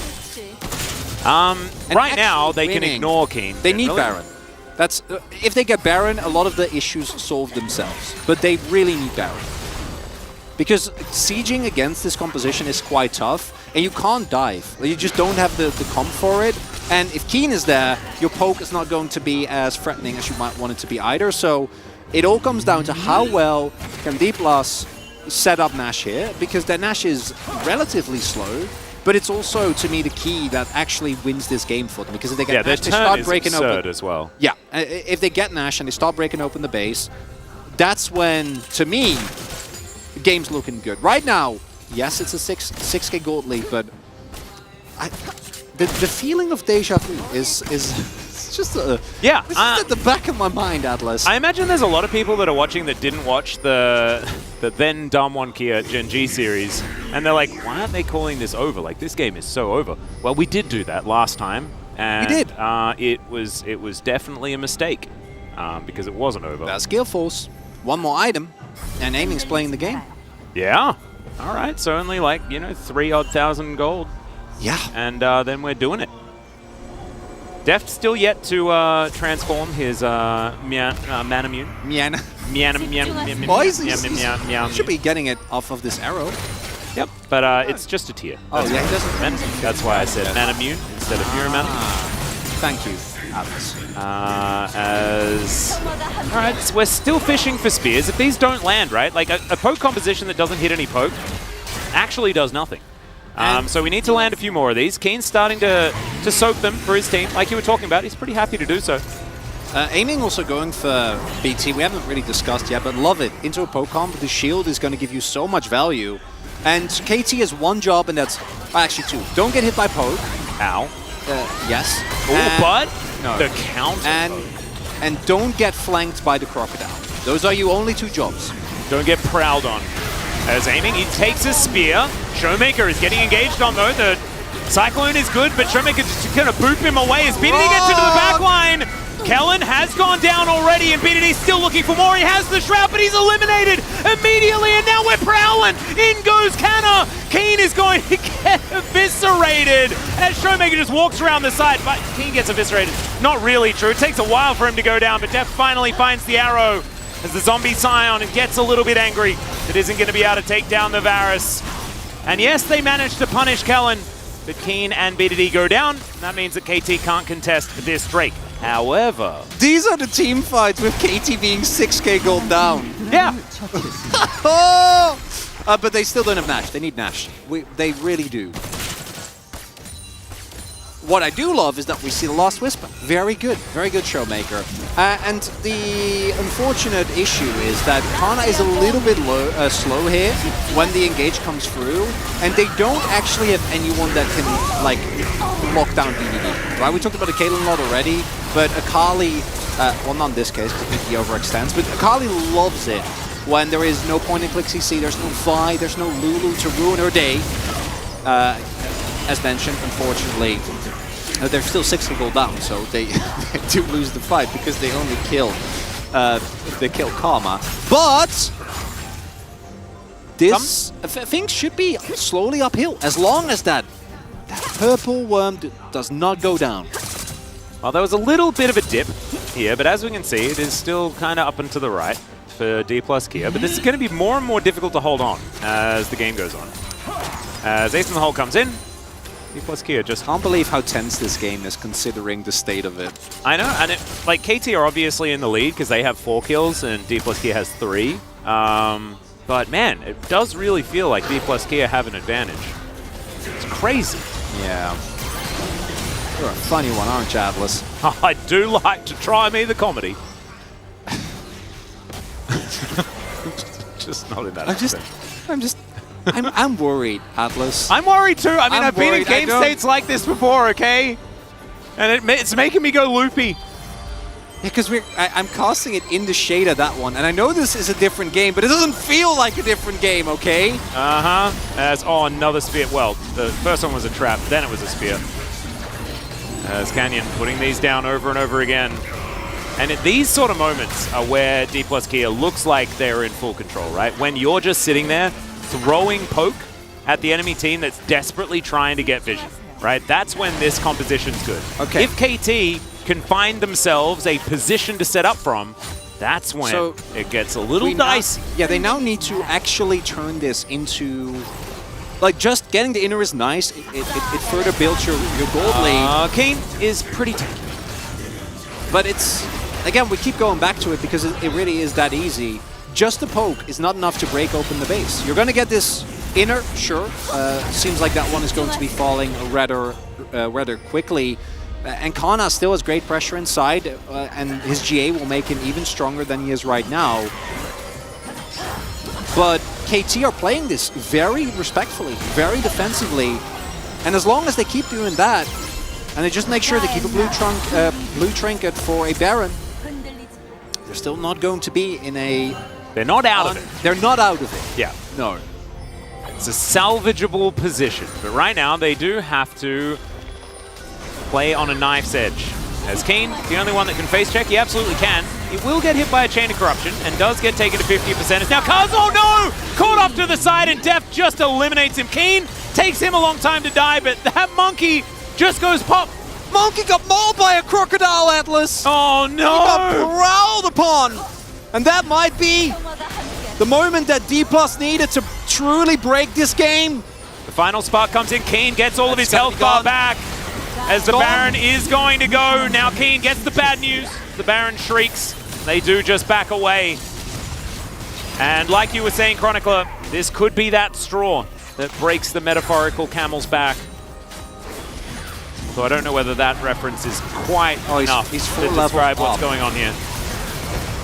Right now, they can ignore Keen. They need Baron. That's if they get Baron, a lot of the issues solve themselves. But they really need Baron. Because sieging against this composition is quite tough, and you can't dive. You just don't have the comp for it. And if Keen is there, your poke is not going to be as threatening as you might want it to be either. So it all comes down to how well can D+ set up Nash here, because their Nash is relatively slow. But it's also, to me, the key that actually wins this game for them, because if they get Nash, they start breaking open as well. Yeah, if they get Nash and they start breaking open the base, that's when, to me, the game's looking good. Right now, yes, it's a 6K gold lead, but the feeling of deja vu is just it's just at the back of my mind, Atlas. I imagine there's a lot of people that are watching that didn't watch the then Damwon Kia Gen.G series, and they're like, why aren't they calling this over? Like, this game is so over. Well, we did do that last time, and we did. It was definitely a mistake because it wasn't over. That's Skill Force. One more item, and Aiming's playing the game. Yeah. All right. So only like 3,000 gold. Yeah. And then we're doing it. Deft still yet to transform his Manamune. Boys, he should be getting it off of this arrow. Yep, but it's just a tier. That's he doesn't. That's why I said Manamune instead of Manamune. Thank you, Atlas. All right, so we're still fishing for spears. If these don't land, right, like a poke composition that doesn't hit any poke actually does nothing. So we need to land a few more of these. Keen's starting to soak them for his team, like you were talking about. He's pretty happy to do so. Aiming also going for BT. We haven't really discussed yet, but love it. Into a poke comp, the shield is going to give you so much value. And KT has one job, and that's actually two. Don't get hit by poke. Ow. Yes. Oh, but no. The counter. And don't get flanked by the crocodile. Those are your only two jobs. Don't get prowled on. As Aiming, he takes his spear. Showmaker is getting engaged on, though. The Cyclone is good, but Showmaker just kind of boop him away as BDD gets into the back line. Kellen has gone down already, and BDD's still looking for more. He has the Shroud, but he's eliminated immediately, and now we're prowling. In goes Canna. Keen is going to get eviscerated as Showmaker just walks around the side, but Keen gets eviscerated. Not really true. It takes a while for him to go down, but Def finally finds the arrow as the zombie Scion gets a little bit angry. It isn't going to be able to take down the Varus. And yes, they managed to punish Kellen, but Keen and BDD go down. And that means that KT can't contest this Drake. However, these are the team fights with KT being 6K gold down. Yeah. But they still don't have Nash. They need Nash. They really do. What I do love is that we see the Last Whisper. Very good Showmaker. And the unfortunate issue is that Kana is a little bit slow here when the engage comes through, and they don't actually have anyone that can like lock down BDD. Right? We talked about a Caitlyn a lot already, but Akali, well, not in this case because he overextends, but Akali loves it when there is no point and click CC, there's no Vi, there's no Lulu to ruin her day. As mentioned, unfortunately, they're still 6 gold down, so they do lose the fight because they only kill Karma. But this things should be slowly uphill as long as that purple worm does not go down. Well, there was a little bit of a dip here, but as we can see, it is still kind of up and to the right for D+ Kia. But this is going to be more and more difficult to hold on as the game goes on. As Ace in the Hole comes in, D+ Kia just can't believe how tense this game is considering the state of it. I know, and like KT are obviously in the lead because they have 4 kills and D+ Kia has 3. But man, it does really feel like D+ Kia have an advantage. It's crazy. Yeah. You're a funny one, aren't you, Atlas? I do like to try me the comedy. Just not in that. I'm worried, Atlas. I'm worried too. I mean, I've been in game states like this before, okay? And it's making me go loopy. Yeah, because I'm casting it in the shade of that one, and I know this is a different game, but it doesn't feel like a different game, okay? As another spear. Well, the first one was a trap, then it was a spear. As Canyon putting these down over and over again. And at these sort of moments are where D+ Kia looks like they're in full control, right? When you're just sitting there throwing poke at the enemy team that's desperately trying to get vision, right? That's when this composition's good. Okay. If KT can find themselves a position to set up from, that's when it gets a little dicey. Yeah, they now need to actually turn this into like, just getting the inner is nice. It further builds your gold lead. Kane is pretty tanky. But it's, again, we keep going back to it because it really is that easy. Just a poke is not enough to break open the base. You're going to get this inner, sure. Seems like that one is going to be falling rather quickly. And Kana still has great pressure inside, and his GA will make him even stronger than he is right now. But KT are playing this very respectfully, very defensively. And as long as they keep doing that, and they just make sure they keep a blue trinket for a Baron, they're still not going to be in a... They're not out of it. They're not out of it. Yeah, no. It's a salvageable position. But right now, they do have to play on a knife's edge. As Kane, the only one that can face check, he absolutely can. He will get hit by a Chain of Corruption and does get taken to 50%. It's now Kaz, oh no! Caught off to the side and Def just eliminates him. Kane takes him a long time to die, but that Monkey just goes pop. Monkey got mauled by a Crocodile, Atlas! Oh no! He got prowled upon! And that might be the moment that D+ needed to truly break this game. The final spark comes in. Kane gets all of his health bar back. As the Baron is going to go. Now Kane gets the bad news. The Baron shrieks. They do just back away. And like you were saying, Chronicler, this could be that straw that breaks the metaphorical camel's back. So I don't know whether that reference is quite enough to describe what's going on here.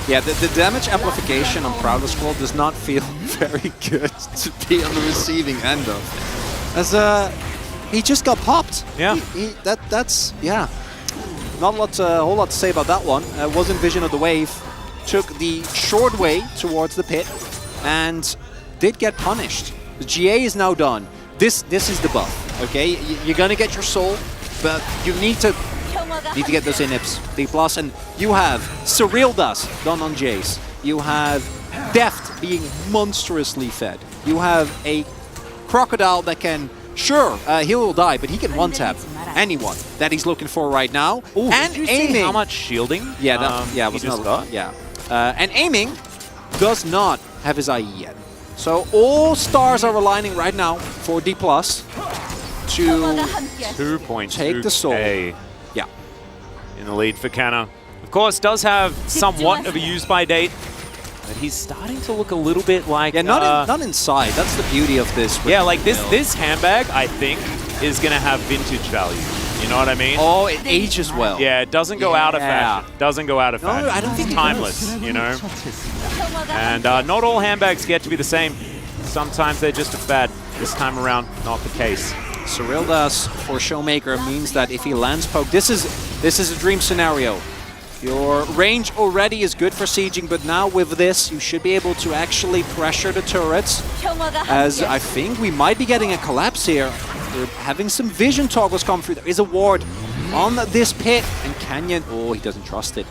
Yeah, the damage amplification on Prowler Scroll does not feel very good to be on the receiving end of. As he just got popped. Yeah. That's yeah. Not a whole lot to say about that one. Was in vision of the wave, took the short way towards the pit, and did get punished. The GA is now done. This is the buff. Okay, you're gonna get your soul, but you need to get those inhips. D+, and you have Surreal Dust done on Jace. You have Deft being monstrously fed. You have a Crocodile that can, sure, he will die, but he can one-tap anyone that he's looking for right now. Ooh, and did you aiming. See how much shielding? Yeah, yeah, was just not, yeah. And aiming does not have his IE yet. So all stars are aligning right now for D+ to 2.2 take the soul. Yeah. In the lead for Kana. Of course, does have somewhat of a use-by date, but he's starting to look a little bit like... Yeah, not inside. That's the beauty of this. Yeah, like this handbag, I think, is going to have vintage value. You know what I mean? Oh, it ages well. Yeah, it doesn't go out of fashion. Doesn't go out of fashion. No, I don't think it's timeless, you know? And not all handbags get to be the same. Sometimes they're just a fad. This time around, not the case. Surreal Dust for Showmaker means that if he lands poke, this is a dream scenario. Your range already is good for sieging, but now with this, you should be able to actually pressure the turrets. As I think we might be getting a collapse here. We're having some vision toggles come through. There is a ward on this pit, and Canyon, oh, he doesn't trust it.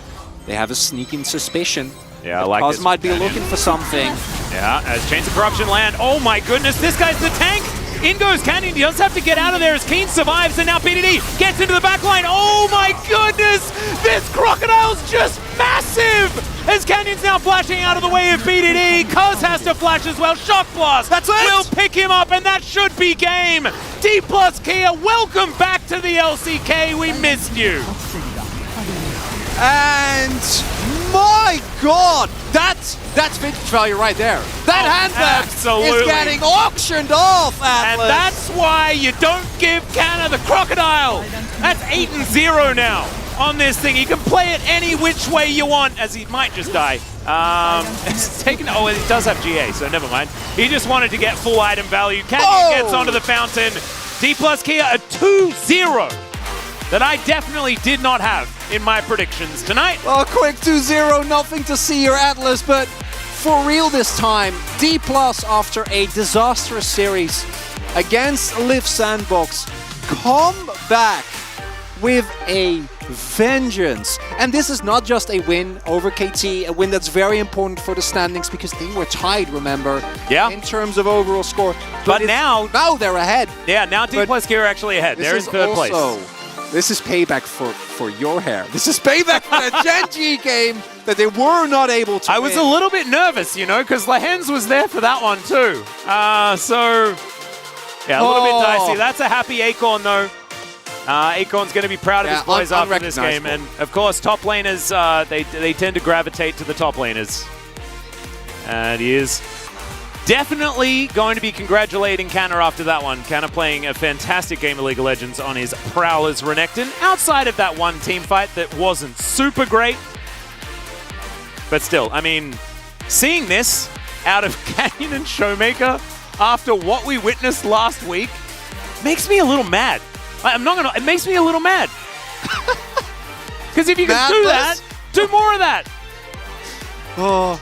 They have a sneaking suspicion. Yeah, I like this. Cause might be looking for something. Yeah, as Chains of Corruption land. Oh my goodness, this guy's the tank! In goes Canyon, he does have to get out of there as Kane survives, and now BDD gets into the back line. Oh my goodness! This Crocodile's just massive! As Canyon's now flashing out of the way of BDD. Cuz has to flash as well. Shock Blast will pick him up, and that should be game. D+ Kia, welcome back to the LCK. We missed you. And my God, that's vintage value right there. That handbag is getting auctioned off, Atlas. And that's why you don't give Kana the Crocodile. That's 8-0 now on this thing. You can play it any which way you want, as he might just die. It's taken. Oh, it does have GA, so never mind. He just wanted to get full item value. Canyon gets onto the fountain. D+ Kia a 2-0 that I definitely did not have in my predictions tonight. Well, a quick 2-0, nothing to see here, Atlas, but for real this time, D+ after a disastrous series against Liv Sandbox, come back with a vengeance. And this is not just a win over KT, a win that's very important for the standings because they were tied, remember? Yeah. In terms of overall score. But now they're ahead. Yeah, now D+ Kia are actually ahead. They're in third place. This is payback for your hair. This is payback for the Gen.G game that they were not able to I was a little bit nervous, you know, because Lahens was there for that one too. So Yeah, a little bit dicey. That's a happy Acorn, though. Acorn's going to be proud of his boys after this game. And, of course, top laners, they tend to gravitate to the top laners. And he is definitely going to be congratulating Canna after that one. Canna playing a fantastic game of League of Legends on his Prowlers Renekton, outside of that one team fight that wasn't super great. But still, I mean, seeing this out of Canyon and Showmaker after what we witnessed last week makes me a little mad. I'm not gonna. It makes me a little mad. Because if you can do that, do more of that. Oh,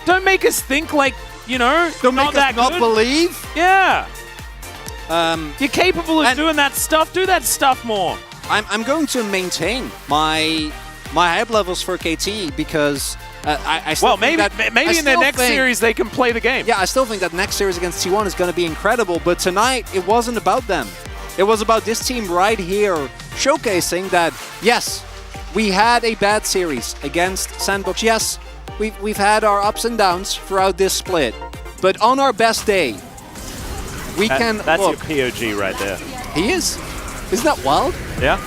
don't make us think like, you know, don't make us not believe. Yeah. You're capable of doing that stuff. Do that stuff more. I'm going to maintain my hype levels for KT because I still think that, maybe in their next series they can play the game. Yeah, I still think that next series against T1 is going to be incredible. But tonight it wasn't about them. It was about this team right here showcasing that, yes, we had a bad series against Sandbox. Yes, we've had our ups and downs throughout this split. But on our best day, we can That's look. your POG right there. He is. Isn't that wild? Yeah.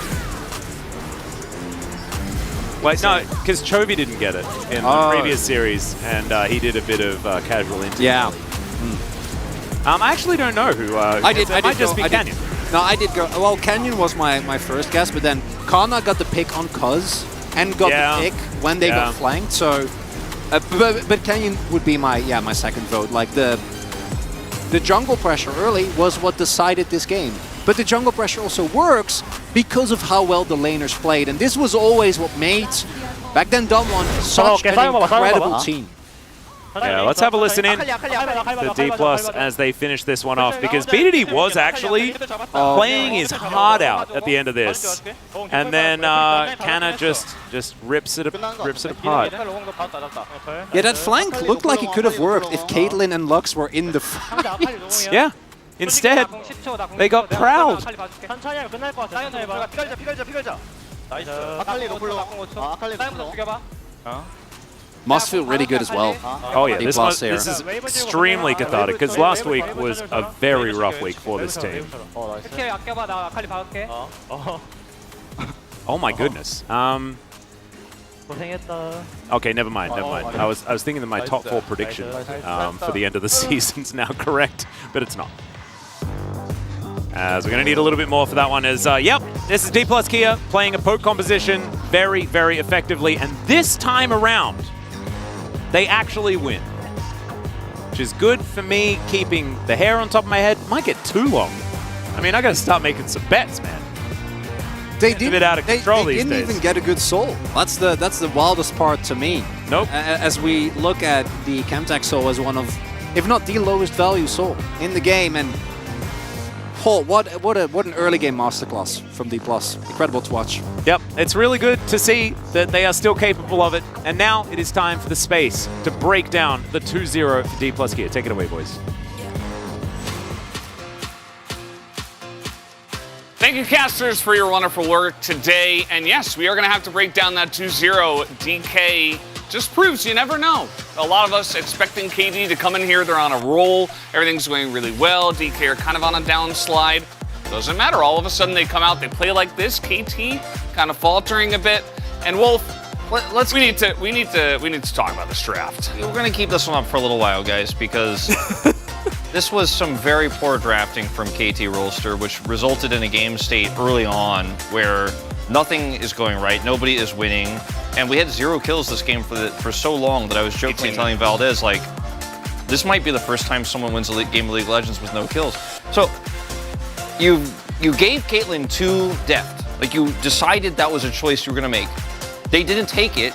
Wait, no, because Chovy didn't get it in the previous series, and he did a bit of casual interview. Yeah. I actually don't know who. I did. It might just be Canyon. No, I did go. Well, Canyon was my first guess, but then Kana got the pick on Cuz and got the pick when they got flanked. So, but Canyon would be my second vote. Like the jungle pressure early was what decided this game. But the jungle pressure also works because of how well the laners played, and this was always what made back then Dumb1 such an incredible team. Yeah, let's have a listen in to D+ as they finish this one off, because BDD was actually playing his heart out at the end of this, and then Canna just rips it apart. Yeah, that flank looked like it could have worked if Caitlyn and Lux were in the fight. Yeah. Instead, they got prowled. Must feel really good as well. Oh yeah, this is extremely cathartic, because last week was a very rough week for this team. Oh my goodness. Okay, never mind. I was thinking that my top 4 prediction for the end of the season's now correct, but it's not. As we're going to need a little bit more for that one. Yep, this is D+ Kia playing a poke composition very, very effectively, and this time around, they actually win. Which is good for me, keeping the hair on top of my head. Might get too long. I mean, I got to start making some bets, man. They didn't, a bit out of control these days. They didn't even get a good soul. That's the wildest part to me. Nope. As we look at the Chemtech soul as one of, if not the lowest value soul in the game, and what an early game masterclass from D+. Incredible to watch. Yep, it's really good to see that they are still capable of it. And now it is time for the space to break down the 2-0 for D+ Kia. Take it away, boys. Thank you, casters, for your wonderful work today. And yes, we are going to have to break down that 2-0. DK just proves you never know. A lot of us expecting KD to come in here. They're on a roll. Everything's going really well. DK are kind of on a downslide. Doesn't matter. All of a sudden they come out, they play like this. KT kind of faltering a bit. And Wolf, we need to talk about this draft. We're going to keep this one up for a little while, guys, because this was some very poor drafting from KT Rolster, which resulted in a game state early on where nothing is going right, nobody is winning, and we had 0 kills this game for so long that I was jokingly telling Valdez, like, this might be the first time someone wins a game of League of Legends with no kills. So, you gave Caitlyn 2 depth. Like, you decided that was a choice you were going to make. They didn't take it,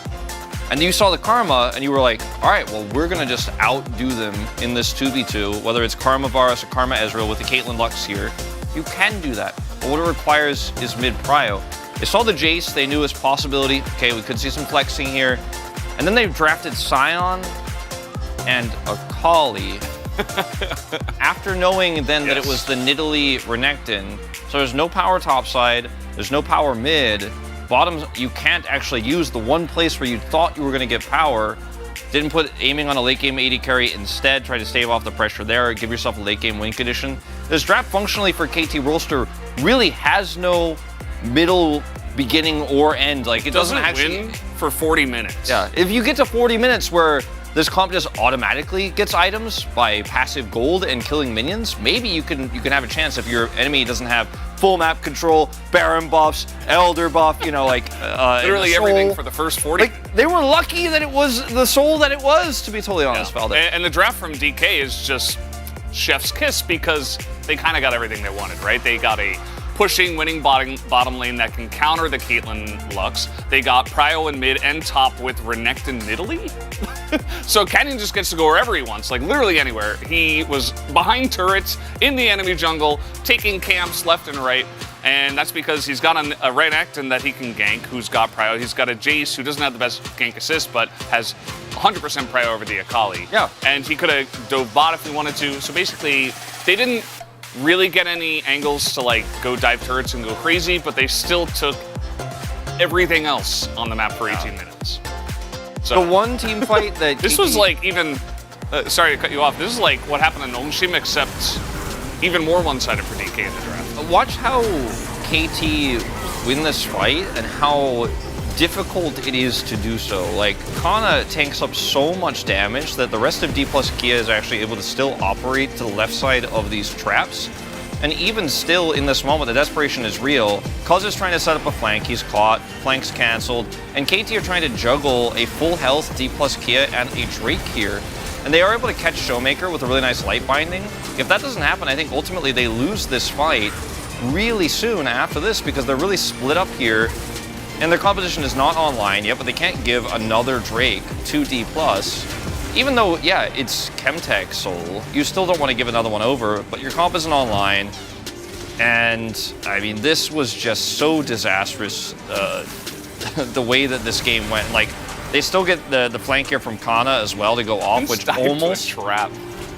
and you saw the Karma, and you were like, all right, well, we're going to just outdo them in this 2v2, whether it's Karma Varus or Karma Ezreal with the Caitlyn Lux here. You can do that, but what it requires is mid-prio. They saw the Jace, they knew it was a possibility. Okay, we could see some flexing here. And then they drafted Sion and Akali. After knowing then that it was the Nidalee Renekton, so there's no power topside, there's no power mid, bottoms, you can't actually use the one place where you thought you were going to get power. Didn't put aiming on a late game AD carry instead, try to stave off the pressure there, give yourself a late game win condition. This draft functionally for KT Rolster really has no middle, beginning, or end. Like it doesn't actually win for 40 minutes. Yeah, if you get to 40 minutes where this comp just automatically gets items by passive gold and killing minions, maybe you can have a chance if your enemy doesn't have full map control, Baron buffs, Elder buff, you know, like literally everything for the first 40. Like they were lucky that it was the soul that it was, to be totally honest, Valde. And the draft from DK is just chef's kiss because they kind of got everything they wanted, right? They got a pushing, winning bottom lane that can counter the Caitlyn Lux. They got Prio in mid and top with Renekton Nidalee. So Canyon just gets to go wherever he wants, like literally anywhere. He was behind turrets in the enemy jungle, taking camps left and right. And that's because he's got a Renekton that he can gank, who's got Prio. He's got a Jace who doesn't have the best gank assist, but has 100% Prio over the Akali. Yeah. And he could have dove bot if he wanted to. So basically, they didn't really get any angles to like go dive turrets and go crazy, but they still took everything else on the map for 18 minutes. So the one team fight that this was like even, sorry to cut you off, this is like what happened in Nongshim, except even more one-sided for DK in the draft. Watch how KT win this fight and how difficult it is to do so. Like, Kana tanks up so much damage that the rest of D plus Kia is actually able to still operate to the left side of these traps. And even still, in this moment, the desperation is real. Cuz is trying to set up a flank, he's caught, flank's cancelled, and KT are trying to juggle a full health D plus Kia and a Drake here. And they are able to catch Showmaker with a really nice light binding. If that doesn't happen, I think ultimately they lose this fight really soon after this because they're really split up here. And their composition is not online yet, but they can't give another Drake to D+. Even though, yeah, it's Chemtech Soul, you still don't want to give another one over, but your comp isn't online. And, I mean, this was just so disastrous, the way that this game went. Like, they still get the flank here from Kana as well to go off, which almost... trap.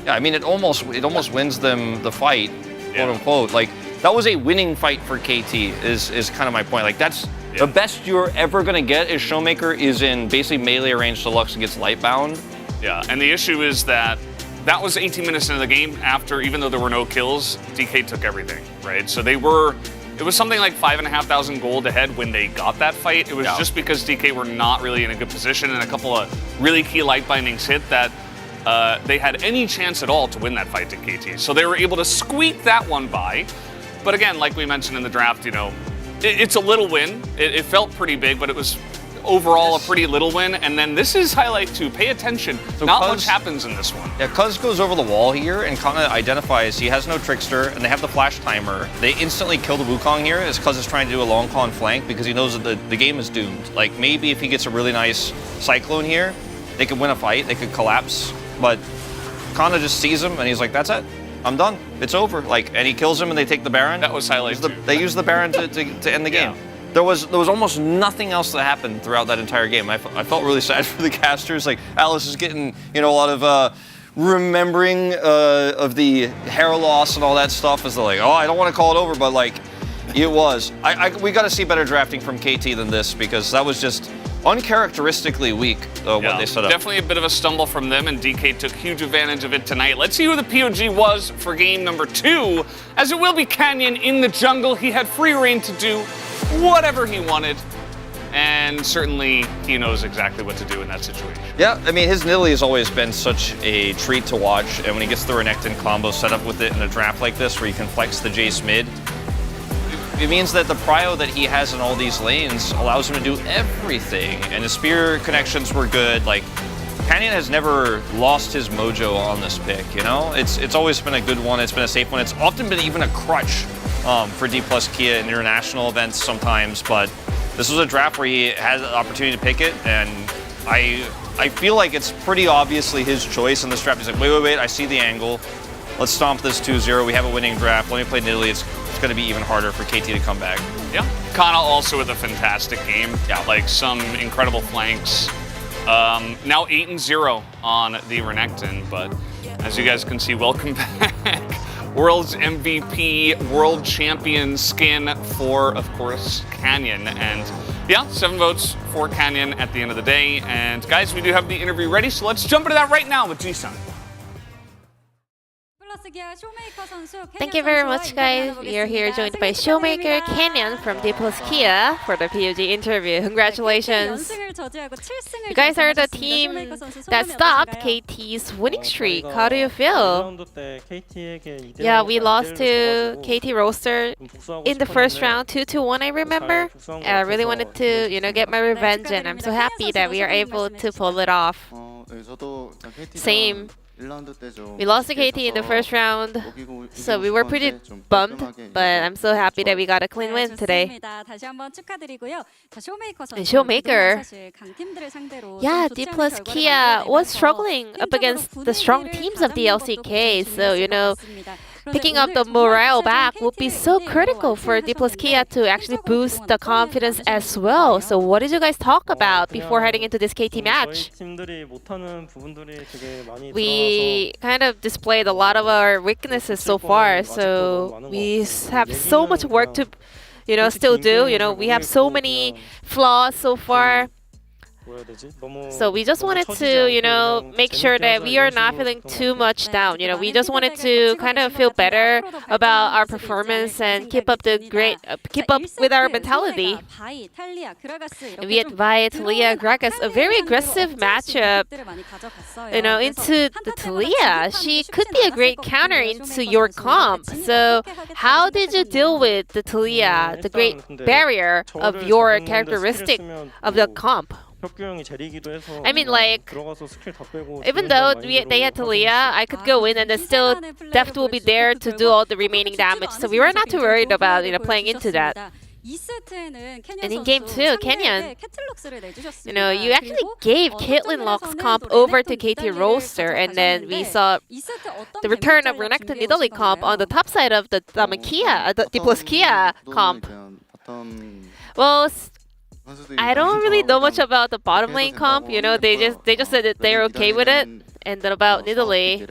Yeah, I mean, it almost wins them the fight, quote unquote. Like, that was a winning fight for KT, is kind of my point. Like, that's... The best you're ever going to get is Showmaker is in basically melee range Deluxe and gets Lightbound. Yeah, and the issue is that was 18 minutes into the game after, even though there were no kills, DK took everything, right? So it was something like 5,500 gold ahead when they got that fight. It was just because DK were not really in a good position and a couple of really key light bindings hit that they had any chance at all to win that fight to KT. So they were able to squeak that one by. But again, like we mentioned in the draft, you know, it's a little win. It felt pretty big, but it was overall a pretty little win. And then this is highlight 2. Pay attention. So not much happens in this one. Yeah, Cuz goes over the wall here and Kana identifies he has no Trickster and they have the flash timer. They instantly kill the Wukong here as Cuz is trying to do a long con flank because he knows that the game is doomed. Like maybe if he gets a really nice Cyclone here, they could win a fight, they could collapse. But Kana just sees him and he's like, that's it. I'm done. It's over. Like, and he kills him, and they take the Baron. That was highlight 2. They use the Baron to end the game. There was almost nothing else that happened throughout that entire game. I felt really sad for the casters. Like Alice is getting a lot of remembering of the hair loss and all that stuff. As they're like, oh, I don't want to call it over, but like, it was. We got to see better drafting from KT than this because that was just uncharacteristically weak what they set up. Definitely a bit of a stumble from them, and DK took huge advantage of it tonight. Let's see who the POG was for game number 2, as it will be Canyon in the jungle. He had free reign to do whatever he wanted, and certainly he knows exactly what to do in that situation. Yeah, I mean, his Nidalee has always been such a treat to watch, and when he gets the Renekton combo set up with it in a draft like this where you can flex the Jace mid, it means that the prio that he has in all these lanes allows him to do everything. And his spear connections were good. Like, Canyon has never lost his mojo on this pick, you know? It's always been a good one. It's been a safe one. It's often been even a crutch for D plus Kia in international events sometimes. But this was a draft where he had the opportunity to pick it. And I feel like it's pretty obviously his choice in this draft. He's like, wait, I see the angle. Let's stomp this 2-0. We have a winning draft. Let me play Nidalee. It's going to be even harder for KT to come back. Yeah. Kana also with a fantastic game. Yeah. Like some incredible flanks. Now 8-0 on the Renekton, but as you guys can see, welcome back. World's MVP, World Champion skin for, of course, Canyon. And yeah, 7 votes for Canyon at the end of the day. And guys, we do have the interview ready, so let's jump into that right now with Ji-san. Thank you very much, guys. We are here joined by Showmaker Canyon from D plus Kia for the PUG interview. Congratulations. You guys are the team that stopped KT's winning streak. How do you feel? Yeah, we lost to KT Roaster in the first round, 2-1, I remember. I really wanted to, get my revenge, and I'm so happy that we are able to pull it off. Same. We lost to KT in the first round, so we were pretty bummed, but I'm so happy that we got a clean win today. And Showmaker, yeah, D plus Kia was struggling up against the strong teams of the LCK, so picking up the morale back would be so critical for D plus Kia to actually boost the confidence as well. So what did you guys talk about before heading into this KT match? We kind of displayed a lot of our weaknesses so far, so we have so much work to still do. We have so many flaws so far. So we just wanted to, make sure that we are not feeling too much down. We just wanted to kind of feel better about our performance and keep up with our mentality. And we had Vi, Talia, Gragas, a very aggressive matchup, into the Talia. She could be a great counter into your comp. So how did you deal with the Talia, the great barrier of your characteristic of the comp? I mean, even though they had Talia, I could go in and then still Deft will be there to do all the remaining damage. So we were not too worried about playing into that. And in game 2, Canyon, you actually gave Caitlyn Locke's comp over to KT Roaster, and then we saw the return of Renekton Nidalee comp on the top side of the D plus Kia comp. Well, I don't really know much about the bottom lane comp. They just said that they're okay with it. And then about Nidalee,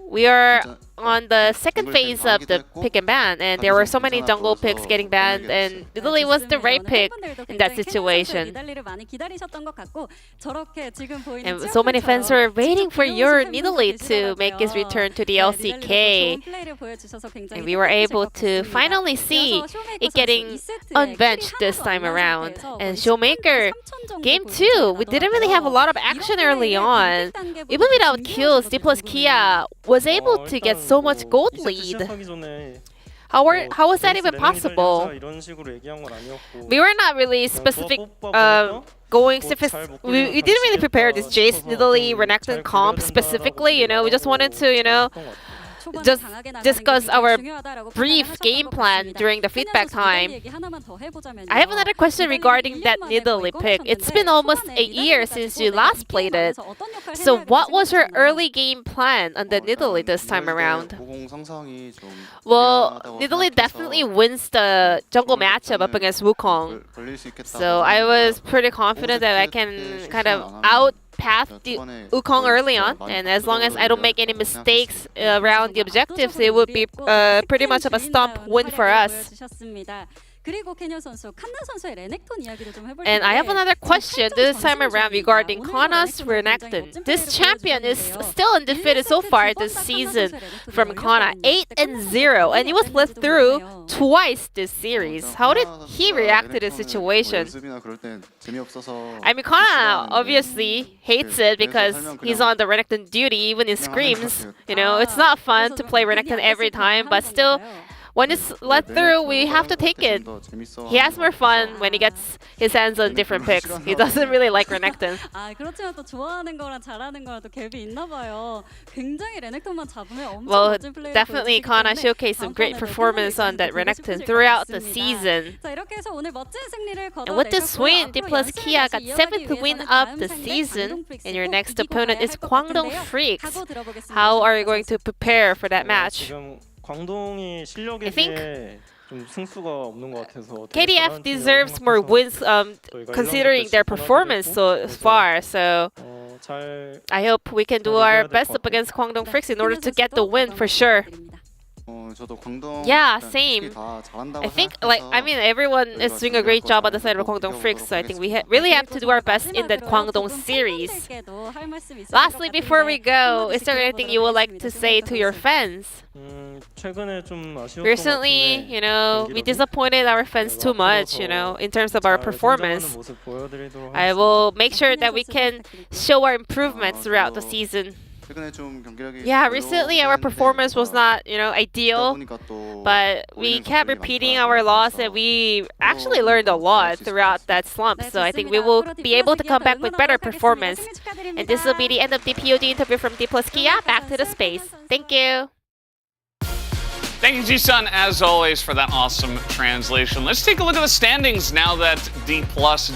we are on the second phase of the pick and ban, and there were so many jungle picks getting banned, and Nidalee was the right pick in that situation. And so many fans were waiting for your Nidalee to make his return to the LCK, and we were able to finally see it getting unbenched this time around. And Showmaker, game 2, we didn't really have a lot of action early on. Even without kills, D plus Kia was able to get so much gold lead. How was that even possible? We were not really specific, we didn't really prepare this Jace, Nidalee, Renekton comp specifically, we just wanted to, just discuss our brief game plan during the feedback time. I have another question regarding that Nidalee pick. It's been almost a year since you last played it. So what was your early game plan on the Nidalee this time around? Well, Nidalee definitely wins the jungle matchup up against Wukong. So I was pretty confident that I can kind of outpath the Wukong early on, and as long as I don't make any mistakes around the objectives, it would be pretty much of a stomp win for us. And I have another question this time around regarding Kana's Renekton. This champion is still undefeated so far this season from Kana, 8-0, and he was let through twice this series. How did he react to this situation? I mean, Kana obviously hates it because he's on the Renekton duty even in scrims. It's not fun to play Renekton every time, but still, when it's let through, we have to take it. He has more fun when he gets his hands on different picks. He doesn't really like Renekton. Well, definitely Kana showcased some great performance on that Renekton throughout the season. And with this win, D plus Kia got 7th win of the season. And your next opponent is Kwangdong Freaks. How are you going to prepare for that match? I think KDF deserves more wins considering their performance so far, so I hope we can do our best up against Kwangdong Freaks in order to get the win for sure. Yeah, same. I think, everyone is doing a great job on the side of Kwangdong Freaks, so I think we really have to do our best in that Kwangdong series. Lastly, before we go, is there anything you would like to say to your fans? Recently, we disappointed our fans too much, in terms of our performance. I will make sure that we can show our improvements throughout the season. Yeah, recently our performance was not, ideal, but we kept repeating our loss and we actually learned a lot throughout that slump. So I think we will be able to come back with better performance. And this will be the end of the POD interview from D+Kia. Back to the space. Thank you. Thank you, Ji-sun, as always, for that awesome translation. Let's take a look at the standings now that D+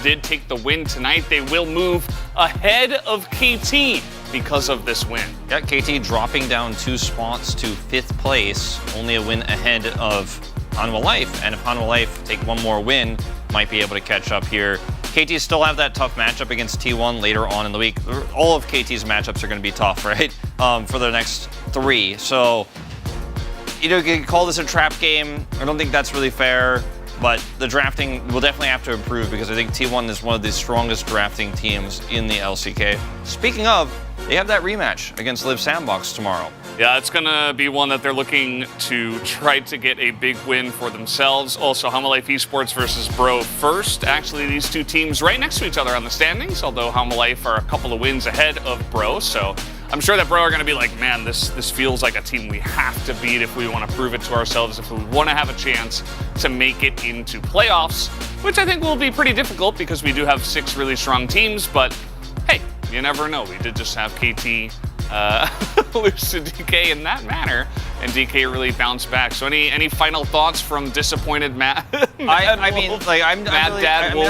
did take the win tonight. They will move ahead of KT because of this win. Yeah, KT dropping down 2 spots to 5th place, only a win ahead of Hanwha Life. And if Hanwha Life take one more win, might be able to catch up here. KT still have that tough matchup against T1 later on in the week. All of KT's matchups are going to be tough, right? For the next 3. So, you can call this a trap game. I don't think that's really fair, but the drafting will definitely have to improve because I think T1 is one of the strongest drafting teams in the LCK. Speaking of, they have that rematch against Live Sandbox tomorrow. Yeah, it's going to be one that they're looking to try to get a big win for themselves. Also, Hanwha Life Esports versus Bro first. Actually, these two teams right next to each other on the standings, although Hanwha Life are a couple of wins ahead of Bro, so I'm sure that Bro are going to be like, man, this feels like a team we have to beat if we want to prove it to ourselves, if we want to have a chance to make it into playoffs, which I think will be pretty difficult because we do have 6 really strong teams, but hey, you never know. We did just have KT lose to DK in that manner, and DK really bounced back. So any final thoughts from disappointed Matt? I'm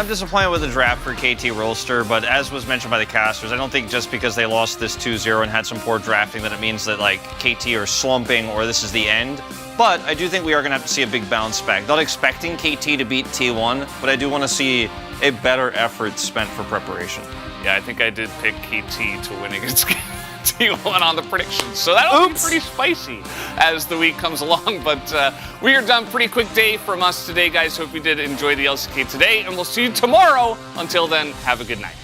disappointed with the draft for KT Rollster, but as was mentioned by the casters, I don't think just because they lost this 2-0 and had some poor drafting that it means that KT are slumping or this is the end. But I do think we are going to have to see a big bounce back. Not expecting KT to beat T1, but I do want to see a better effort spent for preparation. Yeah, I think I did pick KT to win against T1 on the predictions. So that'll be pretty spicy as the week comes along. But we are done. Pretty quick day from us today, guys. Hope you did enjoy the LCK today, and we'll see you tomorrow. Until then, have a good night.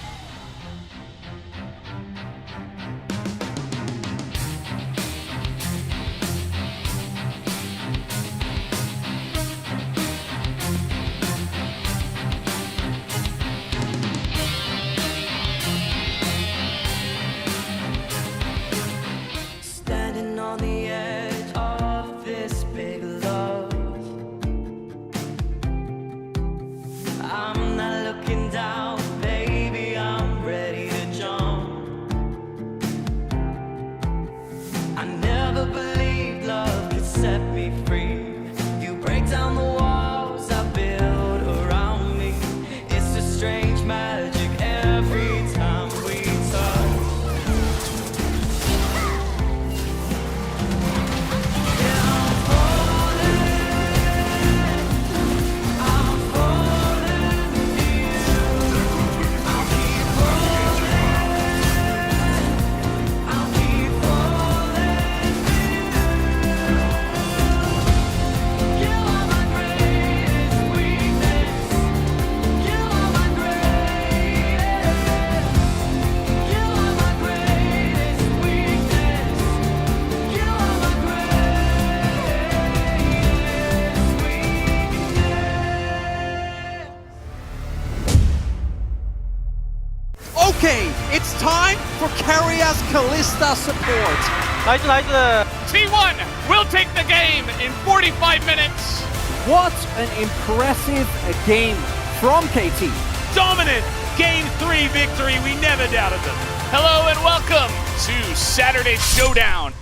Okay, it's time for Carria's Kalista support. 나이스 나이스. T1 will take the game in 45 minutes. What an impressive game from KT. Dominant Game 3 victory. We never doubted them. Hello and welcome to Saturday Showdown.